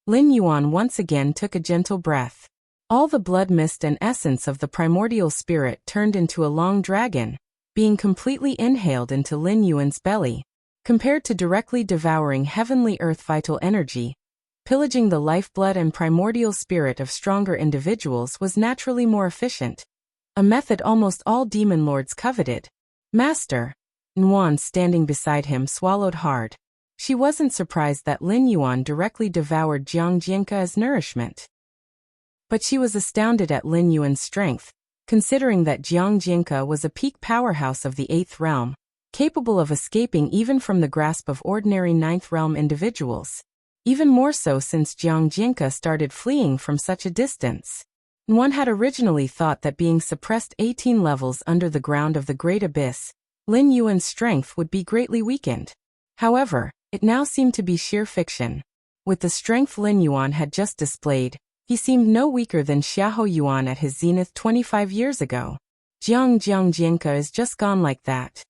Lin Yuan once again took a gentle breath. All the blood mist and essence of the primordial spirit turned into a long dragon, being completely inhaled into Lin Yuan's belly. Compared to directly devouring heavenly earth vital energy, pillaging the lifeblood and primordial spirit of stronger individuals was naturally more efficient. A method almost all demon lords coveted. Master. Nuan, standing beside him, swallowed hard. She wasn't surprised that Lin Yuan directly devoured Jiang Jianke as nourishment. But she was astounded at Lin Yuan's strength, considering that Jiang Jianke was a peak powerhouse of the 8th realm, capable of escaping even from the grasp of ordinary 9th realm individuals. Even more so since Jiang Jianke started fleeing from such a distance. One had originally thought that being suppressed 18 levels under the ground of the Great Abyss, Lin Yuan's strength would be greatly weakened. However, it now seemed to be sheer fiction. With the strength Lin Yuan had just displayed, he seemed no weaker than Xiahou Yuan at his zenith 25 years ago. Jiang Jianke is just gone like that.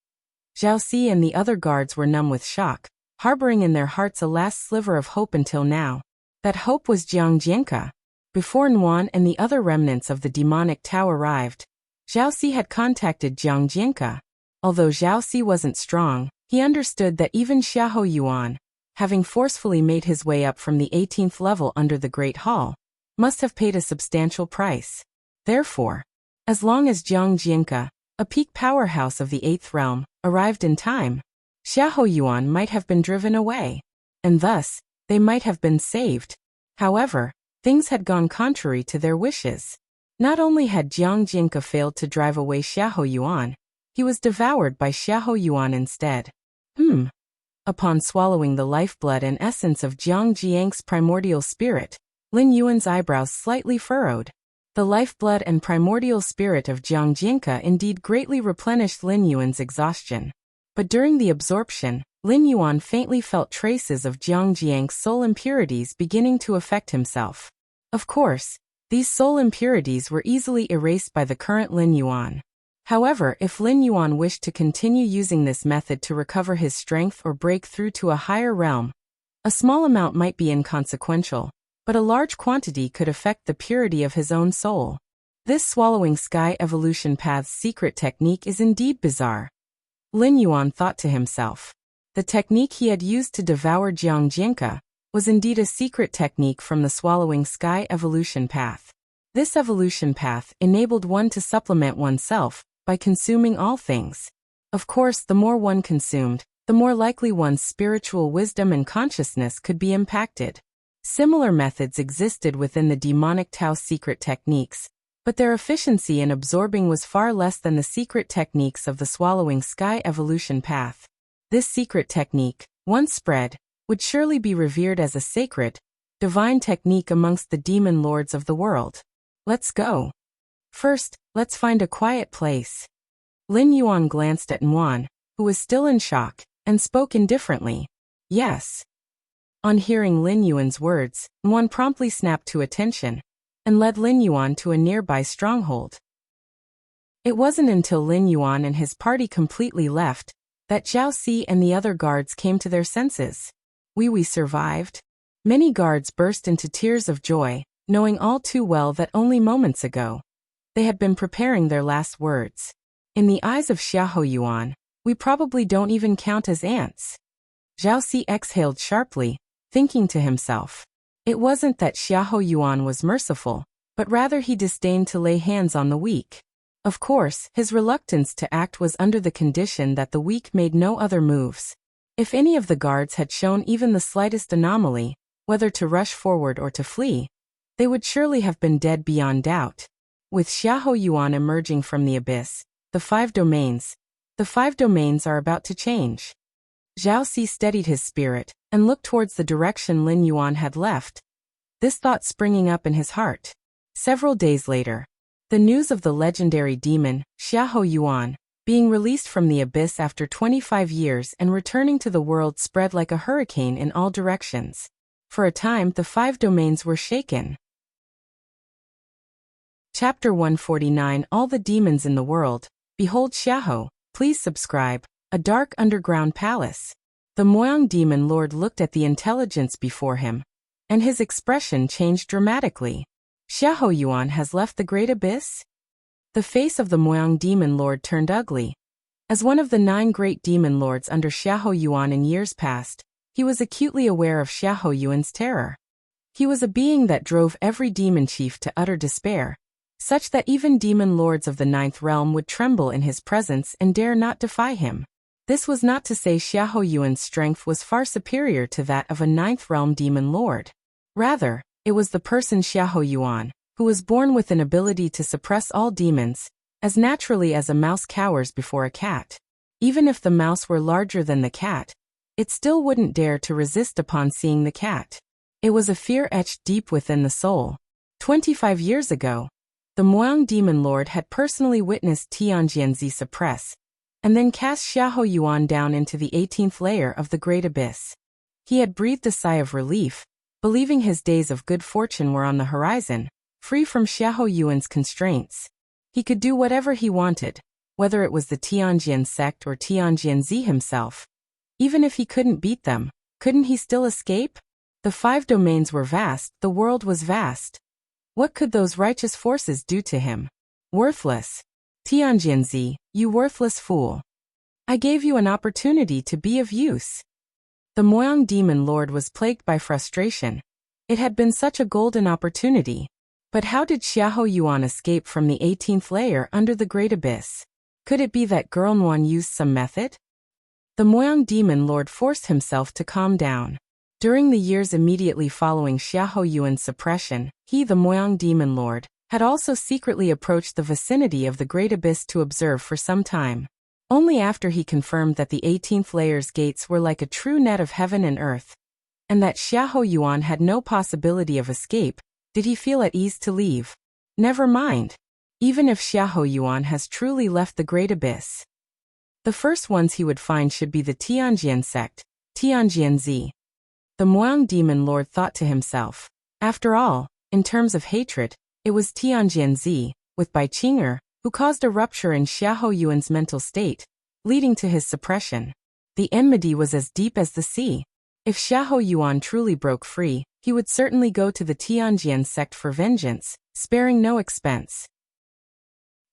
Zhao Si and the other guards were numb with shock, harboring in their hearts a last sliver of hope until now. That hope was Jiang Jianke. Before Nuan and the other remnants of the demonic Tao arrived, Zhao Si had contacted Jiang Jianke. Although Zhao Si wasn't strong, he understood that even Xiahou Yuan, having forcefully made his way up from the 18th level under the Great Hall, must have paid a substantial price. Therefore, as long as Jiang Jianke, a peak powerhouse of the 8th realm, arrived in time, Xiahou Yuan might have been driven away, and thus, they might have been saved. However, things had gone contrary to their wishes. Not only had Jiang Jianke failed to drive away Xiahou Yuan, he was devoured by Xiahou Yuan instead. Upon swallowing the lifeblood and essence of Jiang Jianke's primordial spirit, Lin Yuan's eyebrows slightly furrowed. The lifeblood and primordial spirit of Jiang Jianke indeed greatly replenished Lin Yuan's exhaustion. But during the absorption, Lin Yuan faintly felt traces of Jiang Jianke's soul impurities beginning to affect himself. Of course, these soul impurities were easily erased by the current Lin Yuan. However, if Lin Yuan wished to continue using this method to recover his strength or break through to a higher realm, a small amount might be inconsequential, but a large quantity could affect the purity of his own soul. This swallowing sky evolution path's secret technique is indeed bizarre. Lin Yuan thought to himself. The technique he had used to devour Jiang Jianke was indeed a secret technique from the swallowing sky evolution path. This evolution path enabled one to supplement oneself by consuming all things. Of course, the more one consumed, the more likely one's spiritual wisdom and consciousness could be impacted. Similar methods existed within the demonic Tao secret techniques, but their efficiency in absorbing was far less than the secret techniques of the swallowing sky evolution path. This secret technique, once spread, would surely be revered as a sacred, divine technique amongst the demon lords of the world. Let's go. First, let's find a quiet place. Lin Yuan glanced at Nuan, who was still in shock, and spoke indifferently. Yes. On hearing Lin Yuan's words, Nuan promptly snapped to attention, and led Lin Yuan to a nearby stronghold. It wasn't until Lin Yuan and his party completely left, that Zhao Si and the other guards came to their senses. We survived. Many guards burst into tears of joy, knowing all too well that only moments ago, they had been preparing their last words. In the eyes of Xiahou Yuan, we probably don't even count as ants. Zhao Si exhaled sharply, thinking to himself. It wasn't that Xiahou Yuan was merciful, but rather he disdained to lay hands on the weak. Of course, his reluctance to act was under the condition that the weak made no other moves. If any of the guards had shown even the slightest anomaly, whether to rush forward or to flee, they would surely have been dead beyond doubt. With Xiahou Yuan emerging from the abyss, the five domains are about to change. Zhao Si steadied his spirit, and looked towards the direction Lin Yuan had left, this thought springing up in his heart. Several days later, the news of the legendary demon, Xiahou Yuan, Being released from the abyss after 25 years and returning to the world spread like a hurricane in all directions. For a time, the 5 domains were shaken. Chapter 149 All the Demons in the World. Behold Xiahou, please subscribe. A dark underground palace. The Moyang demon lord looked at the intelligence before him, and his expression changed dramatically. Xiahou Yuan has left the great abyss? The face of the Moyang demon lord turned ugly. As one of the 9 great demon lords under Xiahou Yuan in years past, he was acutely aware of Xiahou Yuan's terror. He was a being that drove every demon chief to utter despair, such that even demon lords of the 9th realm would tremble in his presence and dare not defy him. This was not to say Xiahou Yuan's strength was far superior to that of a 9th realm demon lord. Rather, it was the person Xiahou Yuan, who was born with an ability to suppress all demons, as naturally as a mouse cowers before a cat. Even if the mouse were larger than the cat, it still wouldn't dare to resist upon seeing the cat. It was a fear etched deep within the soul. 25 years ago, the Moyang demon lord had personally witnessed Tianjianzi suppress, and then cast Xiahou Yuan down into the 18th layer of the great abyss. He had breathed a sigh of relief, believing his days of good fortune were on the horizon, free from Xiahou Yuan's constraints. He could do whatever he wanted, whether it was the Tianjian sect or Tianjianzi himself. Even if he couldn't beat them, couldn't he still escape? The 5 domains were vast, the world was vast. What could those righteous forces do to him? Worthless. Tianjianzi, you worthless fool. I gave you an opportunity to be of use. The Moyang demon lord was plagued by frustration. It had been such a golden opportunity. But how did Xiahou Yuan escape from the 18th layer under the great abyss? Could it be that Gurlnwan used some method? The Moyang demon lord forced himself to calm down. During the years immediately following Xiahou Yuan's suppression, he, the Moyang demon lord, had also secretly approached the vicinity of the great abyss to observe for some time. Only after he confirmed that the 18th layer's gates were like a true net of heaven and earth, and that Xiahou Yuan had no possibility of escape, did he feel at ease to leave. Never mind. Even if Xiahou Yuan has truly left the great abyss, the first ones he would find should be the Tianjian sect, Tianjianzi. The Moyang demon lord thought to himself. After all, in terms of hatred, it was Tianjianzi, with Bai Qing'er, who caused a rupture in Xiahou Yuan's mental state, leading to his suppression. The enmity was as deep as the sea. If Xiahou Yuan truly broke free, he would certainly go to the Tianjian sect for vengeance, sparing no expense.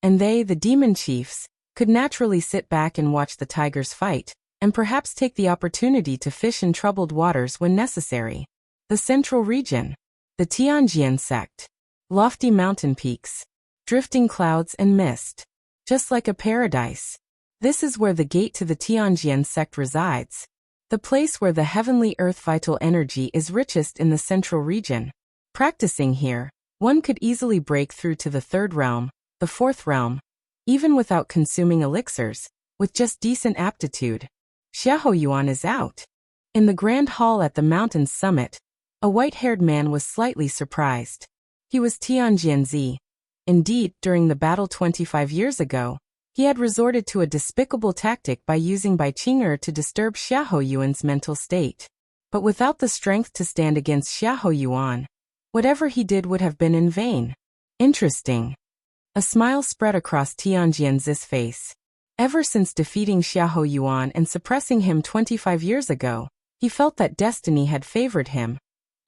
And they, the demon chiefs, could naturally sit back and watch the tigers fight, and perhaps take the opportunity to fish in troubled waters when necessary. The central region. The Tianjian sect. Lofty mountain peaks. Drifting clouds and mist. Just like a paradise. This is where the gate to the Tianjian sect resides. The place where the heavenly earth vital energy is richest in the central region. Practicing here, one could easily break through to the 3rd realm, the 4th realm, even without consuming elixirs, with just decent aptitude. Xiahou Yuan is out. In the grand hall at the mountain's summit, a white-haired man was slightly surprised. He was Tianjianzi. Indeed, during the battle 25 years ago, he had resorted to a despicable tactic by using Bai Qing'er to disturb Xiahou Yuan's mental state. But without the strength to stand against Xiahou Yuan, whatever he did would have been in vain. Interesting. A smile spread across Tianjianzi's face. Ever since defeating Xiahou Yuan and suppressing him 25 years ago, he felt that destiny had favored him,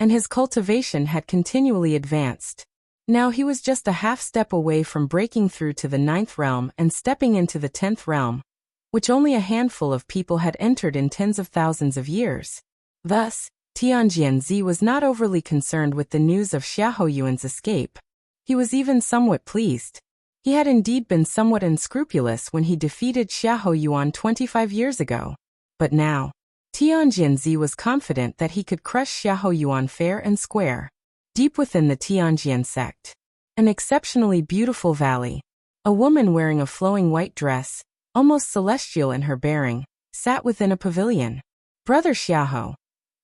and his cultivation had continually advanced. Now he was just a half step away from breaking through to the 9th realm and stepping into the 10th realm, which only a handful of people had entered in tens of thousands of years. Thus, Tianjianzi was not overly concerned with the news of Xiahou Yuan's escape. He was even somewhat pleased. He had indeed been somewhat unscrupulous when he defeated Xiahou Yuan 25 years ago. But now, Tianjianzi was confident that he could crush Xiahou Yuan fair and square. Deep within the Tianjian sect, an exceptionally beautiful valley, a woman wearing a flowing white dress, almost celestial in her bearing, sat within a pavilion. Brother Xiahou.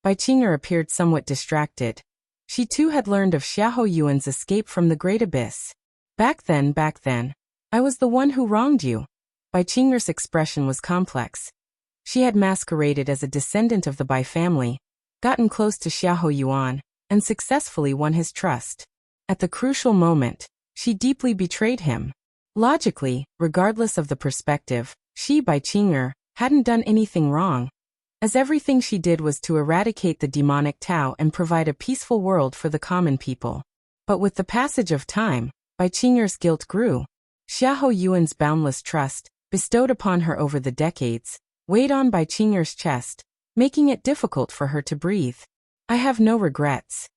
Bai Qing'er appeared somewhat distracted. She too had learned of Xiahou Yuan's escape from the great abyss. Back then, I was the one who wronged you. Bai Qing'er's expression was complex. She had masqueraded as a descendant of the Bai family, gotten close to Xiahou Yuan, and successfully won his trust. At the crucial moment, she deeply betrayed him. Logically, regardless of the perspective, she, Bai Qing'er, hadn't done anything wrong, as everything she did was to eradicate the demonic Tao and provide a peaceful world for the common people. But with the passage of time, Bai Qing'er's guilt grew. Xiahou Yuan's boundless trust, bestowed upon her over the decades, weighed on Bai Qing'er's chest, making it difficult for her to breathe. I have no regrets.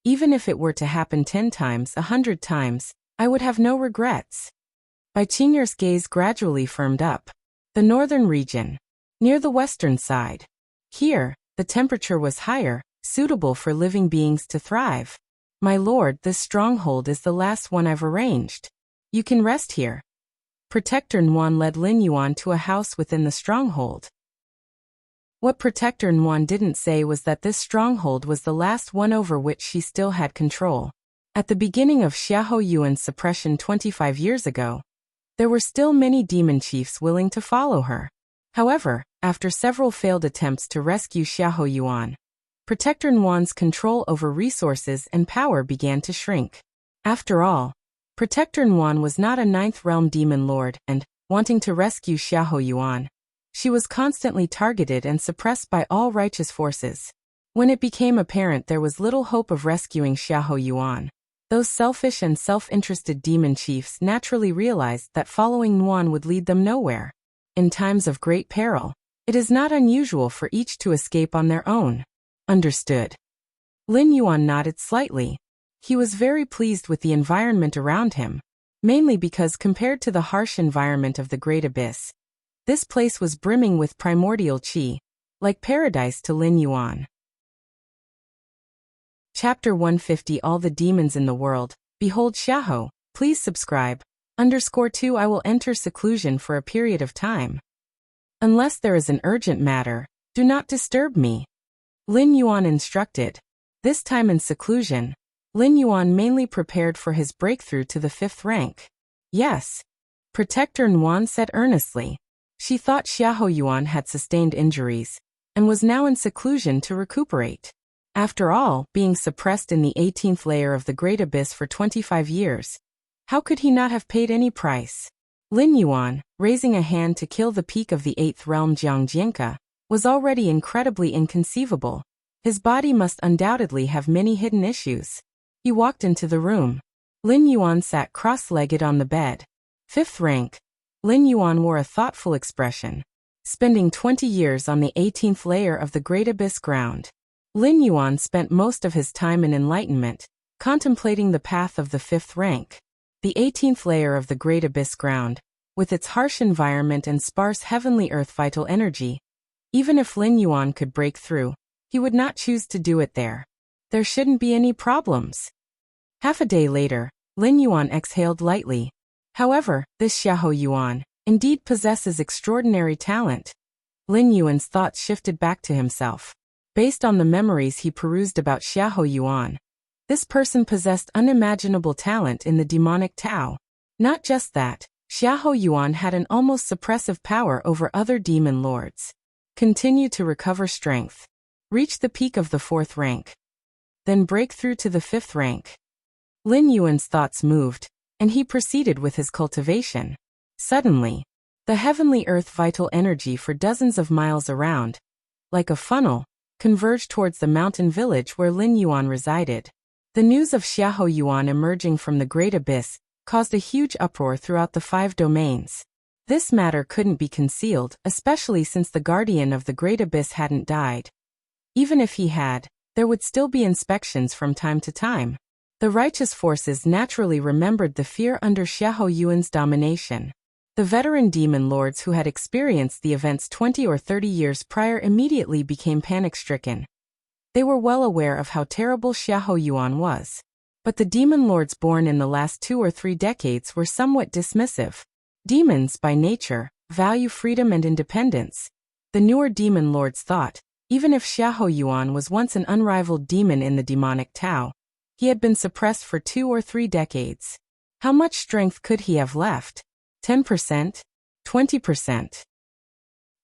Even if it were to happen 10 times, 100 times, I would have no regrets. Bai Qing'er's gaze gradually firmed up. The northern region, near the western side. Here, the temperature was higher, suitable for living beings to thrive. My lord, this stronghold is the last one I've arranged. You can rest here. Protector Nuan led Lin Yuan to a house within the stronghold. What Protector Nuan didn't say was that this stronghold was the last one over which she still had control. At the beginning of Xiahou Yuan's suppression 25 years ago, there were still many demon chiefs willing to follow her. However, after several failed attempts to rescue Xiahou Yuan, Protector Nuan's control over resources and power began to shrink. After all, Protector Nuan was not a ninth realm demon lord and, wanting to rescue Xiahou Yuan, she was constantly targeted and suppressed by all righteous forces. When it became apparent there was little hope of rescuing Xiahou Yuan, those selfish and self-interested demon chiefs naturally realized that following Nuan would lead them nowhere. In times of great peril, it is not unusual for each to escape on their own. Understood. Lin Yuan nodded slightly. He was very pleased with the environment around him, mainly because compared to the harsh environment of the Great Abyss, this place was brimming with primordial qi, like paradise to Lin Yuan. Chapter 150 All the Demons in the World, Behold Xiahou, please subscribe. _2 I will enter seclusion for a period of time. Unless there is an urgent matter, do not disturb me. Lin Yuan instructed. This time in seclusion, Lin Yuan mainly prepared for his breakthrough to the 5th rank. Yes. Protector Nuan said earnestly. She thought Xiahou Yuan had sustained injuries, and was now in seclusion to recuperate. After all, being suppressed in the 18th layer of the Great Abyss for 25 years, how could he not have paid any price? Lin Yuan, raising a hand to kill the peak of the 8th realm Jiang Jianka, was already incredibly inconceivable. His body must undoubtedly have many hidden issues. He walked into the room. Lin Yuan sat cross-legged on the bed. 5th rank. Lin Yuan wore a thoughtful expression. Spending 20 years on the 18th layer of the Great Abyss ground, Lin Yuan spent most of his time in enlightenment, contemplating the path of the 5th rank. The 18th layer of the Great Abyss ground, with its harsh environment and sparse heavenly earth vital energy. Even if Lin Yuan could break through, he would not choose to do it there. There shouldn't be any problems. Half a day later, Lin Yuan exhaled lightly. However, this Xiahou Yuan indeed possesses extraordinary talent. Lin Yuan's thoughts shifted back to himself. Based on the memories he perused about Xiahou Yuan, this person possessed unimaginable talent in the demonic Tao. Not just that, Xiahou Yuan had an almost suppressive power over other demon lords. Continue to recover strength. Reach the peak of the 4th rank. Then break through to the 5th rank. Lin Yuan's thoughts moved, and he proceeded with his cultivation. Suddenly, the heavenly earth vital energy for dozens of miles around, like a funnel, converged towards the mountain village where Lin Yuan resided. The news of Xiahou Yuan emerging from the Great Abyss caused a huge uproar throughout the 5 domains. This matter couldn't be concealed, especially since the guardian of the Great Abyss hadn't died. Even if he had, there would still be inspections from time to time. The righteous forces naturally remembered the fear under Xiahou Yuan's domination. The veteran demon lords who had experienced the events 20 or 30 years prior immediately became panic-stricken. They were well aware of how terrible Xiahou Yuan was. But the demon lords born in the last 2 or 3 decades were somewhat dismissive. Demons, by nature, value freedom and independence. The newer demon lords thought, even if Xiahou Yuan was once an unrivaled demon in the demonic Tao, he had been suppressed for 2 or 3 decades. How much strength could he have left? 10%? 20%,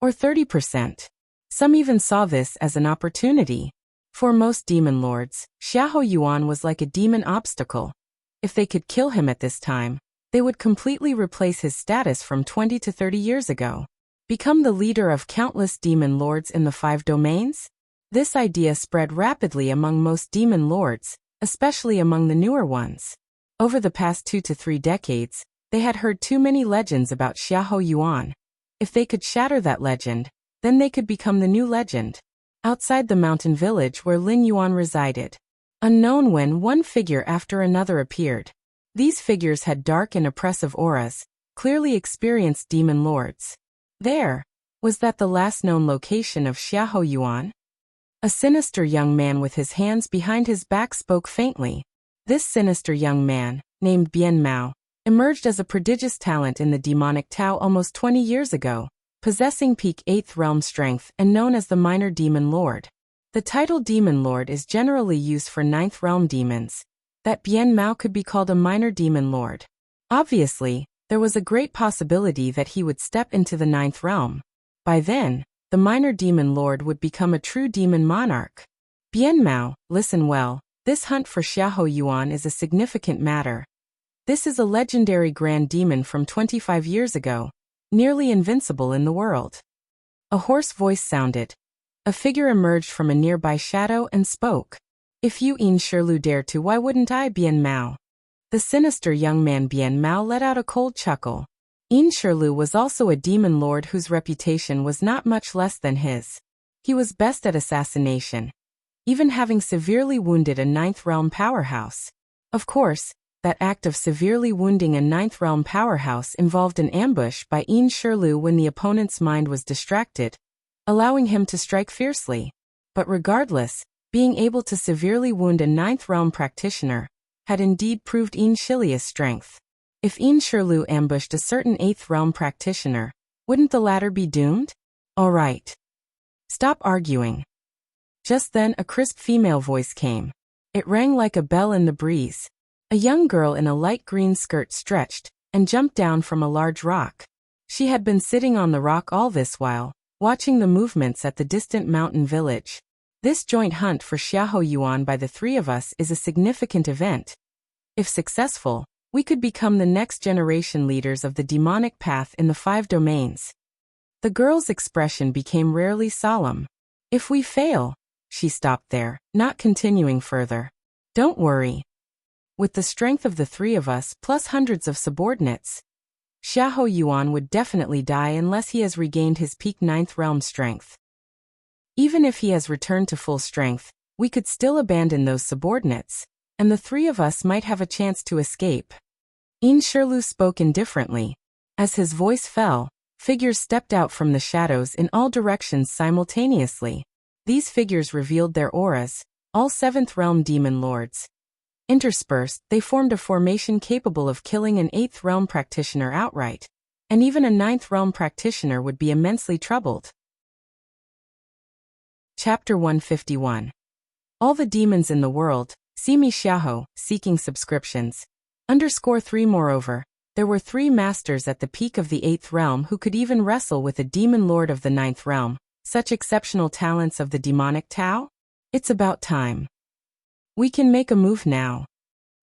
or 30%. Some even saw this as an opportunity. For most demon lords, Xiahou Yuan was like a demon obstacle. If they could kill him at this time, they would completely replace his status from 20 to 30 years ago. Become the leader of countless demon lords in the 5 domains? This idea spread rapidly among most demon lords, especially among the newer ones. Over the past 2 to 3 decades, they had heard too many legends about Xiahou Yuan. If they could shatter that legend, then they could become the new legend. Outside the mountain village where Lin Yuan resided, unknown when one figure after another appeared. These figures had dark and oppressive auras, clearly experienced demon lords. There, was that the last known location of Xiahou Yuan? A sinister young man with his hands behind his back spoke faintly. This sinister young man, named Bian Mao, emerged as a prodigious talent in the demonic Tao almost 20 years ago, possessing peak 8th realm strength and known as the Minor Demon Lord. The title Demon Lord is generally used for 9th realm demons. That Bian Mao could be called a Minor Demon Lord. Obviously, there was a great possibility that he would step into the 9th realm. By then, the Minor Demon Lord would become a true demon monarch. Bian Mao, listen well, this hunt for Xiahou Yuan is a significant matter. This is a legendary grand demon from 25 years ago, nearly invincible in the world. A hoarse voice sounded. A figure emerged from a nearby shadow and spoke. If you Yin Shirlu dare to, why wouldn't I, Bian Mao? The sinister young man Bian Mao let out a cold chuckle. Yin Shirlu was also a demon lord whose reputation was not much less than his. He was best at assassination, even having severely wounded a 9th realm powerhouse. Of course, that act of severely wounding a 9th realm powerhouse involved an ambush by Yin Shirlu when the opponent's mind was distracted, allowing him to strike fiercely. But regardless, being able to severely wound a 9th realm practitioner had indeed proved Yin Shilia's strength. If Yin Shirlu ambushed a certain 8th realm practitioner, wouldn't the latter be doomed? All right. Stop arguing. Just then a crisp female voice came. It rang like a bell in the breeze. A young girl in a light green skirt stretched and jumped down from a large rock. She had been sitting on the rock all this while, watching the movements at the distant mountain village. This joint hunt for Xiahou Yuan by the 3 of us is a significant event. If successful, we could become the next generation leaders of the demonic path in the 5 domains. The girl's expression became rarely solemn. If we fail, she stopped there, not continuing further. Don't worry. With the strength of the 3 of us plus hundreds of subordinates, Xiahou Yuan would definitely die unless he has regained his peak 9th realm strength. Even if he has returned to full strength, we could still abandon those subordinates, and the 3 of us might have a chance to escape. Yin Shirlu spoke indifferently. As his voice fell, figures stepped out from the shadows in all directions simultaneously. These figures revealed their auras, all 7th realm demon lords. Interspersed, they formed a formation capable of killing an 8th realm practitioner outright, and even a 9th realm practitioner would be immensely troubled. Chapter 151. All the demons in the world, see me Xiahou, seeking subscriptions. _3 Moreover, there were 3 masters at the peak of the 8th realm who could even wrestle with a demon lord of the 9th realm, such exceptional talents of the demonic Tao? It's about time. We can make a move now.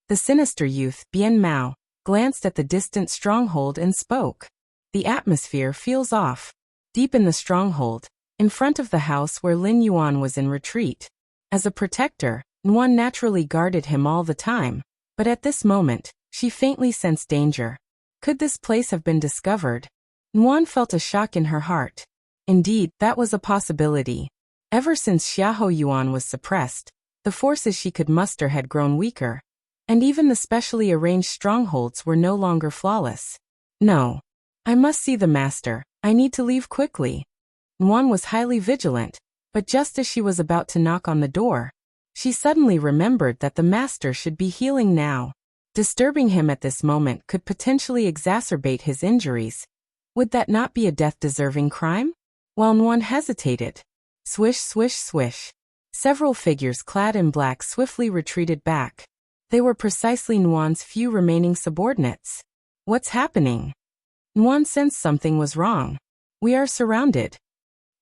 The sinister youth, Bian Mao, glanced at the distant stronghold and spoke. The atmosphere feels off. Deep in the stronghold, in front of the house where Lin Yuan was in retreat. As a protector, Nuan naturally guarded him all the time, but at this moment, she faintly sensed danger. Could this place have been discovered? Nuan felt a shock in her heart. Indeed, that was a possibility. Ever since Xiahou Yuan was suppressed, the forces she could muster had grown weaker, and even the specially arranged strongholds were no longer flawless. No. I must see the master. I need to leave quickly. Nuan was highly vigilant, but just as she was about to knock on the door, she suddenly remembered that the master should be healing now. Disturbing him at this moment could potentially exacerbate his injuries. Would that not be a death-deserving crime? While Nuan hesitated, swish, swish, swish. Several figures clad in black swiftly retreated back. They were precisely Nuan's few remaining subordinates. What's happening? Nguyen sensed something was wrong. We are surrounded.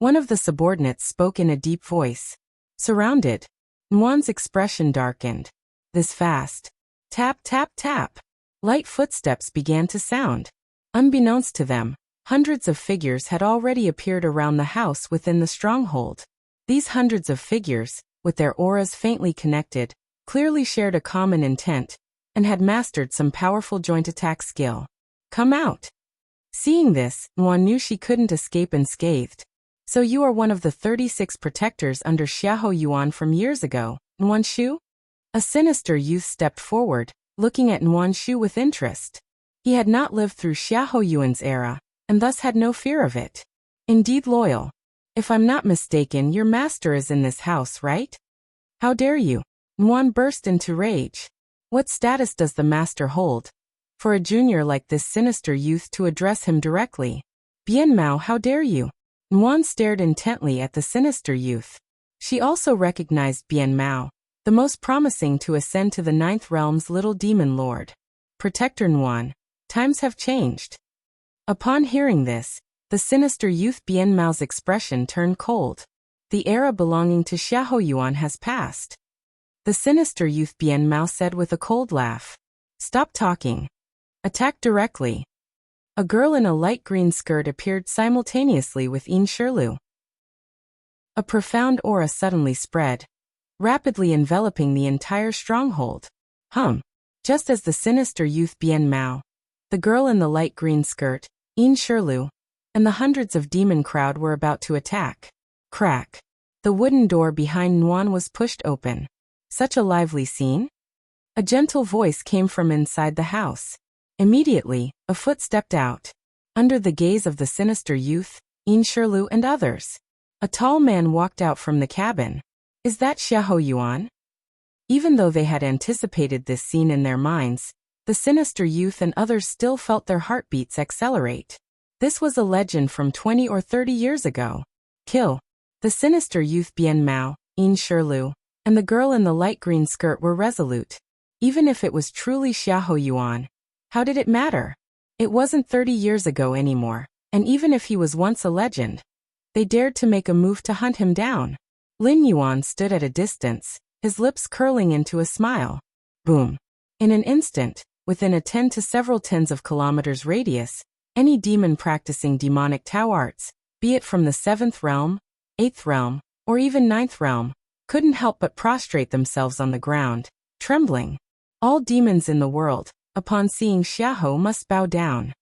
One of the subordinates spoke in a deep voice. Surrounded. Nguyen's expression darkened. This fast. Tap, tap, tap. Light footsteps began to sound. Unbeknownst to them, hundreds of figures had already appeared around the house within the stronghold. These hundreds of figures, with their auras faintly connected, clearly shared a common intent, and had mastered some powerful joint attack skill. Come out. Seeing this, Nguyen knew she couldn't escape unscathed. So you are one of the 36 protectors under Xiahou Yuan from years ago, Nguyen Shu? A sinister youth stepped forward, looking at Nguyen Shu with interest. He had not lived through Xiahou Yuan's era, and thus had no fear of it. Indeed loyal. If I'm not mistaken, your master is in this house, right? How dare you? Nguyen burst into rage. What status does the master hold? For a junior like this sinister youth to address him directly. Bien Mao, how dare you? Nguyen stared intently at the sinister youth. She also recognized Bien Mao, the most promising to ascend to the 9th realm's little demon lord. Protector Nguyen, times have changed. Upon hearing this, the sinister youth Bien Mao's expression turned cold. The era belonging to Xiahou Yuan has passed. The sinister youth Bien Mao said with a cold laugh. Stop talking. Attack directly. A girl in a light green skirt appeared simultaneously with Yin Shirlu. A profound aura suddenly spread, rapidly enveloping the entire stronghold. Just as the sinister youth Bien Mao, the girl in the light green skirt, Yin Shirlu, and the hundreds of demon crowd were about to attack. Crack. The wooden door behind Nguyen was pushed open. Such a lively scene? A gentle voice came from inside the house. Immediately, a foot stepped out. Under the gaze of the sinister youth, Yin Shirlu and others, a tall man walked out from the cabin. Is that Xiahou Yuan? Even though they had anticipated this scene in their minds, the sinister youth and others still felt their heartbeats accelerate. This was a legend from 20 or 30 years ago. Kill. The sinister youth Bien Mao, Yin Shirlu, and the girl in the light green skirt were resolute. Even if it was truly Xiahou Yuan, how did it matter? It wasn't 30 years ago anymore, and even if he was once a legend, they dared to make a move to hunt him down. Lin Yuan stood at a distance, his lips curling into a smile. Boom. In an instant, within a 10 to several tens of kilometers radius, any demon practicing demonic Tao arts, be it from the 7th realm, 8th realm, or even 9th realm, couldn't help but prostrate themselves on the ground, trembling. All demons in the world, upon seeing Xiahou, must bow down.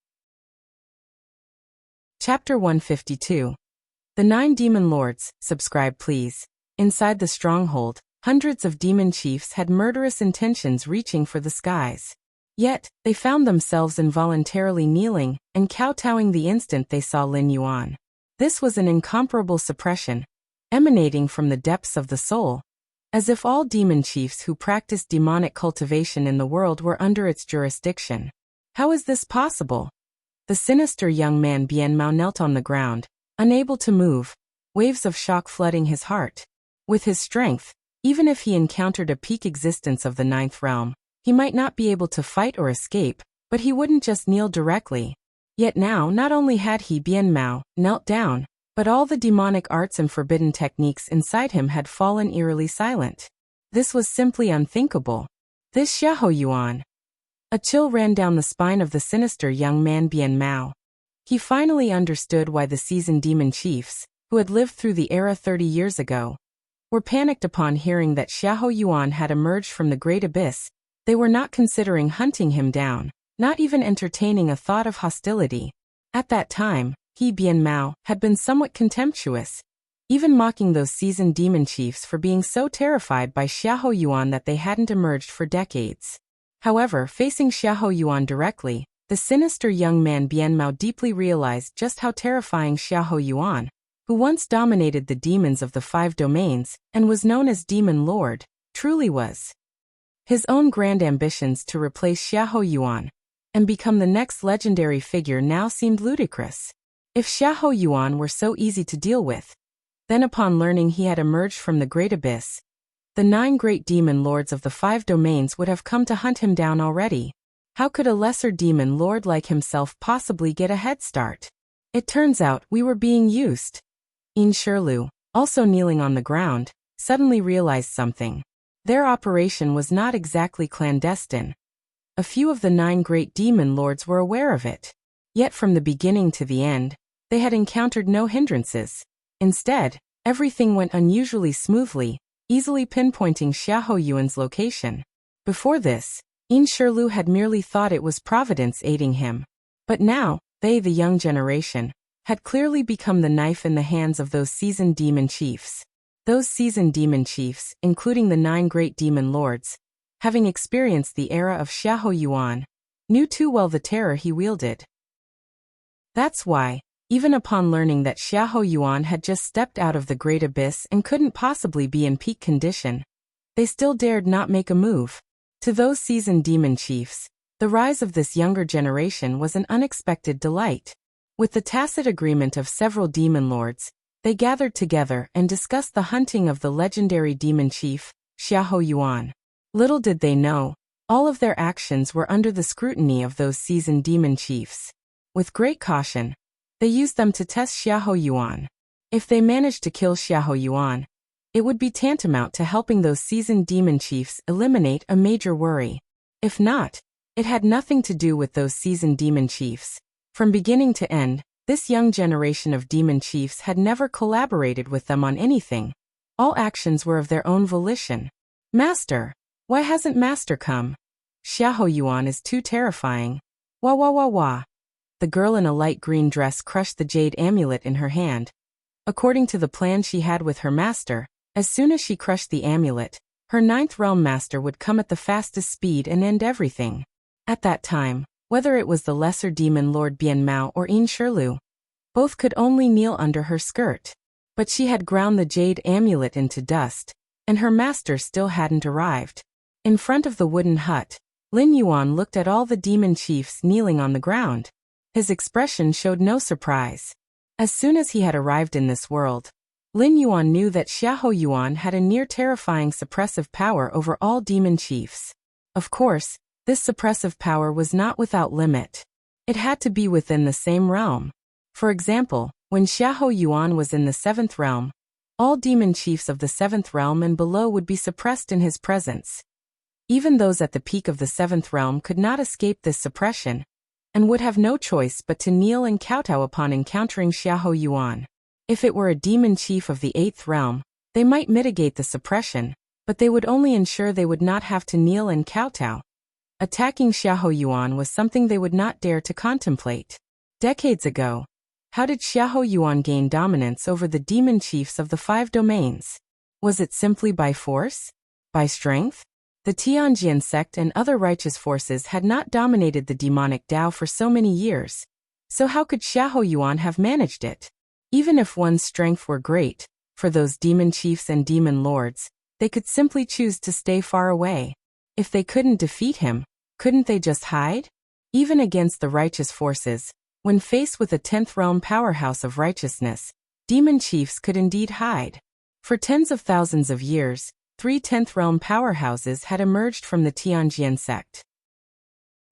Chapter 152. The 9 Demon Lords, subscribe please. Inside the stronghold, hundreds of demon chiefs had murderous intentions reaching for the skies. Yet, they found themselves involuntarily kneeling and kowtowing the instant they saw Lin Yuan. This was an incomparable suppression, emanating from the depths of the soul, as if all demon chiefs who practiced demonic cultivation in the world were under its jurisdiction. How is this possible? The sinister young man Bien Mao knelt on the ground, unable to move, waves of shock flooding his heart. With his strength, even if he encountered a peak existence of the 9th realm, he might not be able to fight or escape, but he wouldn't just kneel directly. Yet now not only had he Bien Mao knelt down, but all the demonic arts and forbidden techniques inside him had fallen eerily silent. This was simply unthinkable. This Xiahou Yuan. A chill ran down the spine of the sinister young man Bien Mao. He finally understood why the seasoned demon chiefs, who had lived through the era 30 years ago, were panicked upon hearing that Xiahou Yuan had emerged from the great abyss. They were not considering hunting him down, not even entertaining a thought of hostility. At that time, he Bien Mao had been somewhat contemptuous, even mocking those seasoned demon chiefs for being so terrified by Xiahou Yuan that they hadn't emerged for decades. However, facing Xiahou Yuan directly, the sinister young man Bien Mao deeply realized just how terrifying Xiahou Yuan, who once dominated the demons of the 5 domains and was known as Demon Lord, truly was. His own grand ambitions to replace Xiahou Yuan and become the next legendary figure now seemed ludicrous. If Xiahou Yuan were so easy to deal with, then upon learning he had emerged from the great abyss, the 9 great demon lords of the 5 domains would have come to hunt him down already. How could a lesser demon lord like himself possibly get a head start? It turns out we were being used. In Shirlu, also kneeling on the ground, suddenly realized something. Their operation was not exactly clandestine. A few of the 9 great demon lords were aware of it. Yet from the beginning to the end, they had encountered no hindrances. Instead, everything went unusually smoothly, easily pinpointing Xiahou Yuan's location. Before this, In Shirlu had merely thought it was Providence aiding him. But now, they, the young generation, had clearly become the knife in the hands of those seasoned demon chiefs. Those seasoned demon chiefs, including the 9 great demon lords, having experienced the era of Xiahou Yuan, knew too well the terror he wielded. That's why, even upon learning that Xiahou Yuan had just stepped out of the great abyss and couldn't possibly be in peak condition, they still dared not make a move. To those seasoned demon chiefs, the rise of this younger generation was an unexpected delight. With the tacit agreement of several demon lords, they gathered together and discussed the hunting of the legendary demon chief, Xiahou Yuan. Little did they know, all of their actions were under the scrutiny of those seasoned demon chiefs. With great caution, they used them to test Xiahou Yuan. If they managed to kill Xiahou Yuan, it would be tantamount to helping those seasoned demon chiefs eliminate a major worry. If not, it had nothing to do with those seasoned demon chiefs. From beginning to end, this young generation of demon chiefs had never collaborated with them on anything. All actions were of their own volition. Master! Why hasn't Master come? Xiahou Yuan is too terrifying. Wah wah wah wah. The girl in a light green dress crushed the jade amulet in her hand. According to the plan she had with her master, as soon as she crushed the amulet, her 9th realm master would come at the fastest speed and end everything. At that time, whether it was the lesser demon lord Bian Mao or In Shirlu, both could only kneel under her skirt. But she had ground the jade amulet into dust, and her master still hadn't arrived. In front of the wooden hut, Lin Yuan looked at all the demon chiefs kneeling on the ground. His expression showed no surprise. As soon as he had arrived in this world, Lin Yuan knew that Xiahou Yuan had a near-terrifying suppressive power over all demon chiefs. Of course, this suppressive power was not without limit. It had to be within the same realm. For example, when Xiahou Yuan was in the 7th realm, all demon chiefs of the 7th realm and below would be suppressed in his presence. Even those at the peak of the 7th realm could not escape this suppression, and would have no choice but to kneel and kowtow upon encountering Xiahou Yuan. If it were a demon chief of the 8th realm, they might mitigate the suppression, but they would only ensure they would not have to kneel and kowtow. Attacking Xiahou Yuan was something they would not dare to contemplate. Decades ago, how did Xiahou Yuan gain dominance over the demon chiefs of the 5 domains? Was it simply by force? By strength? The Tianjian sect and other righteous forces had not dominated the demonic Tao for so many years. So how could Xiahou Yuan have managed it? Even if one's strength were great, for those demon chiefs and demon lords, they could simply choose to stay far away. If they couldn't defeat him, couldn't they just hide? Even against the righteous forces, when faced with a 10th realm powerhouse of righteousness, demon chiefs could indeed hide. For tens of thousands of years, 3 10th realm powerhouses had emerged from the Tianjian sect.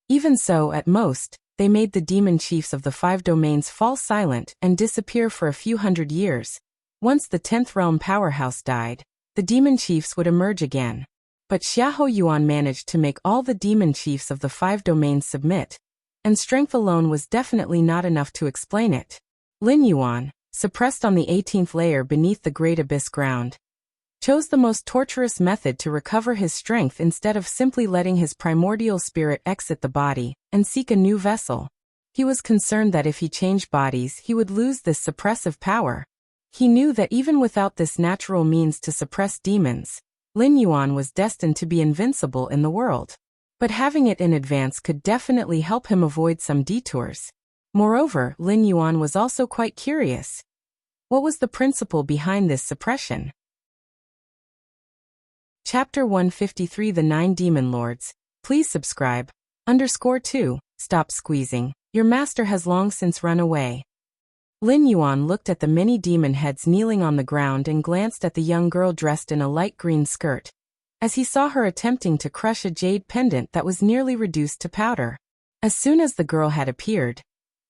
Even so, at most, they made the demon chiefs of the 5 domains fall silent and disappear for a few hundred years. Once the 10th realm powerhouse died, the demon chiefs would emerge again. But Xiahou Yuan managed to make all the demon chiefs of the 5 domains submit, and strength alone was definitely not enough to explain it. Lin Yuan, suppressed on the 18th layer beneath the great abyss ground, chose the most torturous method to recover his strength instead of simply letting his primordial spirit exit the body and seek a new vessel. He was concerned that if he changed bodies he would lose this suppressive power. He knew that even without this natural means to suppress demons, Lin Yuan was destined to be invincible in the world. But having it in advance could definitely help him avoid some detours. Moreover, Lin Yuan was also quite curious. What was the principle behind this suppression? Chapter 153 The 9 Demon Lords. Please subscribe. _2. Stop squeezing. Your master has long since run away. Lin Yuan looked at the many demon heads kneeling on the ground and glanced at the young girl dressed in a light green skirt. as he saw her attempting to crush a jade pendant that was nearly reduced to powder. As soon as the girl had appeared,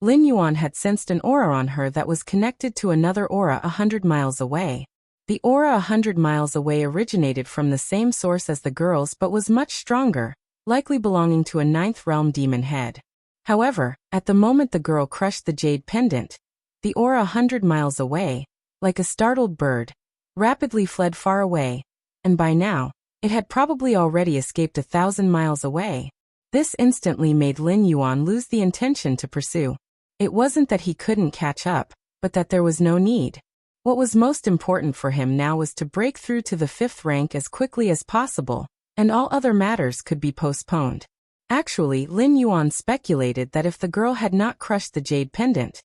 Lin Yuan had sensed an aura on her that was connected to another aura 100 miles away. The aura 100 miles away originated from the same source as the girl's but was much stronger, likely belonging to a ninth realm demon head. However, at the moment the girl crushed the jade pendant, the aura 100 miles away, like a startled bird, rapidly fled far away, and by now, it had probably already escaped 1,000 miles away. This instantly made Lin Yuan lose the intention to pursue. It wasn't that he couldn't catch up, but that there was no need. What was most important for him now was to break through to the 5th rank as quickly as possible, and all other matters could be postponed. Actually, Lin Yuan speculated that if the girl had not crushed the jade pendant,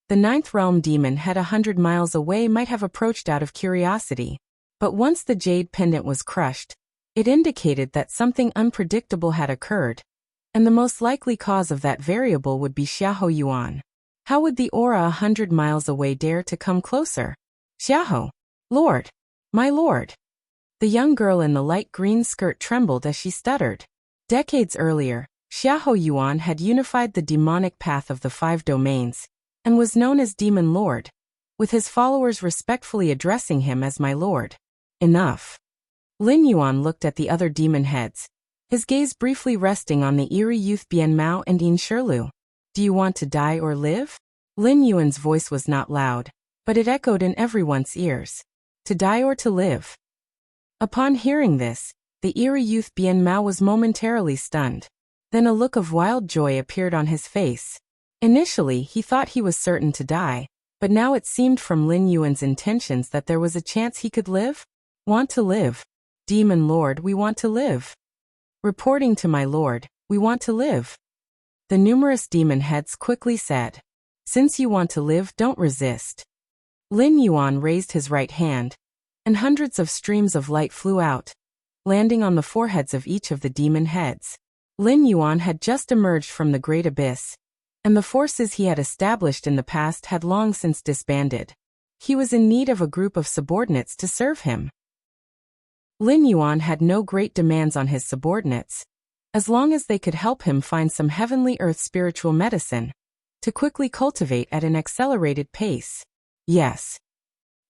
the 9th realm demon head 100 miles away might have approached out of curiosity. But once the jade pendant was crushed, it indicated that something unpredictable had occurred, and the most likely cause of that variable would be Xiahou Yuan. How would the aura 100 miles away dare to come closer? Xiahou, Lord, my lord. The young girl in the light green skirt trembled as she stuttered. Decades earlier, Xiahou Yuan had unified the demonic path of the 5 domains, and was known as Demon Lord, with his followers respectfully addressing him as my lord. Enough. Lin Yuan looked at the other demon heads, his gaze briefly resting on the eerie youth Bian Mao and Yin Shirlu. Do you want to die or live? Lin Yuan's voice was not loud, but it echoed in everyone's ears. To die or to live? Upon hearing this, the eerie youth Bian Mao was momentarily stunned. Then a look of wild joy appeared on his face. Initially, he thought he was certain to die, but now it seemed from Lin Yuan's intentions that there was a chance he could live? Want to live. Demon Lord, we want to live. Reporting to my lord, we want to live. The numerous demon heads quickly said. Since you want to live, don't resist. Lin Yuan raised his right hand, and hundreds of streams of light flew out, landing on the foreheads of each of the demon heads. Lin Yuan had just emerged from the great abyss, and the forces he had established in the past had long since disbanded. He was in need of a group of subordinates to serve him. Lin Yuan had no great demands on his subordinates, as long as they could help him find some heavenly earth spiritual medicine, to quickly cultivate at an accelerated pace. Yes.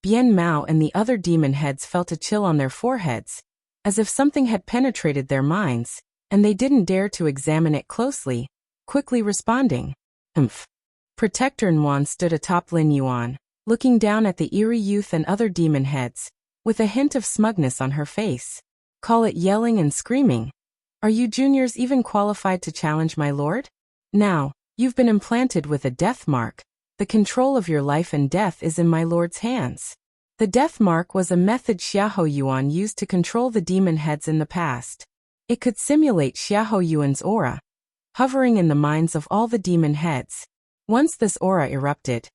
Bian Mao and the other demon heads felt a chill on their foreheads, as if something had penetrated their minds, and they didn't dare to examine it closely, quickly responding. Protector Nuan stood atop Lin Yuan, looking down at the eerie youth and other demon heads, with a hint of smugness on her face. Call it yelling and screaming. Are you juniors even qualified to challenge my lord? Now, you've been implanted with a death mark. The control of your life and death is in my lord's hands. The death mark was a method Xiahou Yuan used to control the demon heads in the past. It could simulate Xiahou Yuan's aura, hovering in the minds of all the demon heads. Once this aura erupted,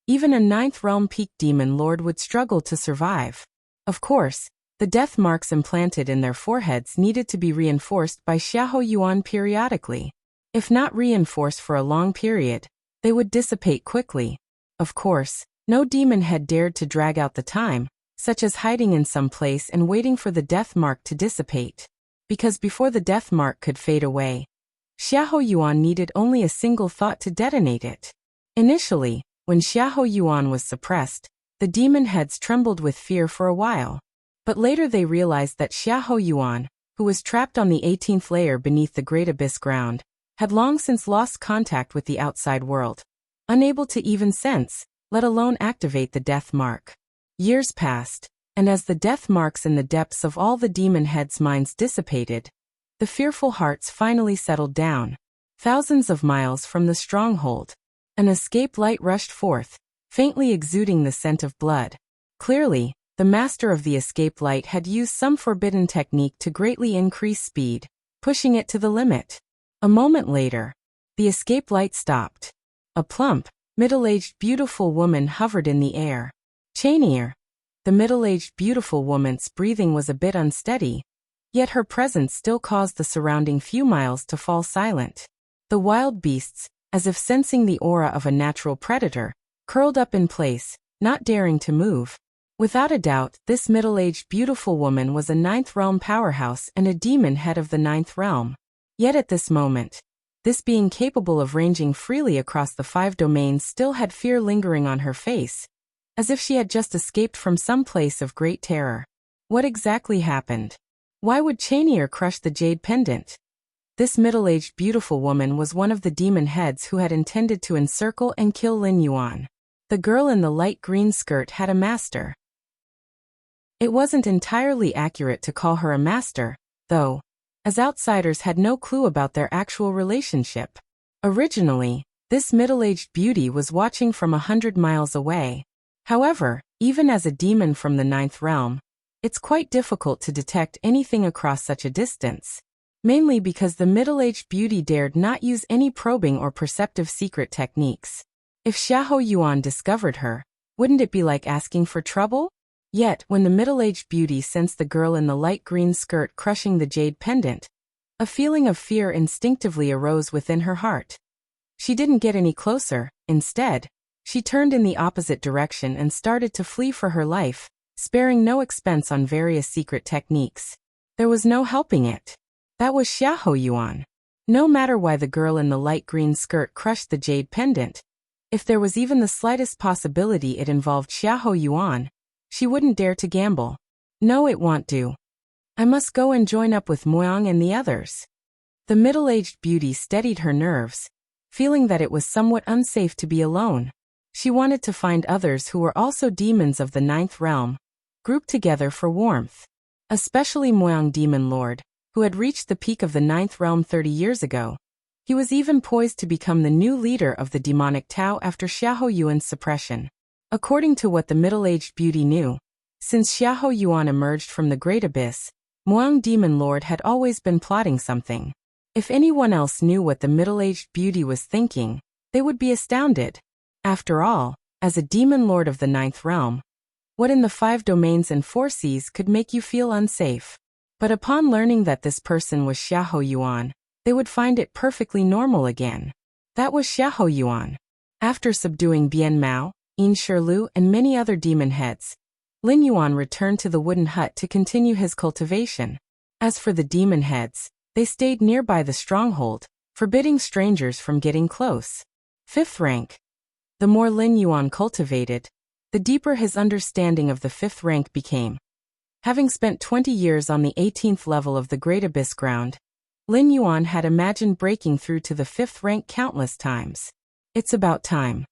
even a 9th realm peak demon lord would struggle to survive. Of course, the death marks implanted in their foreheads needed to be reinforced by Xiahou Yuan periodically. If not reinforced for a long period, they would dissipate quickly. Of course, no demon head dared to drag out the time, such as hiding in some place and waiting for the death mark to dissipate. Because before the death mark could fade away, Xiahou Yuan needed only a single thought to detonate it. Initially, when Xiahou Yuan was suppressed, the demon heads trembled with fear for a while. But later they realized that Xiahou Yuan, who was trapped on the 18th layer beneath the great abyss ground, had long since lost contact with the outside world, unable to even sense, let alone activate the death mark. Years passed, and as the death marks in the depths of all the demon heads' minds dissipated, the fearful hearts finally settled down. Thousands of miles from the stronghold, an escape light rushed forth, faintly exuding the scent of blood. Clearly, the master of the escape light had used some forbidden technique to greatly increase speed, pushing it to the limit. A moment later, the escape light stopped. A plump, middle-aged beautiful woman hovered in the air. Chainier. The middle-aged beautiful woman's breathing was a bit unsteady, yet her presence still caused the surrounding few miles to fall silent. The wild beasts, as if sensing the aura of a natural predator, curled up in place, not daring to move. Without a doubt, this middle-aged beautiful woman was a ninth realm powerhouse and a demon head of the ninth realm. Yet at this moment, this being capable of ranging freely across the 5 domains still had fear lingering on her face, as if she had just escaped from some place of great terror. What exactly happened? Why would Chanier crush the jade pendant? This middle-aged beautiful woman was one of the demon heads who had intended to encircle and kill Lin Yuan. The girl in the light green skirt had a master. It wasn't entirely accurate to call her a master, though, as outsiders had no clue about their actual relationship. Originally, this middle-aged beauty was watching from 100 miles away. However, even as a demon from the 9th realm, it's quite difficult to detect anything across such a distance, mainly because the middle-aged beauty dared not use any probing or perceptive secret techniques. If Xiahou Yuan discovered her, wouldn't it be like asking for trouble? Yet, when the middle-aged beauty sensed the girl in the light green skirt crushing the jade pendant, a feeling of fear instinctively arose within her heart. She didn't get any closer. Instead, she turned in the opposite direction and started to flee for her life, sparing no expense on various secret techniques. There was no helping it. That was Xiahou Yuan. No matter why the girl in the light green skirt crushed the jade pendant, if there was even the slightest possibility it involved Xiahou Yuan, she wouldn't dare to gamble. No, it won't do. I must go and join up with Moyang and the others. The middle-aged beauty steadied her nerves, feeling that it was somewhat unsafe to be alone. She wanted to find others who were also demons of the 9th realm, grouped together for warmth. Especially Moyang Demon Lord, who had reached the peak of the 9th realm 30 years ago. He was even poised to become the new leader of the demonic Tao after Xiahou Yuan's suppression. According to what the middle-aged beauty knew, since Xiahou Yuan emerged from the Great Abyss, Moyang Demon Lord had always been plotting something. If anyone else knew what the middle-aged beauty was thinking, they would be astounded. After all, as a demon lord of the 9th realm, what in the 5 domains and 4 seas could make you feel unsafe? But upon learning that this person was Xiahou Yuan, they would find it perfectly normal again. That was Xiahou Yuan. After subduing Bian Mao, Yin Shirlu, and many other demon heads, Lin Yuan returned to the wooden hut to continue his cultivation. As for the demon heads, they stayed nearby the stronghold, forbidding strangers from getting close. 5th rank. The more Lin Yuan cultivated, the deeper his understanding of the 5th rank became. Having spent 20 years on the 18th level of the Great Abyss ground, Lin Yuan had imagined breaking through to the 5th rank countless times. It's about time.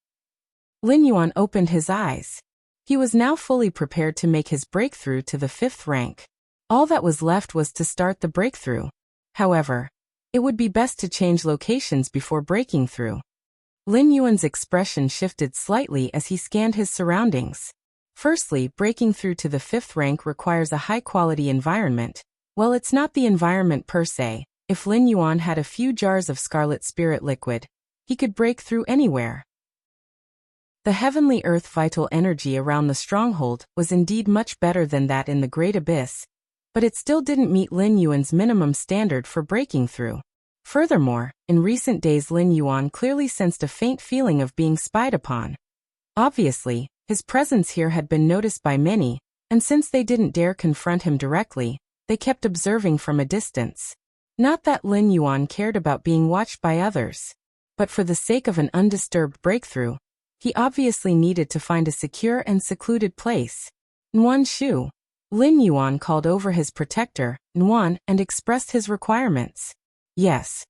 Lin Yuan opened his eyes. He was now fully prepared to make his breakthrough to the 5th rank. All that was left was to start the breakthrough. However, it would be best to change locations before breaking through. Lin Yuan's expression shifted slightly as he scanned his surroundings. Firstly, breaking through to the 5th rank requires a high-quality environment. Well, it's not the environment per se. If Lin Yuan had a few jars of scarlet spirit liquid, he could break through anywhere. The heavenly earth vital energy around the stronghold was indeed much better than that in the Great Abyss, but it still didn't meet Lin Yuan's minimum standard for breaking through. Furthermore, in recent days Lin Yuan clearly sensed a faint feeling of being spied upon. Obviously, his presence here had been noticed by many, and since they didn't dare confront him directly, they kept observing from a distance. Not that Lin Yuan cared about being watched by others, but for the sake of an undisturbed breakthrough, he obviously needed to find a secure and secluded place. Nuan Shu. Lin Yuan called over his protector, Nuan, and expressed his requirements. Yes.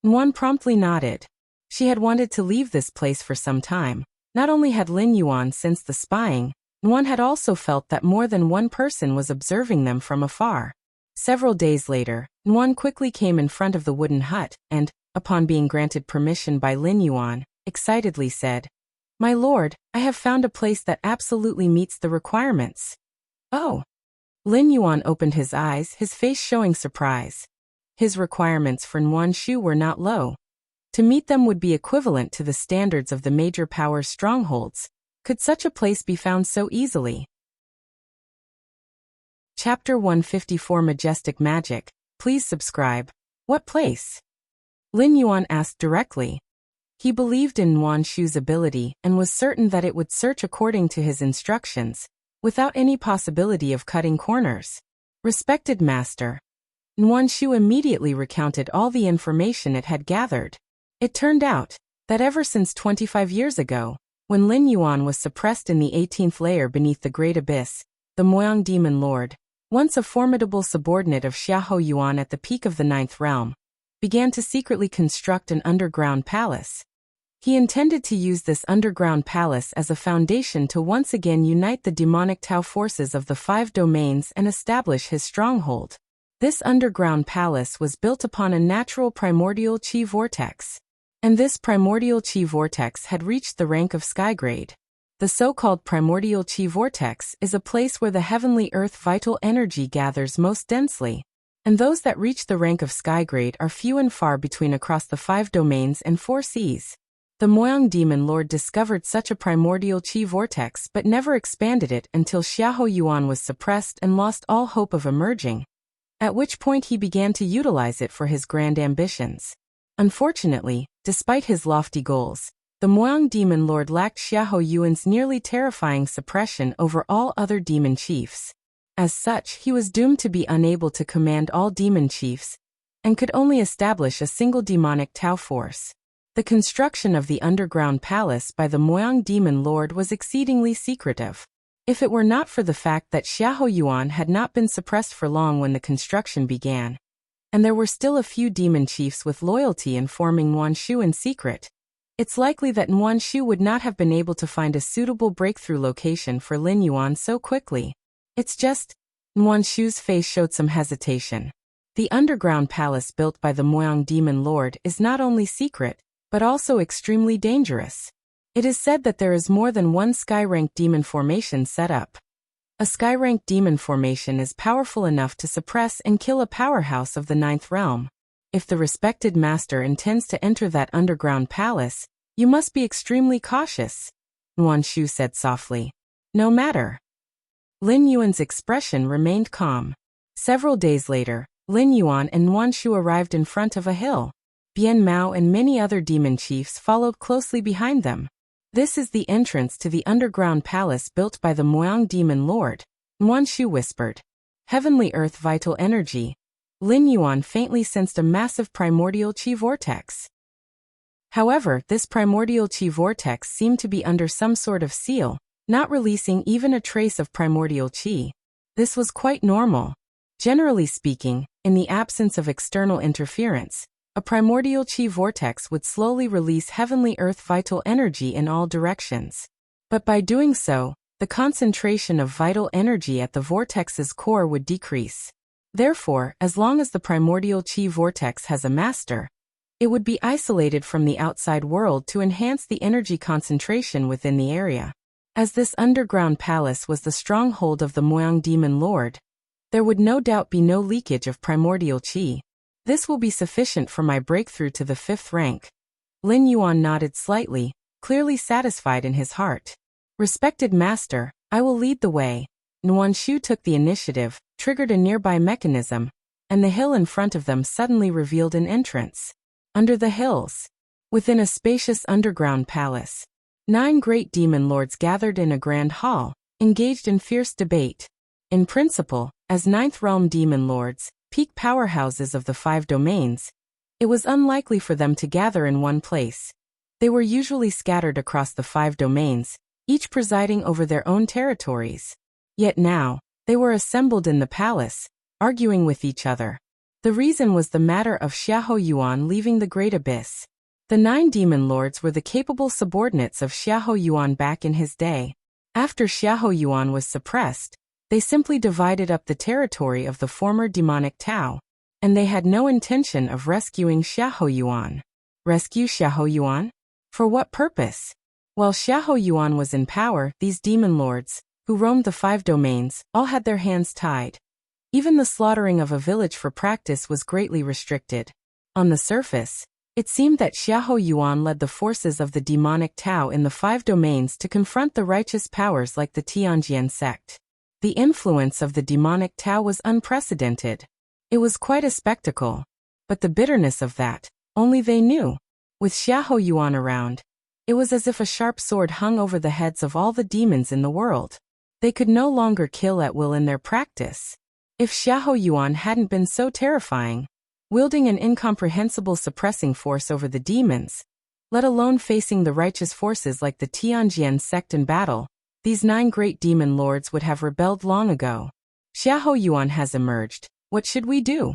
Nuan promptly nodded. She had wanted to leave this place for some time. Not only had Lin Yuan sensed the spying, Nuan had also felt that more than one person was observing them from afar. Several days later, Nuan quickly came in front of the wooden hut and, upon being granted permission by Lin Yuan, excitedly said, "My lord, I have found a place that absolutely meets the requirements." Oh. Lin Yuan opened his eyes, his face showing surprise. His requirements for Nuan Shu were not low. To meet them would be equivalent to the standards of the major powers' strongholds. Could such a place be found so easily? Chapter 154 Majestic Magic. Please subscribe. What place? Lin Yuan asked directly. He believed in Nuan Shu's ability and was certain that it would search according to his instructions, without any possibility of cutting corners. Respected master. Nuan Shu immediately recounted all the information it had gathered. It turned out that ever since 25 years ago, when Lin Yuan was suppressed in the 18th layer beneath the Great Abyss, the Moyang Demon Lord, once a formidable subordinate of Xiahou Yuan at the peak of the 9th realm, began to secretly construct an underground palace. He intended to use this underground palace as a foundation to once again unite the demonic Tao forces of the 5 domains and establish his stronghold. This underground palace was built upon a natural primordial chi vortex. And this primordial chi vortex had reached the rank of sky grade. The so-called primordial chi vortex is a place where the heavenly earth vital energy gathers most densely, and those that reach the rank of sky grade are few and far between across the 5 domains and 4 seas. The Moyang Demon Lord discovered such a primordial chi vortex but never expanded it until Xiahou Yuan was suppressed and lost all hope of emerging, at which point he began to utilize it for his grand ambitions. Unfortunately, despite his lofty goals, the Moyang Demon Lord lacked Xiahou Yuan's nearly terrifying suppression over all other demon chiefs. As such, he was doomed to be unable to command all demon chiefs, and could only establish a single demonic Tao force. The construction of the underground palace by the Moyang Demon Lord was exceedingly secretive. If it were not for the fact that Xiahou Yuan had not been suppressed for long when the construction began, and there were still a few demon chiefs with loyalty informing Nuan Shu in secret, it's likely that Nuan Shu would not have been able to find a suitable breakthrough location for Lin Yuan so quickly. It's just, Nuan Shu's face showed some hesitation. The underground palace built by the Moyang Demon Lord is not only secret, but also extremely dangerous. It is said that there is more than one sky-rank demon formation set up. A sky-rank demon formation is powerful enough to suppress and kill a powerhouse of the 9th realm. If the respected master intends to enter that underground palace, you must be extremely cautious, Nuan Shu said softly. No matter. Lin Yuan's expression remained calm. Several days later, Lin Yuan and Nuan Shu arrived in front of a hill. Bian Mao and many other demon chiefs followed closely behind them. This is the entrance to the underground palace built by the Moyang Demon Lord, Nuan Shu whispered. Heavenly earth vital energy. Lin Yuan faintly sensed a massive primordial chi vortex. However, this primordial chi vortex seemed to be under some sort of seal, not releasing even a trace of primordial chi. This was quite normal. Generally speaking, in the absence of external interference, a primordial chi vortex would slowly release heavenly earth vital energy in all directions. But by doing so, the concentration of vital energy at the vortex's core would decrease. Therefore, as long as the primordial chi vortex has a master, it would be isolated from the outside world to enhance the energy concentration within the area. As this underground palace was the stronghold of the Moyang Demon Lord, there would no doubt be no leakage of primordial chi. This will be sufficient for my breakthrough to the 5th rank. Lin Yuan nodded slightly, clearly satisfied in his heart. Respected master, I will lead the way. Nuan Shu took the initiative, triggered a nearby mechanism, and the hill in front of them suddenly revealed an entrance. Under the hills, within a spacious underground palace, 9 great demon lords gathered in a grand hall, engaged in fierce debate. In principle, as 9th realm demon lords, peak powerhouses of the 5 domains, it was unlikely for them to gather in one place. They were usually scattered across the 5 domains, each presiding over their own territories. Yet now, they were assembled in the palace, arguing with each other. The reason was the matter of Xiahou Yuan leaving the Great Abyss. The 9 demon lords were the capable subordinates of Xiahou Yuan back in his day. After Xiahou Yuan was suppressed, they simply divided up the territory of the former demonic Tao, and they had no intention of rescuing Xiahou Yuan. Rescue Xiahou Yuan? For what purpose? While Xiahou Yuan was in power, these demon lords, who roamed the 5 domains, all had their hands tied. Even the slaughtering of a village for practice was greatly restricted. On the surface, it seemed that Xiahou Yuan led the forces of the demonic Tao in the 5 domains to confront the righteous powers like the Tianjian sect. The influence of the demonic Tao was unprecedented. It was quite a spectacle. But the bitterness of that, only they knew. With Xiahou Yuan around, it was as if a sharp sword hung over the heads of all the demons in the world. They could no longer kill at will in their practice. If Xiahou Yuan hadn't been so terrifying, wielding an incomprehensible suppressing force over the demons, let alone facing the righteous forces like the Tianjian sect in battle, these 9 great demon lords would have rebelled long ago. Xiahou Yuan has emerged. What should we do?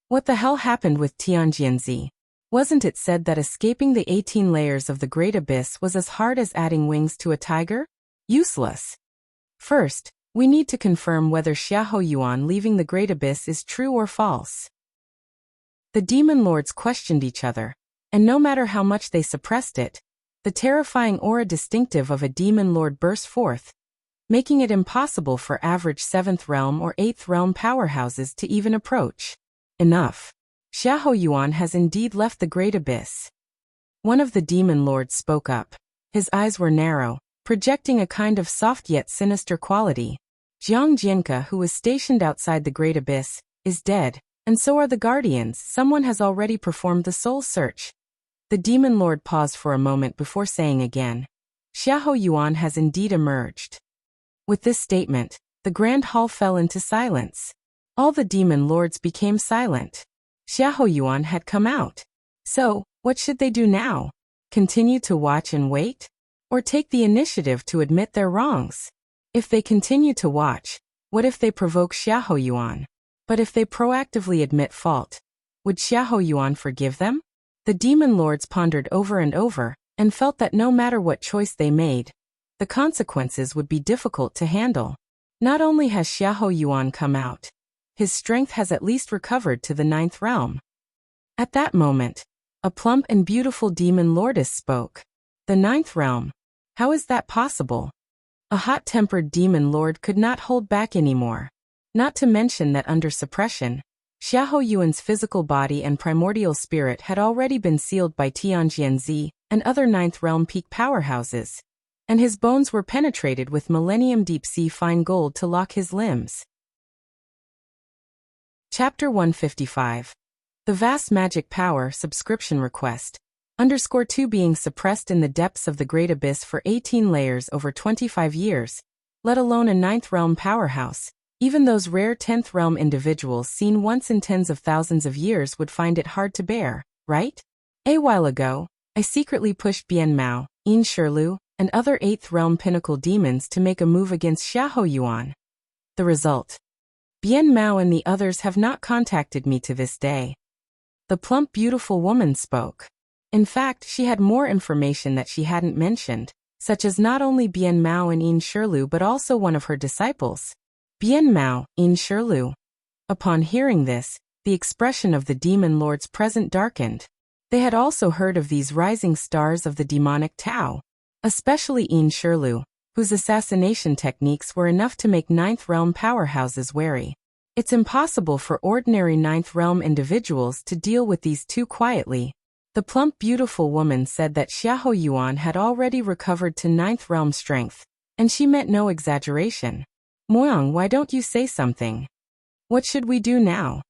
What the hell happened with Tianjianzi? Wasn't it said that escaping the 18 layers of the Great Abyss was as hard as adding wings to a tiger? Useless. First, we need to confirm whether Xiahou Yuan leaving the Great Abyss is true or false. The demon lords questioned each other, and no matter how much they suppressed it, the terrifying aura distinctive of a demon lord burst forth, making it impossible for average 7th realm or 8th realm powerhouses to even approach. Enough. Xiahou Yuan has indeed left the Great Abyss. One of the demon lords spoke up. His eyes were narrow, projecting a kind of soft yet sinister quality. Jiang Jianke, who was stationed outside the Great Abyss, is dead, and so are the guardians. Someone has already performed the soul search. The demon lord paused for a moment before saying again, Xiahou Yuan has indeed emerged. With this statement, the grand hall fell into silence. All the demon lords became silent. Xiahou Yuan had come out. So, what should they do now? Continue to watch and wait? Or take the initiative to admit their wrongs? If they continue to watch, what if they provoke Xiahou Yuan? But if they proactively admit fault, would Xiahou Yuan forgive them? The demon lords pondered over and over, and felt that no matter what choice they made, the consequences would be difficult to handle. Not only has Xiahou Yuan come out, his strength has at least recovered to the 9th realm. At that moment, a plump and beautiful demon lordess spoke. The 9th realm? How is that possible? A hot-tempered demon lord could not hold back anymore. Not to mention that under suppression, Xiahou Yuan's physical body and primordial spirit had already been sealed by Tianjianzi and other 9th realm peak powerhouses, and his bones were penetrated with millennium deep-sea fine gold to lock his limbs. Chapter 155. The Vast Magic Power Subscription Request. _2 being suppressed in the depths of the Great Abyss for 18 layers over 25 years, let alone a 9th realm powerhouse. Even those rare 10th realm individuals seen once in tens of thousands of years would find it hard to bear, right? A while ago, I secretly pushed Bian Mao, Yin Shirlu, and other 8th realm pinnacle demons to make a move against Xiahou Yuan. The result. Bian Mao and the others have not contacted me to this day. The plump beautiful woman spoke. In fact, she had more information that she hadn't mentioned, such as not only Bian Mao and Yin Shirlu but also one of her disciples. Bian Mao, Yin Shirlu. Upon hearing this, the expression of the demon lords present darkened. They had also heard of these rising stars of the demonic Tao, especially Yin Shirlu, whose assassination techniques were enough to make 9th realm powerhouses wary. It's impossible for ordinary 9th realm individuals to deal with these two quietly. The plump beautiful woman said that Xiahou Yuan had already recovered to 9th realm strength, and she meant no exaggeration. Moyang, why don't you say something? What should we do now?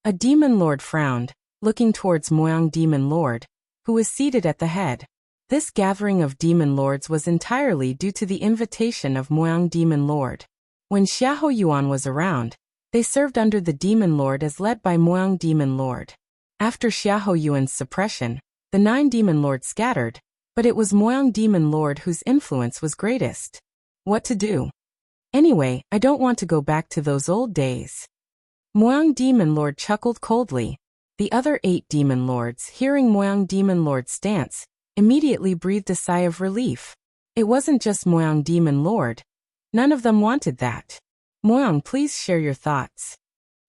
A demon lord frowned, looking towards Moyang Demon Lord, who was seated at the head. This gathering of demon lords was entirely due to the invitation of Moyang Demon Lord. When Xiahou Yuan was around, they served under the demon lord as led by Moyang Demon Lord. After Xiahou Yuan's suppression, the 9 demon lords scattered, but it was Moyang Demon Lord whose influence was greatest. What to do? Anyway, I don't want to go back to those old days. Moyang Demon Lord chuckled coldly. The other 8 demon lords, hearing Moyang Demon Lord's stance, immediately breathed a sigh of relief. It wasn't just Moyang Demon Lord. None of them wanted that. Moyang, please share your thoughts.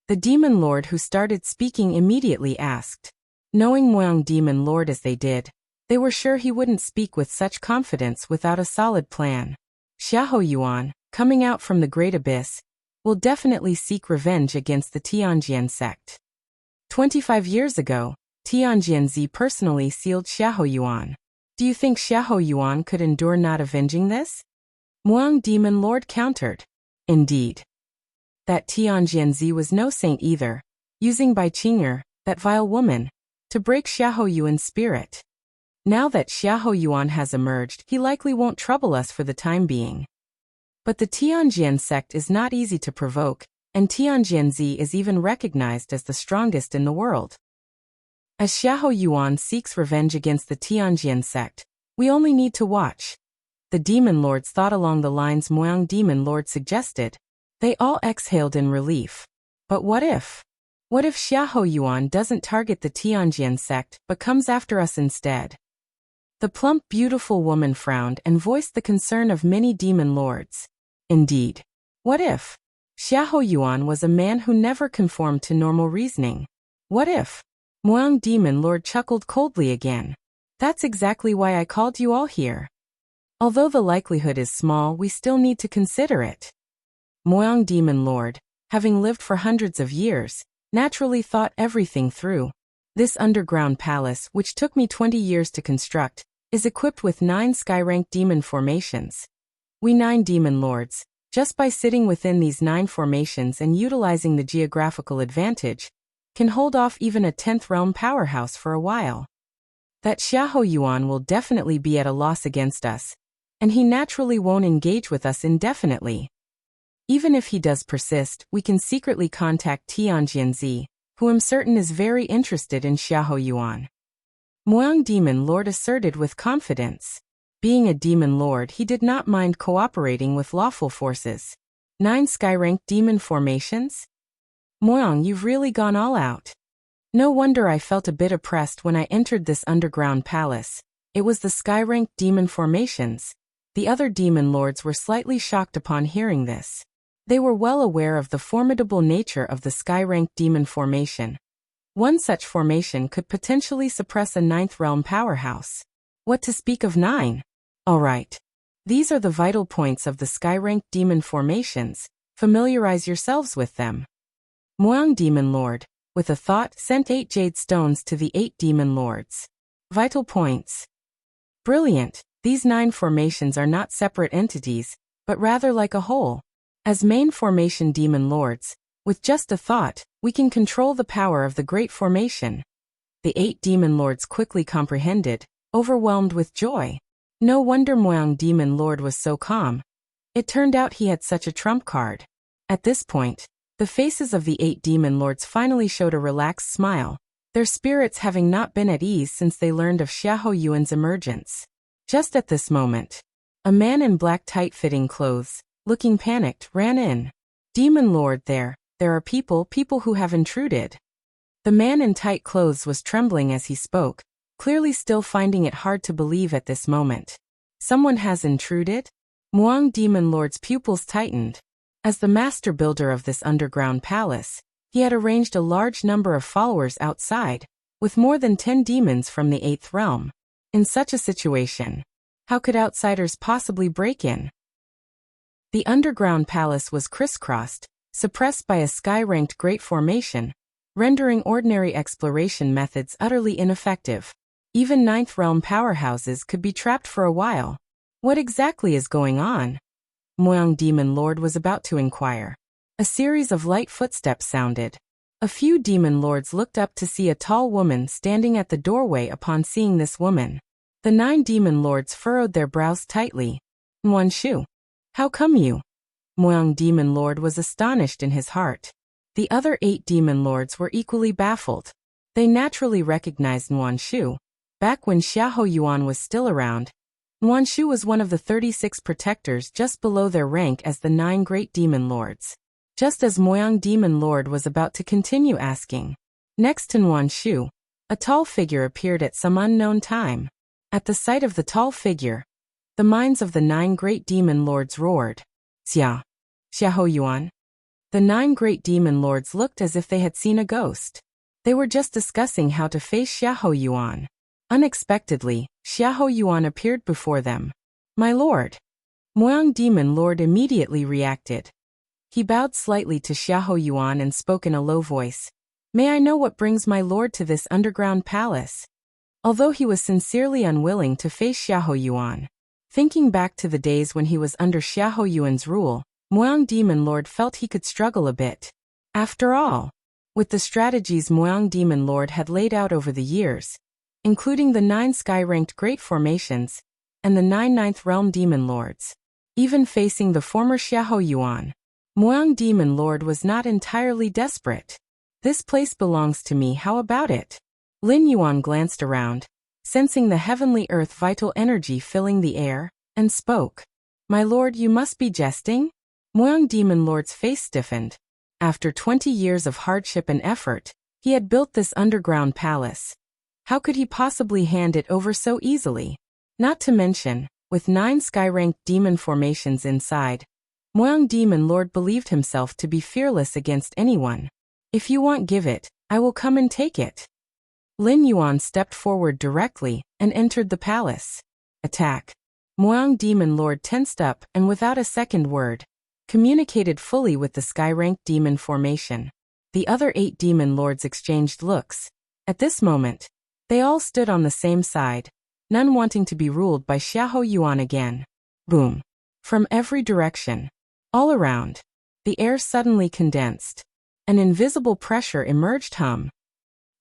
The demon lord who started speaking immediately asked. Knowing Moyang Demon Lord as they did, they were sure he wouldn't speak with such confidence without a solid plan. Xiahou Yuan, coming out from the Great Abyss, will definitely seek revenge against the Tianjian sect. 25 years ago, Tianjianzi personally sealed Xiahou Yuan. Do you think Xiahou Yuan could endure not avenging this? Moyang Demon Lord countered. Indeed. That Tianjianzi was no saint either, using Bai Qing'er, that vile woman, to break Xiahou Yuan's spirit. Now that Xiahou Yuan has emerged, he likely won't trouble us for the time being. But the Tianjian sect is not easy to provoke, and Tianjianzi is even recognized as the strongest in the world. As Xiahou Yuan seeks revenge against the Tianjian sect, we only need to watch. The demon lords thought along the lines Moyang demon lord suggested. They all exhaled in relief. But what if? What if Xiahou Yuan doesn't target the Tianjian sect but comes after us instead? The plump, beautiful woman frowned and voiced the concern of many demon lords. Indeed. What if? Xiahou Yuan was a man who never conformed to normal reasoning. What if? Moyang demon lord chuckled coldly again. That's exactly why I called you all here. Although the likelihood is small, we still need to consider it. Moyang demon lord, having lived for hundreds of years, naturally thought everything through. This underground palace, which took me 20 years to construct, is equipped with 9 sky-ranked demon formations. We 9 demon lords, just by sitting within these 9 formations and utilizing the geographical advantage, can hold off even a 10th realm powerhouse for a while. That Xiahou Yuan will definitely be at a loss against us, and he naturally won't engage with us indefinitely. Even if he does persist, we can secretly contact Tianjianzi, who I'm certain is very interested in Xiahou Yuan. Moyang demon lord asserted with confidence. Being a demon lord, he did not mind cooperating with lawful forces. 9 sky-ranked demon formations? Moyang, you've really gone all out. No wonder I felt a bit oppressed when I entered this underground palace. It was the sky-ranked demon formations. The other demon lords were slightly shocked upon hearing this. They were well aware of the formidable nature of the sky-ranked demon formation. One such formation could potentially suppress a 9th realm powerhouse. What to speak of 9? Alright. These are the vital points of the sky-ranked demon formations. Familiarize yourselves with them. Moyang demon lord, with a thought, sent 8 jade stones to the 8 demon lords. Vital points. Brilliant. These 9 formations are not separate entities, but rather like a whole. As main formation demon lords, with just a thought, we can control the power of the great formation. The 8 demon lords quickly comprehended, overwhelmed with joy. No wonder Moyang demon lord was so calm. It turned out he had such a trump card. At this point, the faces of the 8 demon lords finally showed a relaxed smile, their spirits having not been at ease since they learned of Xiahou Yuan's emergence. Just at this moment, a man in black tight-fitting clothes, looking panicked, ran in. Demon lord, there are people who have intruded. The man in tight clothes was trembling as he spoke, clearly still finding it hard to believe at this moment. Someone has intruded? Moyang demon lord's pupils tightened. As the master builder of this underground palace, he had arranged a large number of followers outside, with more than 10 demons from the 8th realm. In such a situation, how could outsiders possibly break in? The underground palace was crisscrossed, suppressed by a sky-ranked great formation, rendering ordinary exploration methods utterly ineffective. Even 9th realm powerhouses could be trapped for a while. What exactly is going on? Moyang demon lord was about to inquire. A series of light footsteps sounded. A few demon lords looked up to see a tall woman standing at the doorway. Upon seeing this woman, the 9 demon lords furrowed their brows tightly. Wanshu, how come you? Moyang demon lord was astonished in his heart. The other 8 demon lords were equally baffled. They naturally recognized Wanshu. Back when Xiahou Yuan was still around, Wanshu was one of the 36 protectors just below their rank as the 9 great demon lords. Just as Moyang demon lord was about to continue asking, next to Wanshu, a tall figure appeared at some unknown time. At the sight of the tall figure, the minds of the 9 great demon lords roared. Xiahou Yuan? The 9 great demon lords looked as if they had seen a ghost. They were just discussing how to face Xiahou Yuan. Unexpectedly, Xiahou Yuan appeared before them. My lord. Moyang demon lord immediately reacted. He bowed slightly to Xiahou Yuan and spoke in a low voice. May I know what brings my lord to this underground palace? Although he was sincerely unwilling to face Xiahou Yuan, thinking back to the days when he was under Xiahou Yuan's rule, Moyang demon lord felt he could struggle a bit. After all, with the strategies Moyang demon lord had laid out over the years, including the 9 sky-ranked great formations, and the 9 ninth realm demon lords, even facing the former Xiahou Yuan. Moyang Demon Lord was not entirely desperate. "This place belongs to me, how about it?" Lin Yuan glanced around, sensing the heavenly earth vital energy filling the air, and spoke. "My lord, you must be jesting?" Moyang Demon Lord's face stiffened. After 20 years of hardship and effort, he had built this underground palace. How could he possibly hand it over so easily? Not to mention, with 9 sky-ranked demon formations inside, Moyang Demon Lord believed himself to be fearless against anyone. "If you want, give it, I will come and take it." Lin Yuan stepped forward directly and entered the palace. "Attack." Moyang Demon Lord tensed up and without a second word, communicated fully with the sky-ranked demon formation. The other 8 demon lords exchanged looks. At this moment, they all stood on the same side, none wanting to be ruled by Xiahou Yuan again. Boom. From every direction, all around, the air suddenly condensed. An invisible pressure emerged.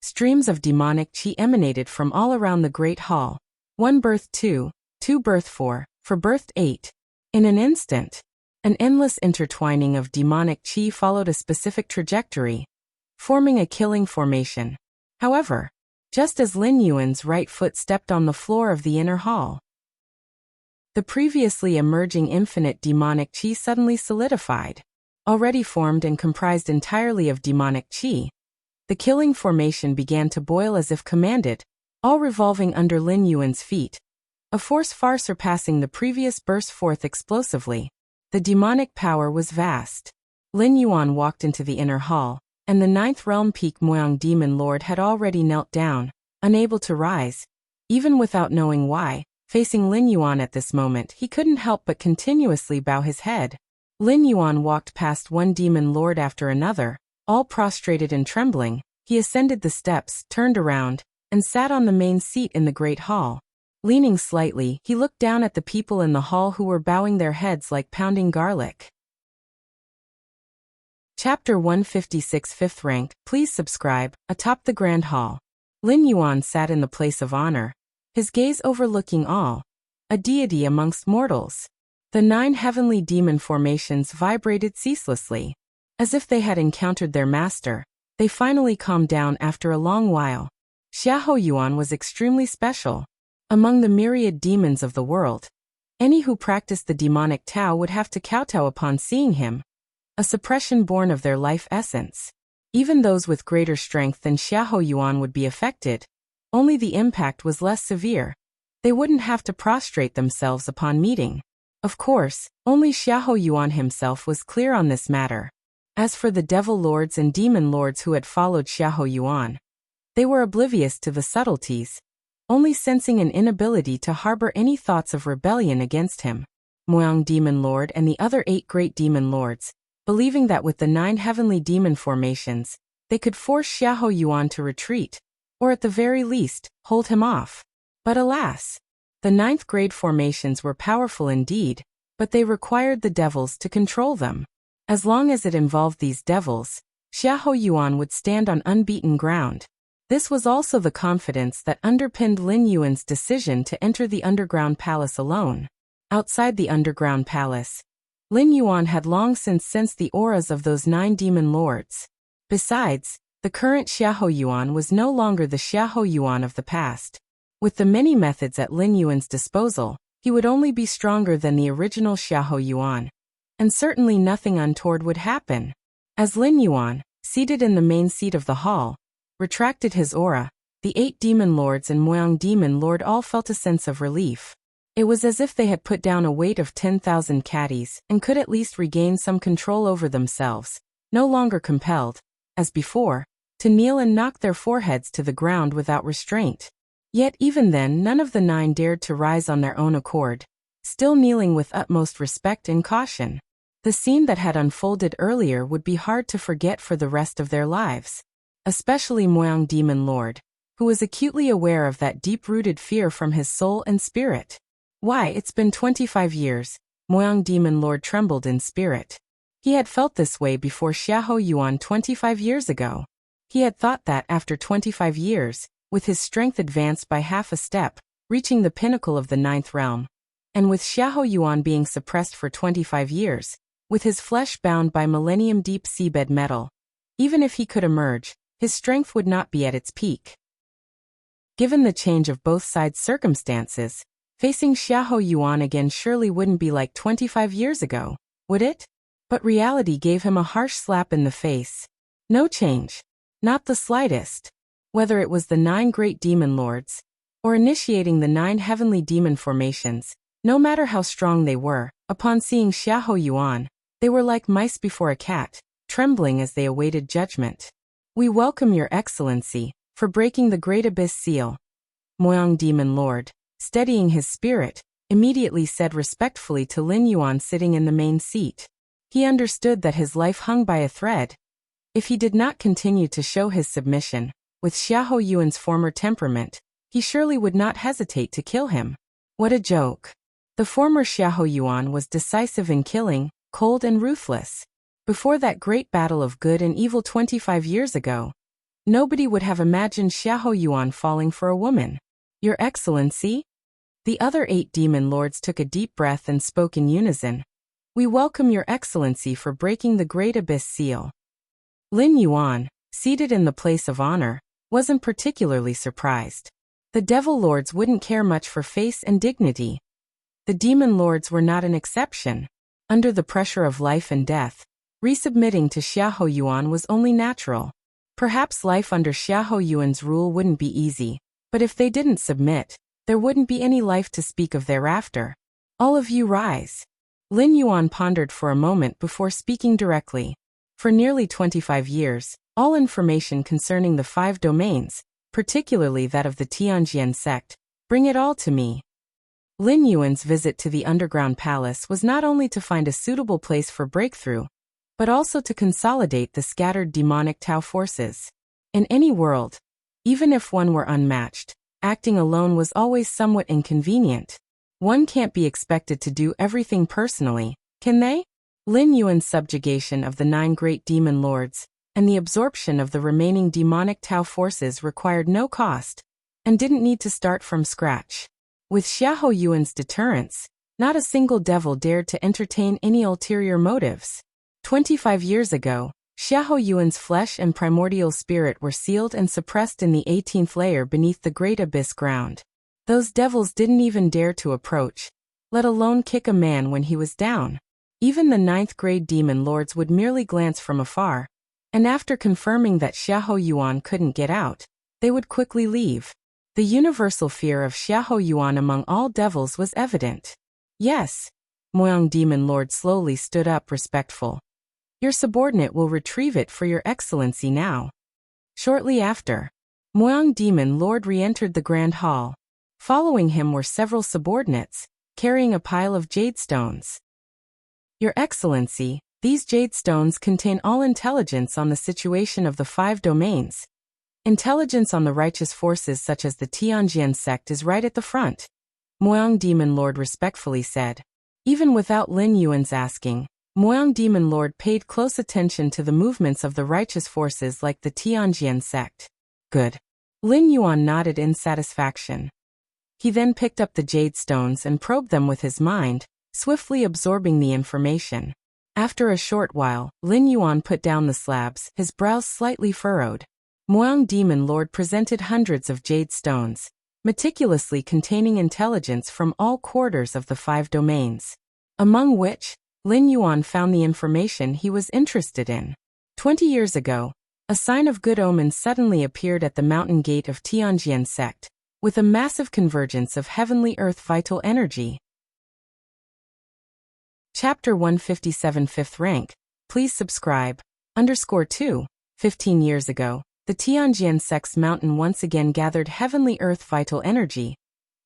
Streams of demonic chi emanated from all around the great hall. 1 birthed 2, 2 birthed 4, 4 birthed 8. In an instant, an endless intertwining of demonic chi followed a specific trajectory, forming a killing formation. However, just as Lin Yuan's right foot stepped on the floor of the inner hall, the previously emerging infinite demonic chi suddenly solidified. Already formed and comprised entirely of demonic chi, the killing formation began to boil as if commanded, all revolving under Lin Yuan's feet. A force far surpassing the previous burst forth explosively. The demonic power was vast. Lin Yuan walked into the inner hall, and the 9th realm peak Moyang Demon Lord had already knelt down, unable to rise. Even without knowing why, facing Lin Yuan at this moment, he couldn't help but continuously bow his head. Lin Yuan walked past one demon lord after another, all prostrated and trembling. He ascended the steps, turned around, and sat on the main seat in the great hall. Leaning slightly, he looked down at the people in the hall who were bowing their heads like pounding garlic. Chapter 156 5th rank, please subscribe. Atop the grand hall, Lin Yuan sat in the place of honor, his gaze overlooking all, a deity amongst mortals. The 9 heavenly demon formations vibrated ceaselessly. As if they had encountered their master, they finally calmed down after a long while. Xiahou Yuan was extremely special. Among the myriad demons of the world, any who practiced the demonic Tao would have to kowtow upon seeing him. A suppression born of their life essence. Even those with greater strength than Xiahou Yuan would be affected, only the impact was less severe. They wouldn't have to prostrate themselves upon meeting. Of course, only Xiahou Yuan himself was clear on this matter. As for the devil lords and demon lords who had followed Xiahou Yuan, they were oblivious to the subtleties, only sensing an inability to harbor any thoughts of rebellion against him. Moyang Demon Lord and the other 8 great demon lords, believing that with the 9 heavenly demon formations, they could force Xiahou Yuan to retreat, or at the very least, hold him off. But alas, the 9th grade formations were powerful indeed, but they required the devils to control them. As long as it involved these devils, Xiahou Yuan would stand on unbeaten ground. This was also the confidence that underpinned Lin Yuan's decision to enter the underground palace alone. Outside the underground palace, Lin Yuan had long since sensed the auras of those 9 demon lords. Besides, the current Xiahou Yuan was no longer the Xiahou Yuan of the past. With the many methods at Lin Yuan's disposal, he would only be stronger than the original Xiahou Yuan. And certainly nothing untoward would happen. As Lin Yuan, seated in the main seat of the hall, retracted his aura, the 8 demon lords and Moyang Demon Lord all felt a sense of relief. It was as if they had put down a weight of 10,000 caddies and could at least regain some control over themselves, no longer compelled, as before, to kneel and knock their foreheads to the ground without restraint. Yet even then none of the 9 dared to rise on their own accord, still kneeling with utmost respect and caution. The scene that had unfolded earlier would be hard to forget for the rest of their lives. Especially Moyang Demon Lord, who was acutely aware of that deep-rooted fear from his soul and spirit. Why, it's been 25 years, Moyang Demon Lord trembled in spirit. He had felt this way before Xiahou Yuan 25 years ago. He had thought that after 25 years, with his strength advanced by half a step, reaching the pinnacle of the 9th realm, And with Xiahou Yuan being suppressed for 25 years, with his flesh bound by millennium deep seabed metal, even if he could emerge, his strength would not be at its peak. Given the change of both sides' circumstances, facing Xiahou Yuan again surely wouldn't be like 25 years ago, would it? But reality gave him a harsh slap in the face. No change. Not the slightest. Whether it was the 9 great demon lords, or initiating the 9 heavenly demon formations, no matter how strong they were, upon seeing Xiahou Yuan, they were like mice before a cat, trembling as they awaited judgment. We welcome your excellency, for breaking the great abyss seal. Moyang Demon Lord, steadying his spirit, immediately said respectfully to Lin Yuan sitting in the main seat. He understood that his life hung by a thread. If he did not continue to show his submission, with Xiahou Yuan's former temperament, he surely would not hesitate to kill him. What a joke. The former Xiahou Yuan was decisive in killing, cold and ruthless. Before that great battle of good and evil 25 years ago, nobody would have imagined Xiahou Yuan falling for a woman. Your Excellency? The other 8 demon lords took a deep breath and spoke in unison. We welcome your Excellency for breaking the great abyss seal. Lin Yuan, seated in the place of honor, wasn't particularly surprised. The devil lords wouldn't care much for face and dignity. The demon lords were not an exception. Under the pressure of life and death, resubmitting to Xiahou Yuan was only natural. Perhaps life under Xiahou Yuan's rule wouldn't be easy, but if they didn't submit, there wouldn't be any life to speak of thereafter. All of you rise. Lin Yuan pondered for a moment before speaking directly. For nearly 25 years, all information concerning the 5 domains, particularly that of the Tianjian sect, bring it all to me. Lin Yuan's visit to the underground palace was not only to find a suitable place for breakthrough, but also to consolidate the scattered demonic Tao forces. In any world, even if one were unmatched, acting alone was always somewhat inconvenient. One can't be expected to do everything personally, can they? Lin Yuan's subjugation of the 9 great demon lords, and the absorption of the remaining demonic Tao forces required no cost, and didn't need to start from scratch. With Xiahou Yuan's deterrence, not a single devil dared to entertain any ulterior motives. 25 years ago, Xiahou Yuan's flesh and primordial spirit were sealed and suppressed in the 18th layer beneath the great abyss ground. Those devils didn't even dare to approach, let alone kick a man when he was down. Even the 9th grade demon lords would merely glance from afar, and after confirming that Xiahou Yuan couldn't get out, they would quickly leave. The universal fear of Xiahou Yuan among all devils was evident. Yes. Moyang Demon Lord slowly stood up respectful. Your subordinate will retrieve it for your excellency now. Shortly after, Moyang Demon Lord re-entered the grand hall. Following him were several subordinates, carrying a pile of jade stones. Your excellency, these jade stones contain all intelligence on the situation of the 5 domains. Intelligence on the righteous forces such as the Tianjian sect is right at the front. Moyang Demon Lord respectfully said. Even without Lin Yuan's asking, Moyang Demon Lord paid close attention to the movements of the righteous forces like the Tianjian sect. Good. Lin Yuan nodded in satisfaction. He then picked up the jade stones and probed them with his mind, swiftly absorbing the information. After a short while, Lin Yuan put down the slabs, his brows slightly furrowed. Moyang Demon Lord presented hundreds of jade stones, meticulously containing intelligence from all quarters of the 5 domains, among which, Lin Yuan found the information he was interested in. 20 years ago, a sign of good omen suddenly appeared at the mountain gate of Tianjian sect, with a massive convergence of heavenly earth vital energy. Chapter 157 5th rank. Please subscribe. _2. 15 years ago, the Tianjian sect's mountain once again gathered heavenly earth vital energy.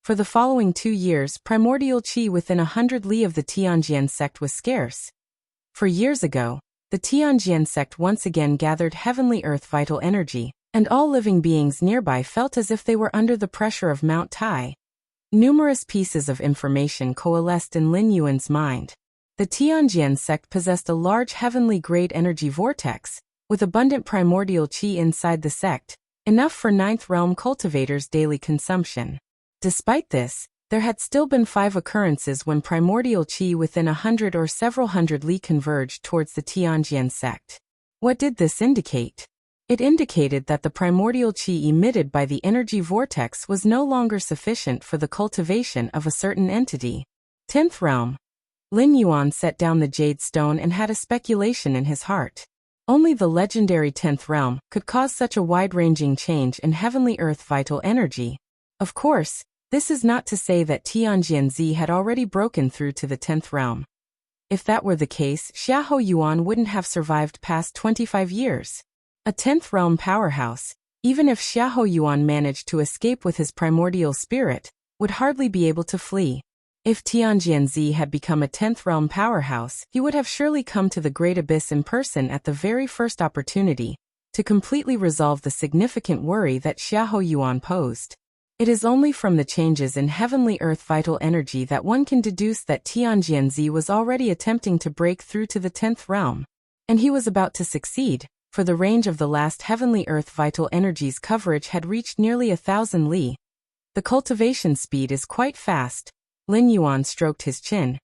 For the following 2 years, primordial qi within 100 li of the Tianjian sect was scarce. For years ago, the Tianjian sect once again gathered heavenly earth vital energy, and all living beings nearby felt as if they were under the pressure of Mount Tai. Numerous pieces of information coalesced in Lin Yuan's mind. The Tianjian sect possessed a large heavenly grade energy vortex, with abundant primordial qi inside the sect, enough for 9th realm cultivators' daily consumption. Despite this, There had still been 5 occurrences when primordial qi within 100 or several hundred li converged towards the Tianjian sect. What did this indicate? It indicated that the primordial qi emitted by the energy vortex was no longer sufficient for the cultivation of a certain entity. 10th realm. Lin Yuan set down the jade stone and had a speculation in his heart. Only the legendary 10th realm could cause such a wide-ranging change in heavenly earth vital energy. Of course, this is not to say that Tianjian had already broken through to the 10th realm. If that were the case, Xiahou Yuan wouldn't have survived past 25 years. A 10th realm powerhouse, even if Xiahou Yuan managed to escape with his primordial spirit, would hardly be able to flee. If Tianjian had become a 10th realm powerhouse, he would have surely come to the Great Abyss in person at the very first opportunity, to completely resolve the significant worry that Xiahou Yuan posed. It is only from the changes in heavenly earth vital energy that one can deduce that Tianjian was already attempting to break through to the 10th realm. And he was about to succeed, for the range of the last heavenly earth vital energy's coverage had reached nearly 1,000 li. The cultivation speed is quite fast. Lin Yuan stroked his chin.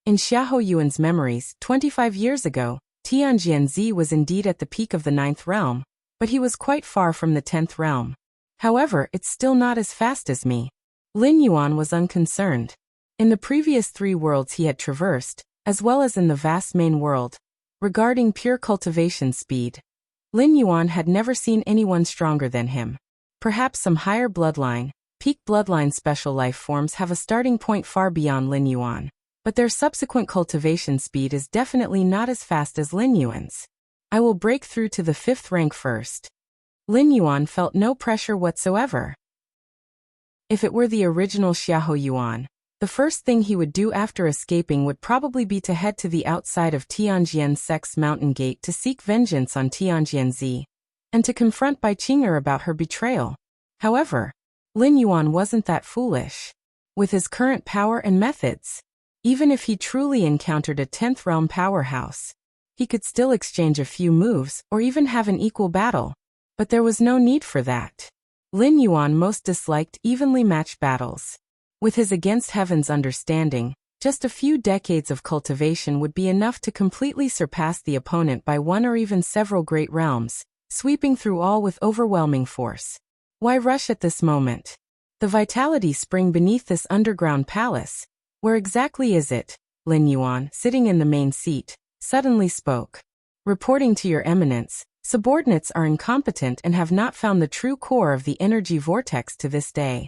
In Xiahou Yuan's memories, 25 years ago, Tianjian was indeed at the peak of the 9th realm, but he was quite far from the 10th realm. However, it's still not as fast as me. Lin Yuan was unconcerned. In the previous 3 worlds he had traversed, as well as in the vast main world, regarding pure cultivation speed, Lin Yuan had never seen anyone stronger than him. Perhaps some higher bloodline, peak bloodline special life forms have a starting point far beyond Lin Yuan, but their subsequent cultivation speed is definitely not as fast as Lin Yuan's. I will break through to the 5th rank first. Lin Yuan felt no pressure whatsoever. If it were the original Xiahou Yuan, the first thing he would do after escaping would probably be to head to the outside of Tianjian sect's mountain gate to seek vengeance on Tianjian and to confront Bai Qing'er about her betrayal. However, Lin Yuan wasn't that foolish. With his current power and methods, even if he truly encountered a 10th realm powerhouse, he could still exchange a few moves or even have an equal battle. But there was no need for that. Lin Yuan most disliked evenly matched battles. With his against heaven's understanding, just a few decades of cultivation would be enough to completely surpass the opponent by one or even several great realms, sweeping through all with overwhelming force. Why rush at this moment? The vitality spring beneath this underground palace. Where exactly is it? Lin Yuan, sitting in the main seat, suddenly spoke. Reporting to your eminence, subordinates are incompetent and have not found the true core of the energy vortex to this day.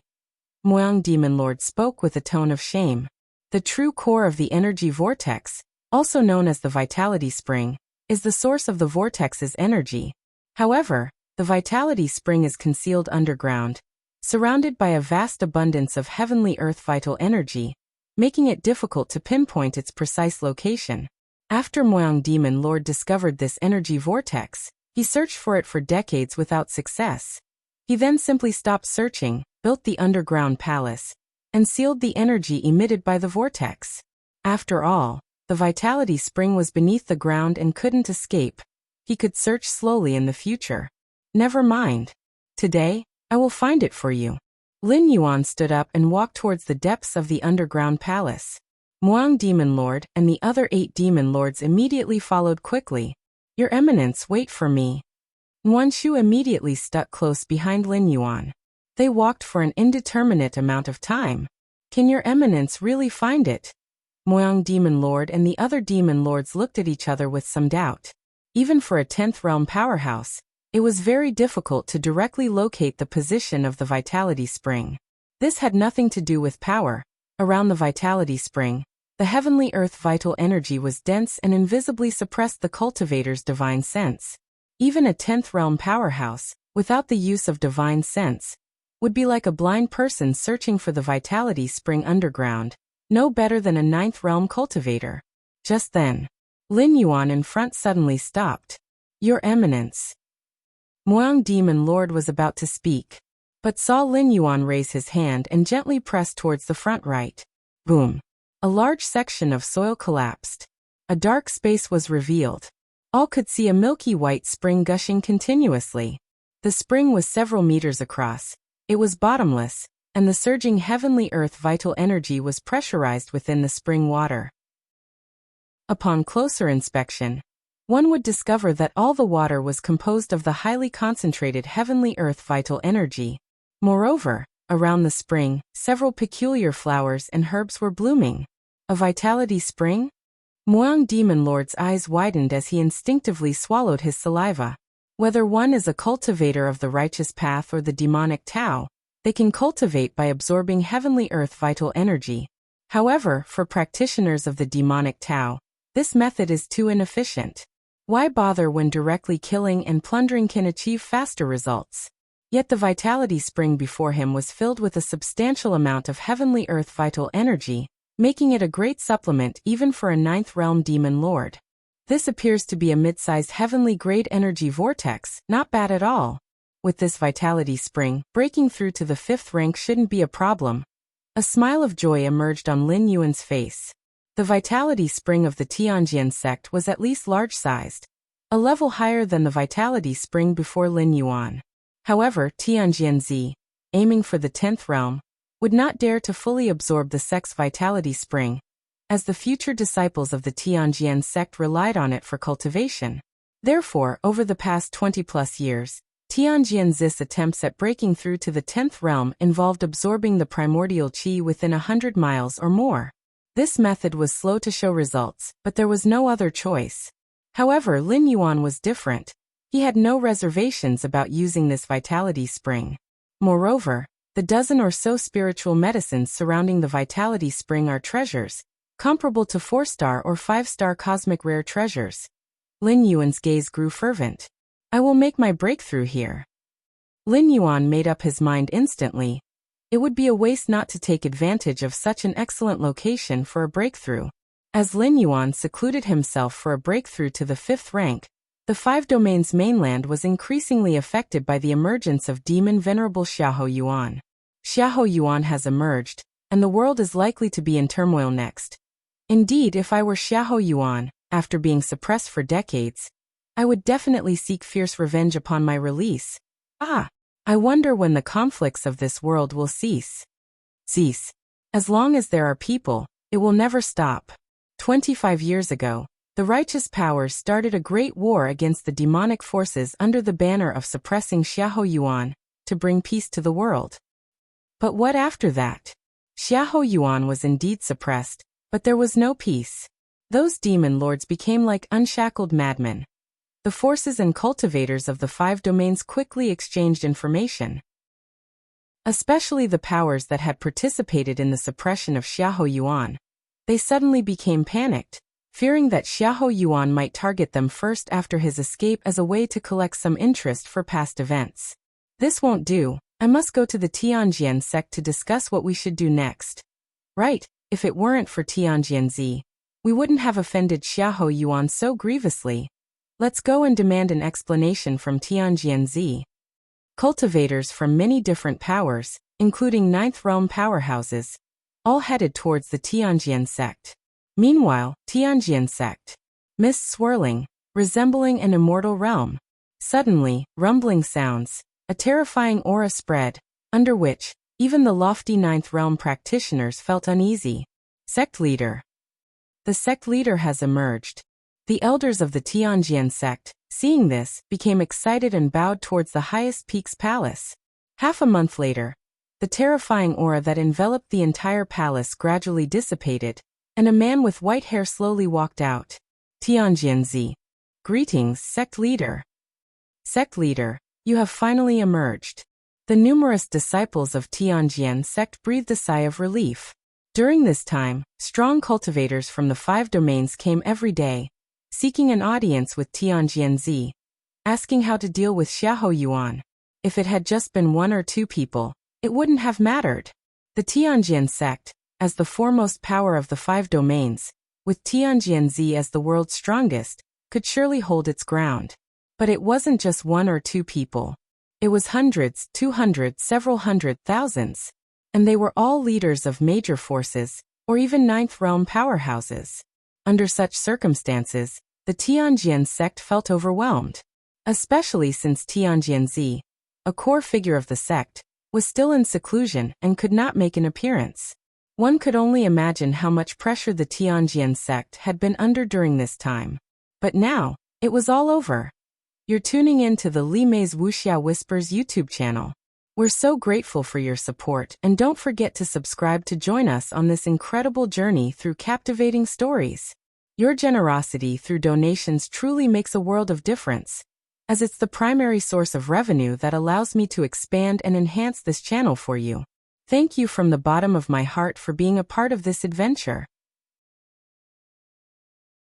Moyang Demon Lord spoke with a tone of shame. The true core of the energy vortex, also known as the vitality spring, is the source of the vortex's energy. However, the vitality spring is concealed underground, surrounded by a vast abundance of heavenly earth vital energy, making it difficult to pinpoint its precise location. After Moyang Demon Lord discovered this energy vortex, he searched for it for decades without success. He then simply stopped searching, built the underground palace, and sealed the energy emitted by the vortex. After all, the vitality spring was beneath the ground and couldn't escape. He could search slowly in the future. Never mind. Today, I will find it for you. Lin Yuan stood up and walked towards the depths of the underground palace. Moyang Demon Lord and the other 8 demon lords immediately followed quickly. Your Eminence, wait for me. Nguanshu immediately stuck close behind Lin Yuan. They walked for an indeterminate amount of time. Can your Eminence really find it? Moyang Demon Lord and the other demon lords looked at each other with some doubt. Even for a 10th realm powerhouse, it was very difficult to directly locate the position of the vitality spring. This had nothing to do with power. Around the vitality spring, the heavenly earth vital energy was dense and invisibly suppressed the cultivator's divine sense. Even a 10th realm powerhouse, without the use of divine sense, would be like a blind person searching for the vitality spring underground, no better than a 9th realm cultivator. Just then, Lin Yuan in front suddenly stopped. Your Eminence. Moyang Demon Lord was about to speak, but saw Lin Yuan raise his hand and gently press towards the front right. Boom. A large section of soil collapsed. A dark space was revealed. All could see a milky white spring gushing continuously. The spring was several meters across. It was bottomless, and the surging heavenly earth vital energy was pressurized within the spring water. Upon closer inspection, one would discover that all the water was composed of the highly concentrated heavenly earth vital energy. Moreover, around the spring, several peculiar flowers and herbs were blooming. A vitality spring? Muang Demon Lord's eyes widened as he instinctively swallowed his saliva. Whether one is a cultivator of the righteous path or the demonic Tao, they can cultivate by absorbing heavenly earth vital energy. However, for practitioners of the demonic Tao, this method is too inefficient. Why bother when directly killing and plundering can achieve faster results? Yet the vitality spring before him was filled with a substantial amount of heavenly earth vital energy, making it a great supplement even for a ninth realm demon lord. This appears to be a mid-sized heavenly grade energy vortex, not bad at all. With this vitality spring, breaking through to the 5th rank shouldn't be a problem. A smile of joy emerged on Lin Yuan's face. The vitality spring of the Tianjian sect was at least large-sized, a level higher than the vitality spring before Lin Yuan. However, Tianjian Z, aiming for the 10th realm, would not dare to fully absorb the sect's vitality spring, as the future disciples of the Tianjian sect relied on it for cultivation. Therefore, over the past 20+ years, Tianjian Z's attempts at breaking through to the 10th realm involved absorbing the primordial qi within 100 miles or more. This method was slow to show results, but there was no other choice. However, Lin Yuan was different. He had no reservations about using this vitality spring. Moreover, the dozen or so spiritual medicines surrounding the vitality spring are treasures, comparable to 4-star or 5-star cosmic rare treasures. Lin Yuan's gaze grew fervent. I will make my breakthrough here. Lin Yuan made up his mind instantly. It would be a waste not to take advantage of such an excellent location for a breakthrough. As Lin Yuan secluded himself for a breakthrough to the 5th rank, the 5 domains mainland was increasingly affected by the emergence of demon venerable Xiahou Yuan. Xiahou Yuan has emerged, and the world is likely to be in turmoil next. Indeed, if I were Xiahou Yuan, after being suppressed for decades, I would definitely seek fierce revenge upon my release. I wonder when the conflicts of this world will cease. As long as there are people, it will never stop. 25 years ago, the righteous powers started a great war against the demonic forces under the banner of suppressing Xiahou Yuan, to bring peace to the world. But what after that? Xiahou Yuan was indeed suppressed, but there was no peace. Those demon lords became like unshackled madmen. The forces and cultivators of the 5 domains quickly exchanged information. Especially the powers that had participated in the suppression of Xiahou Yuan. They suddenly became panicked, fearing that Xiahou Yuan might target them first after his escape as a way to collect some interest for past events. This won't do. I must go to the Tianjian sect to discuss what we should do next. Right, if it weren't for Tianjian Z, we wouldn't have offended Xiahou Yuan so grievously. Let's go and demand an explanation from Tianjian Z. Cultivators from many different powers, including 9th realm powerhouses, all headed towards the Tianjian sect. Meanwhile, Tianjian sect. Mist swirling, resembling an immortal realm. Suddenly, rumbling sounds, a terrifying aura spread, under which, even the lofty 9th realm practitioners felt uneasy. Sect leader. The sect leader has emerged. The elders of the Tianjian sect, seeing this, became excited and bowed towards the highest peak's palace. Half a month later, the terrifying aura that enveloped the entire palace gradually dissipated, and a man with white hair slowly walked out. Tianjian Z. Greetings, sect leader. Sect leader, you have finally emerged. The numerous disciples of Tianjian sect breathed a sigh of relief. During this time, strong cultivators from the 5 domains came every day, seeking an audience with Tianjian Z, asking how to deal with Xiahou Yuan. If it had just been 1 or 2 people, it wouldn't have mattered. The Tianjian sect, as the foremost power of the 5 domains, with Tianjian Z as the world's strongest, could surely hold its ground. But it wasn't just 1 or 2 people. It was hundreds, 200, several hundred, thousands. And they were all leaders of major forces, or even 9th realm powerhouses. Under such circumstances, the Tianjian sect felt overwhelmed. Especially since Tianjian Z, a core figure of the sect, was still in seclusion and could not make an appearance. One could only imagine how much pressure the Tianjian sect had been under during this time. But now, it was all over. You're tuning in to the Li Mei's Wuxia Whispers YouTube channel. We're so grateful for your support, and don't forget to subscribe to join us on this incredible journey through captivating stories. Your generosity through donations truly makes a world of difference, as it's the primary source of revenue that allows me to expand and enhance this channel for you. Thank you from the bottom of my heart for being a part of this adventure.